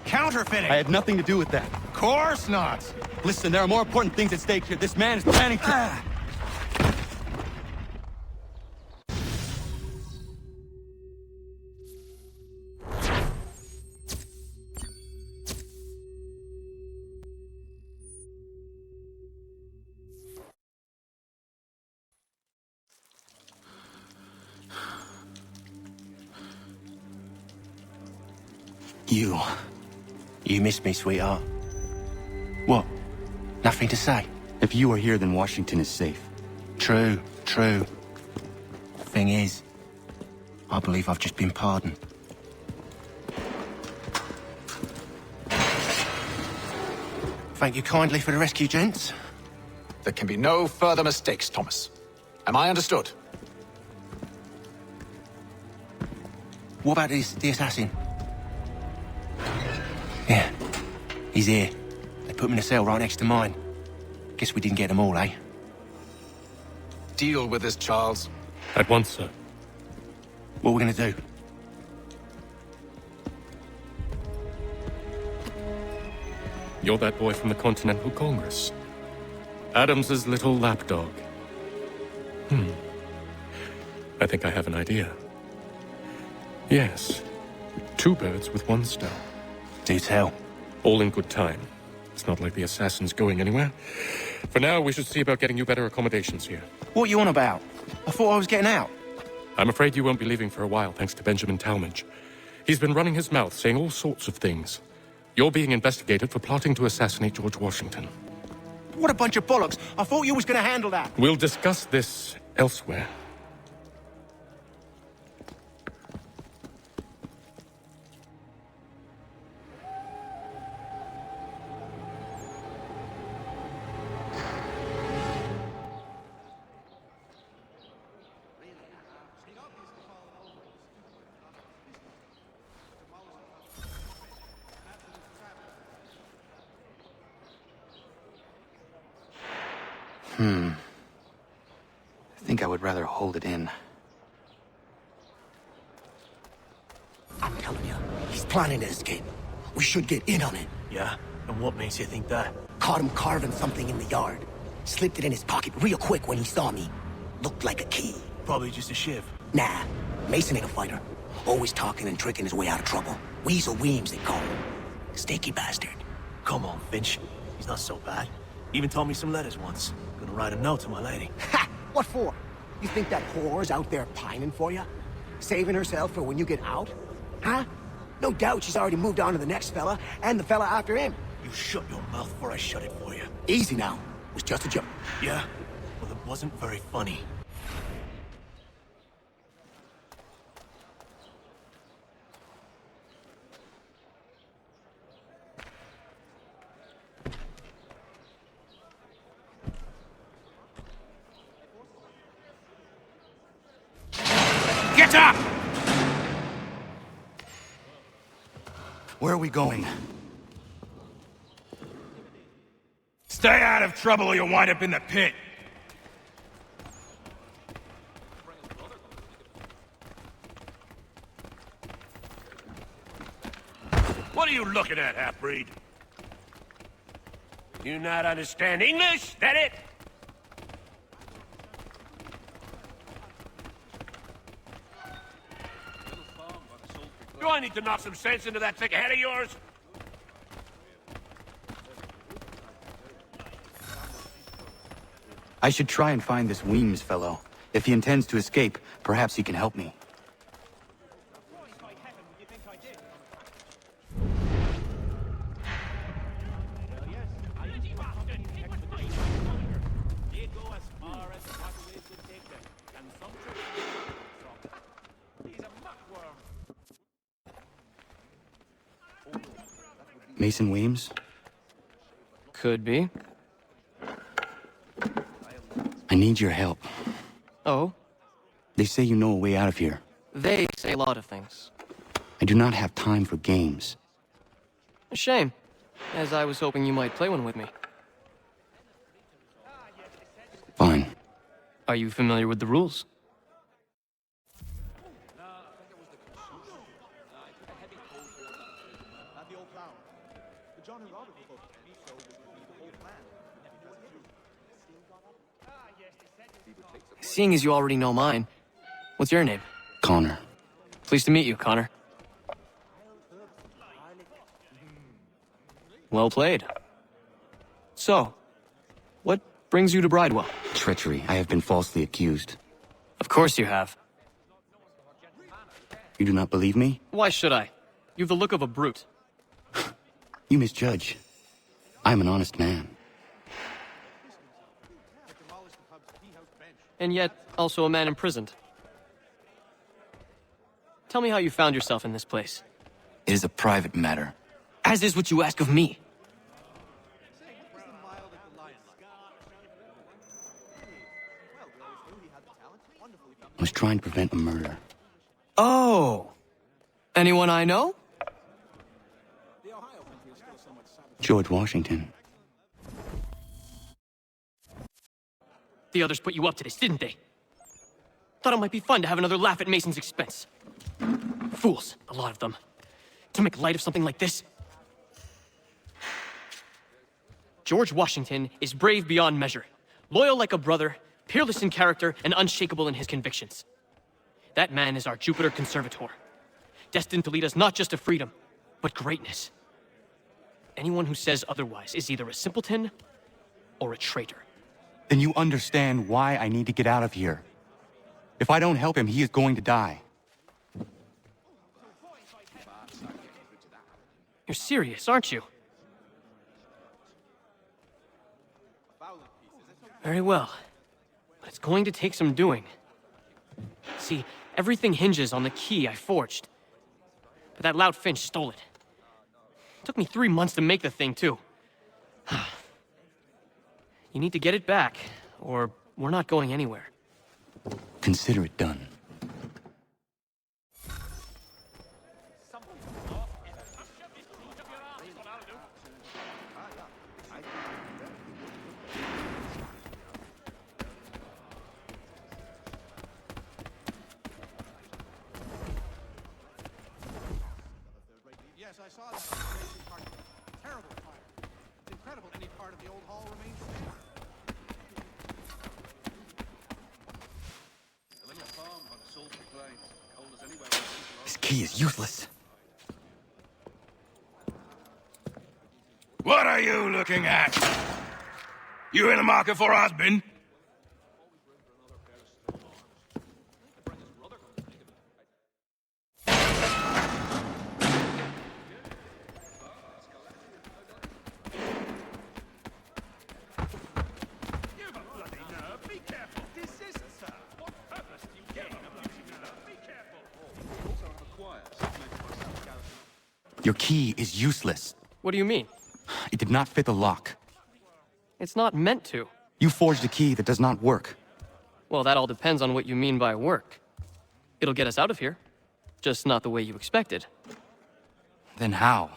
[SPEAKER 12] Counterfeiting!
[SPEAKER 6] I had nothing to do with that.
[SPEAKER 12] Course not!
[SPEAKER 6] Listen, there are more important things at stake here. This man is planning to...
[SPEAKER 9] You missed me, sweetheart. What? Nothing to say?
[SPEAKER 6] If you are here, then Washington is safe.
[SPEAKER 9] True. Thing is, I believe I've just been pardoned. Thank you kindly for the rescue, gents.
[SPEAKER 21] There can be no further mistakes, Thomas. Am I understood?
[SPEAKER 9] What about the assassin? Yeah, he's here. They put him in a cell right next to mine. Guess we didn't get them all, eh?
[SPEAKER 21] Deal with this, Charles.
[SPEAKER 18] At once, sir.
[SPEAKER 9] What are we gonna do?
[SPEAKER 18] You're that boy from the Continental Congress. Adams's little lapdog. I think I have an idea. Yes. 2 birds with 1 stone.
[SPEAKER 9] Do tell.
[SPEAKER 18] All in good time. It's not like the assassin's going anywhere. For now, we should see about getting you better accommodations here.
[SPEAKER 9] What are you on about? I thought I was getting out.
[SPEAKER 18] I'm afraid you won't be leaving for a while, thanks to Benjamin Talmadge. He's been running his mouth, saying all sorts of things. You're being investigated for plotting to assassinate George Washington.
[SPEAKER 9] What a bunch of bollocks. I thought you was going to handle that.
[SPEAKER 18] We'll discuss this elsewhere.
[SPEAKER 6] I think I would rather hold it in.
[SPEAKER 20] I'm telling you, he's planning to escape. We should get in on it.
[SPEAKER 10] Yeah? And what makes you think that?
[SPEAKER 20] Caught him carving something in the yard. Slipped it in his pocket real quick when he saw me. Looked like a key.
[SPEAKER 10] Probably just a shiv.
[SPEAKER 20] Nah, Mason ain't a fighter. Always talking and tricking his way out of trouble. Weasel Weems, they call him. Snaky bastard.
[SPEAKER 10] Come on, Finch. He's not so bad. Even told me some letters once. Gonna write a note to my lady.
[SPEAKER 20] Ha! What for? You think that whore's out there pining for you? Saving herself for when you get out? Huh? No doubt she's already moved on to the next fella, and the fella after him.
[SPEAKER 10] You shut your mouth before I shut it for you.
[SPEAKER 20] Easy now. It was just a joke.
[SPEAKER 10] Yeah? Well, it wasn't very funny.
[SPEAKER 9] Get up!
[SPEAKER 6] Where are we going?
[SPEAKER 8] Stay out of trouble or you'll wind up in the pit.
[SPEAKER 17] What are you looking at, half-breed? You not understand English? That it? Do I need to knock some sense into that thick head of yours?
[SPEAKER 6] I should try and find this Weems fellow. If he intends to escape, perhaps he can help me. Mason Weems?
[SPEAKER 3] Could be.
[SPEAKER 6] I need your help.
[SPEAKER 3] Oh?
[SPEAKER 6] They say you know a way out of here.
[SPEAKER 3] They say a lot of things.
[SPEAKER 6] I do not have time for games.
[SPEAKER 3] A shame, as I was hoping you might play one with me.
[SPEAKER 6] Fine.
[SPEAKER 3] Are you familiar with the rules? Seeing as you already know mine, what's your name?
[SPEAKER 6] Connor.
[SPEAKER 3] Pleased to meet you, Connor. Well played. So, what brings you to Bridewell?
[SPEAKER 6] Treachery. I have been falsely accused.
[SPEAKER 3] Of course you have.
[SPEAKER 6] You do not believe me?
[SPEAKER 3] Why should I? You've the look of a brute.
[SPEAKER 6] You misjudge. I am an honest man.
[SPEAKER 3] And yet, also a man imprisoned. Tell me how you found yourself in this place.
[SPEAKER 6] It is a private matter.
[SPEAKER 3] As is what you ask of me.
[SPEAKER 6] I was trying to prevent a murder.
[SPEAKER 3] Oh! Anyone I know?
[SPEAKER 6] George Washington.
[SPEAKER 3] The others put you up to this, didn't they? Thought it might be fun to have another laugh at Mason's expense. Fools, a lot of them. To make light of something like this. George Washington is brave beyond measure, loyal like a brother, peerless in character, and unshakable in his convictions. That man is our Jupiter Conservator, destined to lead us not just to freedom, but greatness. Anyone who says otherwise is either a simpleton or a traitor.
[SPEAKER 6] Then you understand why I need to get out of here. If I don't help him, he is going to die.
[SPEAKER 3] You're serious, aren't you? Very well. But it's going to take some doing. See, everything hinges on the key I forged. But that loud Finch stole it. Took me 3 months to make the thing, too. You need to get it back, or we're not going anywhere.
[SPEAKER 6] Consider it done.
[SPEAKER 2] Yes, I saw that. Terrible fire. It's incredible any part of the old hall remains standing.
[SPEAKER 6] This key is useless.
[SPEAKER 21] What are you looking at? You in the market for a husband?
[SPEAKER 6] Your key is useless.
[SPEAKER 3] What do you mean?
[SPEAKER 6] It did not fit the lock.
[SPEAKER 3] It's not meant to.
[SPEAKER 6] You forged a key that does not work.
[SPEAKER 3] Well, that all depends on what you mean by work. It'll get us out of here. Just not the way you expected.
[SPEAKER 6] Then how?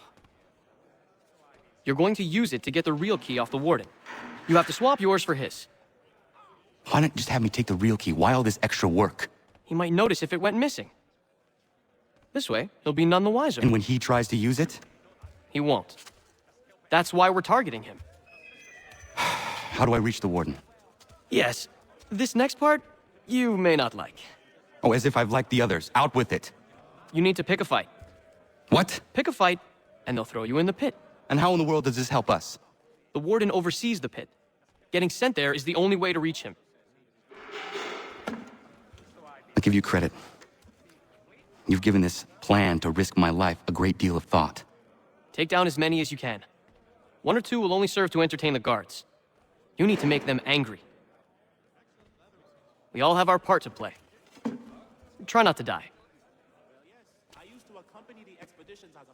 [SPEAKER 3] You're going to use it to get the real key off the warden. You have to swap yours for his.
[SPEAKER 6] Why not just have me take the real key? Why all this extra work?
[SPEAKER 3] He might notice if it went missing. This way, he'll be none the wiser.
[SPEAKER 6] And when he tries to use it?
[SPEAKER 3] He won't. That's why we're targeting him.
[SPEAKER 6] How do I reach the warden?
[SPEAKER 3] Yes. This next part, you may not like.
[SPEAKER 6] Oh, as if I've liked the others. Out with it.
[SPEAKER 3] You need to pick a fight.
[SPEAKER 6] What?
[SPEAKER 3] Pick a fight, and they'll throw you in the pit.
[SPEAKER 6] And how in the world does this help us?
[SPEAKER 3] The warden oversees the pit. Getting sent there is the only way to reach him.
[SPEAKER 6] I'll give you credit. You've given this plan to risk my life a great deal of thought.
[SPEAKER 3] Take down as many as you can. 1 or 2 will only serve to entertain the guards. You need to make them angry. We all have our part to play. Try not to die.
[SPEAKER 2] I used to accompany the expeditions as a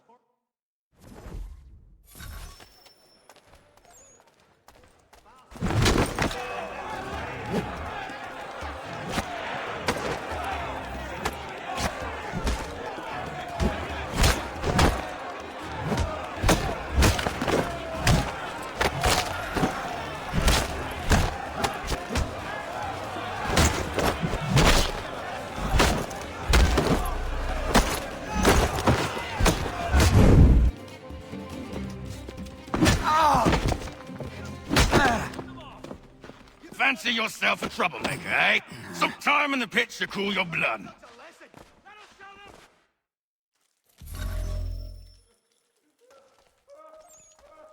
[SPEAKER 8] Fancy yourself a troublemaker, eh? Some time in the pits to cool your blood.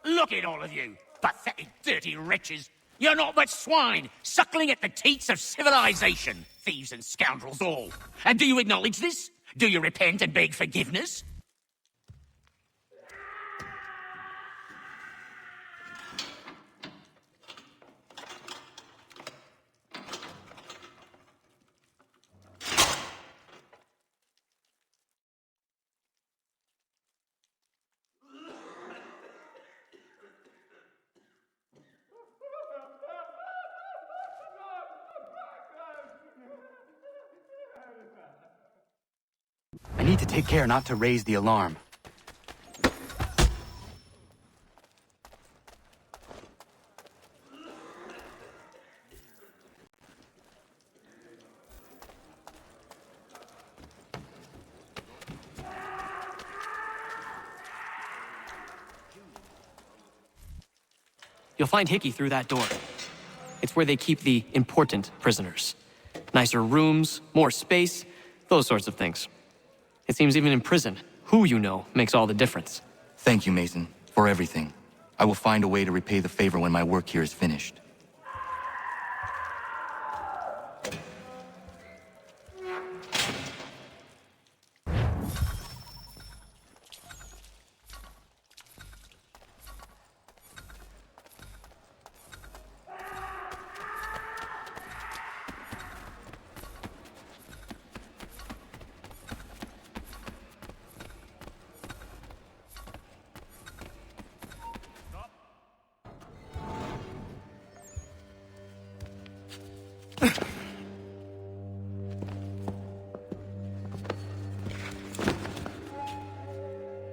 [SPEAKER 17] Look at all of you, pathetic, dirty wretches. You're not but swine, suckling at the teats of civilization. Thieves and scoundrels all. And do you acknowledge this? Do you repent and beg forgiveness?
[SPEAKER 6] I need to take care not to raise the alarm.
[SPEAKER 3] You'll find Hickey through that door. It's where they keep the important prisoners. Nicer rooms, more space, those sorts of things. It seems even in prison, who you know makes all the difference.
[SPEAKER 6] Thank you, Mason, for everything. I will find a way to repay the favor when my work here is finished.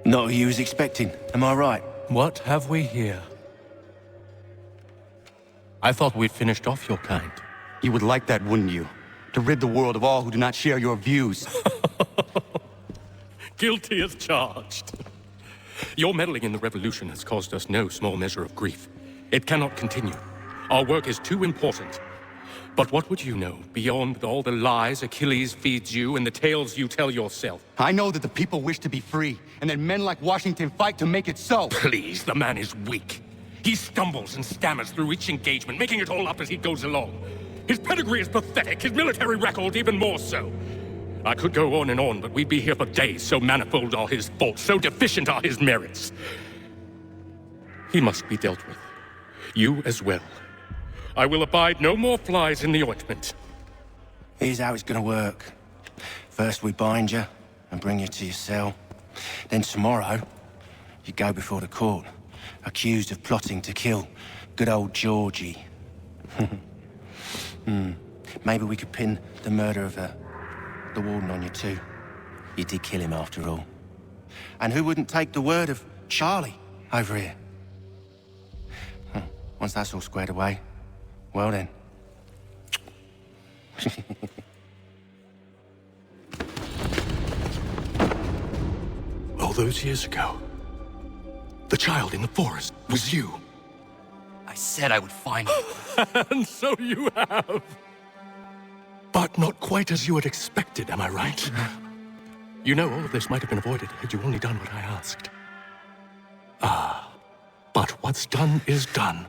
[SPEAKER 9] Not what you was expecting, am I right?
[SPEAKER 11] What have we here? I thought we'd finished off your kind.
[SPEAKER 6] You would like that, wouldn't you? To rid the world of all who do not share your views.
[SPEAKER 11] Guilty as charged. Your meddling in the revolution has caused us no small measure of grief. It cannot continue. Our work is too important. But what would you know beyond all the lies Achilles feeds you and the tales you tell yourself?
[SPEAKER 6] I know that the people wish to be free, and that men like Washington fight to make it so.
[SPEAKER 11] Please, the man is weak. He stumbles and stammers through each engagement, making it all up as he goes along. His pedigree is pathetic, his military record even more so. I could go on and on, but we'd be here for days, so manifold are his faults, so deficient are his merits. He must be dealt with. You as well. I will abide no more flies in the ointment.
[SPEAKER 9] Here's how it's gonna work. First we bind you and bring you to your cell. Then tomorrow, you go before the court, accused of plotting to kill good old Georgie. Maybe we could pin the murder of the warden on you too. You did kill him after all. And who wouldn't take the word of Charlie over here? Once that's all squared away, well then.
[SPEAKER 11] All those years ago, the child in the forest was you.
[SPEAKER 6] I said I would find you.
[SPEAKER 11] And so you have. But not quite as you had expected, am I right? You know, all of this might have been avoided had you only done what I asked. But what's done is done.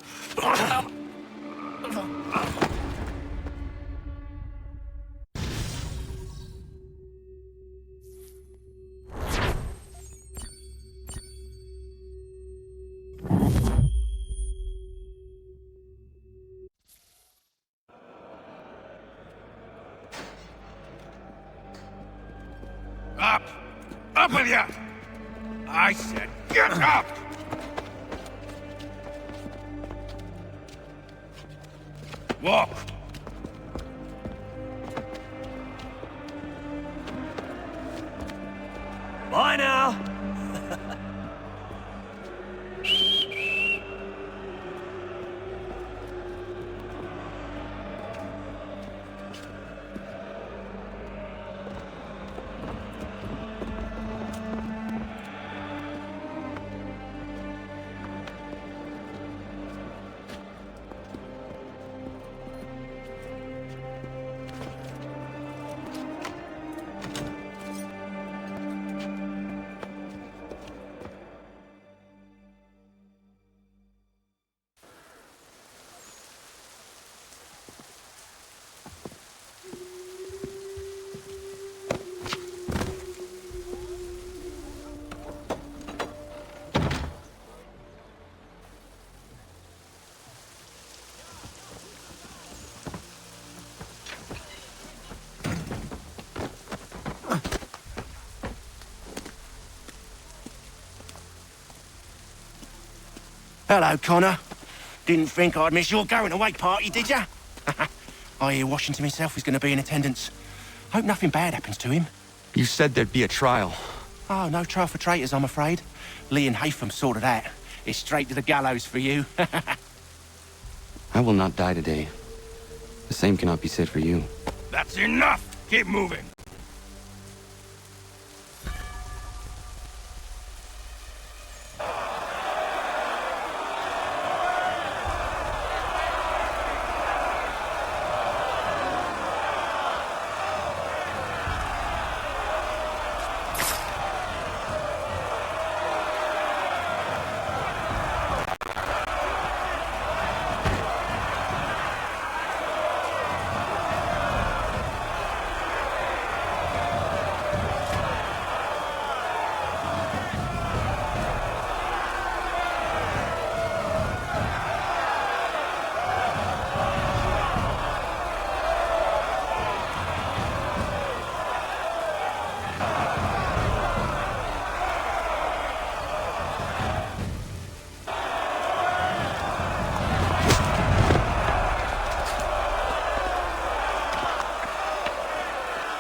[SPEAKER 8] Up! Up with you! I said get up! Walk!
[SPEAKER 12] Bye now!
[SPEAKER 9] Hello, Connor. Didn't think I'd miss your going-away party, did ya? I hear Washington himself is going to be in attendance. Hope nothing bad happens to him.
[SPEAKER 6] You said there'd be a trial.
[SPEAKER 9] Oh, no trial for traitors, I'm afraid. Lee and Haytham sorted that. It's straight to the gallows for you.
[SPEAKER 6] I will not die today. The same cannot be said for you.
[SPEAKER 8] That's enough! Keep moving!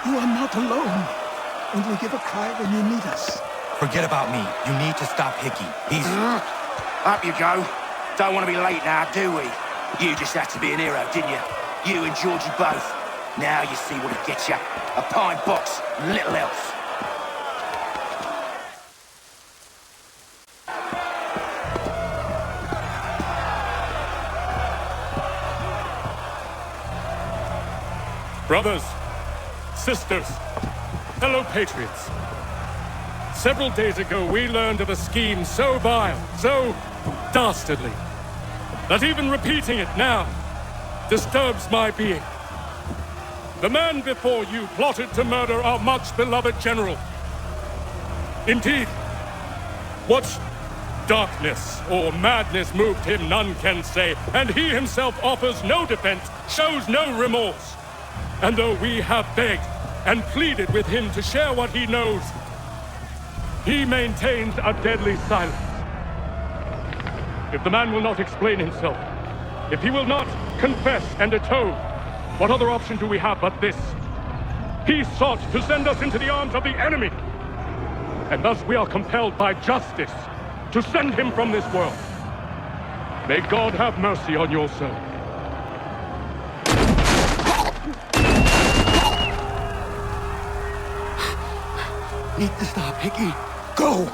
[SPEAKER 14] You are not alone. Only give a cry when you need us.
[SPEAKER 9] Forget about me. You need to stop Hickey. He's...
[SPEAKER 20] Up you go. Don't want to be late now, do we? You just had to be an hero, didn't you? You and Georgie both. Now you see what it gets you. A pine box, little else.
[SPEAKER 11] Brothers, sisters, fellow patriots. Several days ago, we learned of a scheme so vile, so dastardly, that even repeating it now disturbs my being. The man before you plotted to murder our much-beloved general. Indeed, what darkness or madness moved him, none can say, and he himself offers no defense, shows no remorse. And though we have begged and pleaded with him to share what he knows, he maintains a deadly silence. If the man will not explain himself, if he will not confess and atone, what other option do we have but this? He sought to send us into the arms of the enemy, and thus we are compelled by justice to send him from this world. May God have mercy on your soul.
[SPEAKER 9] Need to stop, Hickey. Go!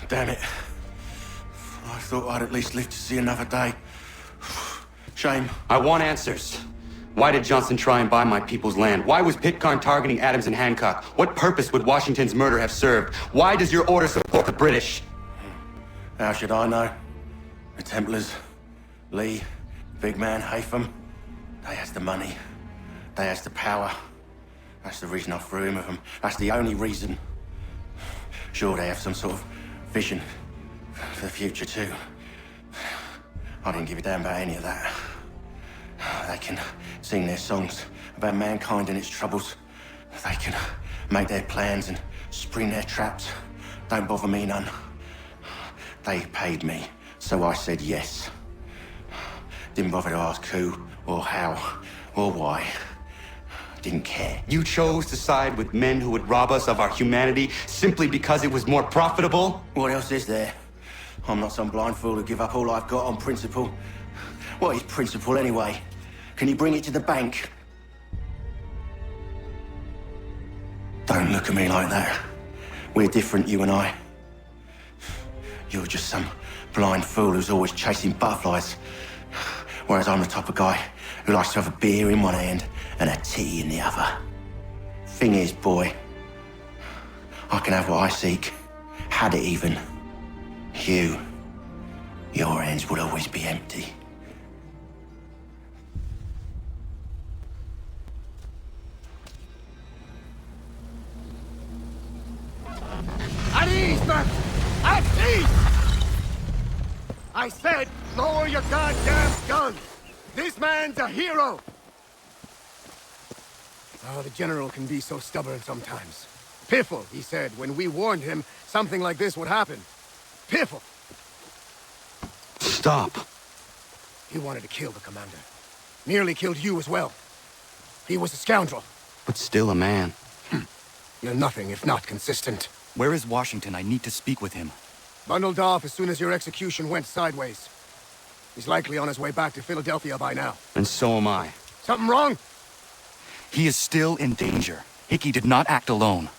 [SPEAKER 9] Damn it. I thought I'd at least live to see another day. Shame.
[SPEAKER 6] I want answers. Why did Johnson try and buy my people's land? Why was Pitcairn targeting Adams and Hancock? What purpose would Washington's murder have served? Why does your order support the British?
[SPEAKER 9] How should I know? The Templars, Lee, big man, Haytham, they has the money. They has the power. That's the reason I threw him with them. That's the only reason. Sure, they have some sort of vision for the future too. I didn't give a damn about any of that. They can sing their songs about mankind and its troubles. They can make their plans and spring their traps. Don't bother me none. They paid me, so I said yes. Didn't bother to ask who, or how, or why. Didn't care.
[SPEAKER 6] You chose to side with men who would rob us of our humanity simply because it was more profitable?
[SPEAKER 9] What else is there? I'm not some blind fool who give up all I've got on principle. What is principle anyway? Can you bring it to the bank? Don't look at me like that. We're different, you and I. You're just some blind fool who's always chasing butterflies. Whereas I'm the type of guy who likes to have a beer in one hand and a tea in the other. Thing is, boy, I can have what I seek. Had it even. Your hands will always be empty.
[SPEAKER 8] At ease, man! At ease! I said, lower your goddamn gun! This man's a hero! Oh, the General can be so stubborn sometimes. Piffle, he said, when we warned him something like this would happen. Piffle!
[SPEAKER 6] Stop.
[SPEAKER 8] He wanted to kill the commander. Nearly killed you as well. He was a scoundrel.
[SPEAKER 6] But still a man.
[SPEAKER 8] You're nothing if not consistent.
[SPEAKER 6] Where is Washington? I need to speak with him.
[SPEAKER 8] Bundled off as soon as your execution went sideways. He's likely on his way back to Philadelphia by now.
[SPEAKER 6] And so am I.
[SPEAKER 8] Something wrong?
[SPEAKER 6] He is still in danger. Hickey did not act alone.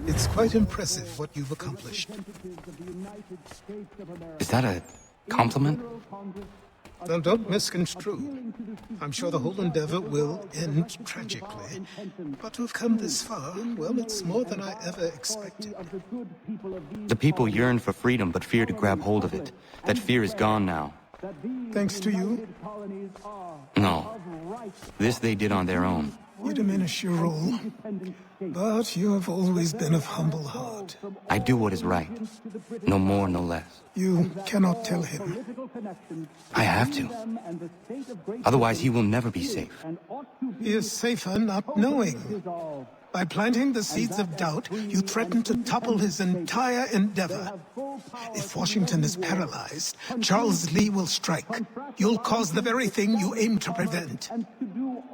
[SPEAKER 14] It's quite impressive what you've accomplished.
[SPEAKER 6] Is that a compliment?
[SPEAKER 14] Now, don't misconstrue. I'm sure the whole endeavor will end tragically. But to have come this far, well, it's more than I ever expected.
[SPEAKER 6] The people yearn for freedom but fear to grab hold of it. That fear is gone now.
[SPEAKER 14] Thanks to you?
[SPEAKER 6] No. This they did on their own.
[SPEAKER 14] You diminish your role, but you have always been of humble heart.
[SPEAKER 6] I do what is right. No more, no less.
[SPEAKER 14] You cannot tell him.
[SPEAKER 6] I have to. Otherwise, he will never be safe.
[SPEAKER 14] He is safer not knowing. By planting the seeds of doubt, you threaten to topple his entire endeavor. If Washington is paralyzed, Charles Lee will strike. You'll cause the very thing you aim to prevent.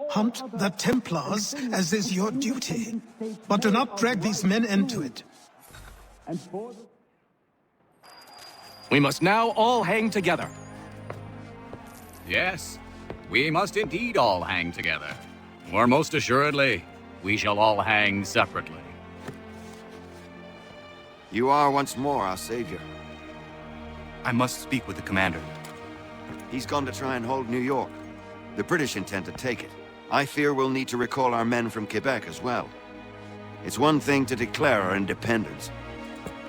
[SPEAKER 14] Hunt the Templars, as is your duty. But do not drag these men into it.
[SPEAKER 5] We must now all hang together.
[SPEAKER 15] Yes, we must indeed all hang together. Or most assuredly, we shall all hang separately.
[SPEAKER 22] You are once more our savior.
[SPEAKER 6] I must speak with the commander.
[SPEAKER 22] He's gone to try and hold New York. The British intend to take it. I fear we'll need to recall our men from Quebec as well. It's one thing to declare our independence.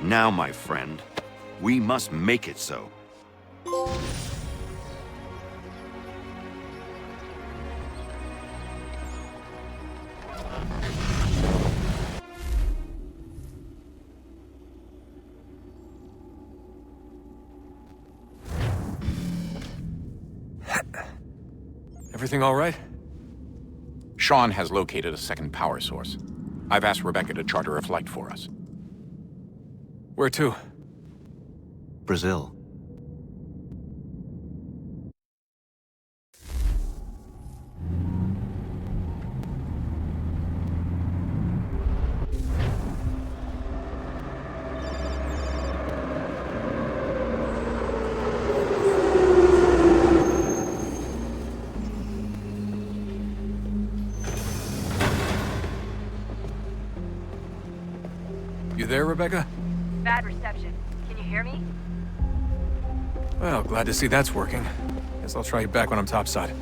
[SPEAKER 22] Now, my friend, we must make it so.
[SPEAKER 13] Everything all right?
[SPEAKER 24] Sean has located a second power source. I've asked Rebecca to charter a flight for us.
[SPEAKER 13] Where to?
[SPEAKER 6] Brazil.
[SPEAKER 1] You there, Rebecca?
[SPEAKER 7] Bad reception. Can you hear me?
[SPEAKER 1] Well, glad to see that's working. Guess I'll try you back when I'm topside.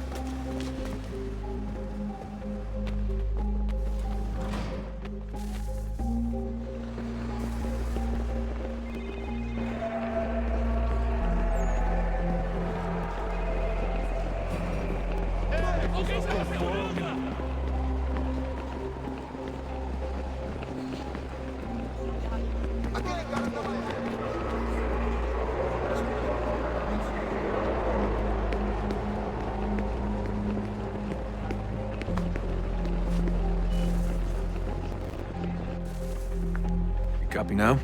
[SPEAKER 1] Copy now?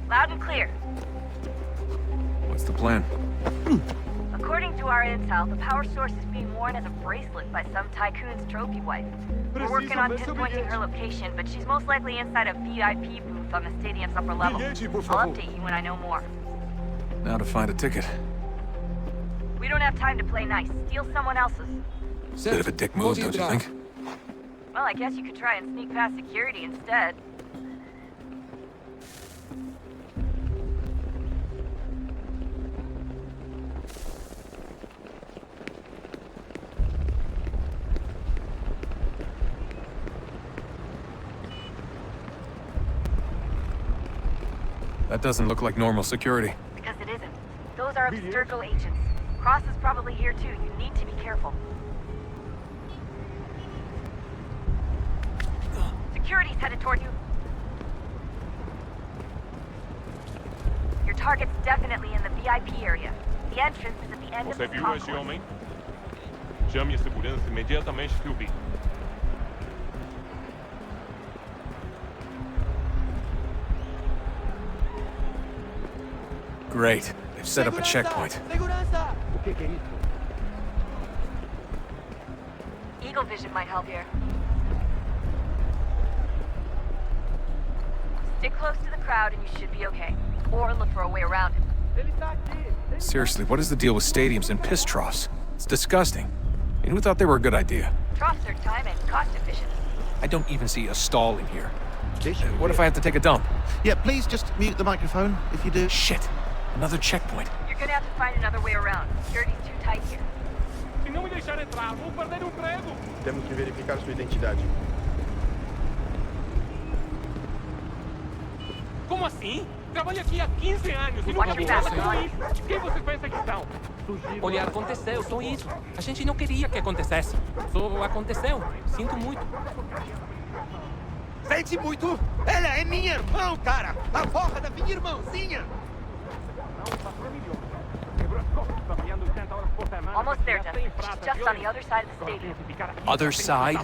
[SPEAKER 7] Loud and clear.
[SPEAKER 1] What's the plan?
[SPEAKER 7] According to our intel, the power source is being worn as a bracelet by some tycoon's trophy wife. We're working on pinpointing her location, but she's most likely inside a VIP booth on the stadium's upper level. I'll update you when I know more.
[SPEAKER 1] Now to find a ticket.
[SPEAKER 7] We don't have time to play nice. Steal someone else's.
[SPEAKER 1] Bit of a dick move, don't you think?
[SPEAKER 7] Well, I guess you could try and sneak past security instead.
[SPEAKER 1] That doesn't look like normal security.
[SPEAKER 7] Because it isn't. Those are Abstergo agents. Cross is probably here too. You need to be careful. Security's headed toward you. Your target's definitely in the VIP area. The entrance is at the end of the
[SPEAKER 19] Você viu esse homem? Chame a segurança imediatamente que o vi.
[SPEAKER 1] Great. They've set up a checkpoint.
[SPEAKER 7] Eagle vision might help here. Stick close to the crowd and you should be okay. Or look for a way around it.
[SPEAKER 1] Seriously, what is the deal with stadiums and piss troughs? It's disgusting. And who thought they were a good idea?
[SPEAKER 7] Troughs are time and cost efficient.
[SPEAKER 1] I don't even see a stall in here. What if I have to take a dump?
[SPEAKER 23] Yeah, please just mute the microphone if you do.
[SPEAKER 1] Shit. Another checkpoint.
[SPEAKER 7] You're gonna have to find another way around. Security's too tight here.
[SPEAKER 19] Se não me deixar entrar, vou perder o emprego.
[SPEAKER 23] Temos que verificar sua identidade.
[SPEAKER 19] Como assim? Trabalho aqui há 15 anos e nunca vi nada como isso. Quem você pensa que são?
[SPEAKER 25] Olha, aconteceu, só isso. A gente não queria que acontecesse. Só aconteceu. Sinto muito.
[SPEAKER 20] Sente muito? Ela é minha irmã, cara! A porra da minha irmãzinha!
[SPEAKER 7] Almost there, Justin. She's just on the other side of the stadium.
[SPEAKER 1] Other side?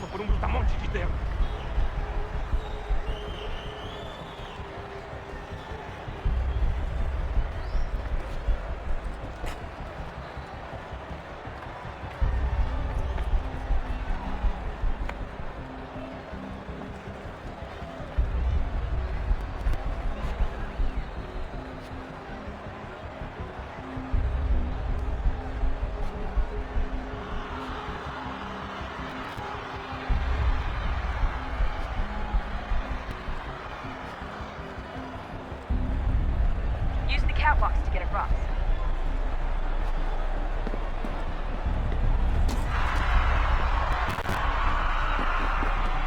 [SPEAKER 7] Use the catwalks to get across.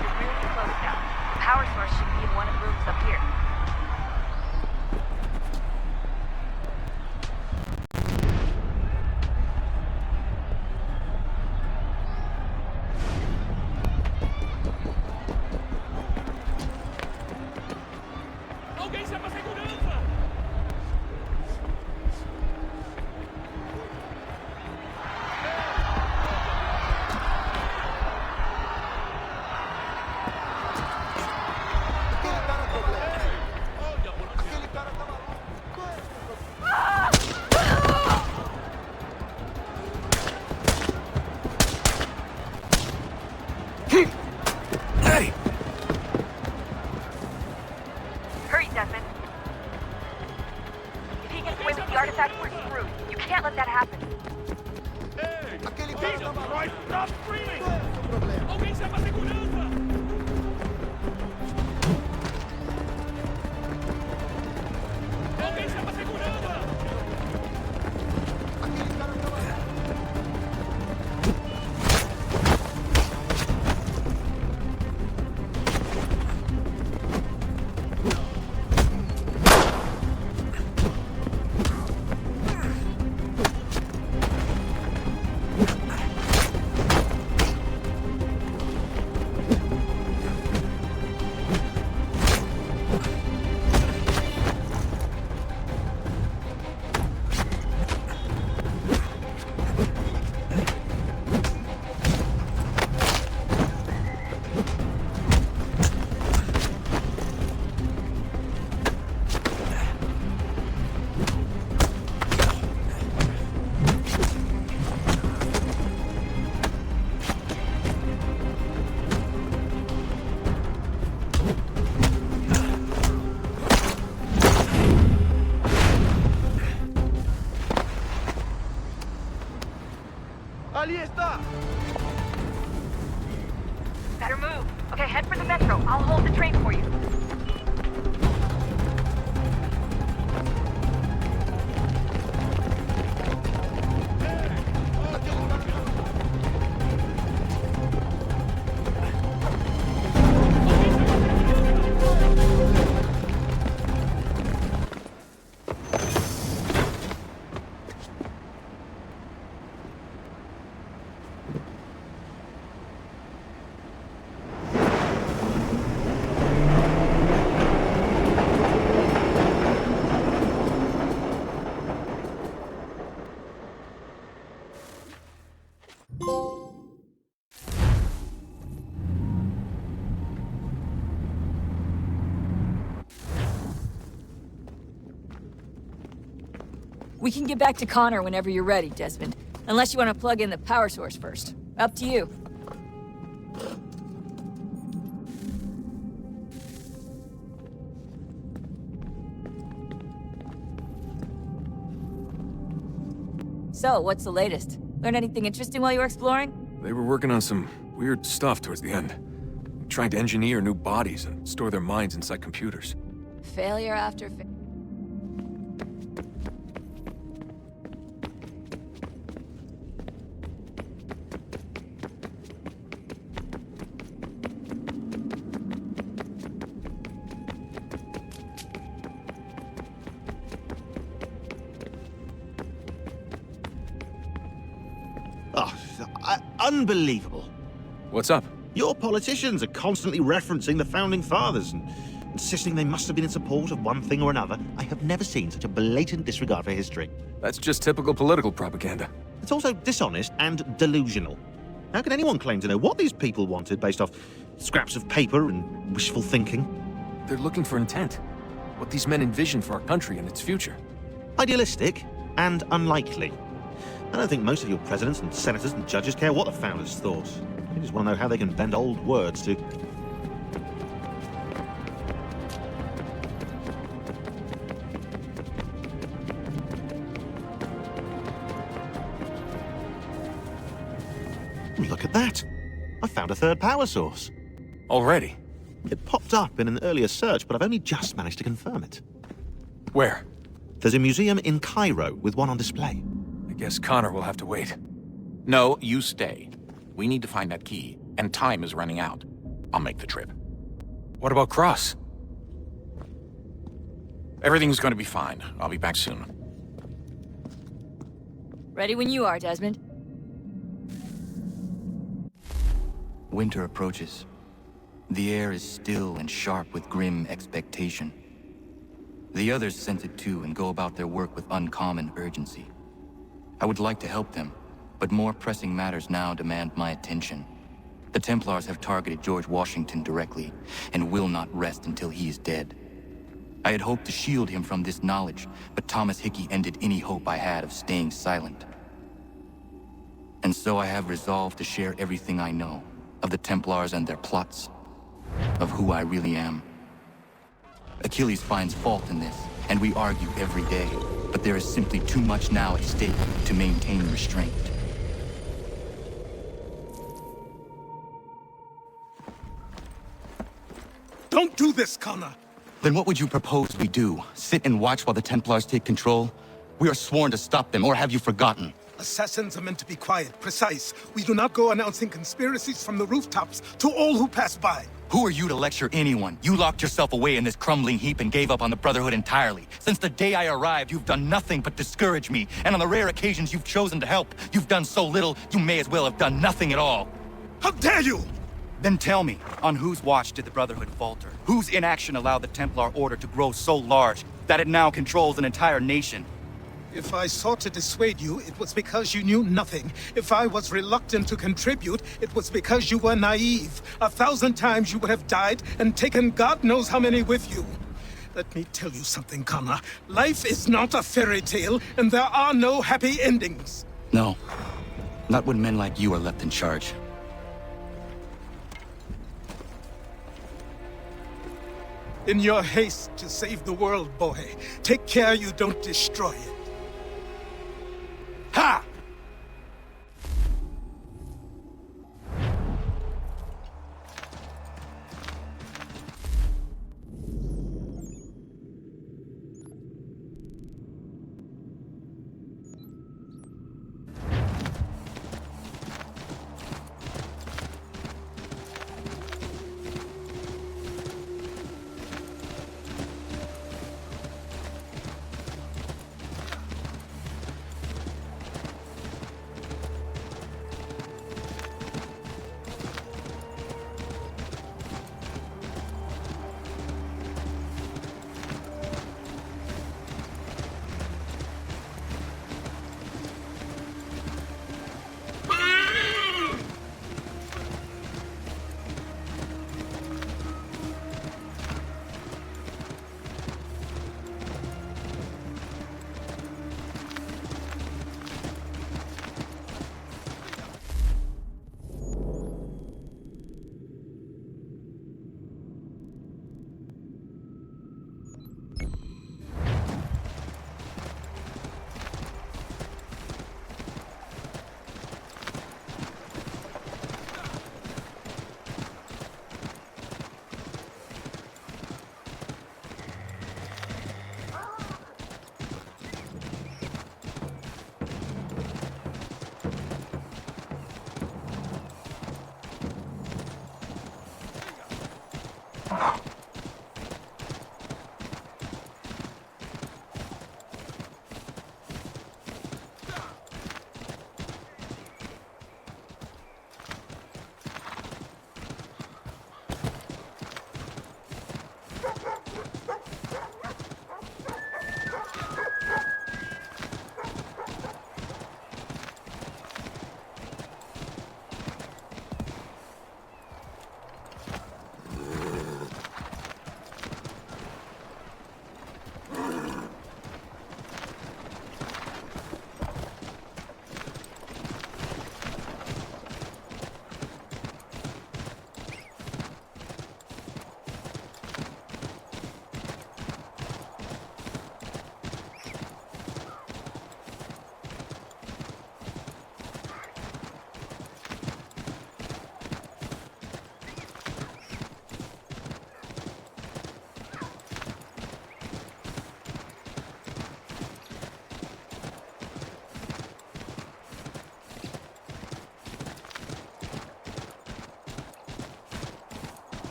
[SPEAKER 7] You're really close now. The power source should be in one of the rooms up here.
[SPEAKER 19] Alguém chama a segurança!
[SPEAKER 1] Hey!
[SPEAKER 7] Hurry, Desmond. If he gets away with the artifact, we're screwed. You can't let that happen.
[SPEAKER 19] Hey! Jesus Christ, stop screaming! Alguém chama a segurança!
[SPEAKER 7] I'll hold the train for you.
[SPEAKER 4] We can get back to Connor whenever you're ready, Desmond. Unless you want to plug in the power source first. Up to you. So, what's the latest? Learn anything interesting while you were exploring?
[SPEAKER 1] They were working on some weird stuff towards the end. Trying to engineer new bodies and store their minds inside computers.
[SPEAKER 4] Failure after failure.
[SPEAKER 23] Unbelievable.
[SPEAKER 1] What's up?
[SPEAKER 23] Your politicians are constantly referencing the Founding Fathers and insisting they must have been in support of one thing or another. I have never seen such a blatant disregard for history.
[SPEAKER 1] That's just typical political propaganda.
[SPEAKER 23] It's also dishonest and delusional. How can anyone claim to know what these people wanted based off scraps of paper and wishful thinking?
[SPEAKER 1] They're looking for intent. What these men envision for our country and its future.
[SPEAKER 23] Idealistic and unlikely. I don't think most of your presidents and senators and judges care what the founders thought. They just want to know how they can bend old words to... Look at that! I found a third power source.
[SPEAKER 1] Already?
[SPEAKER 23] It popped up in an earlier search, but I've only just managed to confirm it.
[SPEAKER 1] Where?
[SPEAKER 23] There's a museum in Cairo with one on display.
[SPEAKER 1] I guess Connor will have to wait.
[SPEAKER 24] No, you stay. We need to find that key, and time is running out. I'll make the trip.
[SPEAKER 1] What about Cross?
[SPEAKER 24] Everything's going to be fine. I'll be back soon.
[SPEAKER 4] Ready when you are, Desmond.
[SPEAKER 10] Winter approaches. The air is still and sharp with grim expectation. The others sense it too and go about their work with uncommon urgency. I would like to help them, but more pressing matters now demand my attention. The Templars have targeted George Washington directly, and will not rest until he is dead. I had hoped to shield him from this knowledge, but Thomas Hickey ended any hope I had of staying silent. And so I have resolved to share everything I know, of the Templars and their plots, of who I really am. Achilles finds fault in this, and we argue every day, but there is simply too much now at stake to maintain restraint.
[SPEAKER 14] Don't do this, Connor!
[SPEAKER 10] Then what would you propose we do? Sit and watch while the Templars take control? We are sworn to stop them, or have you forgotten?
[SPEAKER 14] Assassins are meant to be quiet, precise. We do not go announcing conspiracies from the rooftops to all who pass by.
[SPEAKER 10] Who are you to lecture anyone? You locked yourself away in this crumbling heap and gave up on the Brotherhood entirely. Since the day I arrived, you've done nothing but discourage me. And on the rare occasions you've chosen to help, you've done so little, you may as well have done nothing at all.
[SPEAKER 14] How dare you!
[SPEAKER 10] Then tell me, on whose watch did the Brotherhood falter? Whose inaction allowed the Templar Order to grow so large that it now controls an entire nation?
[SPEAKER 14] If I sought to dissuade you, it was because you knew nothing. If I was reluctant to contribute, it was because you were naive. 1,000 times you would have died and taken God knows how many with you. Let me tell you something, Connor. Life is not a fairy tale, and there are no happy endings.
[SPEAKER 10] No. Not when men like you are left in charge.
[SPEAKER 14] In your haste to save the world, boy, take care you don't destroy it. Ha!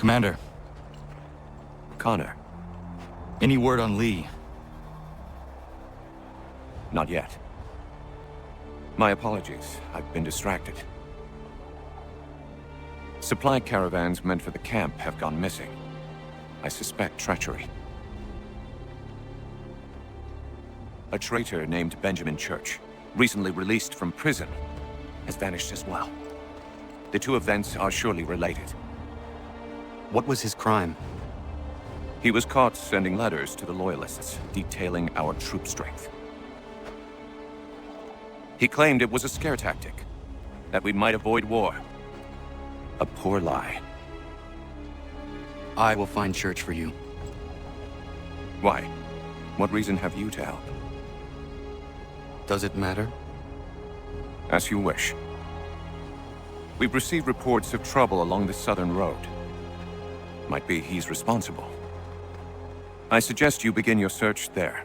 [SPEAKER 10] Commander.
[SPEAKER 1] Connor.
[SPEAKER 10] Any word on Lee?
[SPEAKER 1] Not yet. My apologies. I've been distracted. Supply caravans meant for the camp have gone missing. I suspect treachery. A traitor named Benjamin Church, recently released from prison, has vanished as well. The two events are surely related.
[SPEAKER 6] What was his crime?
[SPEAKER 1] He was caught sending letters to the Loyalists, detailing our troop strength. He claimed it was a scare tactic, that we might avoid war. A poor lie.
[SPEAKER 6] I will find Church for you.
[SPEAKER 1] Why? What reason have you to help?
[SPEAKER 6] Does it matter?
[SPEAKER 1] As you wish. We've received reports of trouble along the southern road. Might be he's responsible. I suggest you begin your search there.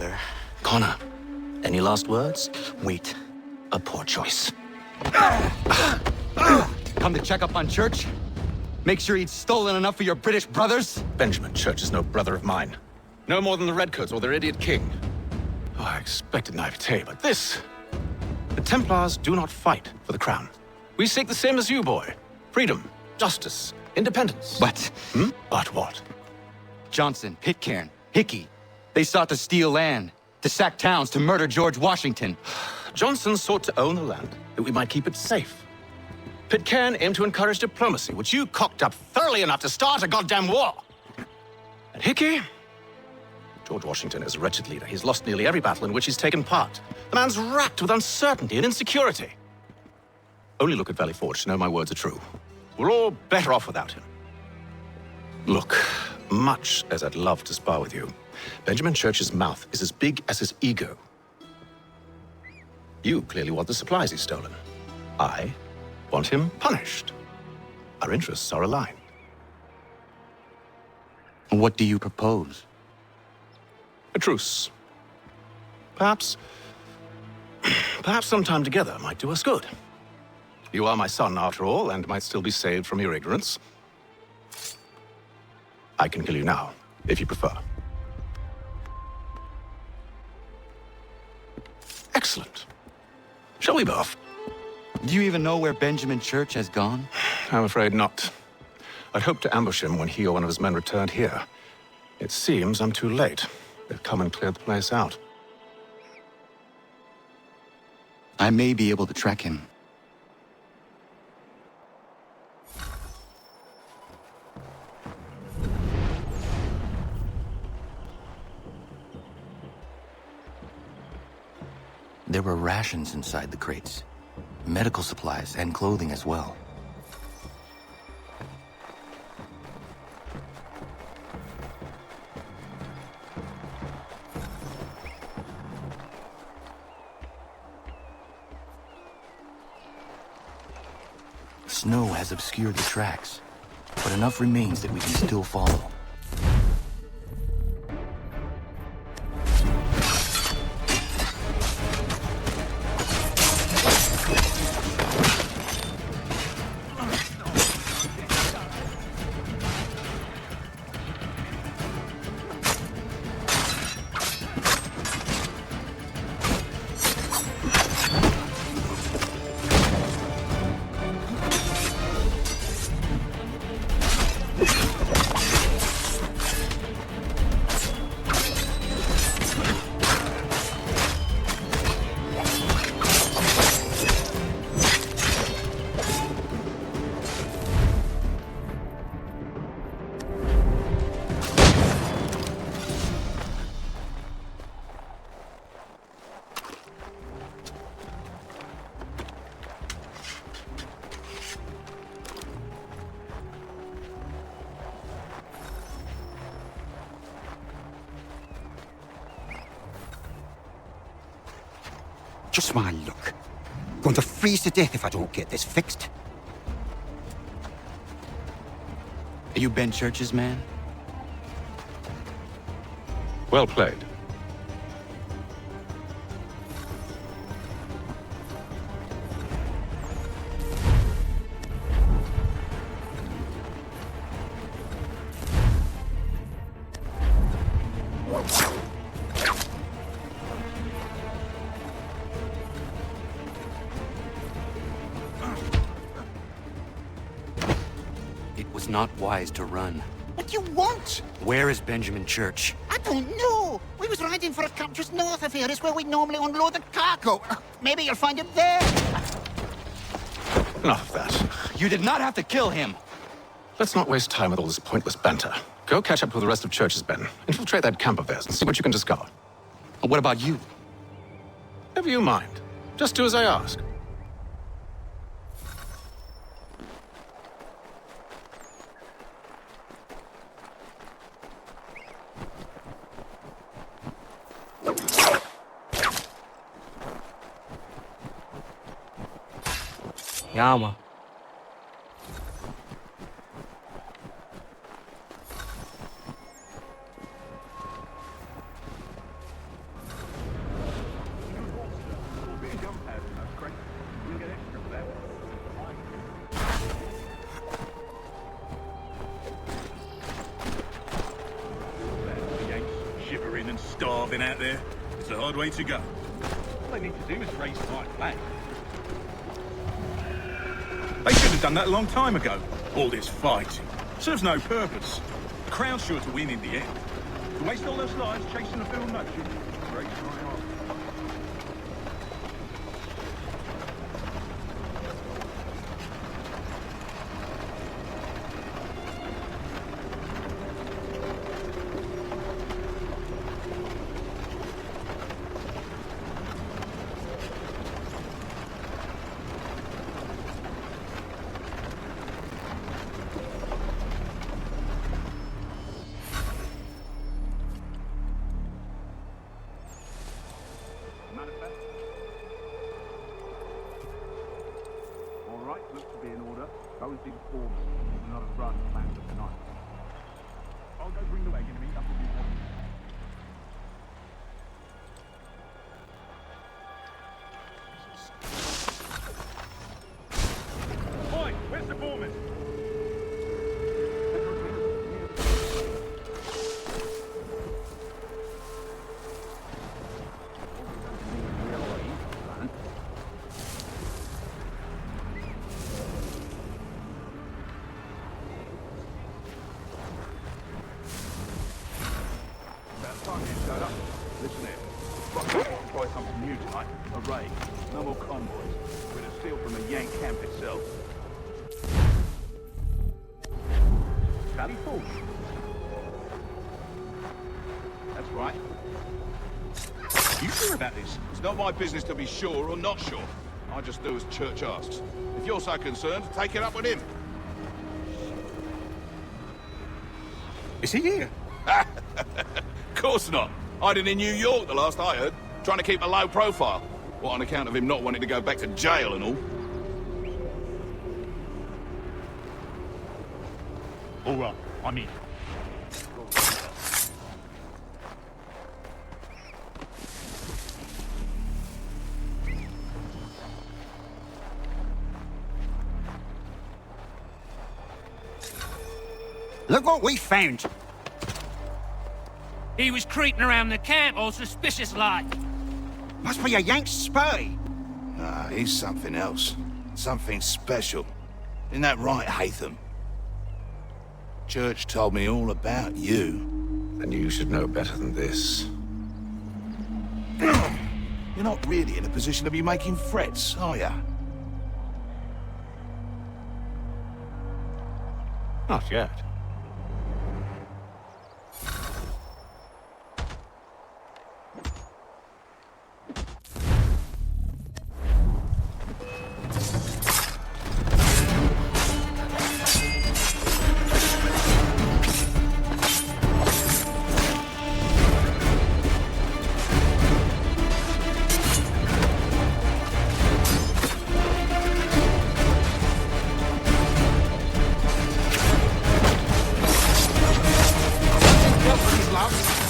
[SPEAKER 20] brother. Connor, any last words? Wait. A poor choice.
[SPEAKER 6] Come to check up on Church? Make sure he'd stolen enough for your British brothers?
[SPEAKER 5] Benjamin Church is no brother of mine. No more than the Redcoats or their idiot king. Oh, I expected naivete, but this... The Templars do not fight for the crown. We seek the same as you, boy. Freedom, justice, independence.
[SPEAKER 6] But...
[SPEAKER 5] But what?
[SPEAKER 6] Johnson, Pitcairn, Hickey, they sought to steal land, to sack towns, to murder George Washington.
[SPEAKER 5] Johnson sought to own the land, that we might keep it safe. Pitcairn aimed to encourage diplomacy, which you cocked up thoroughly enough to start a goddamn war. And Hickey? George Washington is a wretched leader. He's lost nearly every battle in which he's taken part. The man's racked with uncertainty and insecurity. Only look at Valley Forge to know my words are true. We're all better off without him. Look, much as I'd love to spar with you, Benjamin Church's mouth is as big as his ego. You clearly want the supplies he's stolen. I want him punished. Our interests are aligned.
[SPEAKER 6] What do you propose?
[SPEAKER 5] A truce. Perhaps some time together might do us good. You are my son, after all, and might still be saved from your ignorance. I can kill you now, if you prefer. Excellent. Shall we both?
[SPEAKER 6] Do you even know where Benjamin Church has gone?
[SPEAKER 5] I'm afraid not. I'd hoped to ambush him when he or one of his men returned here. It seems I'm too late. They've come and cleared the place out.
[SPEAKER 6] I may be able to track him.
[SPEAKER 10] There were rations inside the crates. Medical supplies and clothing as well. Snow has obscured the tracks, but enough remains that we can still follow.
[SPEAKER 8] Just my luck. Going to freeze to death if I don't get this fixed.
[SPEAKER 6] Are you Ben Church's man?
[SPEAKER 5] Well played.
[SPEAKER 6] Not wise to run.
[SPEAKER 8] What do you want?
[SPEAKER 6] Where is Benjamin Church?
[SPEAKER 8] I don't know. We was riding for a camp just north of here. It's where we normally unload the cargo. Maybe you'll find him there.
[SPEAKER 5] Enough of that.
[SPEAKER 6] You did not have to kill him.
[SPEAKER 5] Let's not waste time with all this pointless banter. Go catch up with the rest of Church's men. Infiltrate that camp of theirs and see what you can discover.
[SPEAKER 6] What about you?
[SPEAKER 5] Never you mind. Just do as I ask.
[SPEAKER 3] Ja, man.
[SPEAKER 2] been out there. It's a hard way to go. All they need to do is raise the white flag. They should have done that a long time ago. All this fighting serves no purpose. The crowd's sure to win in the end. To waste all those lives chasing a bill notion breaks my heart. Listen here. Try something new tonight. A raid. No more convoys. We're to steal from the Yank camp itself. Valley Falls. That's right. You sure about this?
[SPEAKER 8] It's not my business to be sure or not sure. I just do as Church asks. If you're so concerned, take it up with him.
[SPEAKER 2] Is he here?
[SPEAKER 8] Of course not. Hiding in New York, the last I heard. Trying to keep a low profile. What, on account of him not wanting to go back to jail and all?
[SPEAKER 2] All right, I'm in.
[SPEAKER 16] Look what we found.
[SPEAKER 17] He was creeping around the camp all suspicious like.
[SPEAKER 16] Must be a Yank spy.
[SPEAKER 8] Ah, he's something else. Something special. Isn't that right, Hatham? Church told me all about you.
[SPEAKER 18] Then you should know better than this.
[SPEAKER 8] You're not really in a position to be making threats, are you?
[SPEAKER 18] Not yet.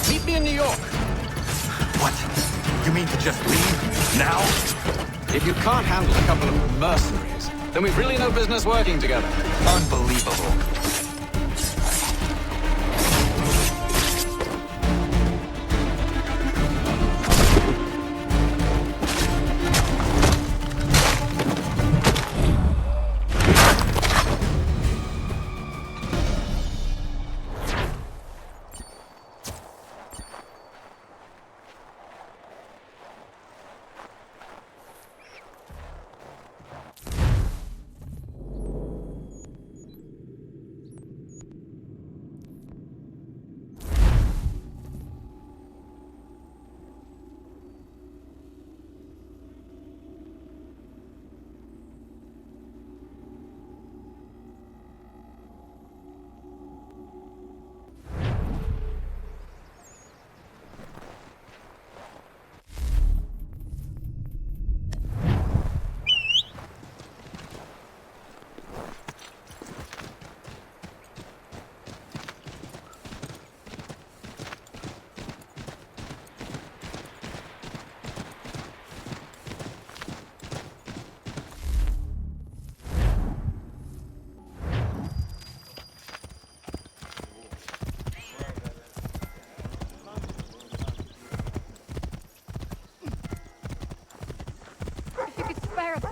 [SPEAKER 5] Meet me in New York.
[SPEAKER 16] What? You mean to just leave? Now?
[SPEAKER 5] If you can't handle a couple of mercenaries, then we've really no business working together.
[SPEAKER 16] Unbelievable.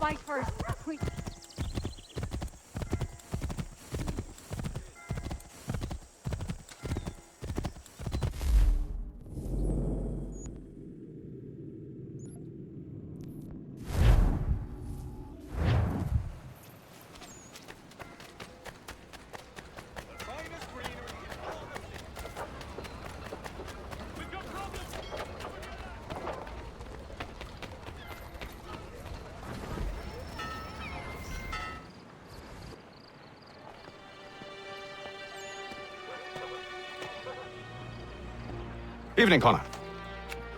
[SPEAKER 7] bike first. Wait.
[SPEAKER 5] Evening, Connor.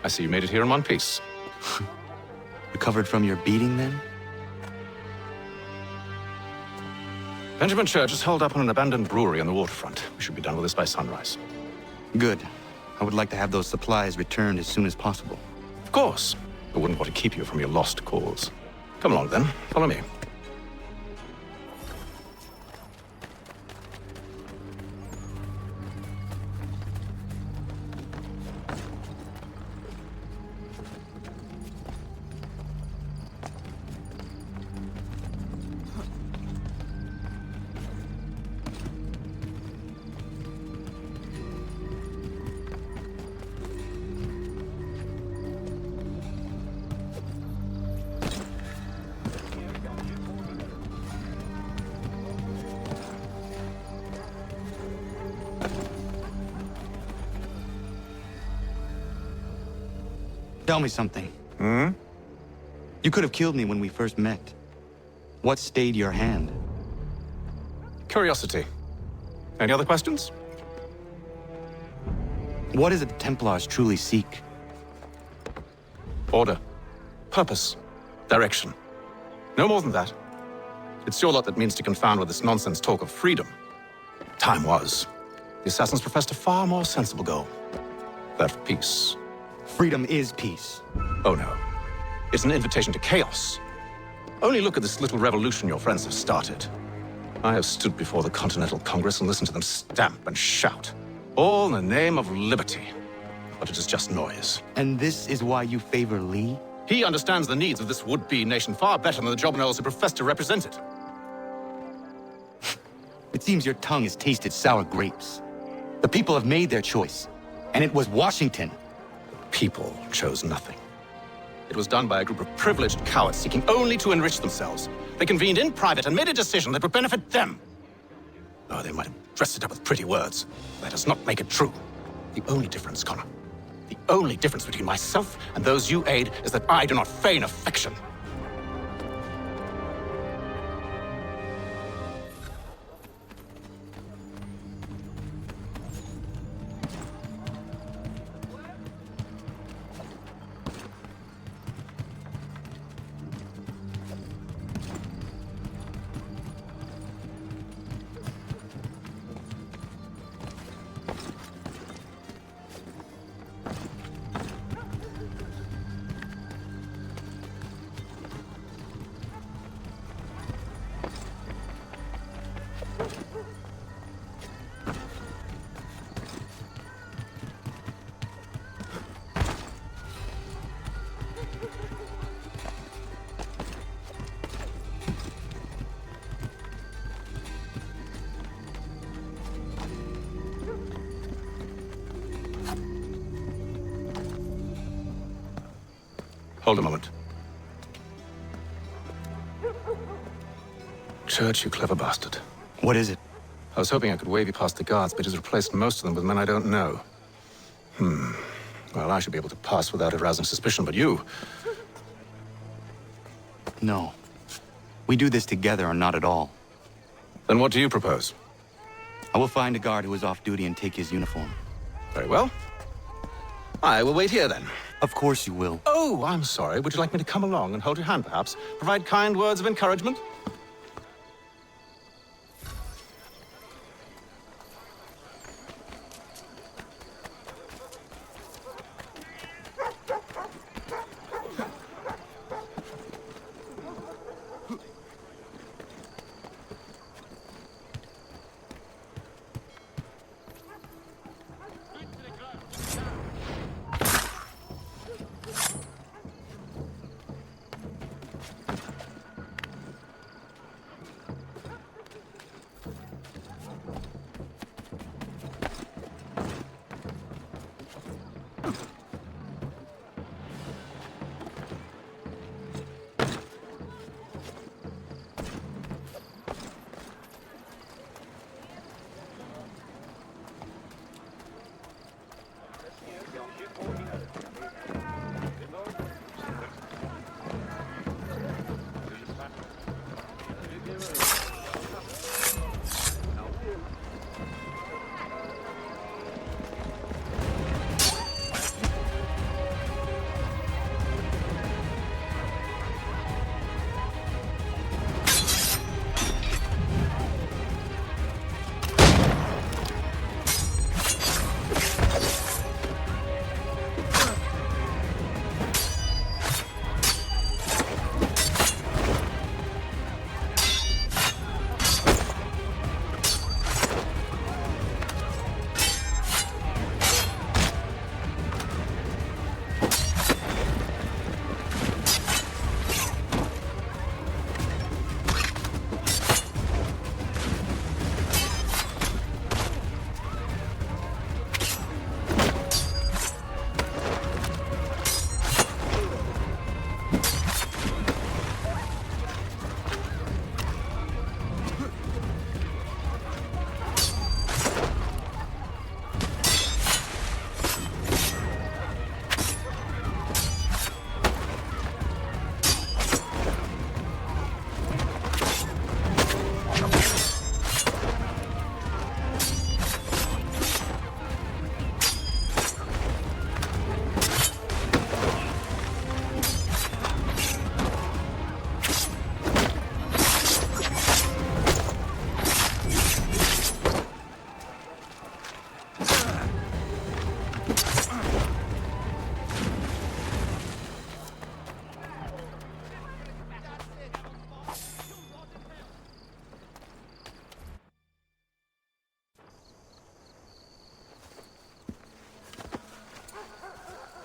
[SPEAKER 5] I see you made it here in one piece.
[SPEAKER 10] Recovered from your beating, then?
[SPEAKER 5] Benjamin Church is holed up on an abandoned brewery on the waterfront. We should be done with this by sunrise.
[SPEAKER 10] Good. I would like to have those supplies returned as soon as possible.
[SPEAKER 5] Of course. I wouldn't want to keep you from your lost cause. Come along, then. Follow me.
[SPEAKER 10] Tell me something.
[SPEAKER 5] Hmm?
[SPEAKER 10] You could have killed me when we first met. What stayed your hand?
[SPEAKER 5] Curiosity. Any other questions?
[SPEAKER 10] What is it the Templars truly seek?
[SPEAKER 5] Order. Purpose. Direction. No more than that. It's your lot that means to confound with this nonsense talk of freedom. Time was. The assassins professed a far more sensible goal. That of peace.
[SPEAKER 10] Freedom is peace.
[SPEAKER 5] Oh no. It's an invitation to chaos. Only look at this little revolution your friends have started. I have stood before the Continental Congress and listened to them stamp and shout. All in the name of liberty. But it is just noise.
[SPEAKER 10] And this is why you favor Lee?
[SPEAKER 5] He understands the needs of this would-be nation far better than the jobnals who profess to represent it.
[SPEAKER 10] It seems your tongue has tasted sour grapes. The people have made their choice, and it was Washington.
[SPEAKER 5] People chose nothing. It was done by a group of privileged cowards seeking only to enrich themselves. They convened in private and made a decision that would benefit them. Oh, they might have dressed it up with pretty words. That does not make it true. The only difference, Connor, the only difference between myself and those you aid is that I do not feign affection. Hold a moment. Church, you clever bastard.
[SPEAKER 10] What is it?
[SPEAKER 5] I was hoping I could wave you past the guards, but he's replaced most of them with men I don't know. Well, I should be able to pass without arousing suspicion, but you...
[SPEAKER 10] No. We do this together or not at all.
[SPEAKER 5] Then what do you propose?
[SPEAKER 10] I will find a guard who is off duty and take his uniform.
[SPEAKER 5] Very well. I will wait here, then.
[SPEAKER 10] Of course you will.
[SPEAKER 5] Oh, I'm sorry. Would you like me to come along and hold your hand, perhaps? Provide kind words of encouragement?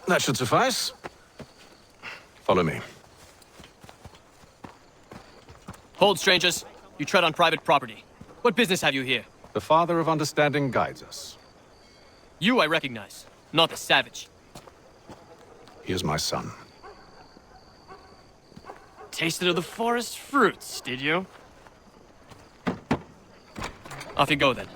[SPEAKER 18] That should suffice. Follow me.
[SPEAKER 3] Hold, strangers. You tread on private property. What business have you here?
[SPEAKER 18] The Father of Understanding guides us.
[SPEAKER 3] You I recognize, not the savage.
[SPEAKER 18] He is my son.
[SPEAKER 3] Tasted of the forest fruits, did you? Off you go, then.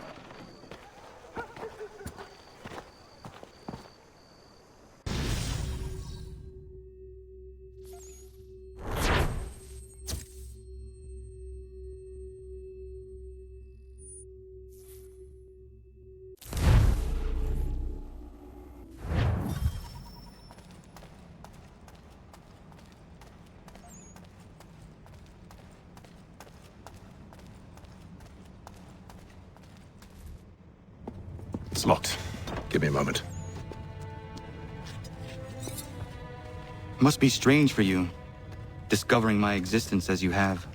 [SPEAKER 18] It's locked. Give me a moment.
[SPEAKER 10] Must be strange for you, discovering my existence as you have.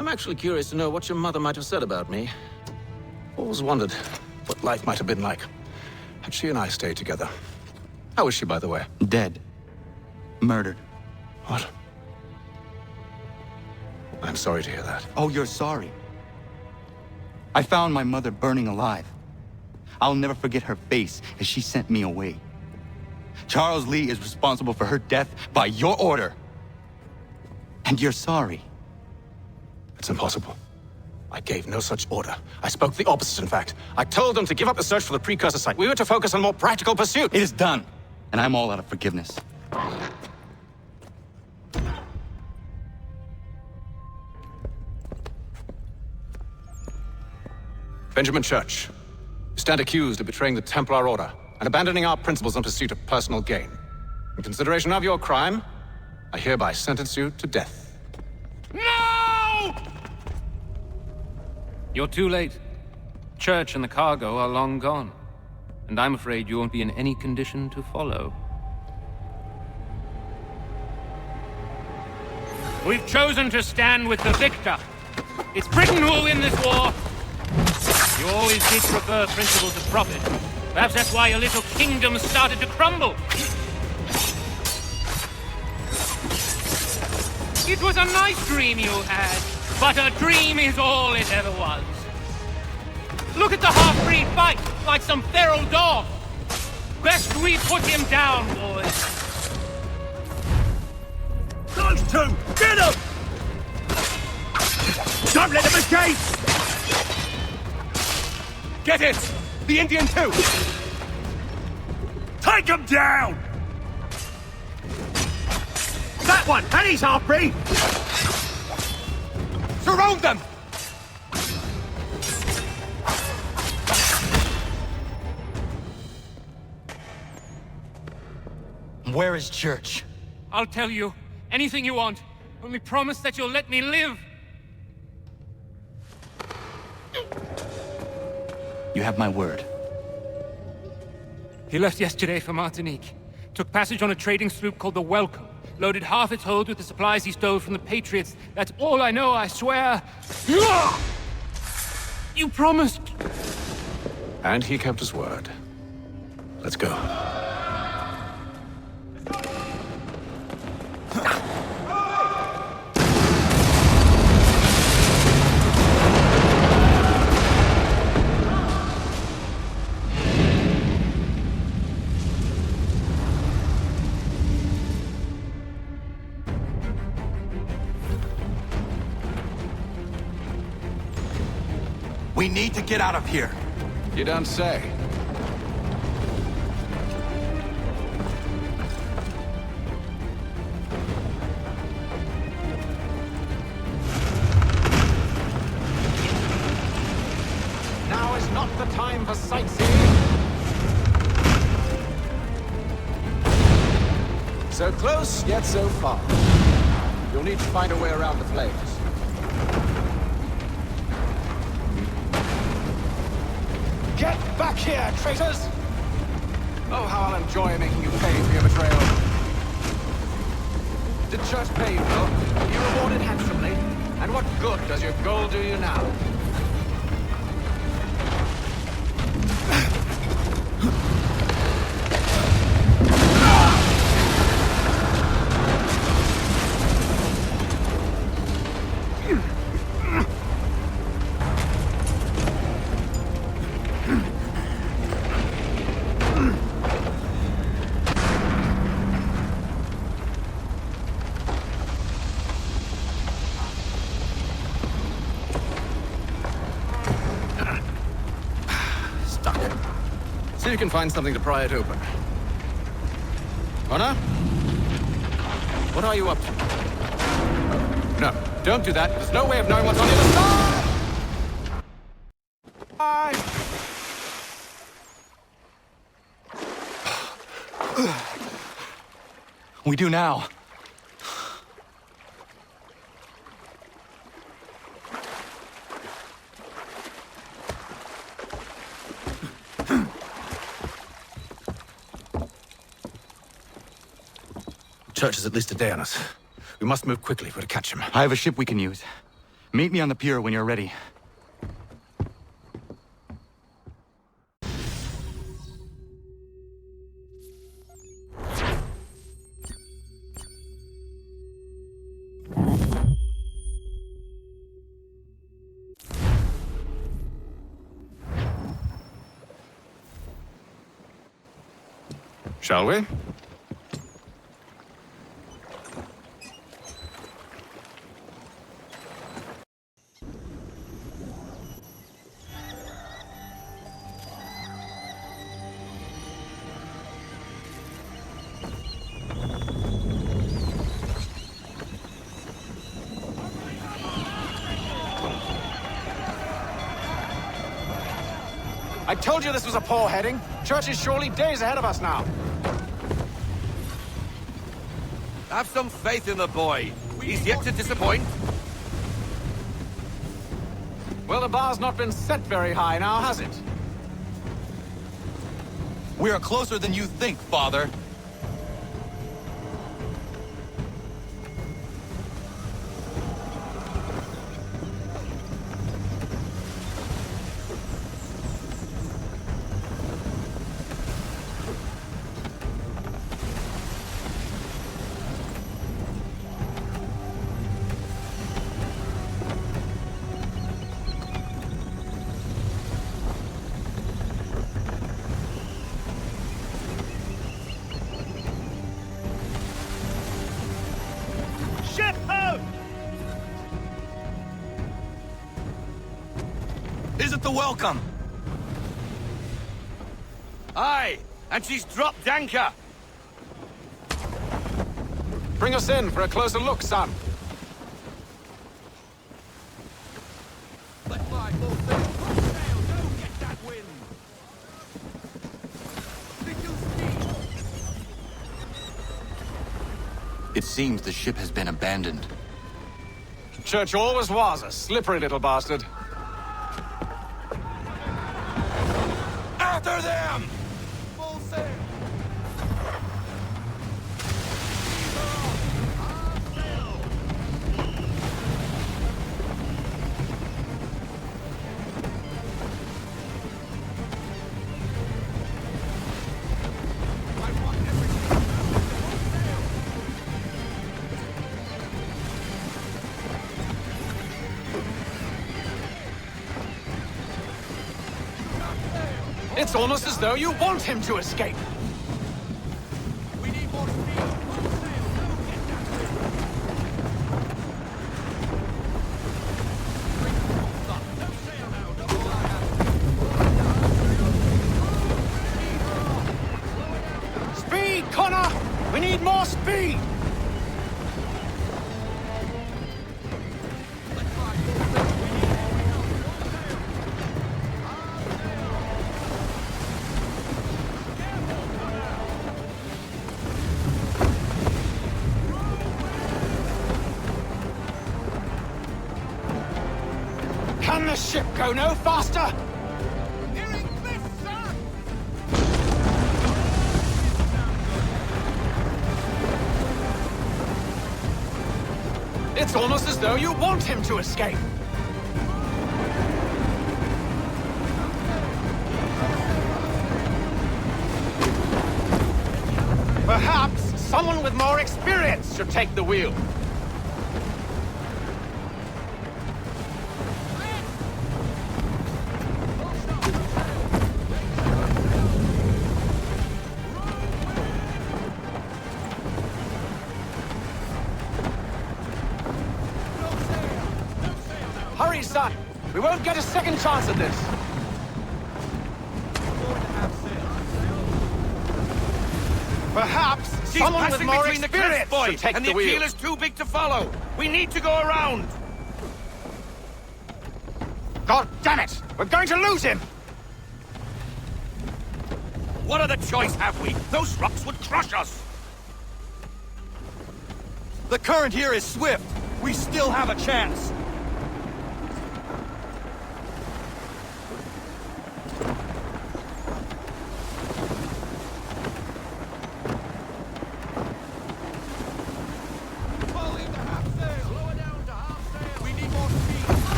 [SPEAKER 5] I'm actually curious to know what your mother might have said about me.
[SPEAKER 18] Always wondered what life might have been like had she and I stayed together. How is she, by the way?
[SPEAKER 10] Dead. Murdered.
[SPEAKER 18] What? I'm sorry to hear that.
[SPEAKER 10] Oh, you're sorry. I found my mother burning alive. I'll never forget her face as she sent me away. Charles Lee is responsible for her death by your order. And you're sorry.
[SPEAKER 18] It's impossible. I gave no such order. I spoke the opposite, in fact. I told them to give up the search for the precursor site. We were to focus on more practical pursuit.
[SPEAKER 10] It is done, and I'm all out of forgiveness.
[SPEAKER 18] Benjamin Church, you stand accused of betraying the Templar Order and abandoning our principles in pursuit of personal gain. In consideration of your crime, I hereby sentence you to death.
[SPEAKER 17] No! You're too late. Church and the cargo are long gone. And I'm afraid you won't be in any condition to follow. We've chosen to stand with the victor. It's Britain who will win this war. You always did prefer principles of profit. Perhaps that's why your little kingdom started to crumble. It was a nice dream you had, but a dream is all it ever was. Look at the half-breed fight, like some feral dog. Best we put him down, boys.
[SPEAKER 20] Those two! Get them! Don't let them escape!
[SPEAKER 2] Get it! The Indian too!
[SPEAKER 20] Take them down! That one! And he's half-breed!
[SPEAKER 2] Surround them!
[SPEAKER 10] Where is Church?
[SPEAKER 17] I'll tell you anything you want. Only promise that you'll let me live.
[SPEAKER 10] You have my word.
[SPEAKER 17] He left yesterday for Martinique. Took passage on a trading sloop called the Welcome. Loaded half its hold with the supplies he stole from the Patriots. That's all I know, I swear. You promised.
[SPEAKER 18] And he kept his word. Let's go.
[SPEAKER 10] We need to get out of here.
[SPEAKER 18] You don't say.
[SPEAKER 5] Now is not the time for sightseeing. So close, yet so far. You'll need to find a way around the flames. Get back here, traitors! Oh, how I'll enjoy making you pay for your betrayal. Did Church pay you, though? You rewarded handsomely. And what good does your gold do you now?
[SPEAKER 18] See if you can find something to pry it open. Connor? What are you up to? No, don't do that. There's no way of knowing what's on the other side!
[SPEAKER 10] We do now.
[SPEAKER 18] Church is at least a day on us. We must move quickly if we're to catch him.
[SPEAKER 10] I have a ship we can use. Meet me on the pier when you're ready.
[SPEAKER 18] Shall we? I told you this was a poor heading. Church is surely days ahead of us now.
[SPEAKER 20] Have some faith in the boy. He's yet to disappoint.
[SPEAKER 18] Well, the bar's not been set very high now, has it?
[SPEAKER 10] We are closer than you think, Father.
[SPEAKER 20] Is it the welcome? Aye, and she's dropped anchor.
[SPEAKER 18] Bring us in for a closer look, son.
[SPEAKER 20] Let's fly full sail. Full sail, don't get that wind.
[SPEAKER 10] It seems the ship has been abandoned.
[SPEAKER 18] Church always was a slippery little bastard.
[SPEAKER 20] After them! Full sail!
[SPEAKER 18] It's almost as though you want him to escape.
[SPEAKER 20] We need more speed. Full sail, don't get that wind.
[SPEAKER 18] Speed, Connor! We need more speed! Can the ship go no faster? It's almost as though you want him to escape. Perhaps someone with more experience should take the wheel. Hurry, son! We won't get a second chance at this!
[SPEAKER 20] Perhaps
[SPEAKER 22] She's
[SPEAKER 20] someone with
[SPEAKER 22] passing
[SPEAKER 20] more
[SPEAKER 22] between the cliffs,
[SPEAKER 20] experience
[SPEAKER 22] boy,
[SPEAKER 20] should take
[SPEAKER 22] and
[SPEAKER 20] the
[SPEAKER 22] the
[SPEAKER 20] wheel.
[SPEAKER 22] appeal is too big to follow. We need to go around.
[SPEAKER 20] God damn it! We're going to lose him!
[SPEAKER 22] What other choice have we? Those rocks would crush us.
[SPEAKER 9] The current here is swift. We still have a chance.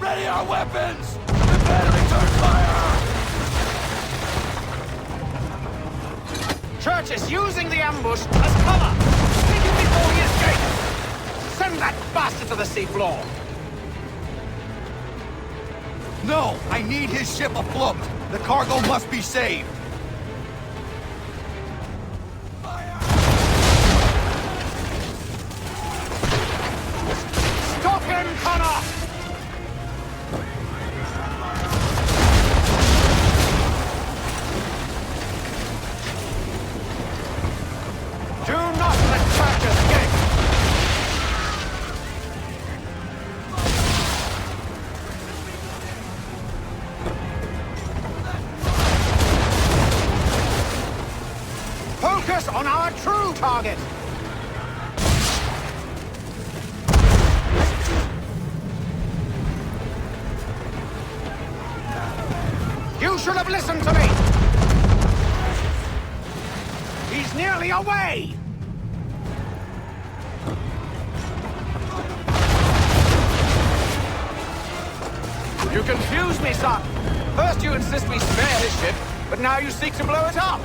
[SPEAKER 22] Ready our weapons! Prepare to return fire!
[SPEAKER 20] Church is using the ambush as cover! Take him before he escapes! Send that bastard to the seafloor!
[SPEAKER 9] No! I need his ship afloat! The cargo must be saved!
[SPEAKER 20] Stop him, Connor! Do not let Church escape! Focus on our true target! You should have listened to me! He's nearly away! You confuse me, son. First you insist we spare his ship, but now you seek to blow it up.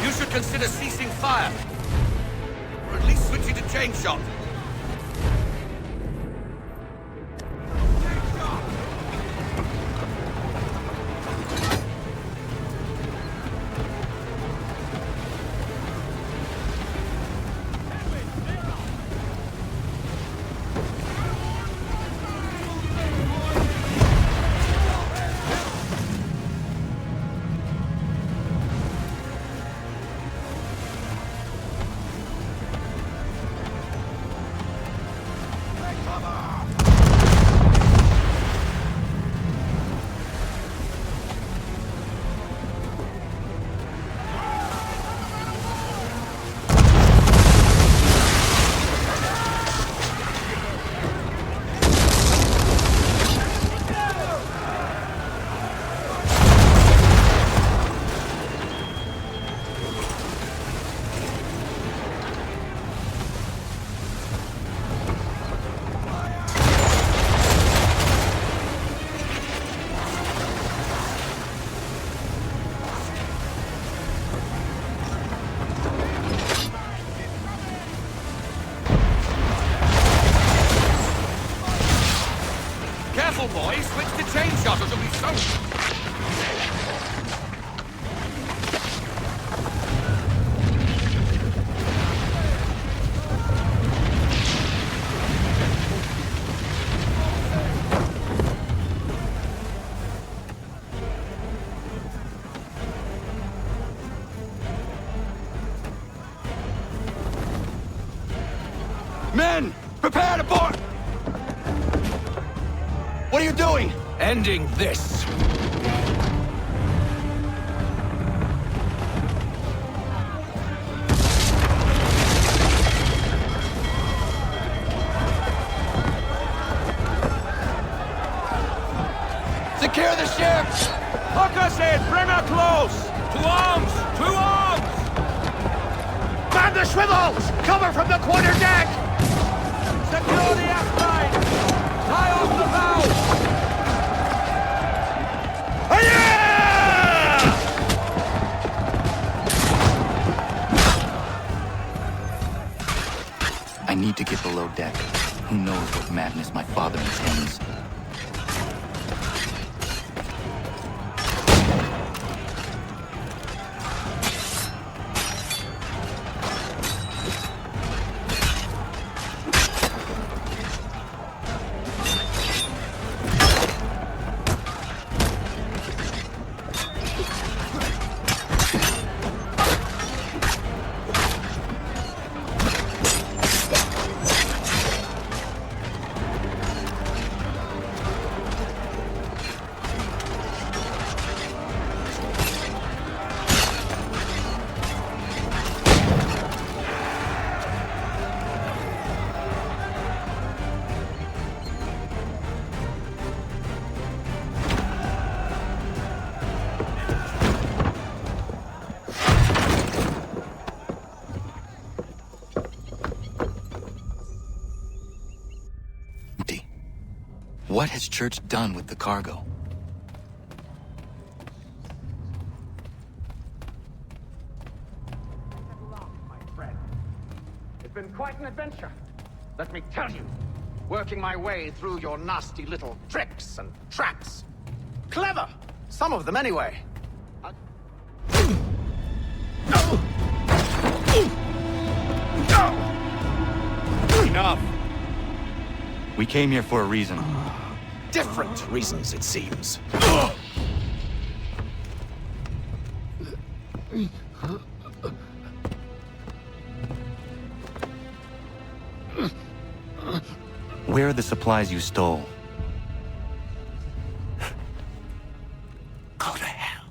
[SPEAKER 22] You should consider ceasing fire. Or at least switching to chain shot. Careful, boys. Switch to chain shot or it'll be soaked.
[SPEAKER 9] Men! Prepare to board! What are you doing?
[SPEAKER 22] Ending this.
[SPEAKER 9] Secure the ship!
[SPEAKER 22] Hook us in! Bring her close! To arms! To arms!
[SPEAKER 20] Man the swivels! Cover from the quarter deck!
[SPEAKER 22] Secure the aft line! Tie off the bow!
[SPEAKER 10] I need to get below deck. Who knows what madness my father intends? What has Church done with the cargo?
[SPEAKER 5] It's been quite an adventure, let me tell you. Working my way through your nasty little tricks and traps. Clever! Some of them, anyway.
[SPEAKER 10] Enough! We came here for a reason.
[SPEAKER 5] Different reasons, it seems.
[SPEAKER 10] Where are the supplies you stole?
[SPEAKER 20] Go to hell.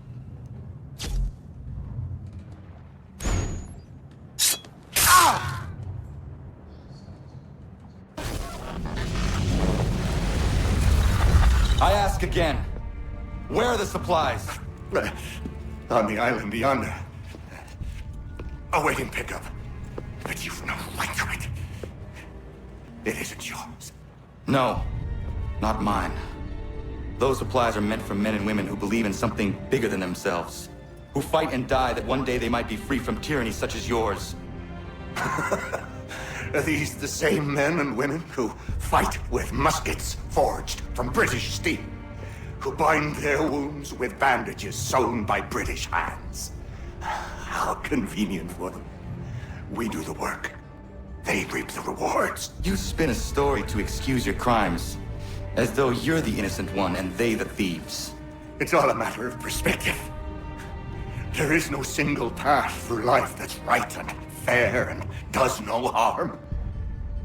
[SPEAKER 6] I ask again. Where are the supplies?
[SPEAKER 9] On the island yonder. Awaiting pickup. But you've no right to it. It isn't yours.
[SPEAKER 6] No, not mine. Those supplies are meant for men and women who believe in something bigger than themselves. Who fight and die that one day they might be free from tyranny such as yours.
[SPEAKER 9] Are these the same men and women who fight with muskets forged from British steel? Who bind their wounds with bandages sewn by British hands? How convenient for them. We do the work. They reap the rewards.
[SPEAKER 6] You spin a story to excuse your crimes, as though you're the innocent one and they the thieves.
[SPEAKER 9] It's all a matter of perspective. There is no single path through life that's right and fair and does no harm.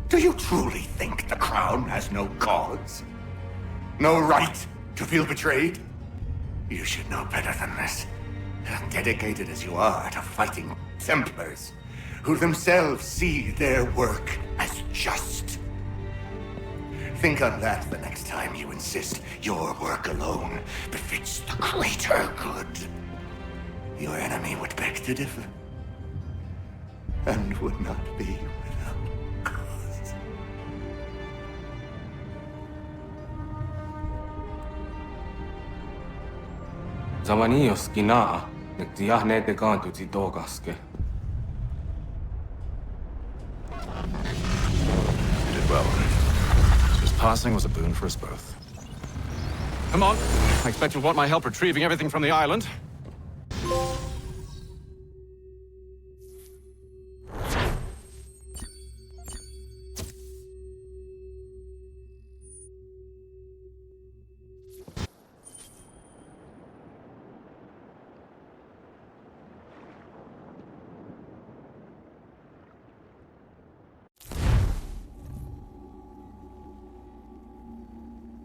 [SPEAKER 9] Do you truly think the Crown has no cause? No right to feel betrayed? You should know better than this. Dedicated as you are to fighting Templars, who themselves see their work as just. Think on that the next time you insist your work alone befits the greater good. Your enemy would beg to differ, and would not be without cause.
[SPEAKER 19] Zamanio skina, nektiahne te kantu titogaske.
[SPEAKER 18] You did well. His passing was a boon for us both. Come on. I expect you'll want my help retrieving everything from the island.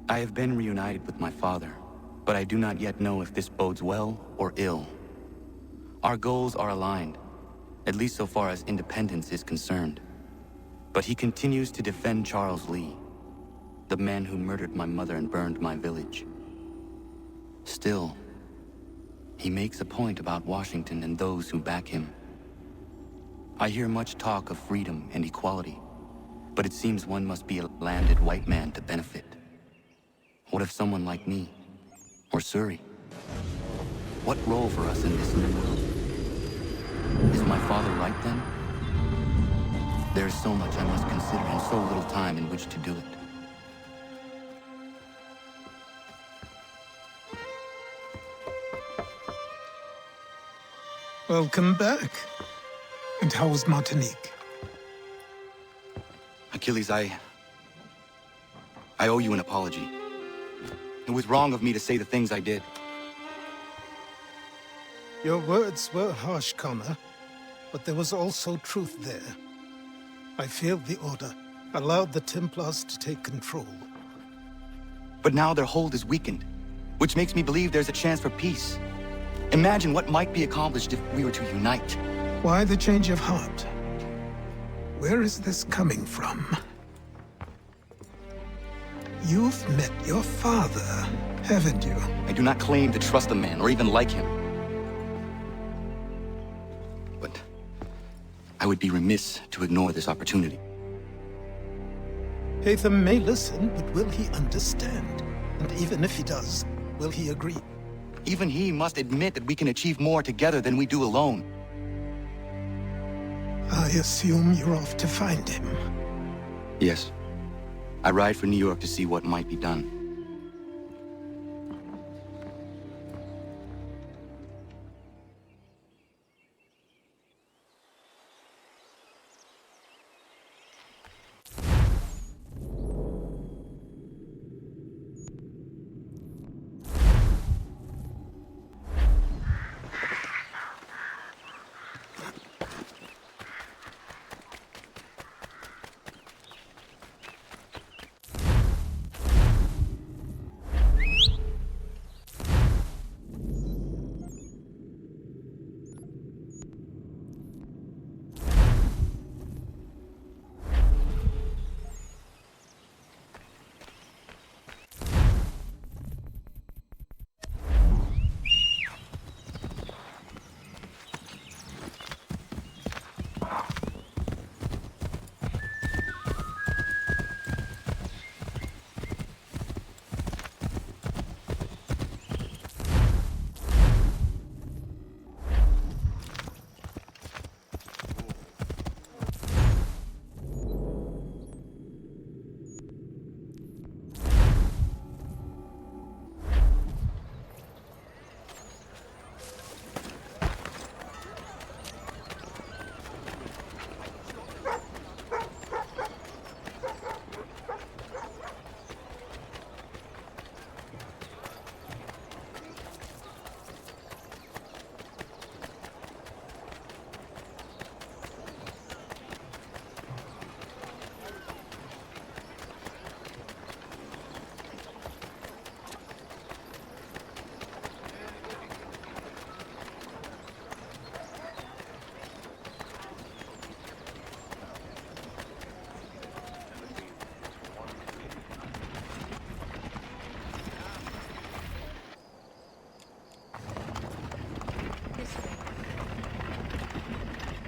[SPEAKER 10] I have been reunited with my father, but I do not yet know if this bodes well or ill. Our goals are aligned, at least so far as independence is concerned. But he continues to defend Charles Lee, the man who murdered my mother and burned my village. Still, he makes a point about Washington and those who back him. I hear much talk of freedom and equality, but it seems one must be a landed white man to benefit. What if someone like me, or Surrey? What role for us in this new world? Is my father right then? There is so much I must consider and so little time in which to do it.
[SPEAKER 14] Welcome back. And how was Martinique?
[SPEAKER 10] Achilles, I owe you an apology. It was wrong of me to say the things I did.
[SPEAKER 14] Your words were harsh, Connor, but there was also truth there. I failed the Order, allowed the Templars to take control.
[SPEAKER 10] But now their hold is weakened, which makes me believe there's a chance for peace. Imagine what might be accomplished if we were to unite.
[SPEAKER 14] Why the change of heart? Where is this coming from? You've met your father, haven't you?
[SPEAKER 10] I do not claim to trust the man or even like him. But I would be remiss to ignore this opportunity.
[SPEAKER 14] Hatham may listen, but will he understand? And even if he does, will he agree?
[SPEAKER 10] Even he must admit that we can achieve more together than we do alone.
[SPEAKER 14] I assume you're off to find him.
[SPEAKER 10] Yes. I ride for New York to see what might be done.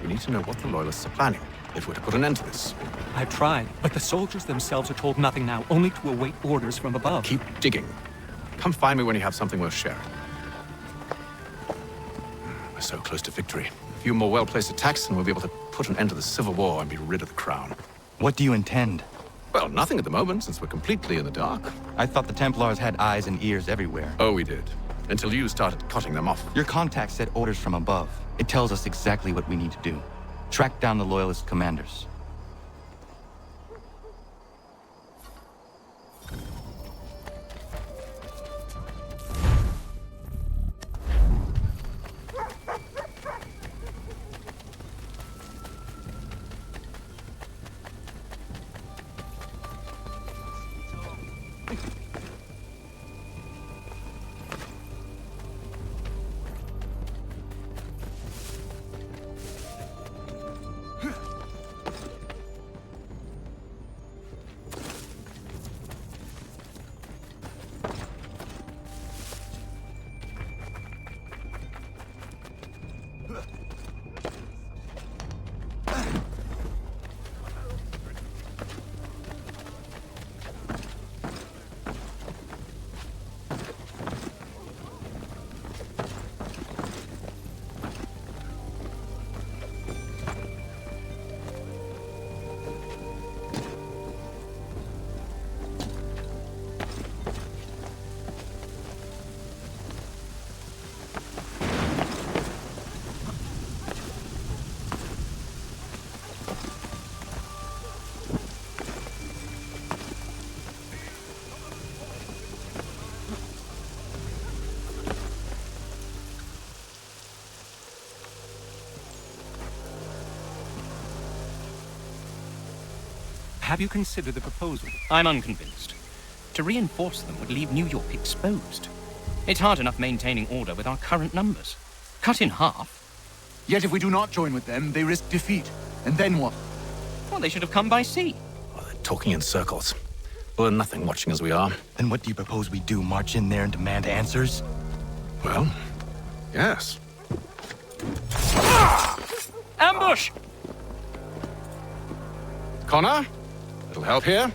[SPEAKER 18] We need to know what the Loyalists are planning, if we're to put an end to this.
[SPEAKER 11] I've tried, but the soldiers themselves are told nothing now, only to await orders from above.
[SPEAKER 18] Keep digging. Come find me when you have something worth sharing. We're so close to victory. A few more well-placed attacks and we'll be able to put an end to the Civil War and be rid of the crown.
[SPEAKER 10] What do you intend?
[SPEAKER 18] Well, nothing at the moment, since we're completely in the dark.
[SPEAKER 10] I thought the Templars had eyes and ears everywhere.
[SPEAKER 18] Oh, we did. Until you started cutting them off.
[SPEAKER 10] Your contact said orders from above. It tells us exactly what we need to do. Track down the Loyalist commanders.
[SPEAKER 11] Have you considered the proposal?
[SPEAKER 25] I'm unconvinced. To reinforce them would leave New York exposed. It's hard enough maintaining order with our current numbers. Cut in half.
[SPEAKER 16] Yet if we do not join with them, they risk defeat. And then what?
[SPEAKER 25] Well, they should have come by sea.
[SPEAKER 18] Well, they're talking in circles. We're nothing watching as we are.
[SPEAKER 10] Then what do you propose we do? March in there and demand answers?
[SPEAKER 18] Well, yes.
[SPEAKER 25] Ambush!
[SPEAKER 18] Connor? Little help here?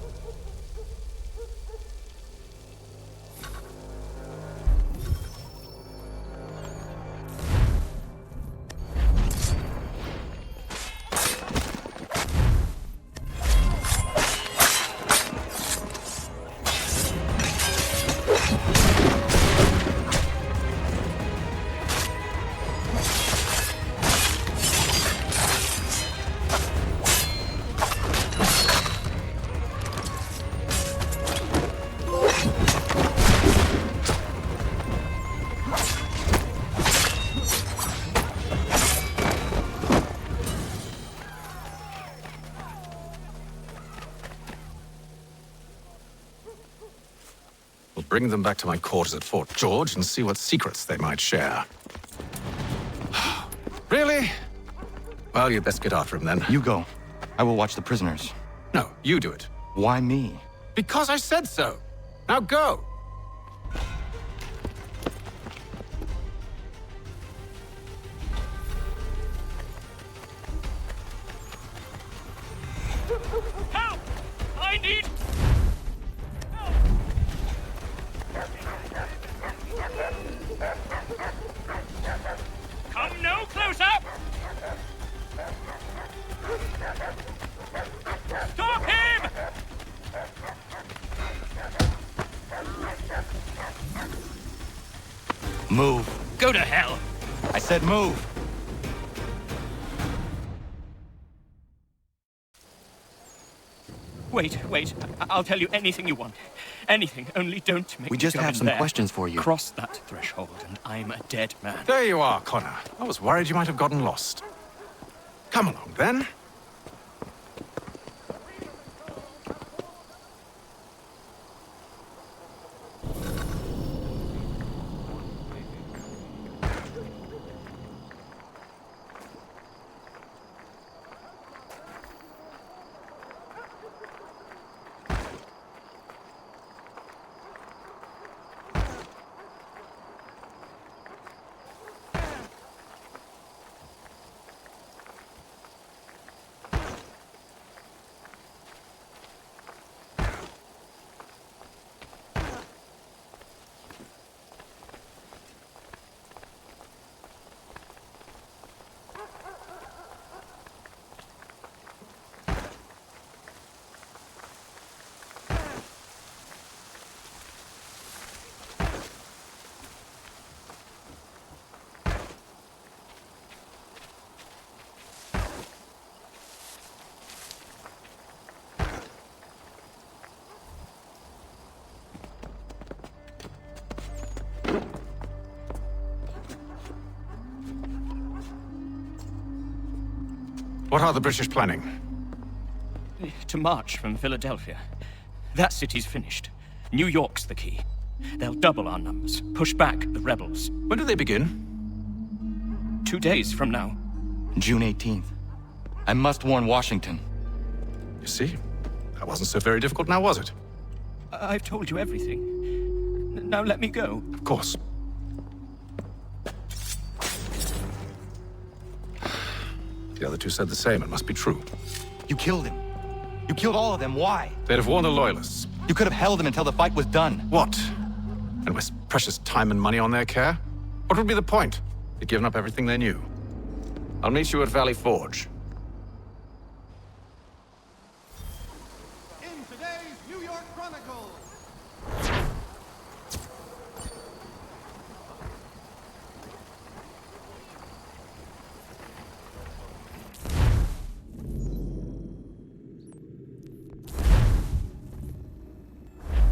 [SPEAKER 18] Bring them back to my quarters at Fort George and see what secrets they might share. Really? Well, you'd best get after him then.
[SPEAKER 10] You go. I will watch the prisoners.
[SPEAKER 18] No, you do it.
[SPEAKER 10] Why me?
[SPEAKER 18] Because I said so. Now go!
[SPEAKER 17] Help! I need... Come no closer! Stop him!
[SPEAKER 10] Move.
[SPEAKER 17] Go to hell!
[SPEAKER 10] I said move.
[SPEAKER 25] Wait. I'll tell you anything you want. Anything, only don't make
[SPEAKER 10] We
[SPEAKER 25] me
[SPEAKER 10] just
[SPEAKER 25] go
[SPEAKER 10] have
[SPEAKER 25] in
[SPEAKER 10] some
[SPEAKER 25] there.
[SPEAKER 10] questions for you.
[SPEAKER 25] Cross that threshold, and I'm a dead man.
[SPEAKER 18] There you are, Connor. I was worried you might have gotten lost. Come along, then. What are the British planning?
[SPEAKER 25] To march from Philadelphia. That city's finished. New York's the key. They'll double our numbers, push back the rebels.
[SPEAKER 18] When do they begin?
[SPEAKER 25] 2 days from now.
[SPEAKER 10] June 18th. I must warn Washington.
[SPEAKER 18] You see? That wasn't so very difficult now, was it?
[SPEAKER 25] I've told you everything. Now let me go.
[SPEAKER 18] Of course. The other two said the same. It must be true.
[SPEAKER 10] You killed him. You killed all of them. Why?
[SPEAKER 18] They'd have warned the Loyalists.
[SPEAKER 10] You could have held them until the fight was done.
[SPEAKER 18] What? And waste precious time and money on their care? What would be the point? They'd given up everything they knew. I'll meet you at Valley Forge.
[SPEAKER 12] In today's New York Chronicle.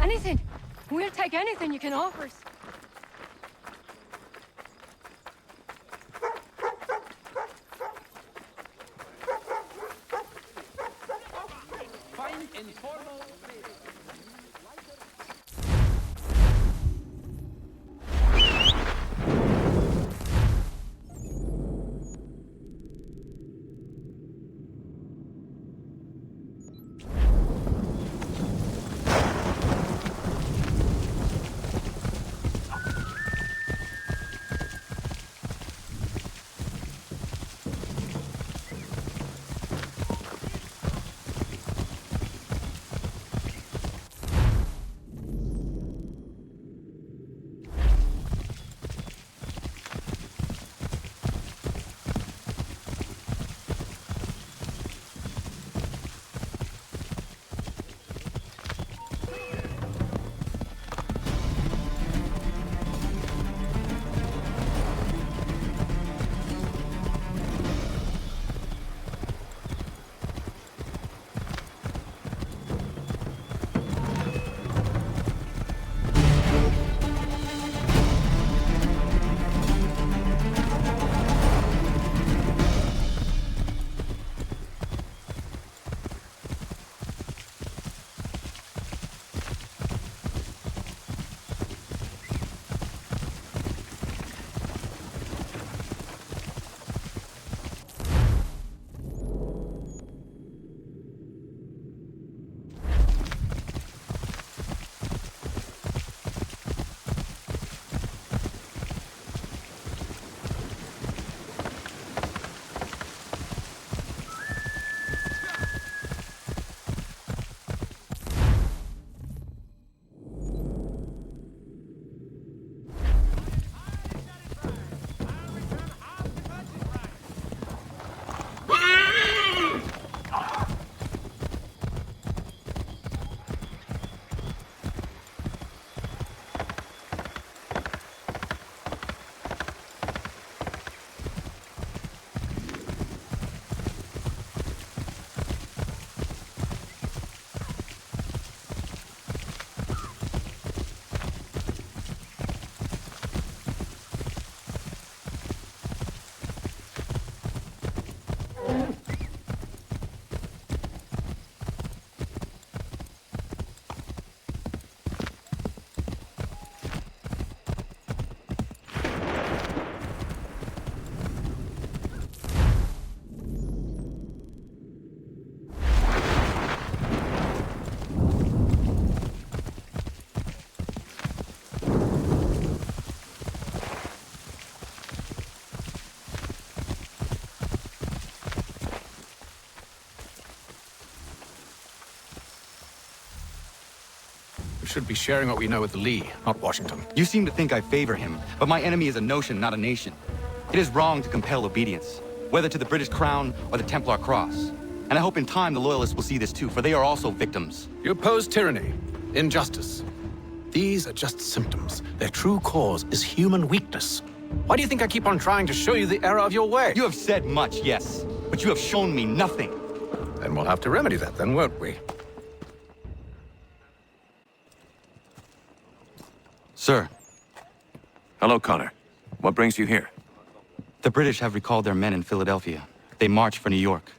[SPEAKER 13] Anything. We'll take anything you can offer us.
[SPEAKER 17] Find informal...
[SPEAKER 18] should be sharing what we know with Lee, not Washington.
[SPEAKER 10] You seem to think I favor him, but my enemy is a notion, not a nation. It is wrong to compel obedience, whether to the British Crown or the Templar Cross. And I hope in time the Loyalists will see this too, for they are also victims.
[SPEAKER 18] You oppose tyranny, injustice. These are just symptoms. Their true cause is human weakness. Why do you think I keep on trying to show you the error of your way?
[SPEAKER 10] You have said much, yes, but you have shown me nothing.
[SPEAKER 18] Then we'll have to remedy that then, won't we?
[SPEAKER 10] Sir.
[SPEAKER 1] Hello, Connor. What brings you here?
[SPEAKER 10] The British have recalled their men in Philadelphia. They march for New York.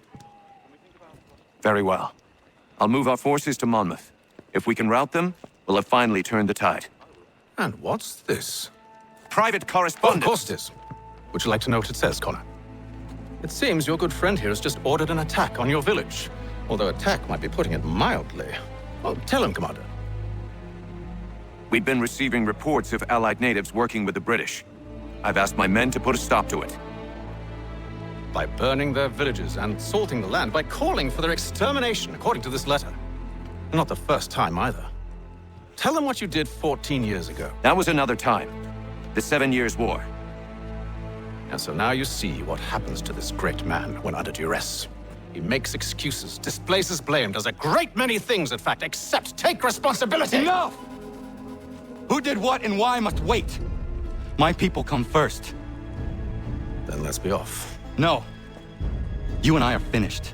[SPEAKER 1] Very well. I'll move our forces to Monmouth. If we can rout them, we'll have finally turned the tide.
[SPEAKER 18] And what's this?
[SPEAKER 1] Private correspondence.
[SPEAKER 18] Of course it is. Would you like to know what it says, Connor? It seems your good friend here has just ordered an attack on your village. Although attack might be putting it mildly. Well, tell him, Commander.
[SPEAKER 1] We've been receiving reports of Allied natives working with the British. I've asked my men to put a stop to it.
[SPEAKER 18] By burning their villages and salting the land, by calling for their extermination, according to this letter. Not the first time, either. Tell them what you did 14 years ago.
[SPEAKER 1] That was another time. The 7 Years' War.
[SPEAKER 18] And so now you see what happens to this great man when under duress. He makes excuses, displaces blame, does a great many things, in fact, except take responsibility!
[SPEAKER 10] Enough! Who did what and why must wait. My people come first.
[SPEAKER 18] Then let's be off.
[SPEAKER 10] No. You and I are finished.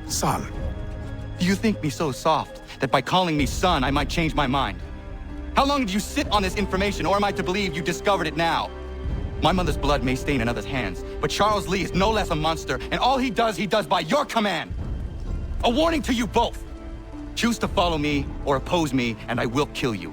[SPEAKER 18] Son.
[SPEAKER 10] Do you think me so soft that by calling me son, I might change my mind? How long did you sit on this information, or am I to believe you discovered it now? My mother's blood may stain another's hands, but Charles Lee is no less a monster, and all he does by your command. A warning to you both. Choose to follow me or oppose me, and I will kill you.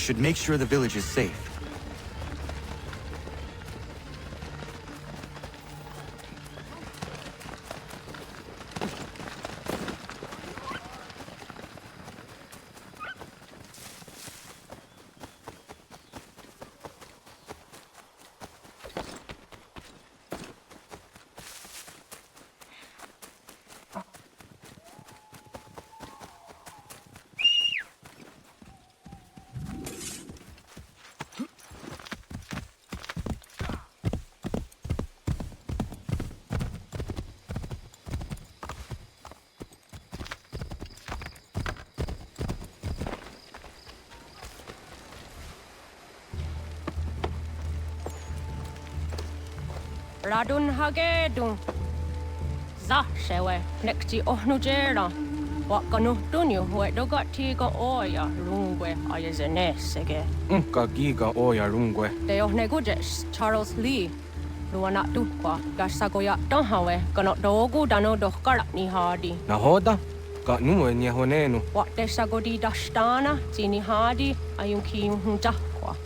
[SPEAKER 10] should make sure the village is safe.
[SPEAKER 13] Ratonhnhaké dun. Za shewe nekti ohnujera. Wakanu dunyu huedoga tiga oya rungwe ayazenesege.
[SPEAKER 4] Unka giga oya rungwe.
[SPEAKER 13] De ohnegujes Charles Lee. Luana tukwa gasagoya donhawe kano dogu dano dohkara ni hadi.
[SPEAKER 4] Nahoda? Ka nuwe ni honenu.
[SPEAKER 13] Wakte sagodi dashtana tini hadi ayunki hunjakwa.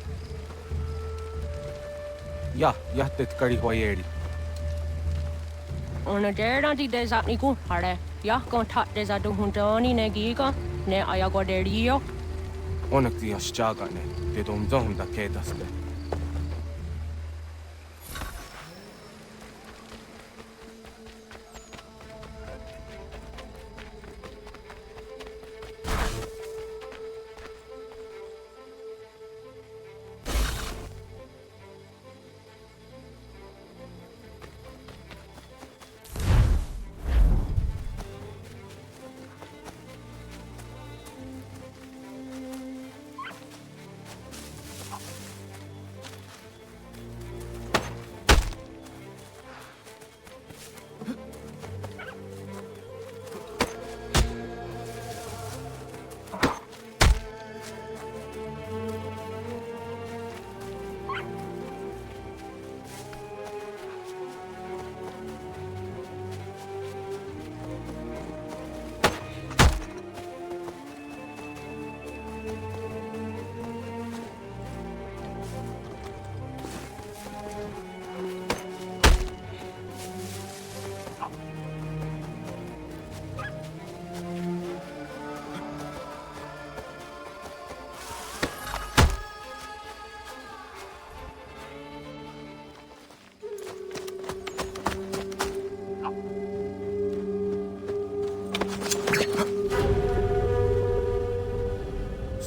[SPEAKER 4] Ja, jahtet kari hoyeri.
[SPEAKER 13] Ona dera di desapni ku hare. Ja kon tat desadu hundani ne giga ne ayagoderio.
[SPEAKER 4] Onak ti ashchagane. Te domdom da kedaste.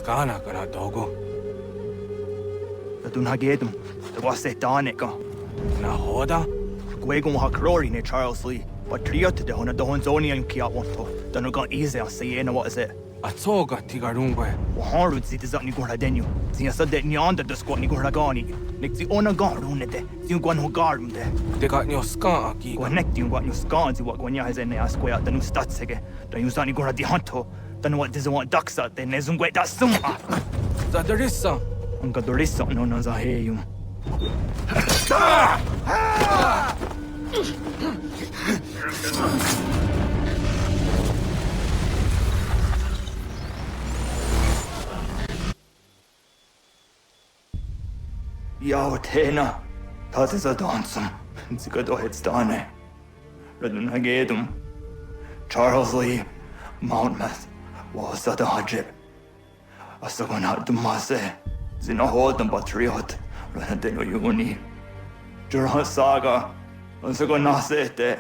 [SPEAKER 4] Skana kara dogo.
[SPEAKER 15] Ratonhnhaké dum. The was it Danica.
[SPEAKER 4] Nahoda?
[SPEAKER 15] Gwegum Hakrori ne Charles Lee. But Triot de Hona Donzoni and Kiawanto. Dano got easy and say what is it?
[SPEAKER 4] Atsoga tigarungwe.
[SPEAKER 15] Harud sit is at Nigora Denu. See, I said that Nyanda the squat Nigoragani. Nick the owner garunete. You go no garden there.
[SPEAKER 4] They got your scar, Giga.
[SPEAKER 15] Connect you what your scars, what when you has any square the new stats again. The use any Gora di Hunto. Then what does want ducks out then isn't quite that soon.
[SPEAKER 4] That there is some.
[SPEAKER 15] Uncle there is something on as I hear you. Yao Tena, that is a dancum. It's a good head's done. Ratonhnhaké dum. Charles Lee, Mountmouth, was at the Hajib. A second had to Masse, Zinahold and Patriot, Renatino Uni. Jura Saga, a second Nasete.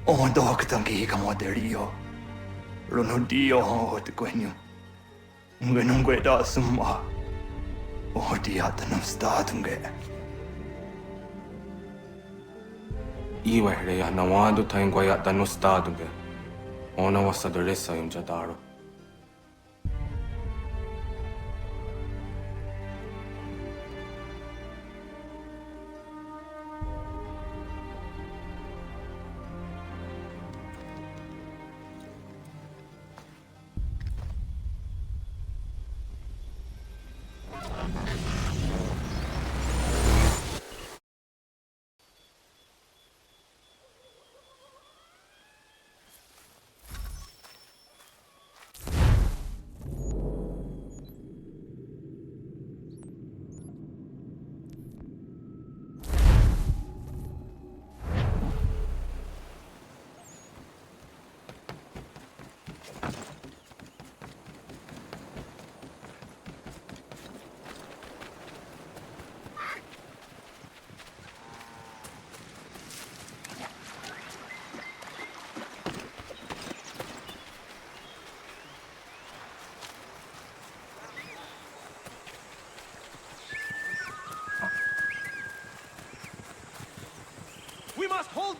[SPEAKER 15] Oh, Doctor Gigamoderio. Ronodio, hot Gwenu. Ungenungue da summa. Oh, dear, the no startunge.
[SPEAKER 4] Iwe rea nawadu taingwaya da no staduge. Ona wasa doresa im jadaro.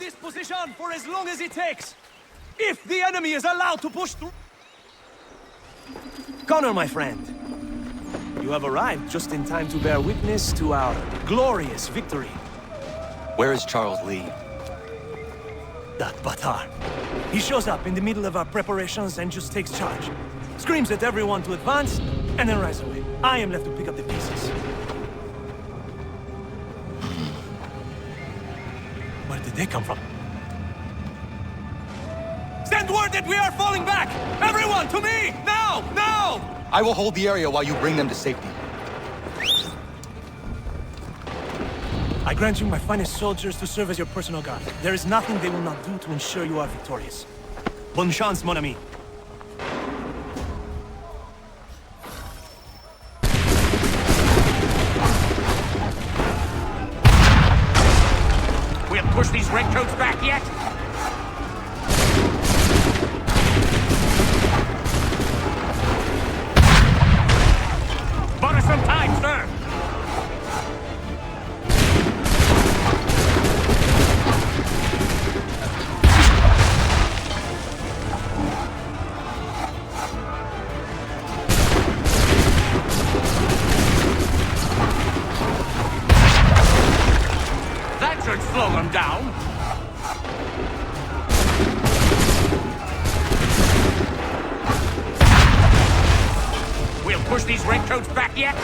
[SPEAKER 7] this position for as long as it takes. If the enemy is allowed to push through... Connor, my friend. You have arrived just in time to bear witness to our glorious victory.
[SPEAKER 10] Where is Charles Lee?
[SPEAKER 7] That Batar. He shows up in the middle of our preparations and just takes charge. Screams at everyone to advance, and then rides away. I am left to pick up the pieces. Where did they come from? Send word that we are falling back! Everyone, to me! Now! Now!
[SPEAKER 10] I will hold the area while you bring them to safety.
[SPEAKER 7] I grant you my finest soldiers to serve as your personal guard. There is nothing they will not do to ensure you are victorious. Bonne chance, mon ami.
[SPEAKER 20] We'll push these redcoats back yet? Butter some time, sir! That should slow them down. We'll push these redcoats back yet?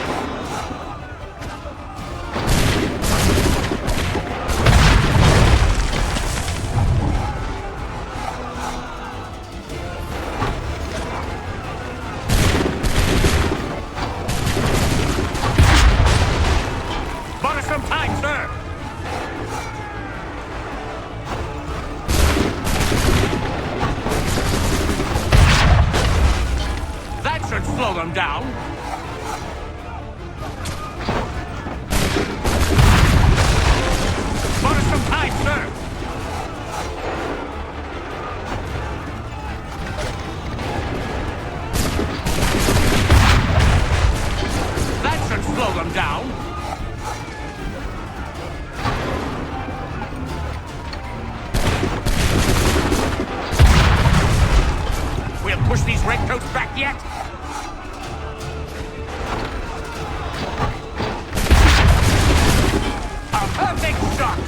[SPEAKER 20] Butter some time, sir! That should slow them down. Butter some time, sir! That should slow them down. We'll push these redcoats back yet? A perfect shot!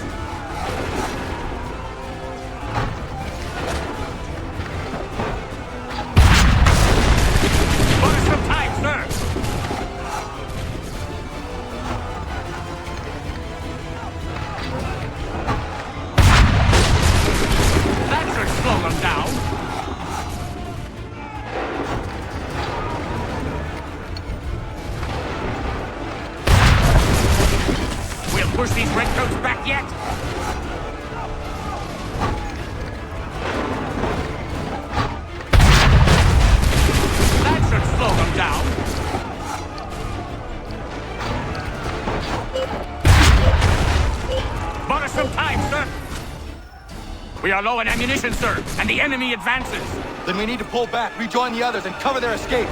[SPEAKER 20] Butter some time, sir! That should slow them down. Push these redcoats back yet? That should slow them down. Butter some time, sir. We are low on ammunition, sir, and the enemy advances.
[SPEAKER 10] Then we need to pull back, rejoin the others, and cover their escape.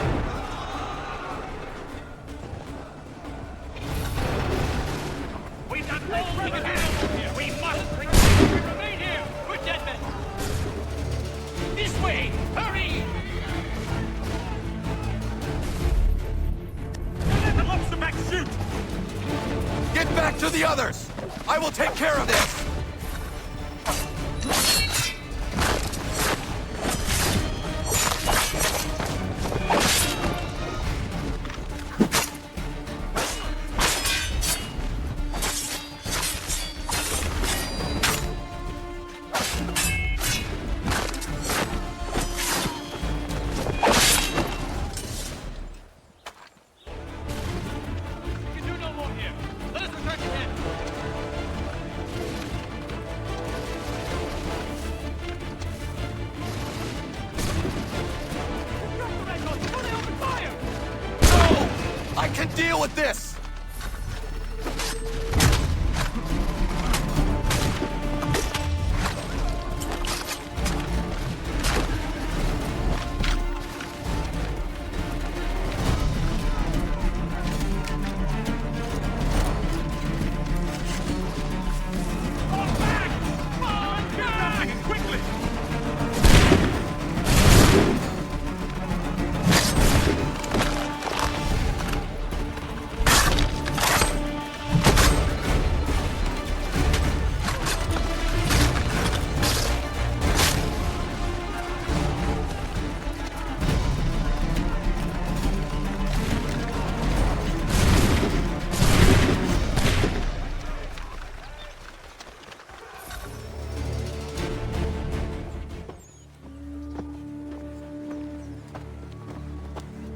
[SPEAKER 20] Get back to the others! I will take care of this!
[SPEAKER 10] I can deal with this!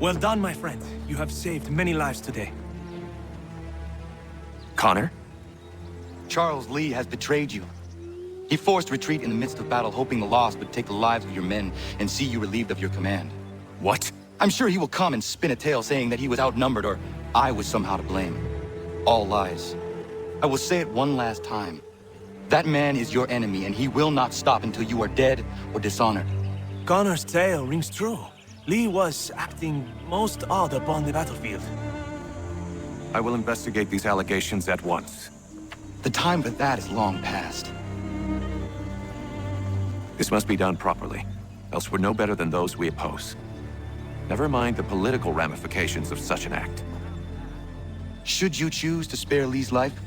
[SPEAKER 7] Well done, my friend. You have saved many lives today.
[SPEAKER 1] Connor?
[SPEAKER 10] Charles Lee has betrayed you. He forced retreat in the midst of battle, hoping the loss would take the lives of your men and see you relieved of your command.
[SPEAKER 1] What?
[SPEAKER 10] I'm sure he will come and spin a tale saying that he was outnumbered or I was somehow to blame. All lies. I will say it one last time. That man is your enemy, and he will not stop until you are dead or dishonored.
[SPEAKER 7] Connor's tale rings true. Lee was acting most odd upon the battlefield.
[SPEAKER 1] I will investigate these allegations at once.
[SPEAKER 10] The time for that is long past.
[SPEAKER 1] This must be done properly, else we're no better than those we oppose. Never mind the political ramifications of such an act.
[SPEAKER 10] Should you choose to spare Lee's life,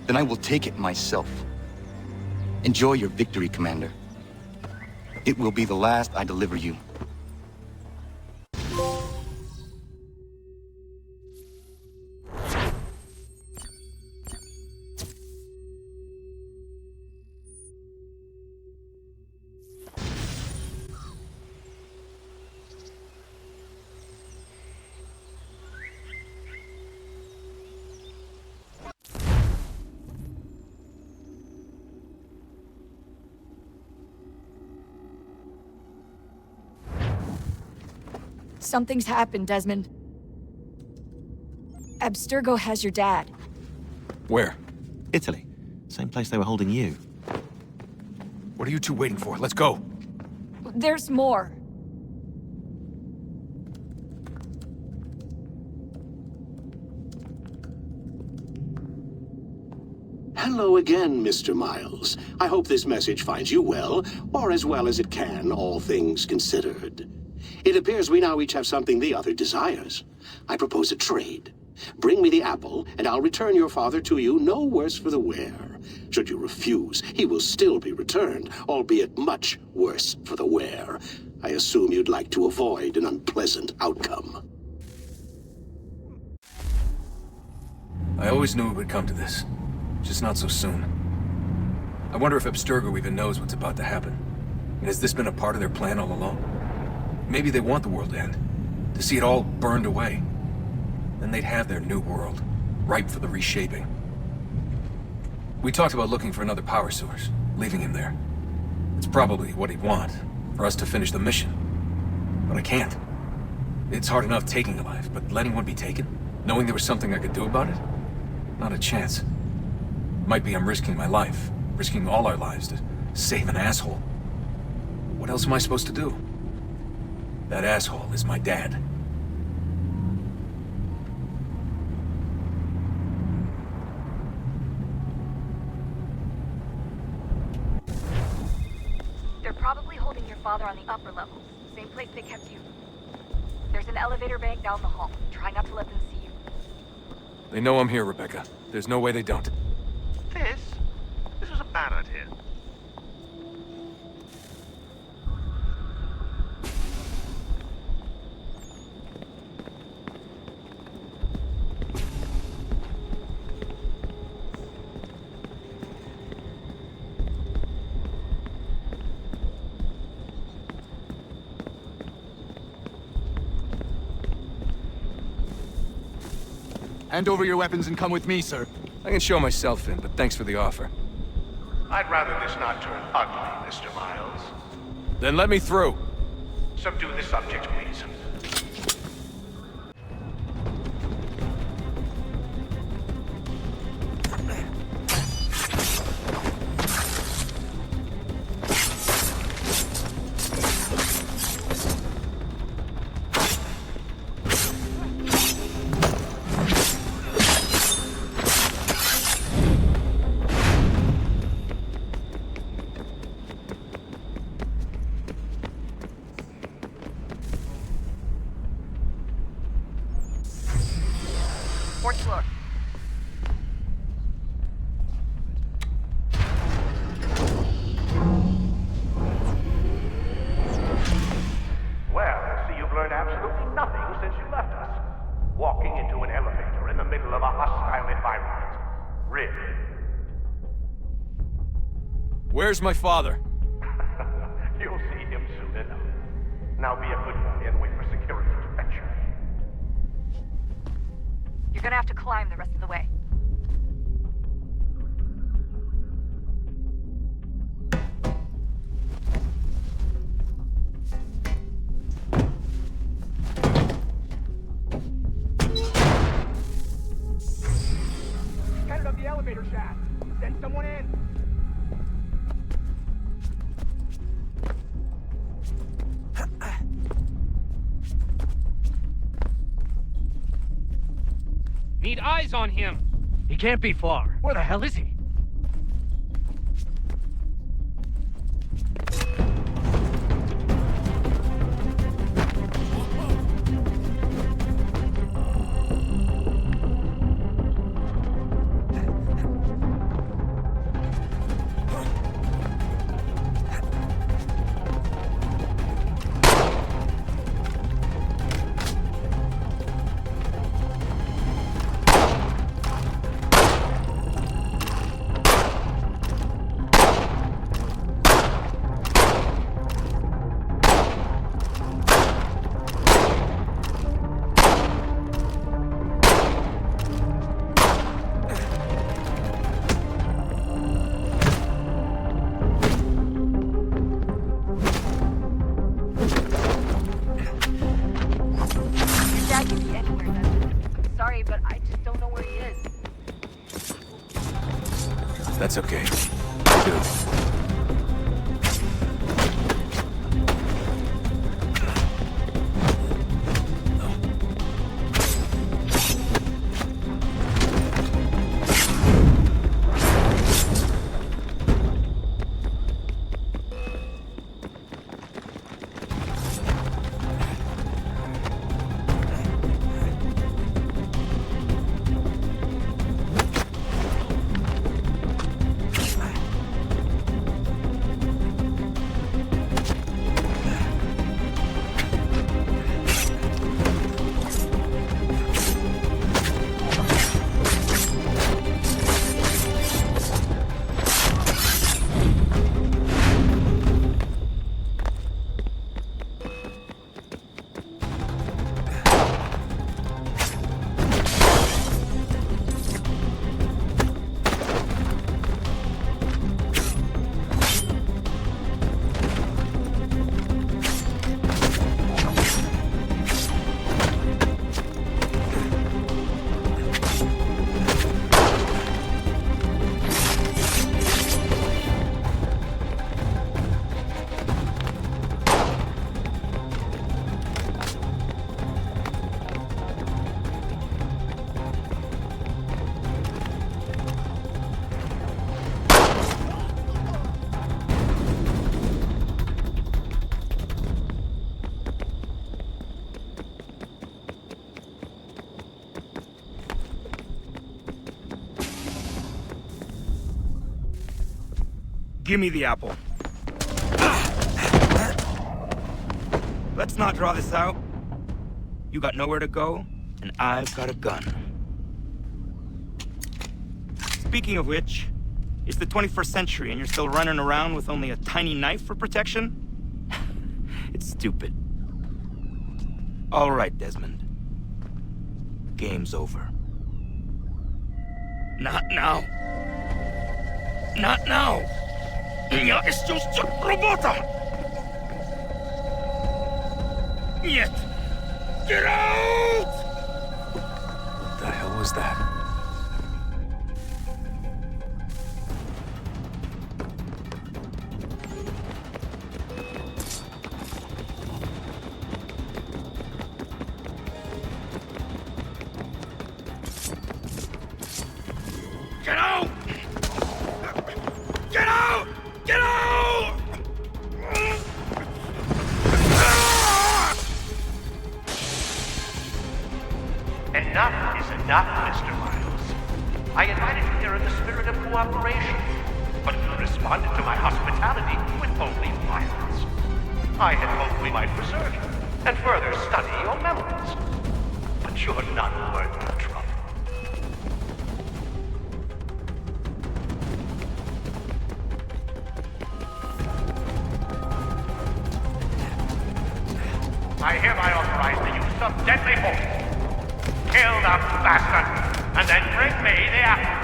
[SPEAKER 10] then I will take it myself. Enjoy your victory, Commander. It will be the last I deliver you.
[SPEAKER 3] Something's happened, Desmond. Abstergo has your dad.
[SPEAKER 1] Where?
[SPEAKER 8] Italy. Same place they were holding you.
[SPEAKER 1] What are you two waiting for? Let's go.
[SPEAKER 3] There's more.
[SPEAKER 21] Hello again, Mr. Miles. I hope this message finds you well, or as well as it can, all things considered. It appears we now each have something the other desires. I propose a trade. Bring me the apple, and I'll return your father to you no worse for the wear. Should you refuse, he will still be returned, albeit much worse for the wear. I assume you'd like to avoid an unpleasant outcome.
[SPEAKER 23] I always knew it would come to this. Just not so soon. I wonder if Abstergo even knows what's about to happen. And has this been a part of their plan all along? Maybe they want the world to end, to see it all burned away. Then they'd have their new world, ripe for the reshaping. We talked about looking for another power source, leaving him there. It's probably what he'd want, for us to finish the mission. But I can't. It's hard enough taking a life, but letting one be taken? Knowing there was something I could do about it? Not a chance. Might be I'm risking my life, risking all our lives to save an asshole. What else am I supposed to do? That asshole is my dad.
[SPEAKER 24] They're probably holding your father on the upper levels, same place they kept you. There's an elevator bank down the hall. Try not to let them see you.
[SPEAKER 23] They know I'm here, Rebecca. There's no way they don't.
[SPEAKER 26] This was a bad idea.
[SPEAKER 23] Hand over your weapons and come with me, sir. I can show myself in, but thanks for the offer.
[SPEAKER 26] I'd rather this not turn ugly, Mr. Miles.
[SPEAKER 23] Then let me through.
[SPEAKER 26] Subdue the subject, please.
[SPEAKER 24] Fourth floor.
[SPEAKER 26] Well, I see you've learned absolutely nothing since you left us. Walking into an elevator in the middle of a hostile environment. Really?
[SPEAKER 23] Where's my father?
[SPEAKER 26] You'll see him soon enough. Now be a good boy and wait for security to fetch you.
[SPEAKER 24] You're gonna have to climb the rest of the way.
[SPEAKER 20] Headed up the elevator shaft. Send someone in.
[SPEAKER 17] Need eyes on him.
[SPEAKER 7] He can't be far. Where the hell is he?
[SPEAKER 23] That's okay. Good.
[SPEAKER 20] Give me the apple. Let's not draw this out. You got nowhere to go, and I've got a gun. Speaking of which, it's the 21st century and you're still running around with only a tiny knife for protection? It's stupid. All right, Desmond. Game's over. Not now. Not now. Я исчезну робота! Нет! Get out!
[SPEAKER 23] What the hell was that?
[SPEAKER 20] Get out! Get out! Get out!
[SPEAKER 26] Enough is enough, Mr. Miles. I invited you here in the spirit of cooperation, but you responded to my hospitality with only violence. I had hoped we might preserve you and further study your memories. But you're not worth the trouble. I hereby authorize the use of deadly force. Kill the bastard, and then bring me the apple.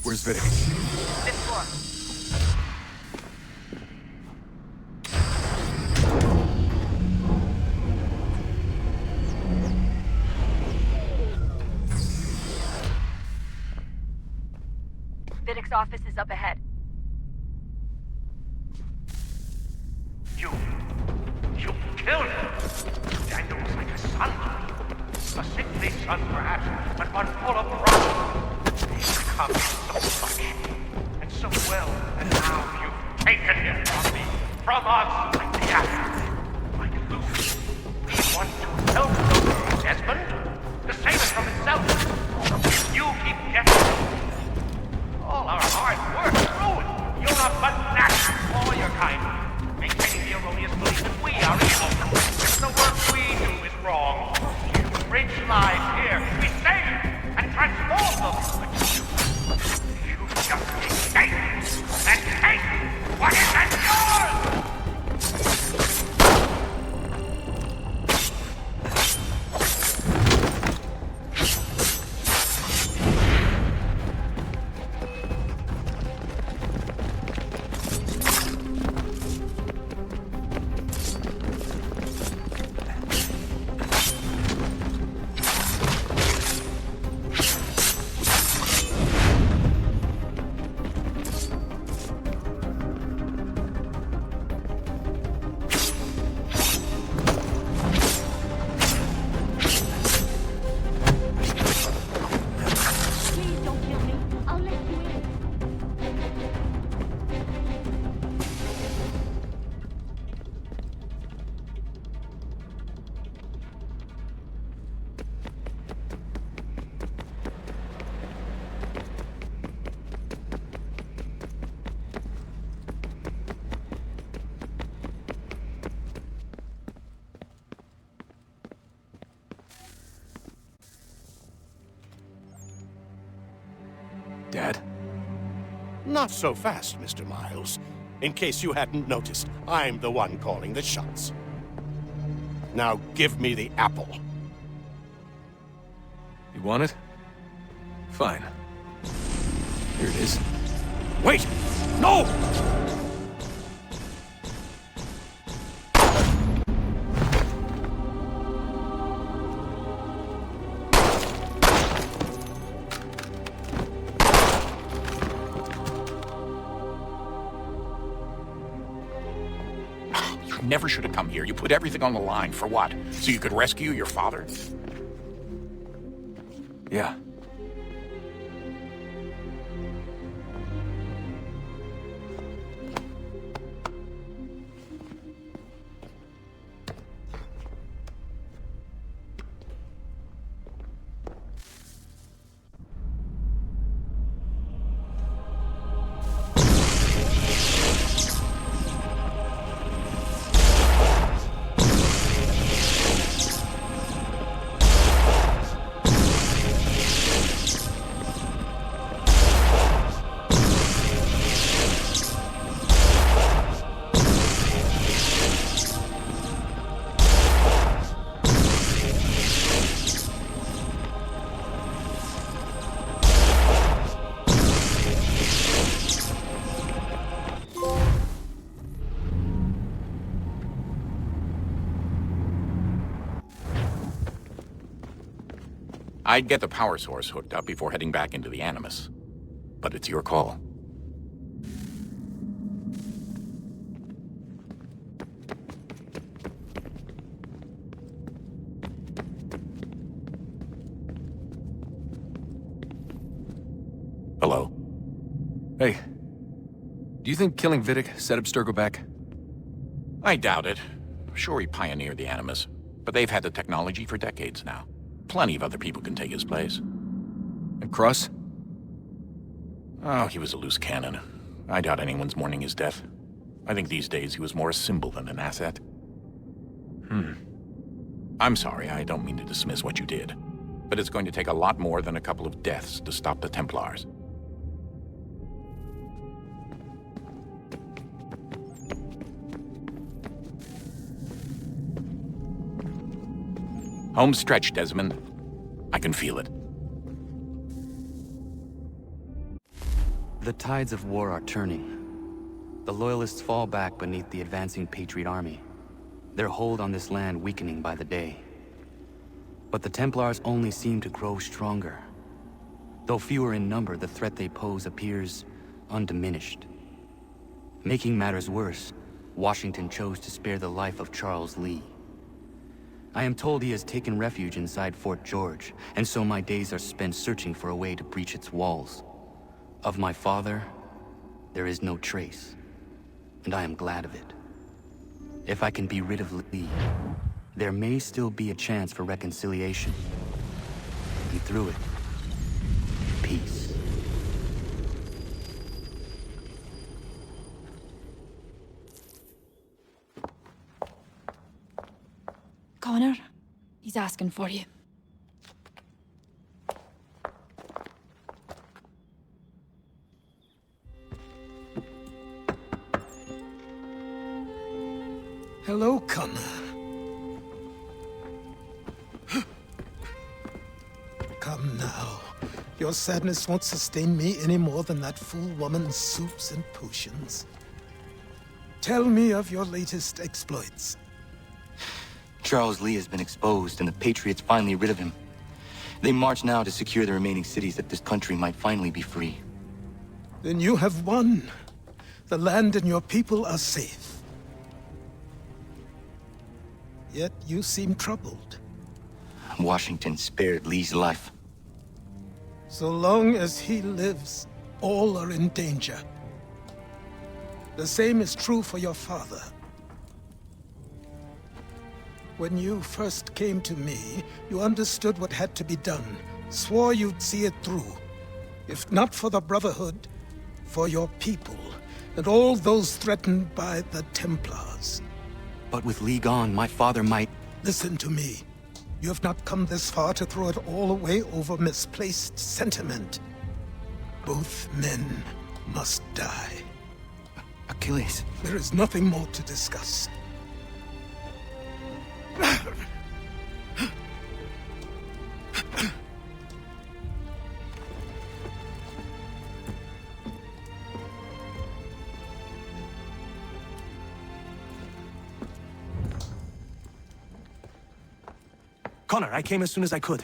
[SPEAKER 1] Where's Vidic?
[SPEAKER 24] Fifth floor. Vidic's office is up ahead.
[SPEAKER 26] You killed him. Daniel was like a son. A sickly son, perhaps, but one full of promise. He's come so much, and so well, and now you've taken him from me, from us, like the apple, like Lucy. We want to help the world, Desmond, to save it from itself. You keep getting it. All our hard work ruined. You're a fanatic, all your kind, maintaining the erroneous belief that we are evil. The work we do is wrong. You bridge lives here. We save and transform them. You just escape and take what isn't yours!
[SPEAKER 16] Dad? Not so fast, Mr. Miles. In case you hadn't noticed, I'm the one calling the shots. Now give me the apple.
[SPEAKER 23] You want it? Fine. Here it is.
[SPEAKER 16] Wait! No!
[SPEAKER 2] never should have come here. You put everything on the line. For what? So you could rescue your father?
[SPEAKER 23] Yeah.
[SPEAKER 2] I'd get the power source hooked up before heading back into the Animus. But it's your call. Hello?
[SPEAKER 23] Hey. Do you think killing Vidic set Abstergo back?
[SPEAKER 2] I doubt it. Sure, he pioneered the Animus, but they've had the technology for decades now. Plenty of other people can take his place.
[SPEAKER 23] And Cross?
[SPEAKER 2] Oh, he was a loose cannon. I doubt anyone's mourning his death. I think these days he was more a symbol than an asset. I'm sorry, I don't mean to dismiss what you did. But it's going to take a lot more than a couple of deaths to stop the Templars. Home stretch, Desmond. I can feel it.
[SPEAKER 10] The tides of war are turning. The Loyalists fall back beneath the advancing Patriot army, their hold on this land weakening by the day. But the Templars only seem to grow stronger. Though fewer in number, the threat they pose appears undiminished. Making matters worse, Washington chose to spare the life of Charles Lee. I am told he has taken refuge inside Fort George, and so my days are spent searching for a way to breach its walls. Of my father, there is no trace, and I am glad of it. If I can be rid of Lee, there may still be a chance for reconciliation. And through it, peace.
[SPEAKER 3] Connor, he's asking for you.
[SPEAKER 14] Hello, Connor. Come now. Your sadness won't sustain me any more than that fool woman's soups and potions. Tell me of your latest exploits.
[SPEAKER 10] Charles Lee has been exposed, and the Patriots finally rid of him. They march now to secure the remaining cities that this country might finally be free.
[SPEAKER 14] Then you have won. The land and your people are safe. Yet you seem troubled.
[SPEAKER 10] Washington spared Lee's life.
[SPEAKER 14] So long as he lives, all are in danger. The same is true for your father. When you first came to me, you understood what had to be done, swore you'd see it through. If not for the Brotherhood, for your people, and all those threatened by the Templars.
[SPEAKER 10] But with Lee gone, my father might...
[SPEAKER 14] Listen to me. You have not come this far to throw it all away over misplaced sentiment. Both men must die.
[SPEAKER 10] Achilles.
[SPEAKER 14] There is nothing more to discuss.
[SPEAKER 7] Connor, I came as soon as I could.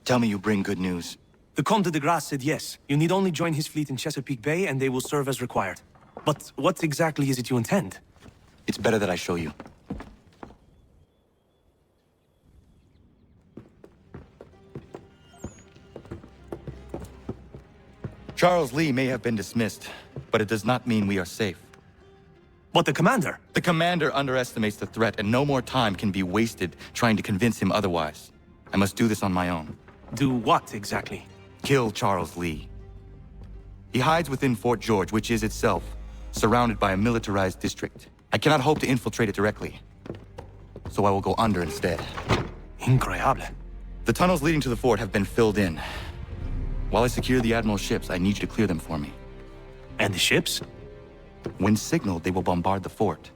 [SPEAKER 10] Tell me you bring good news.
[SPEAKER 7] The Comte de Grasse said yes. You need only join his fleet in Chesapeake Bay and they will serve as required. But what exactly is it you intend?
[SPEAKER 10] It's better that I show you. Charles Lee may have been dismissed, but it does not mean we are safe.
[SPEAKER 7] But the commander?
[SPEAKER 10] The commander underestimates the threat, and no more time can be wasted trying to convince him otherwise. I must do this on my own.
[SPEAKER 7] Do what exactly?
[SPEAKER 10] Kill Charles Lee. He hides within Fort George, which is itself surrounded by a militarized district. I cannot hope to infiltrate it directly, so I will go under instead.
[SPEAKER 7] Incroyable.
[SPEAKER 10] The tunnels leading to the fort have been filled in. While I secure the Admiral's ships, I need you to clear them for me.
[SPEAKER 7] And the ships?
[SPEAKER 10] When signaled, they will bombard the fort.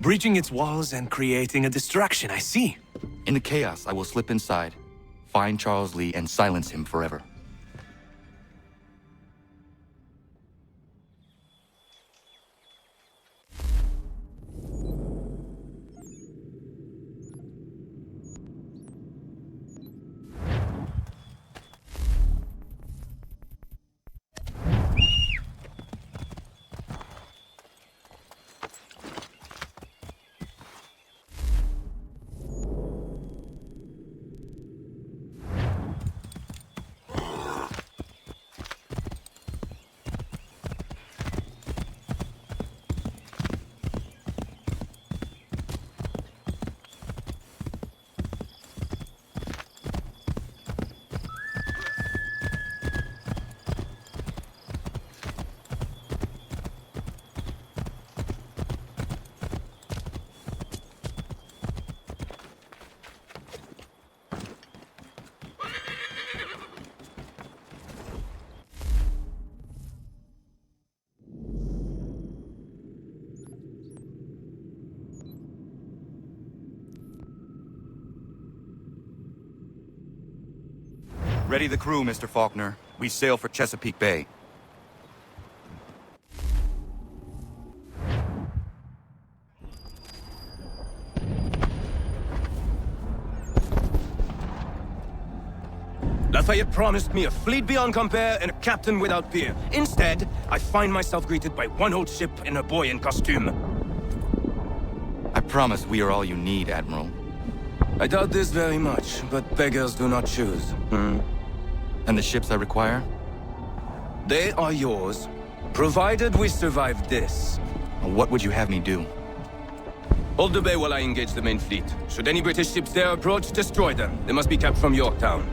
[SPEAKER 7] Breaching its walls and creating a distraction, I see.
[SPEAKER 10] In the chaos, I will slip inside, find Charles Lee, and silence him forever. Ready the crew, Mr. Faulkner. We sail for Chesapeake Bay.
[SPEAKER 4] Lafayette promised me a fleet beyond compare and a captain without peer. Instead, I find myself greeted by one old ship and a boy in costume.
[SPEAKER 10] I promise we are all you need, Admiral.
[SPEAKER 4] I doubt this very much, but beggars do not choose.
[SPEAKER 10] And the ships I require?
[SPEAKER 4] They are yours, provided we survive this.
[SPEAKER 10] What would you have me do?
[SPEAKER 4] Hold the bay while I engage the main fleet. Should any British ships there approach, destroy them. They must be kept from Yorktown.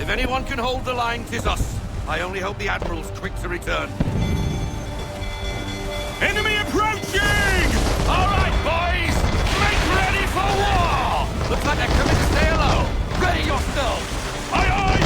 [SPEAKER 5] If anyone can hold the line, 'tis us. I only hope the Admiral's quick to return. Enemy approaching! All right, boys! Make ready for war! Looks like they're coming to stay low. Ready yourselves! Aye, aye!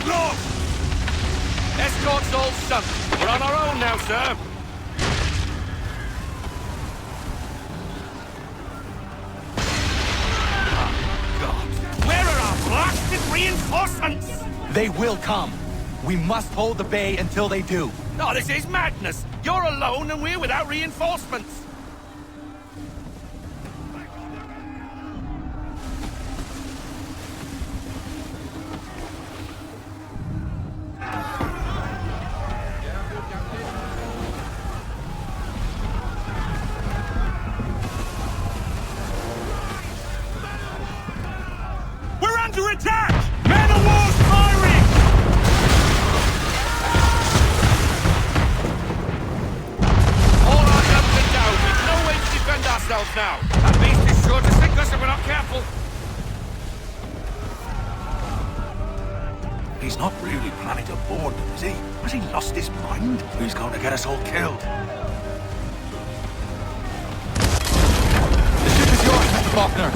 [SPEAKER 5] Look! Escort's all sunk. We're on our own now, sir. Where are our blasted reinforcements?
[SPEAKER 6] They will come. We must hold the bay until they do.
[SPEAKER 5] No, this is madness. You're alone and we're without reinforcements. We're under attack! Man of war's firing! All our guns are down. We've no way to defend ourselves now. That beast is sure to sink us if we're not careful.
[SPEAKER 9] He's not really planning to board them, is he? Has he lost his mind? He's going to get us all killed.
[SPEAKER 6] The ship is yours, Mr. Faulkner.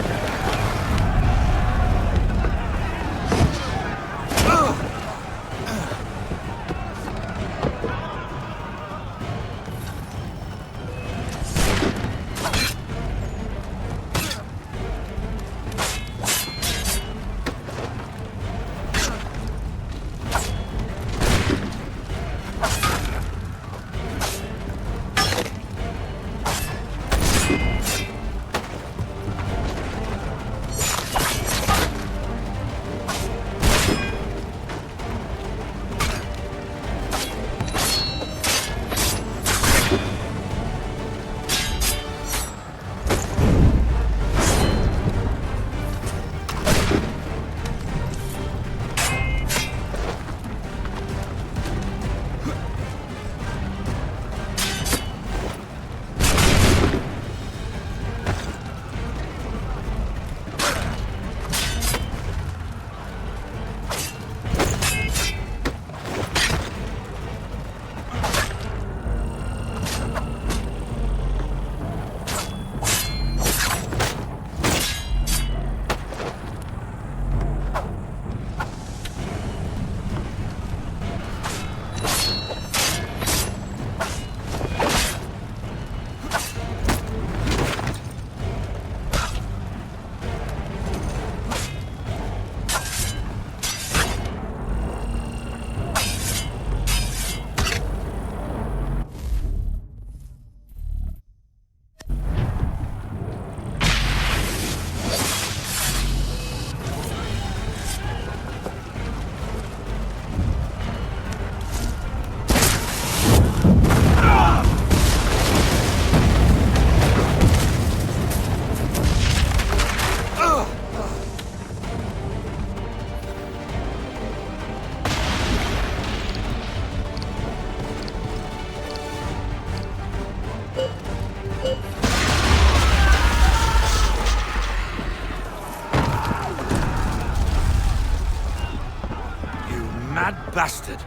[SPEAKER 5] Bastard!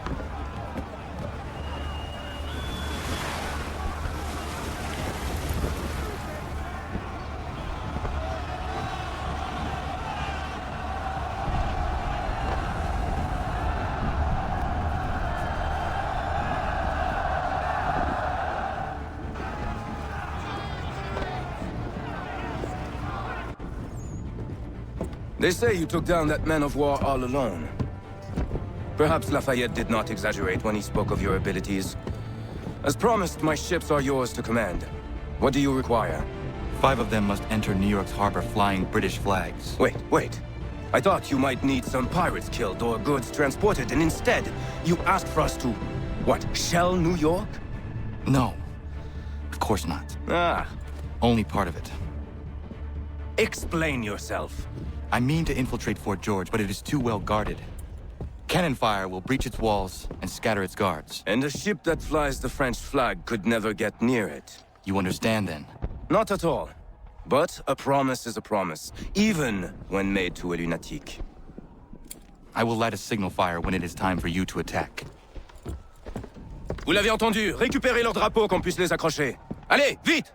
[SPEAKER 4] They say you took down that man of war all alone. Perhaps Lafayette did not exaggerate when he spoke of your abilities. As promised, my ships are yours to command. What do you require?
[SPEAKER 10] 5 of them must enter New York's harbor flying British flags.
[SPEAKER 4] Wait. I thought you might need some pirates killed or goods transported, and instead, you asked for us to, what, shell New York?
[SPEAKER 10] No. Of course not.
[SPEAKER 4] Ah.
[SPEAKER 10] Only part of it.
[SPEAKER 4] Explain yourself.
[SPEAKER 10] I mean to infiltrate Fort George, but it is too well guarded. Cannon fire will breach its walls and scatter its guards.
[SPEAKER 4] And a ship that flies the French flag could never get near it.
[SPEAKER 10] You understand, then?
[SPEAKER 4] Not at all. But a promise is a promise, even when made to a lunatic.
[SPEAKER 10] I will light a signal fire when it is time for you to attack.
[SPEAKER 4] Vous l'avez entendu. Récupérez leurs drapeaux qu'on puisse les accrocher. Allez, vite!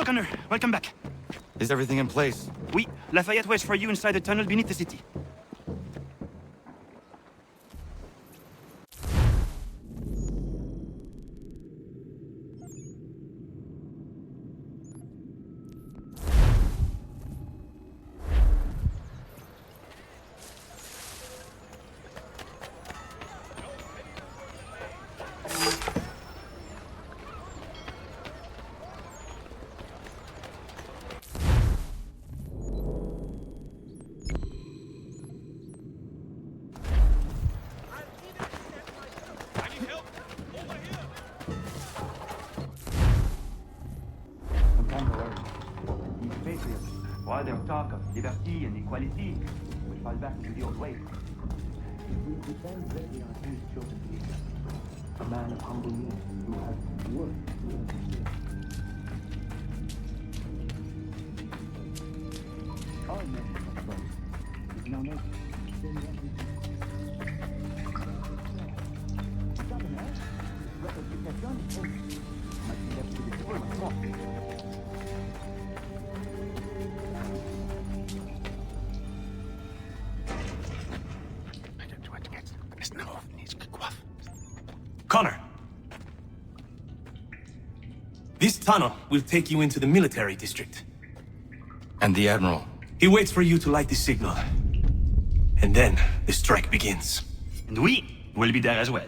[SPEAKER 20] Hello, Connor. Welcome back.
[SPEAKER 10] Is everything in place?
[SPEAKER 20] Oui, Lafayette waits for you inside the tunnel beneath the city.
[SPEAKER 11] While their talk of liberty and equality will fall back to the old ways. It will depend greatly on his chosen leader, a man of humble means who has worked to understand. Our nation of both is now making
[SPEAKER 7] Connor. This tunnel will take you into the military district.
[SPEAKER 10] And the Admiral?
[SPEAKER 7] He waits for you to light the signal. And then the strike begins.
[SPEAKER 20] And we will be there as well.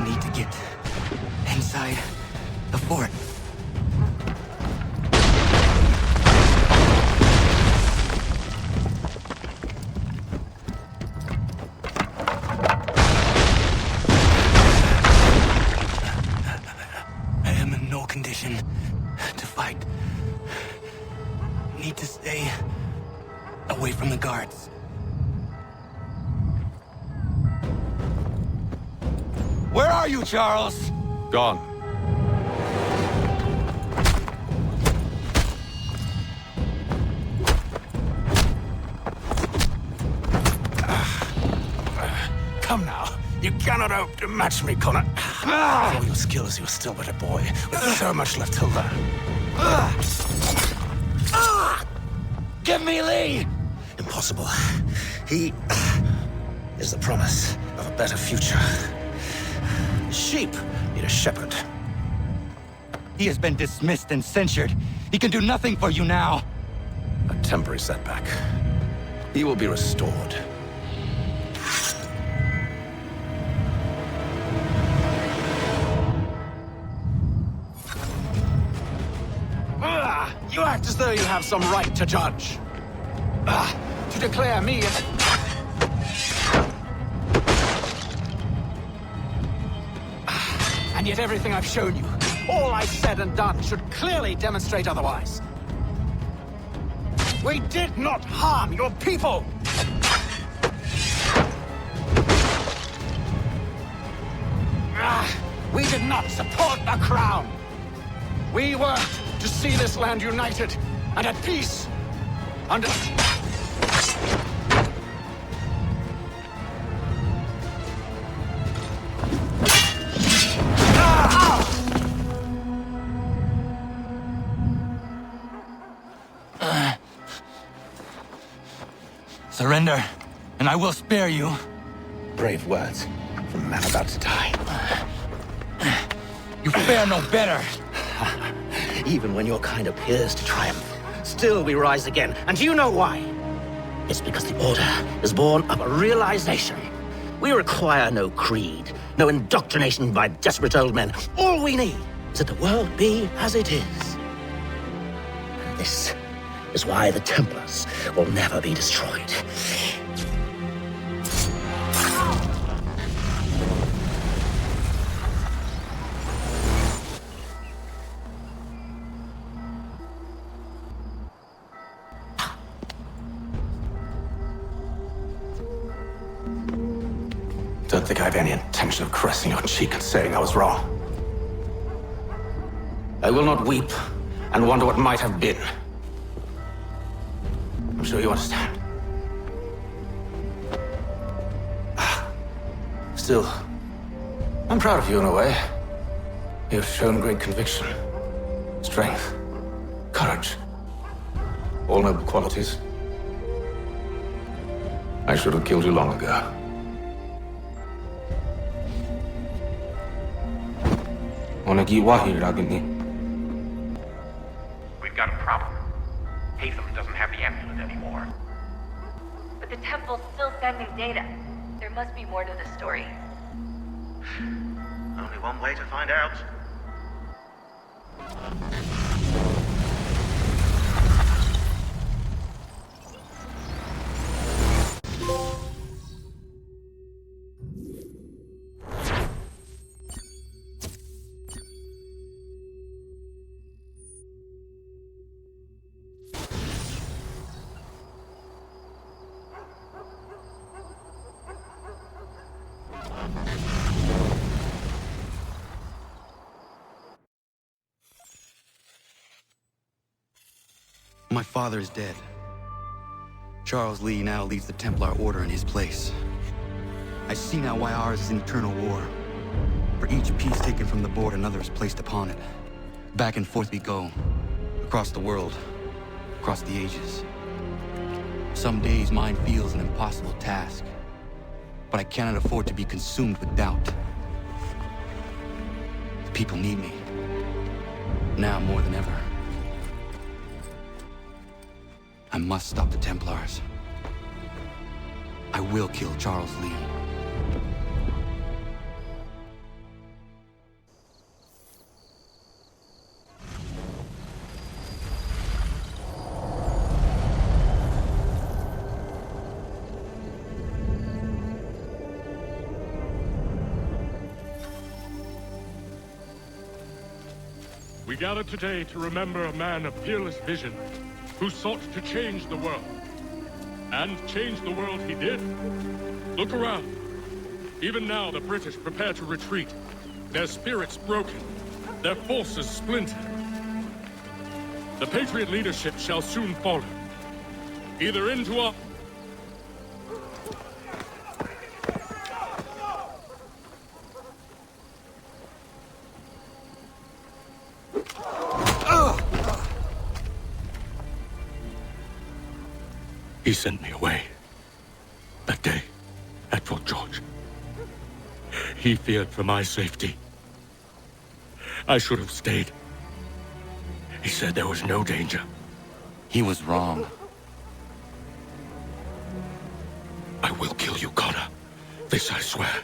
[SPEAKER 10] Need to get inside the fort. I am in no condition to fight. Need to stay away from the guards.
[SPEAKER 5] Where are you, Charles?
[SPEAKER 1] Gone.
[SPEAKER 9] Come now. You cannot hope to match me, Connor. For all your skills, you're still but a boy, with so much left to learn. Give me Lee! Impossible. He is the promise of a better future. Sheep need a shepherd.
[SPEAKER 10] He has been dismissed and censured. He can do nothing for you now.
[SPEAKER 9] A temporary setback. He will be restored. You act as though you have some right to judge. To declare me... And yet everything I've shown you, all I've said and done, should clearly demonstrate otherwise. We did not harm your people! We did not support the crown! We worked to see this land united and at peace under...
[SPEAKER 10] Surrender, and I will spare you.
[SPEAKER 9] Brave words from a man about to die.
[SPEAKER 10] You fare no better.
[SPEAKER 11] Even when your kind appears to triumph, still we rise again. And do you know why? It's because the Order is born of a realization. We require no creed, no indoctrination by desperate old men. All we need is that the world be as it is. And this is why the Templars will never be destroyed.
[SPEAKER 9] Don't think I have any intention of caressing your cheek and saying I was wrong. I will not weep and wonder what might have been. I'm sure you understand. Still, I'm proud of you in a way. You have shown great conviction, strength, courage. All noble qualities. I should have killed you long ago.
[SPEAKER 26] We've got a problem. Hatham doesn't have the amulet anymore.
[SPEAKER 24] But the temple's still sending data. There must be more to the story.
[SPEAKER 12] Only one way to find out.
[SPEAKER 10] My father is dead. Charles Lee now leads the Templar Order in his place. I see now why ours is an eternal war. For each piece taken from the board, another is placed upon it. Back and forth we go. Across the world. Across the ages. Some days mine feels an impossible task. But I cannot afford to be consumed with doubt. The people need me. Now more than ever. I must stop the Templars. I will kill Charles Lee.
[SPEAKER 13] We gather today to remember a man of peerless vision who sought to change the world. And change the world he did. Look around. Even now the British prepare to retreat. Their spirits broken. Their forces splintered. The Patriot leadership shall soon follow. Either into our... He sent me away. That day, at Fort George. He feared for my safety. I should have stayed. He said there was no danger.
[SPEAKER 10] He was wrong.
[SPEAKER 13] I will kill you, Connor. This I swear.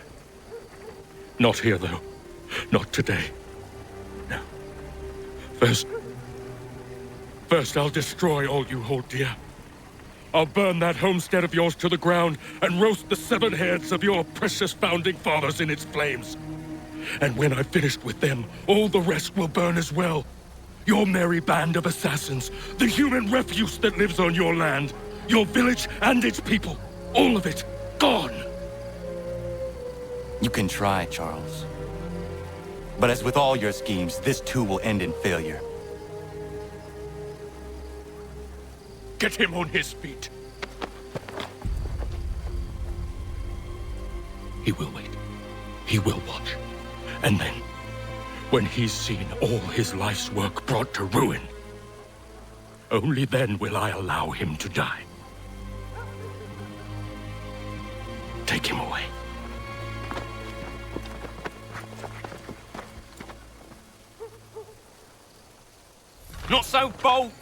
[SPEAKER 13] Not here, though. Not today. No. First I'll destroy all you hold dear. I'll burn that homestead of yours to the ground and roast the severed heads of your precious founding fathers in its flames. And when I've finished with them, all the rest will burn as well. Your merry band of assassins, the human refuse that lives on your land, your village and its people, all of it, gone.
[SPEAKER 10] You can try, Charles. But as with all your schemes, this too will end in failure.
[SPEAKER 13] Get him on his feet. He will wait. He will watch. And then, when he's seen all his life's work brought to ruin, only then will I allow him to die. Take him away.
[SPEAKER 20] Not so bold!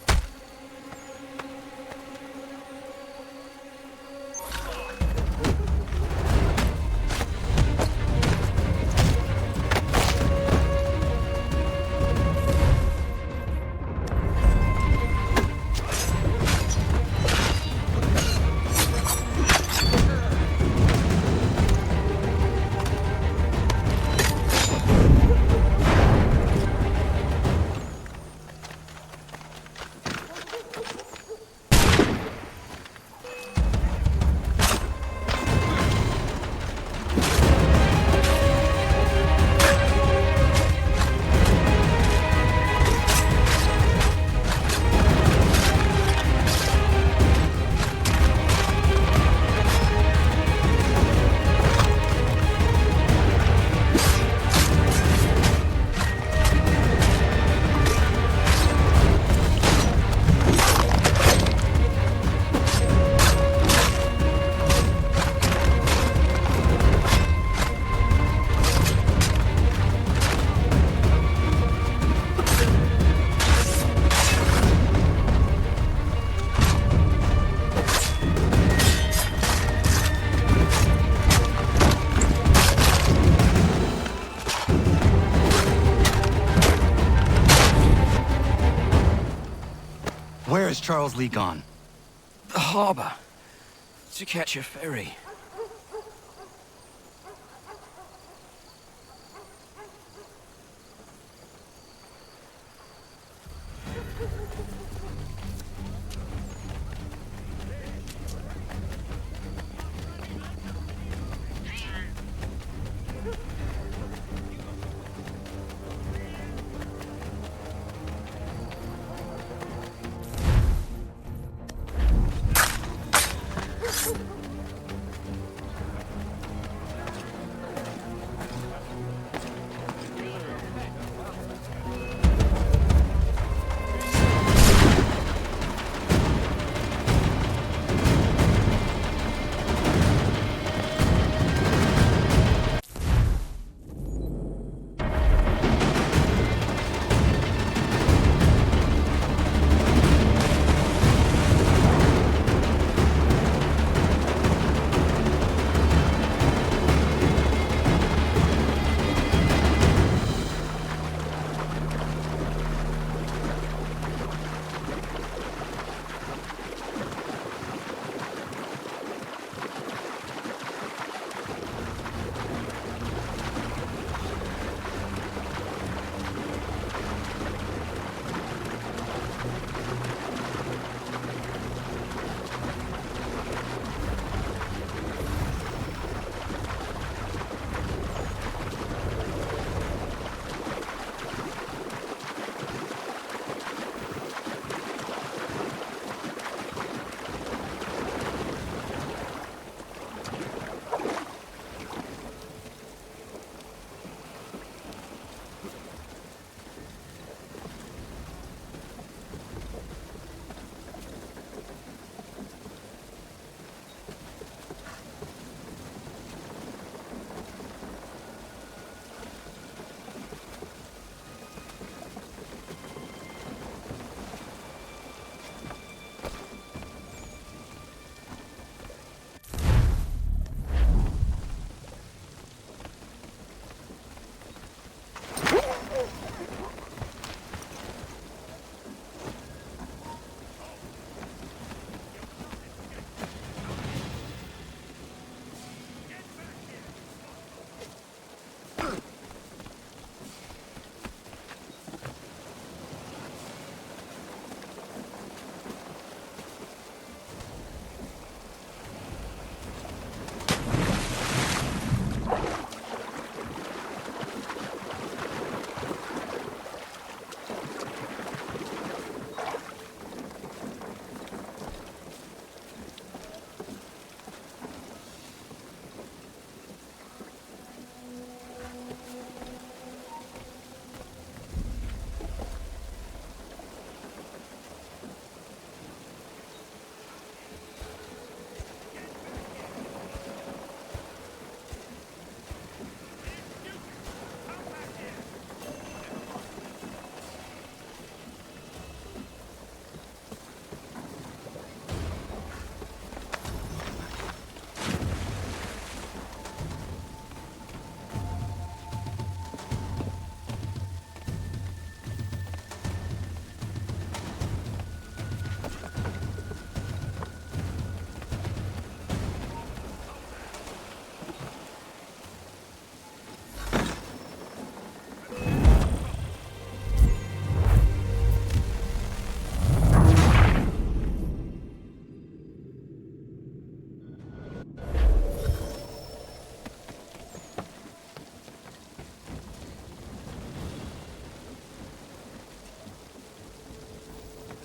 [SPEAKER 10] Where is Charles Lee gone?
[SPEAKER 12] The harbor. To catch a ferry.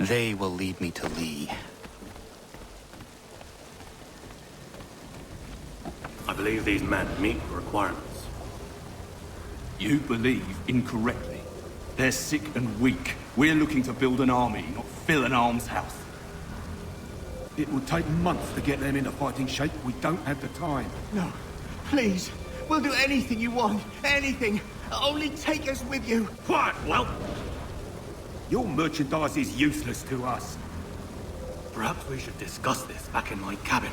[SPEAKER 10] They will lead me to Lee.
[SPEAKER 11] I believe these men meet the requirements.
[SPEAKER 8] You believe incorrectly. They're sick and weak. We're looking to build an army, not fill an almshouse. It will take months to get them into fighting shape. We don't have the time.
[SPEAKER 15] No, please. We'll do anything you want. Anything. Only take us with you.
[SPEAKER 8] Quiet, whelp! Your merchandise is useless to us.
[SPEAKER 11] Perhaps we should discuss this back in my cabin.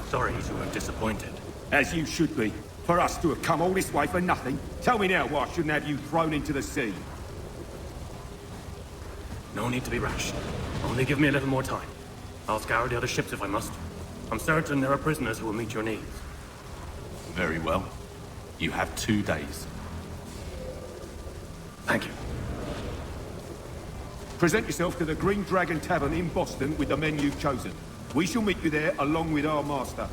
[SPEAKER 11] Sorry to have disappointed.
[SPEAKER 8] As you should be. For us to have come all this way for nothing. Tell me now why I shouldn't have you thrown into the sea.
[SPEAKER 11] No need to be rash. Only give me a little more time. I'll scour the other ships if I must. I'm certain there are prisoners who will meet your needs.
[SPEAKER 8] Very well. You have 2 days.
[SPEAKER 11] Thank you.
[SPEAKER 8] Present yourself to the Green Dragon Tavern in Boston with the men you've chosen. We shall meet you there along with our master.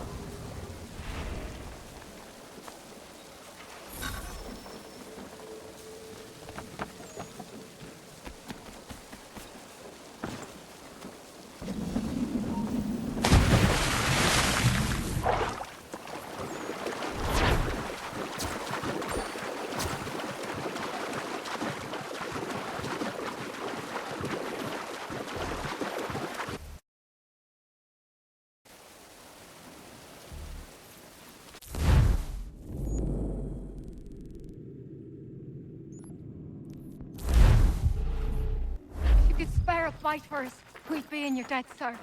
[SPEAKER 24] Spare a fight for us. We'd be in your debt, sir.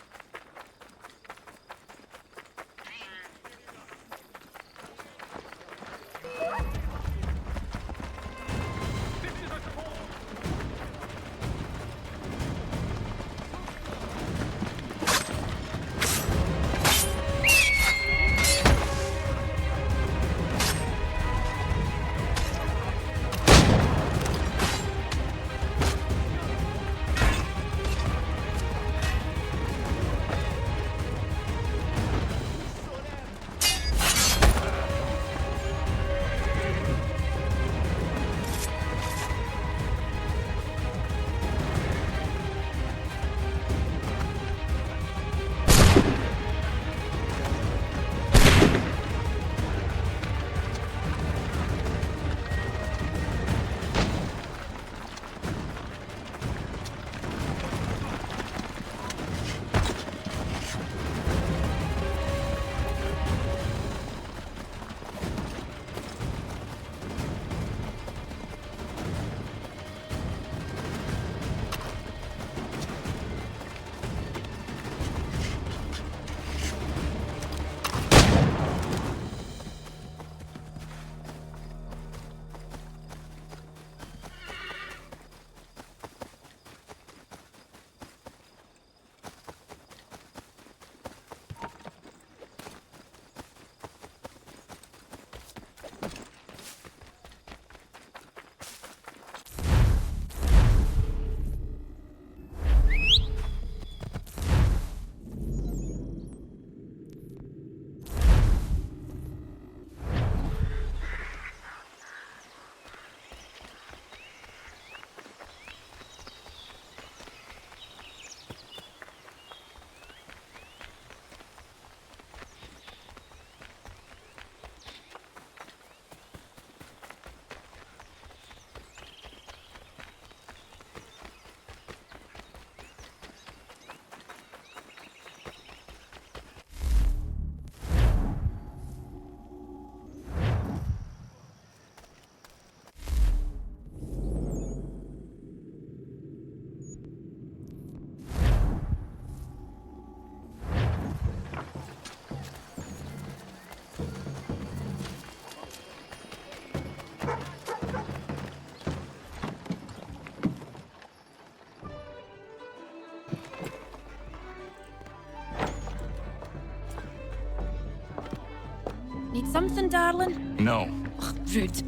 [SPEAKER 3] something, darling?
[SPEAKER 10] No.
[SPEAKER 3] Ugh, rude.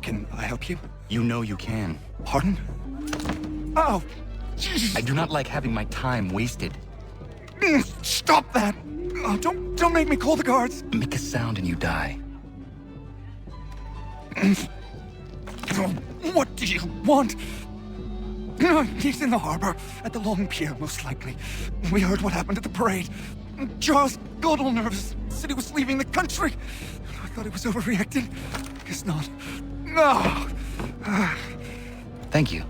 [SPEAKER 6] Can I help you?
[SPEAKER 10] You know you can.
[SPEAKER 6] Pardon? Oh!
[SPEAKER 10] I do not like having my time wasted.
[SPEAKER 6] Stop that! Oh, don't make me call the guards!
[SPEAKER 10] Make a sound and you die.
[SPEAKER 6] What do you want? He's in the harbor, at the Long Pier, most likely. We heard what happened at the parade. Charles got all nervous, said he was leaving the country. I thought he was overreacting. Guess not. No!
[SPEAKER 10] Thank you.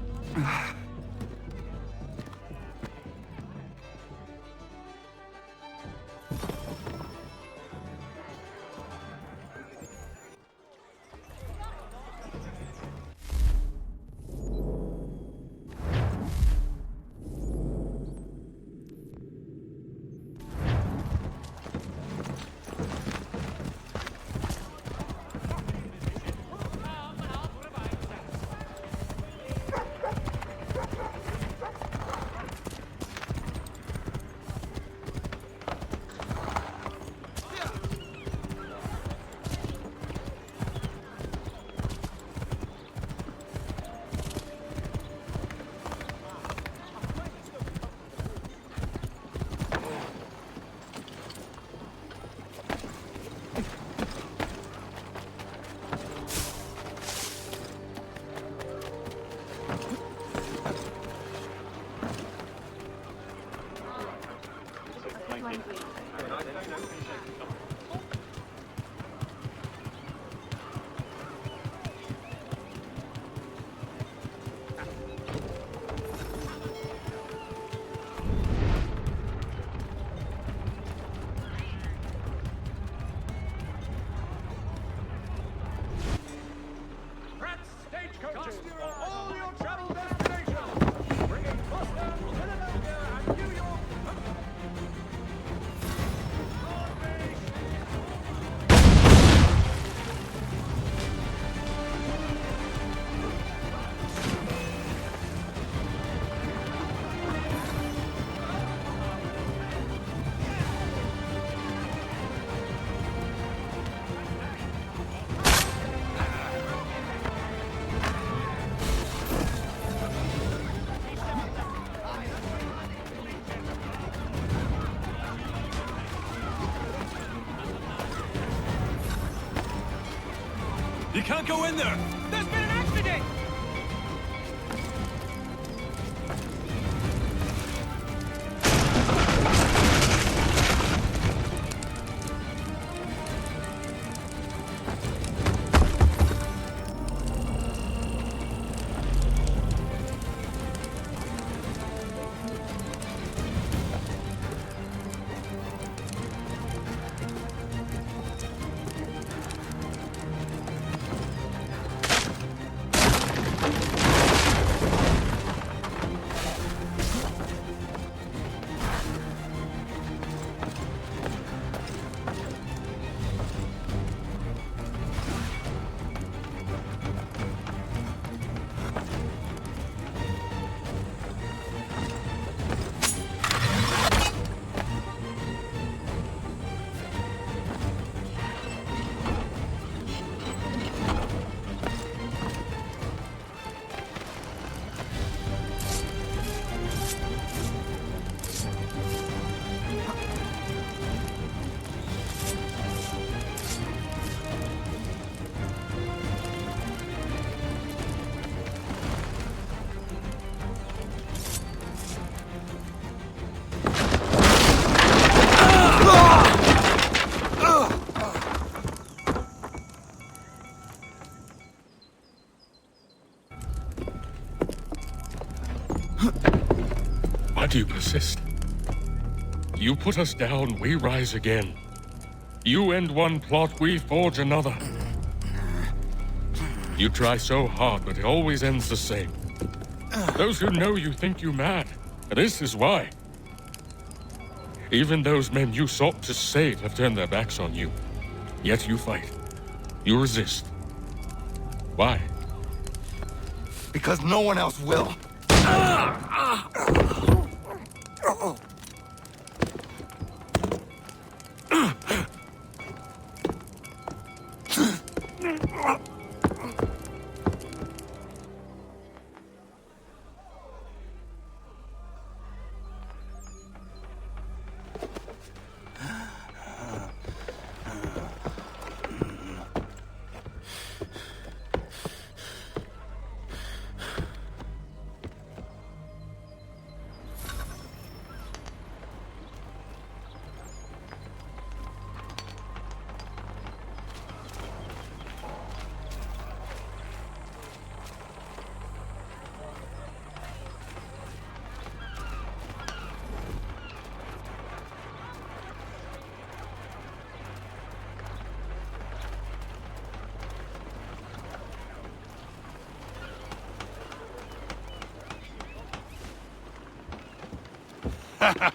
[SPEAKER 6] You can't go in there!
[SPEAKER 5] There's been an accident!
[SPEAKER 13] Why do you persist? You put us down, we rise again. You end one plot, we forge another. You try so hard, but it always ends the same. Those who know you think you mad. This is why. Even those men you sought to save have turned their backs on you. Yet you fight. You resist. Why?
[SPEAKER 9] Because no one else will.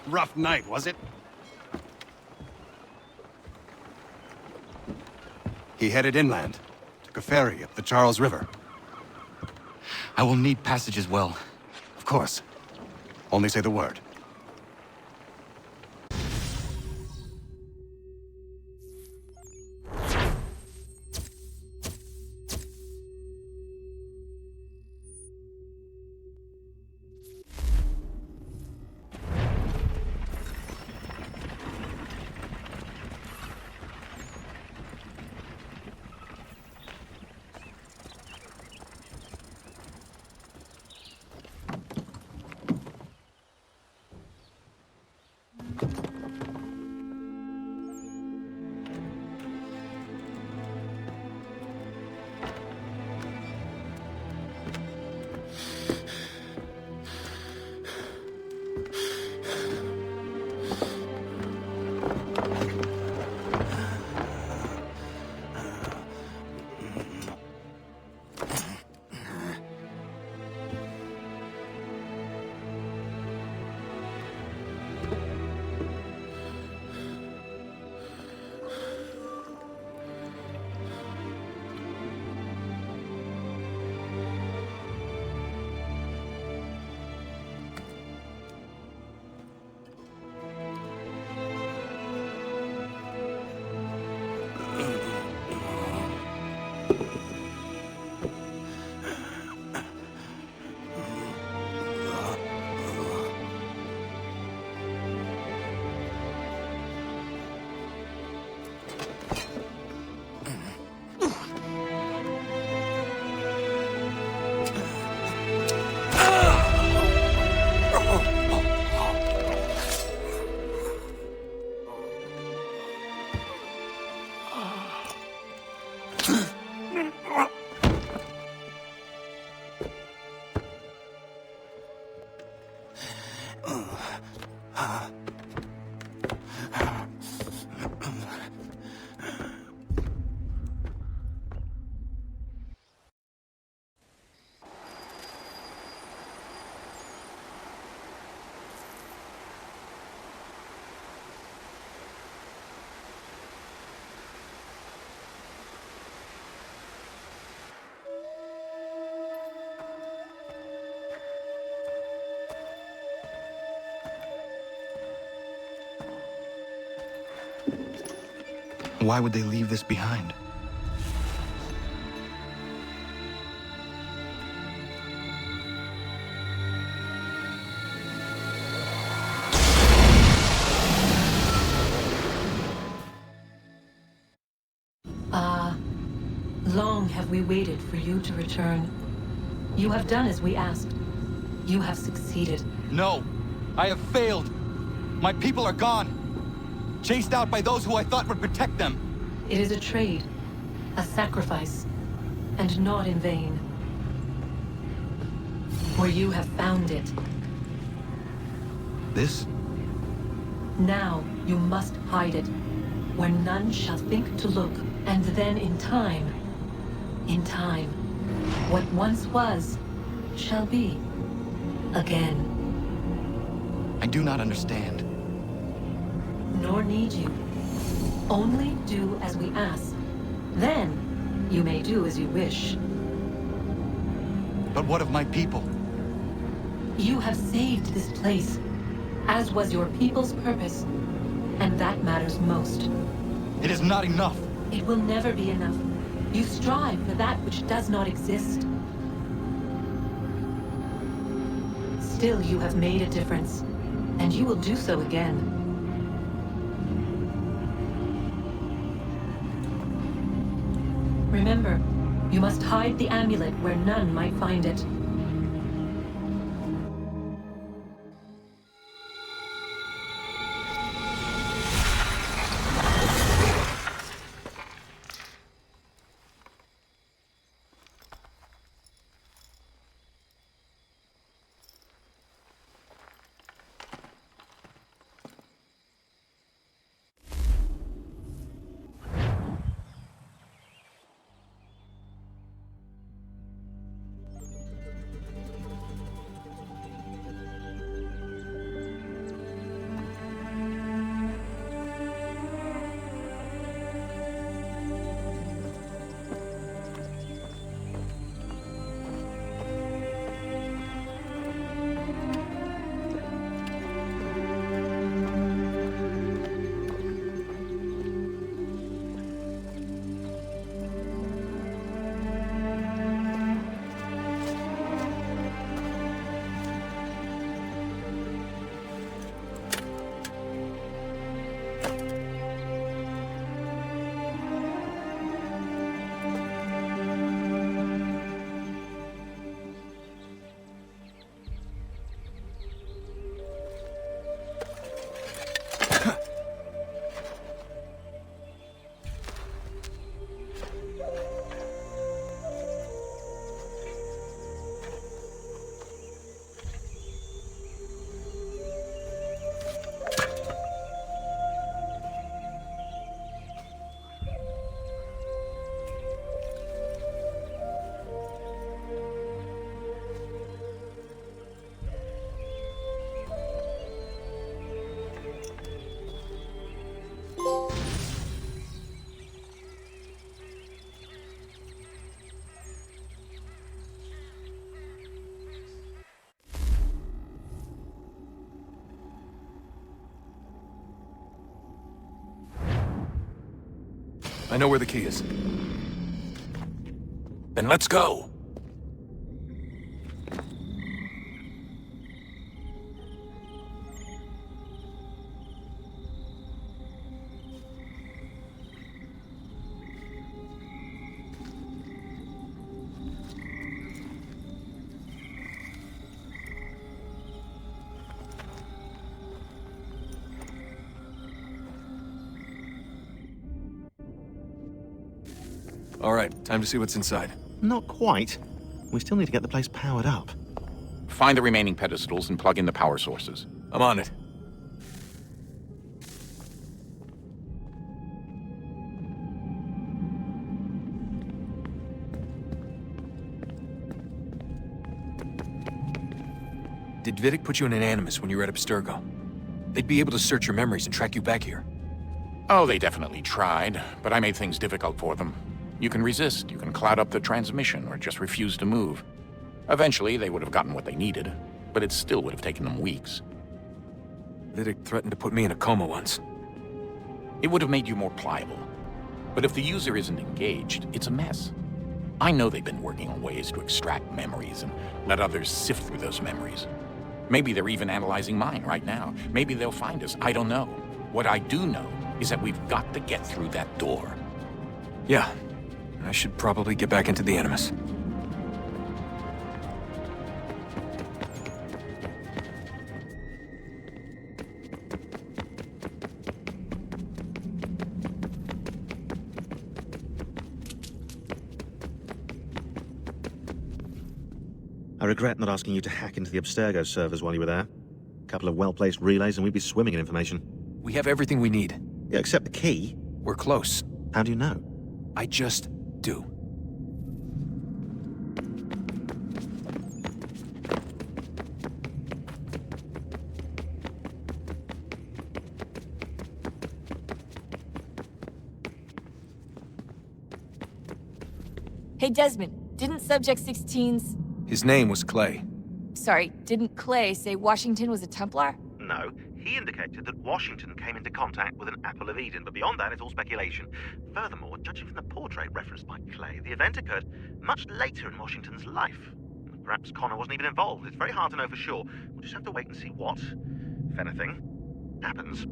[SPEAKER 17] Rough night, was it? He headed inland. Took a ferry up the Charles River.
[SPEAKER 10] I will need passage as well.
[SPEAKER 17] Of course. Only say the word.
[SPEAKER 10] Why would they leave this behind?
[SPEAKER 18] Long have we waited for you to return. You have done as we asked. You have succeeded.
[SPEAKER 10] No! I have failed! My people are gone! Chased out by those who I thought would protect them!
[SPEAKER 18] It is a trade, a sacrifice, and not in vain. For you have found it.
[SPEAKER 10] This?
[SPEAKER 18] Now you must hide it, where none shall think to look, and then in time, what once was, shall be again.
[SPEAKER 10] I do not understand.
[SPEAKER 18] Nor need you. Only do as we ask. Then, you may do as you wish.
[SPEAKER 10] But what of my people?
[SPEAKER 18] You have saved this place, as was your people's purpose, and that matters most.
[SPEAKER 10] It is not enough.
[SPEAKER 18] It will never be enough. You strive for that which does not exist. Still, you have made a difference, and you will do so again. Remember, you must hide the amulet where none might find it.
[SPEAKER 6] I know where the key is.
[SPEAKER 2] Then let's go.
[SPEAKER 6] All right, time to see what's inside.
[SPEAKER 16] Not quite. We still need to get the place powered up.
[SPEAKER 2] Find the remaining pedestals and plug in the power sources.
[SPEAKER 6] I'm on it. Did Vidic put you in an animus when you were at Abstergo? They'd be able to search your memories and track you back here.
[SPEAKER 2] Oh, they definitely tried, but I made things difficult for them. You can resist, you can cloud up the transmission, or just refuse to move. Eventually, they would have gotten what they needed, but it still would have taken them weeks.
[SPEAKER 6] Vidic threatened to put me in a coma once.
[SPEAKER 2] It would have made you more pliable. But if the user isn't engaged, it's a mess. I know they've been working on ways to extract memories and let others sift through those memories. Maybe they're even analyzing mine right now. Maybe they'll find us, I don't know. What I do know is that we've got to get through that door.
[SPEAKER 6] Yeah. I should probably get back into the Animus.
[SPEAKER 16] I regret not asking you to hack into the Abstergo servers while you were there. A couple of well-placed relays and we'd be swimming in information.
[SPEAKER 6] We have everything we need.
[SPEAKER 16] Yeah, except the key.
[SPEAKER 6] We're close.
[SPEAKER 16] How do you know?
[SPEAKER 6] I just do.
[SPEAKER 3] Hey, Desmond, didn't Subject 16's...
[SPEAKER 6] His name was Clay.
[SPEAKER 3] Sorry, didn't Clay say Washington was a Templar?
[SPEAKER 16] No. He indicated that Washington came into contact with an Apple of Eden, but beyond that, it's all speculation. Furthermore, judging from the portrait referenced by Clay, the event occurred much later in Washington's life. Perhaps Connor wasn't even involved. It's very hard to know for sure. We'll just have to wait and see what, if anything, happens.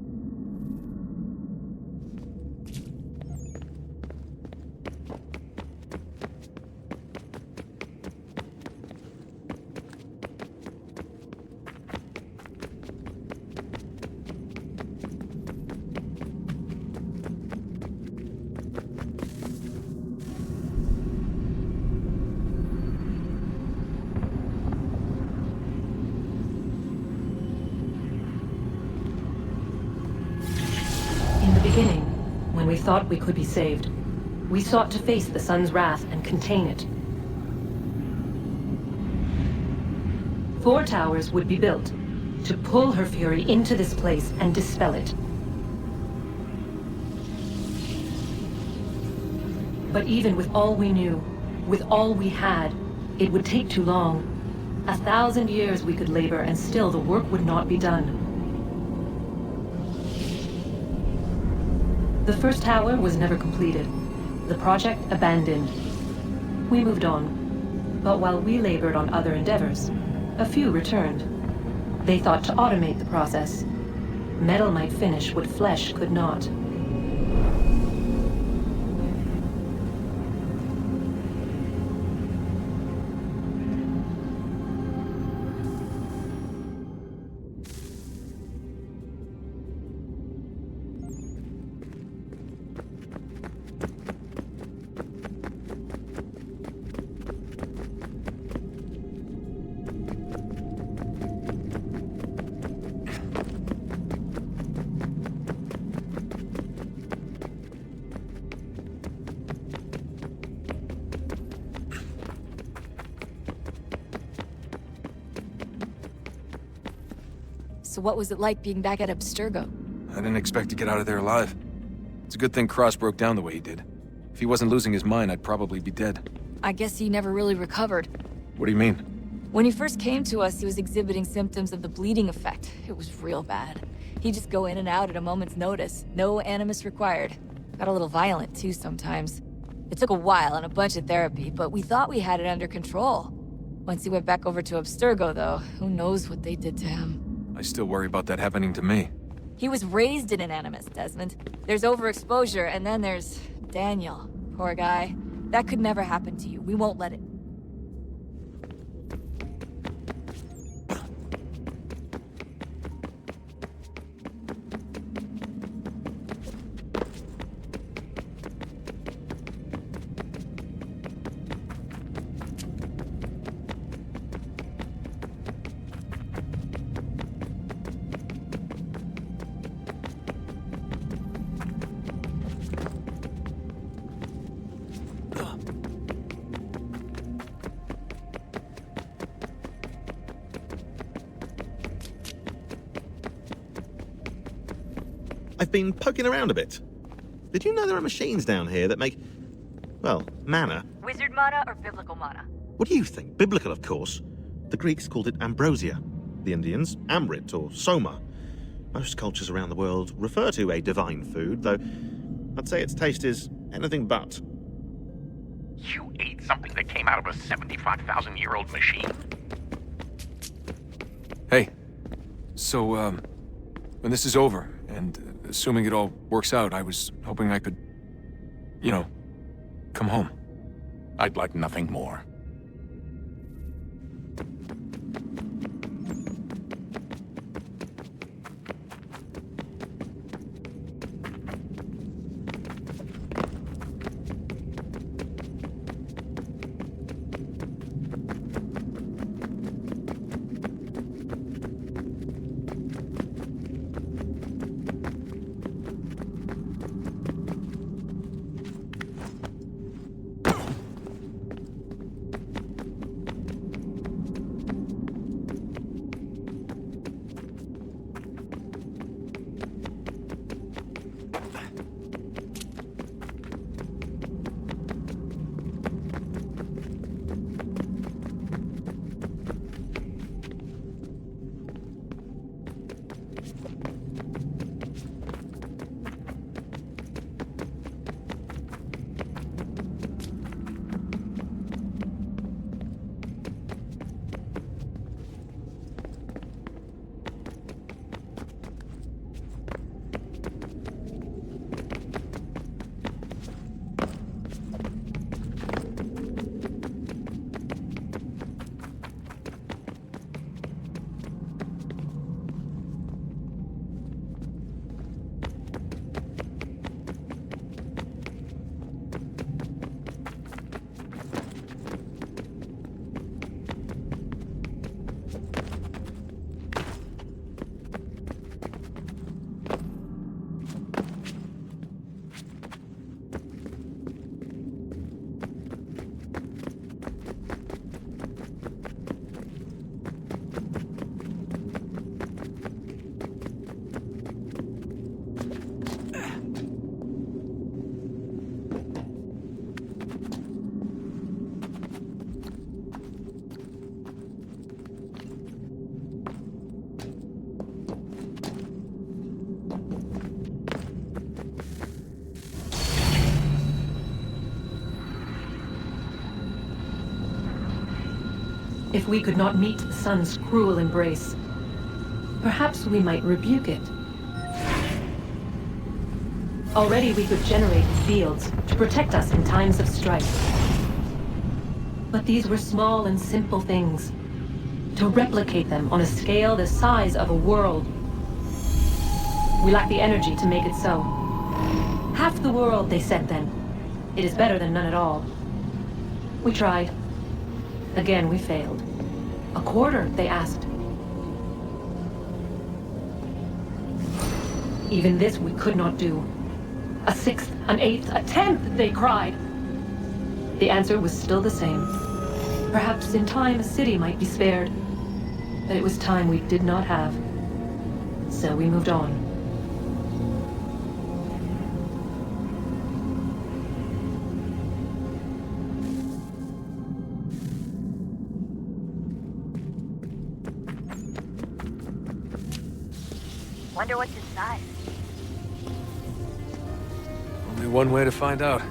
[SPEAKER 18] When we thought we could be saved, we sought to face the sun's wrath and contain it. 4 towers would be built to pull her fury into this place and dispel it. But even with all we knew, with all we had, it would take too long. 1,000 years we could labor and still the work would not be done. The first tower was never completed. The project abandoned. We moved on. But while we labored on other endeavors, a few returned. They thought to automate the process. Metal might finish what flesh could not.
[SPEAKER 3] So what was it like being back at Abstergo?
[SPEAKER 6] I didn't expect to get out of there alive. It's a good thing Cross broke down the way he did. If he wasn't losing his mind, I'd probably be dead.
[SPEAKER 3] I guess he never really recovered.
[SPEAKER 6] What do you mean?
[SPEAKER 3] When he first came to us, he was exhibiting symptoms of the bleeding effect. It was real bad. He'd just go in and out at a moment's notice. No animus required.
[SPEAKER 24] Got a little violent too sometimes. It took a while and a bunch of therapy, but we thought we had it under control. Once he went back over to Abstergo, though, who knows what they did to him.
[SPEAKER 14] I still worry about that happening to me.
[SPEAKER 24] He was raised in an animus, Desmond. There's overexposure, and then there's Daniel. Poor guy. That could never happen to you. We won't let it.
[SPEAKER 19] I've been poking around a bit. Did you know there are machines down here that make, well, mana?
[SPEAKER 24] Wizard mana or biblical mana?
[SPEAKER 19] What do you think? Biblical, of course. The Greeks called it ambrosia. The Indians, amrit or soma. Most cultures around the world refer to a divine food, though I'd say its taste is anything but.
[SPEAKER 2] You ate something that came out of a 75,000-year-old machine?
[SPEAKER 14] Hey, so, when this is over, and assuming it all works out, I was hoping I could, you know, come home.
[SPEAKER 2] I'd like nothing more.
[SPEAKER 18] If we could not meet the sun's cruel embrace, perhaps we might rebuke it. Already we could generate fields to protect us in times of strife. But these were small and simple things. To replicate them on a scale the size of a world, we lack the energy to make it so. Half the world, they said then. It is better than none at all. We tried. Again, we failed. A quarter, they asked. Even this we could not do. A sixth, an eighth, a tenth, they cried. The answer was still the same. Perhaps in time a city might be spared. But it was time we did not have. So we moved on.
[SPEAKER 24] Wonder what's inside.
[SPEAKER 14] Only one way to find out.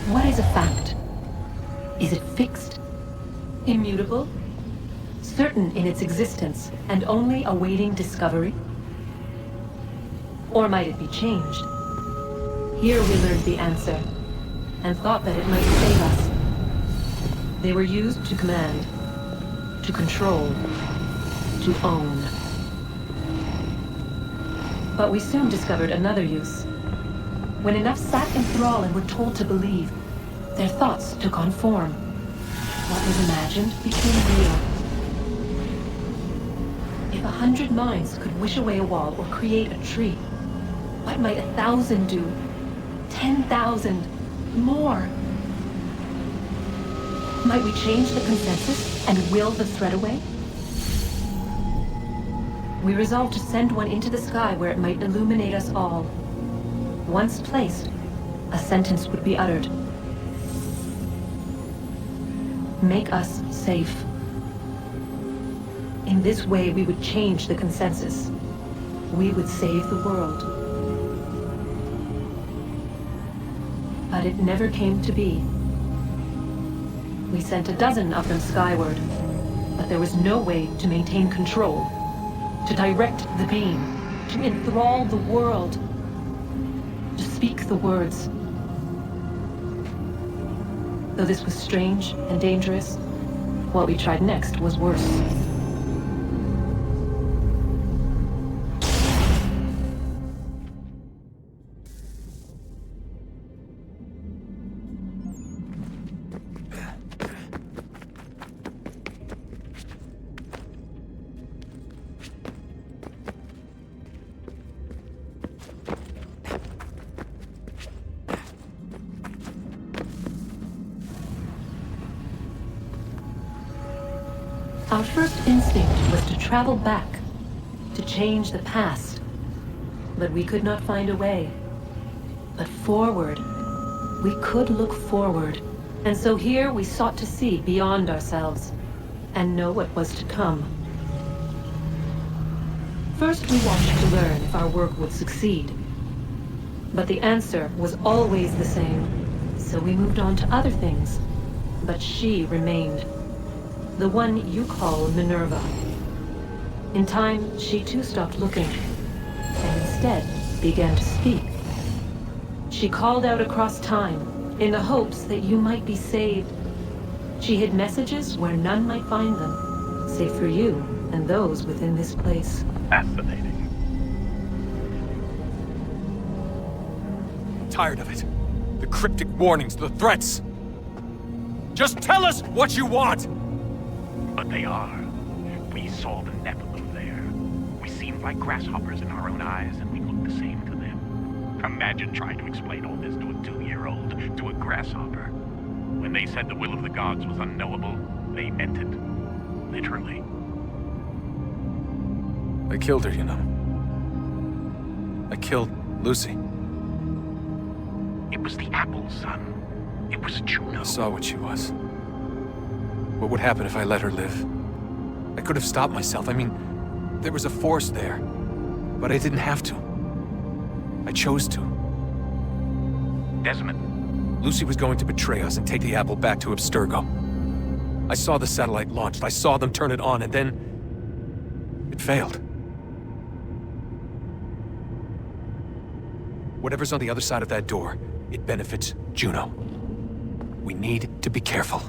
[SPEAKER 18] What is a fact? Is it fixed? Immutable? Certain in its existence and only awaiting discovery? Or might it be changed? Here we learned the answer, and thought that it might save us. They were used to command, to control, to own. But we soon discovered another use. When enough sat in thrall and were told to believe, their thoughts took on form. What was imagined became real. If 100 minds could wish away a wall or create a tree, what might 1,000 do? 10,000? More? Might we change the consensus and will the threat away? We resolved to send one into the sky where it might illuminate us all. Once placed, a sentence would be uttered. Make us safe. In this way, we would change the consensus. We would save the world. But it never came to be. We sent a dozen of them skyward, but there was no way to maintain control, to direct the beam, to enthrall the world, to speak the words. Though this was strange and dangerous, what we tried next was worse. Our first instinct was to travel back, to change the past. But we could not find a way. But forward, we could look forward. And so here we sought to see beyond ourselves, and know what was to come. First we watched to learn if our work would succeed. But the answer was always the same, so we moved on to other things. But she remained. The one you call Minerva. In time, she too stopped looking, and instead began to speak. She called out across time, in the hopes that you might be saved. She hid messages where none might find them, save for you and those within this place.
[SPEAKER 13] Fascinating.
[SPEAKER 14] Tired of it. The cryptic warnings, the threats. Just tell us what you want!
[SPEAKER 26] But they are. We saw the Nephilim there. We seemed like grasshoppers in our own eyes, and we looked the same to them. Imagine trying to explain all this to a 2-year-old, to a grasshopper. When they said the will of the gods was unknowable, they meant it. Literally.
[SPEAKER 14] I killed her, you know. I killed Lucy.
[SPEAKER 26] It was the apple, son. It was Juno.
[SPEAKER 14] I saw what she was. What would happen if I let her live? I could have stopped myself. I mean, there was a force there. But I didn't have to. I chose to.
[SPEAKER 2] Desmond.
[SPEAKER 14] Lucy was going to betray us and take the apple back to Abstergo. I saw the satellite launched, I saw them turn it on, and then... it failed. Whatever's on the other side of that door, it benefits Juno. We need to be careful.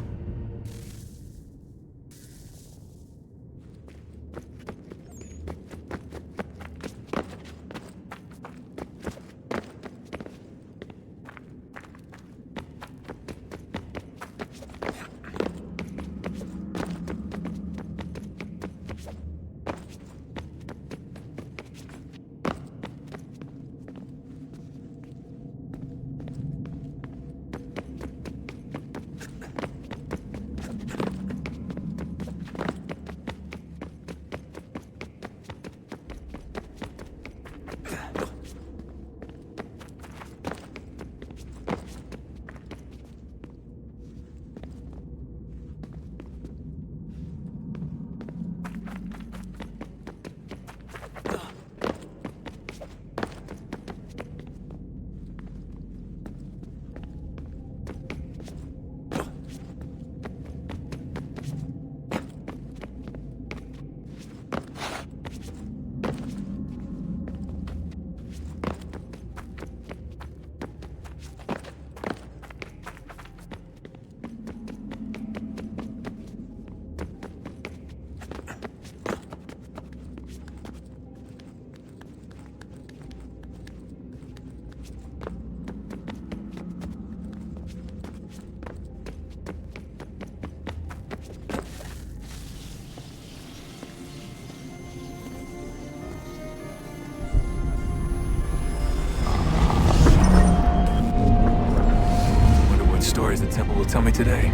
[SPEAKER 14] The temple will tell me today.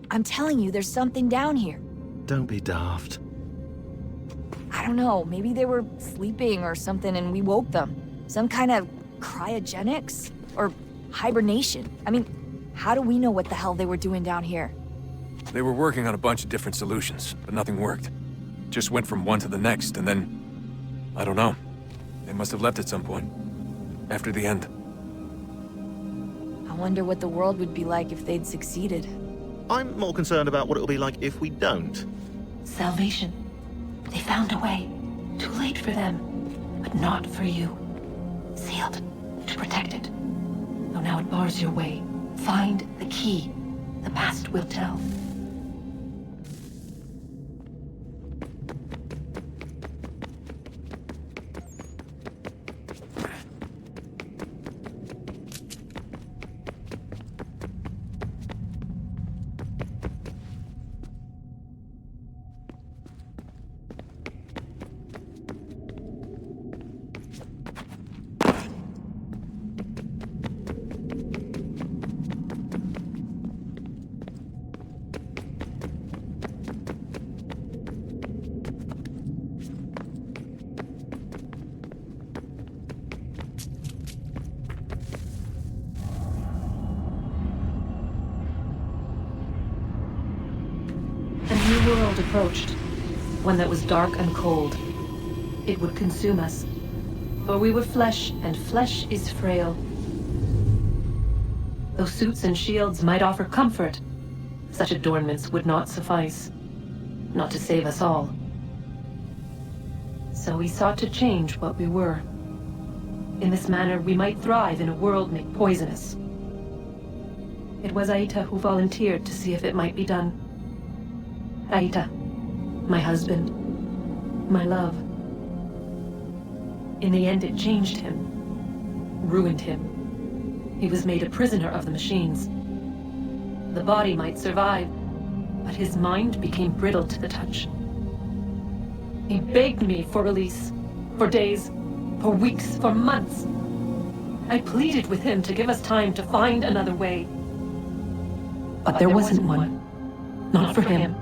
[SPEAKER 24] I'm telling you, there's something down here.
[SPEAKER 19] Don't be daft.
[SPEAKER 24] I don't know, maybe they were sleeping or something and we woke them. Some kind of cryogenics? Or hibernation? I mean, how do we know what the hell they were doing down here?
[SPEAKER 14] They were working on a bunch of different solutions, but nothing worked. Just went from one to the next, and then... I don't know. They must have left at some point. After the end.
[SPEAKER 24] I wonder what the world would be like if they'd succeeded.
[SPEAKER 19] I'm more concerned about what it'll be like if we don't.
[SPEAKER 18] Salvation. They found a way. Too late for them, but not for you. Sealed to protect it. Though now it bars your way. Find the key. The past will tell. World approached, one that was dark and cold. It would consume us, for we were flesh, and flesh is frail. Though suits and shields might offer comfort, such adornments would not suffice, not to save us all. So we sought to change what we were. In this manner, we might thrive in a world made poisonous. It was Aita who volunteered to see if it might be done. Aita, my husband, my love. In the end, it changed him, ruined him. He was made a prisoner of the machines. The body might survive, but his mind became brittle to the touch. He begged me for release, for days, for weeks, for months. I pleaded with him to give us time to find another way. But there wasn't one. Not for him.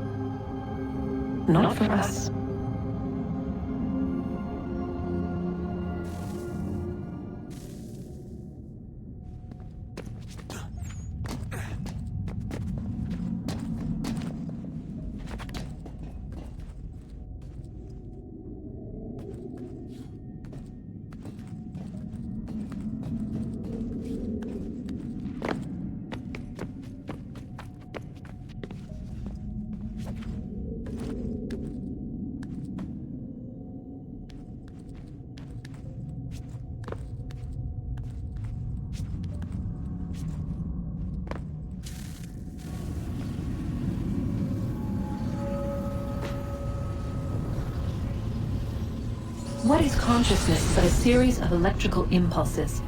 [SPEAKER 18] Not for us. What is consciousness but a series of electrical impulses?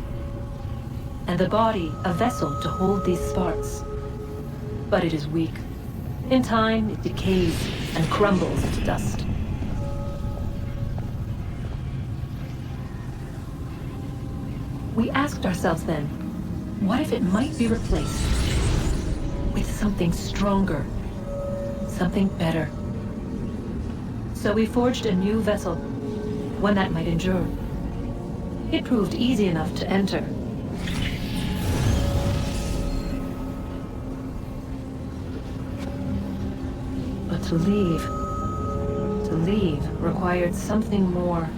[SPEAKER 18] And the body a vessel to hold these sparks. But it is weak. In time, it decays and crumbles into dust. We asked ourselves then, what if it might be replaced with something stronger, something better? So we forged a new vessel, one that might endure. It proved easy enough to enter. But to leave required something more,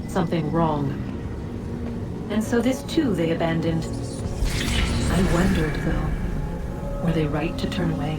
[SPEAKER 18] something wrong. And so this too they abandoned. I wondered, though, were they right to turn away?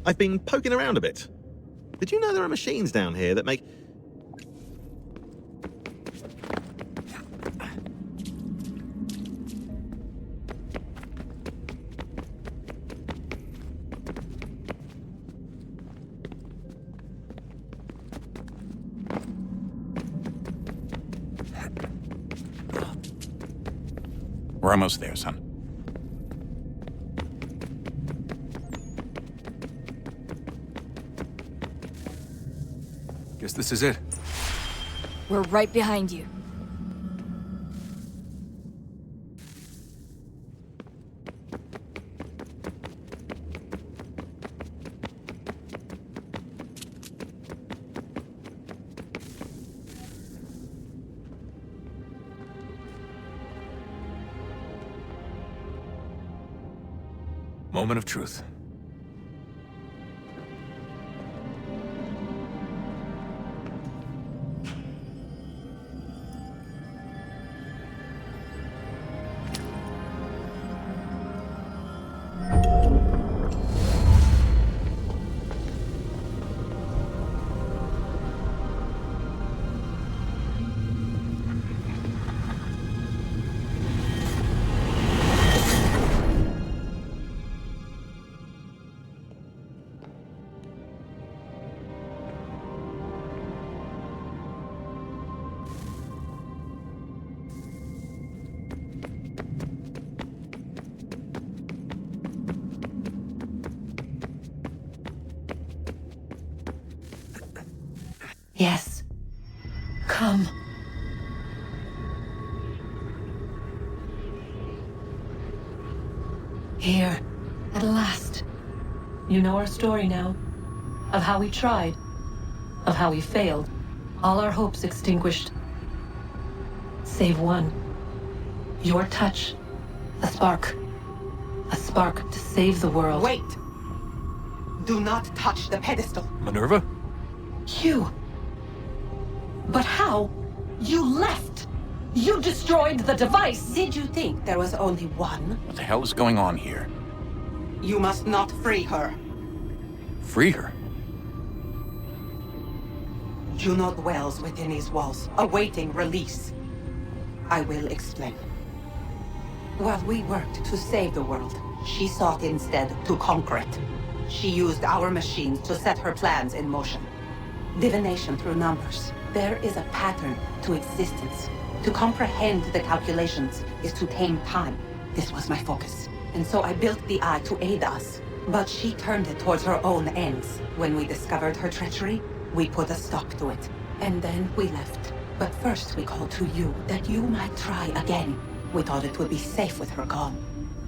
[SPEAKER 19] I've been poking around a bit. Did you know there are machines down here that make...
[SPEAKER 2] We're almost there, son.
[SPEAKER 14] Guess this is it.
[SPEAKER 24] We're right behind you.
[SPEAKER 14] Moment of truth.
[SPEAKER 18] Yes. Come. Here, at last. You know our story now. Of how we tried. Of how we failed. All our hopes extinguished. Save one. Your touch. A spark. A spark to save the world.
[SPEAKER 4] Wait! Do not touch the pedestal.
[SPEAKER 14] Minerva?
[SPEAKER 18] You. But how? You left! You destroyed the device!
[SPEAKER 4] Did you think there was only one?
[SPEAKER 2] What the hell is going on here?
[SPEAKER 4] You must not free her.
[SPEAKER 2] Free her?
[SPEAKER 4] Juno dwells within these walls, awaiting release. I will explain. While we worked to save the world, she sought instead to conquer it. She used our machines to set her plans in motion. Divination through numbers. There is a pattern to existence. To comprehend the calculations is to tame time. This was my focus. And so I built the eye to aid us. But she turned it towards her own ends. When we discovered her treachery, we put a stop to it. And then we left. But first we called to you, that you might try again. We thought it would be safe with her gone.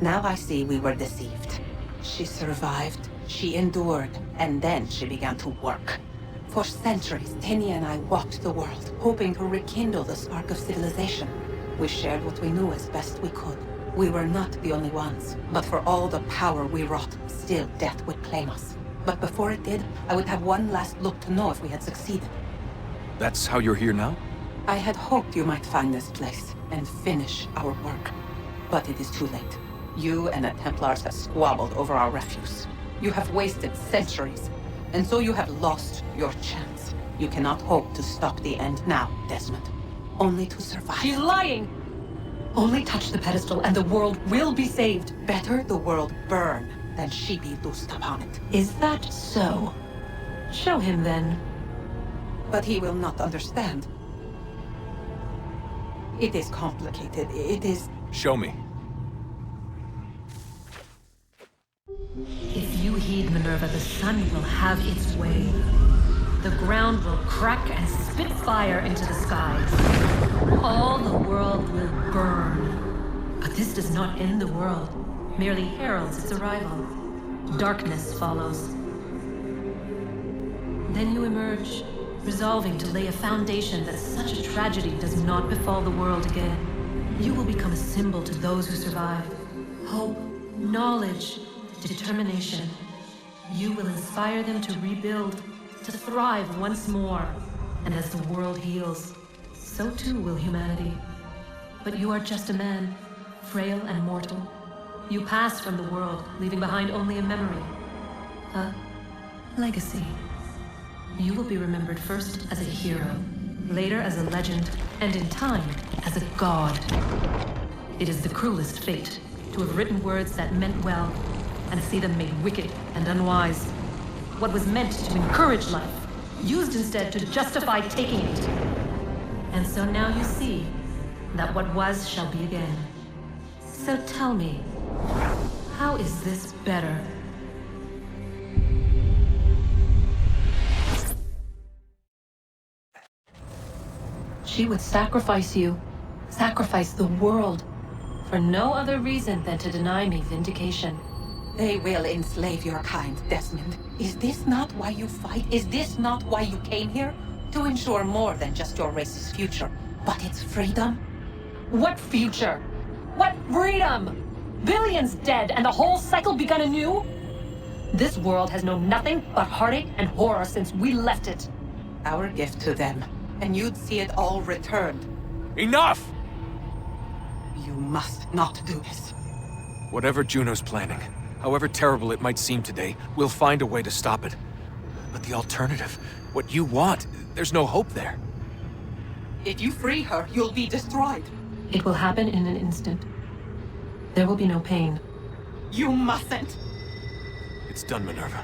[SPEAKER 4] Now I see we were deceived. She survived, she endured, and then she began to work. For centuries, Tenia and I walked the world, hoping to rekindle the spark of civilization. We shared what we knew as best we could. We were not the only ones, but for all the power we wrought, still death would claim us. But before it did, I would have one last look to know if we had succeeded.
[SPEAKER 14] That's how you're here now?
[SPEAKER 4] I had hoped you might find this place and finish our work. But it is too late. You and the Templars have squabbled over our refuse. You have wasted centuries, and so you have lost your chance. You cannot hope to stop the end now, Desmond. Only to survive.
[SPEAKER 18] She's lying! Only touch the pedestal and the world will be saved.
[SPEAKER 4] Better the world burn than she be loosed upon it.
[SPEAKER 18] Is that so? Show him then.
[SPEAKER 4] But he will not understand. It is complicated. It is...
[SPEAKER 14] Show me.
[SPEAKER 18] If you heed Minerva, the sun will have its way. The ground will crack and spit fire into the skies. All the world will burn. But this does not end the world, merely heralds its arrival. Darkness follows. Then you emerge, resolving to lay a foundation that such a tragedy does not befall the world again. You will become a symbol to those who survive. Hope, knowledge, determination. You will inspire them to rebuild, to thrive once more. And as the world heals, so too will humanity. But you are just a man, frail and mortal. You pass from the world, leaving behind only a memory. A legacy. You will be remembered first as a hero, later as a legend, and in time, as a god. It is the cruelest fate, to have written words that meant well, and see them made wicked and unwise. What was meant to encourage life, used instead to justify taking it. And so now you see that what was shall be again. So tell me, how is this better? She would sacrifice you, sacrifice the world, for no other reason than to deny me vindication.
[SPEAKER 4] They will enslave your kind, Desmond. Is this not why you fight? Is this not why you came here? To ensure more than just your race's future, but its freedom?
[SPEAKER 18] What future? What freedom? Billions dead and the whole cycle begun anew? This world has known nothing but heartache and horror since we left it.
[SPEAKER 4] Our gift to them, and you'd see it all returned.
[SPEAKER 14] Enough!
[SPEAKER 4] You must not do this.
[SPEAKER 14] Whatever Juno's planning, however terrible it might seem today, we'll find a way to stop it. But the alternative, what you want, there's no hope there.
[SPEAKER 4] If you free her, you'll be destroyed.
[SPEAKER 18] It will happen in an instant. There will be no pain.
[SPEAKER 4] You mustn't!
[SPEAKER 14] It's done, Minerva.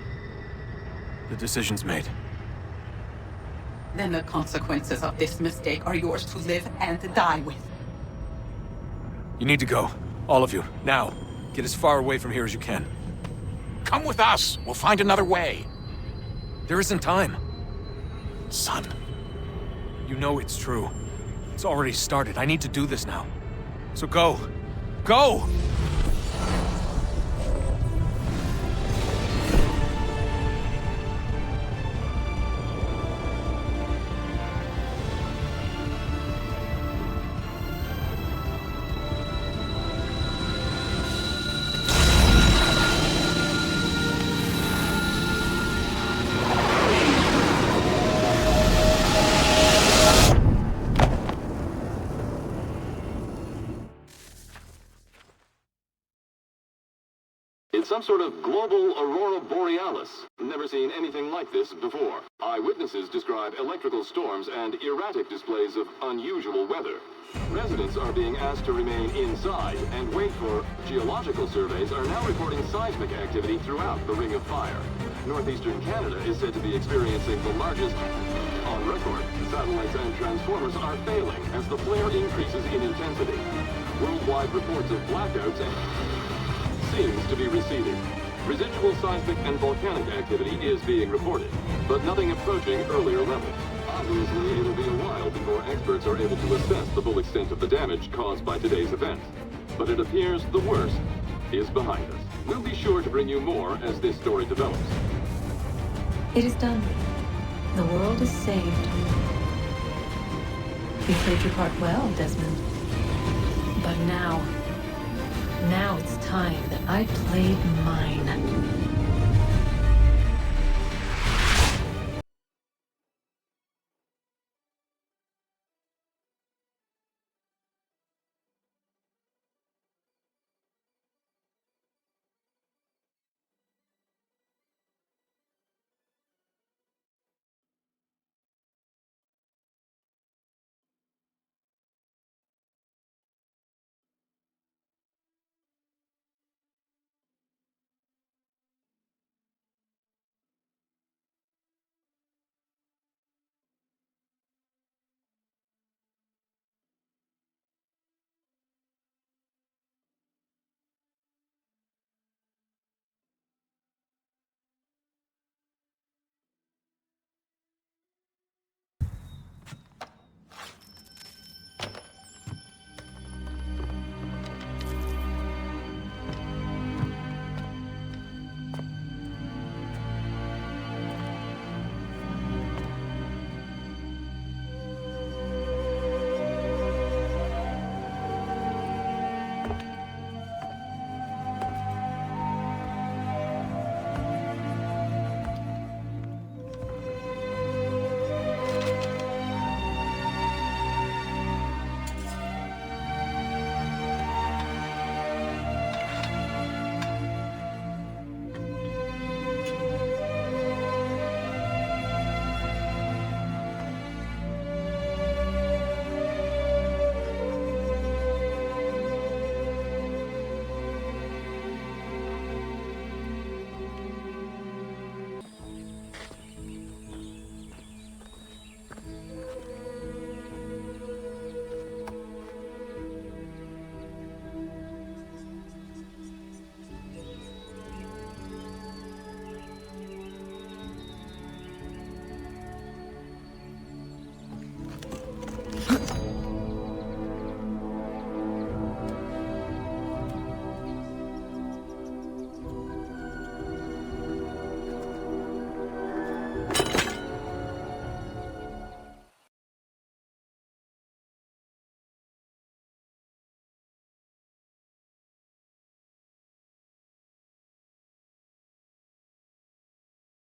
[SPEAKER 14] The decision's made.
[SPEAKER 4] Then the consequences of this mistake are yours to live and die with.
[SPEAKER 14] You need to go. All of you. Now. Get as far away from here as you can.
[SPEAKER 2] Come with us. We'll find another way.
[SPEAKER 14] There isn't time.
[SPEAKER 2] Son.
[SPEAKER 14] You know it's true. It's already started. I need to do this now. So go. Go!
[SPEAKER 1] It's some sort of global aurora borealis. Never seen anything like this before. Eyewitnesses describe electrical storms and erratic displays of unusual weather. Residents are being asked to remain inside and wait for geological surveys are now reporting seismic activity throughout the Ring of Fire. Northeastern Canada is said to be experiencing the largest on record. Satellites and transformers are failing as the flare increases in intensity. Worldwide reports of blackouts seems to be receding. Residual seismic and volcanic activity is being reported, but nothing approaching earlier levels. Obviously, it'll be a while before experts are able to assess the full extent of the damage caused by today's events. But it appears the worst is behind us. We'll be sure to bring you more as this story develops.
[SPEAKER 18] It is done. The world is saved. You played your part well, Desmond. But now it's time that I played mine.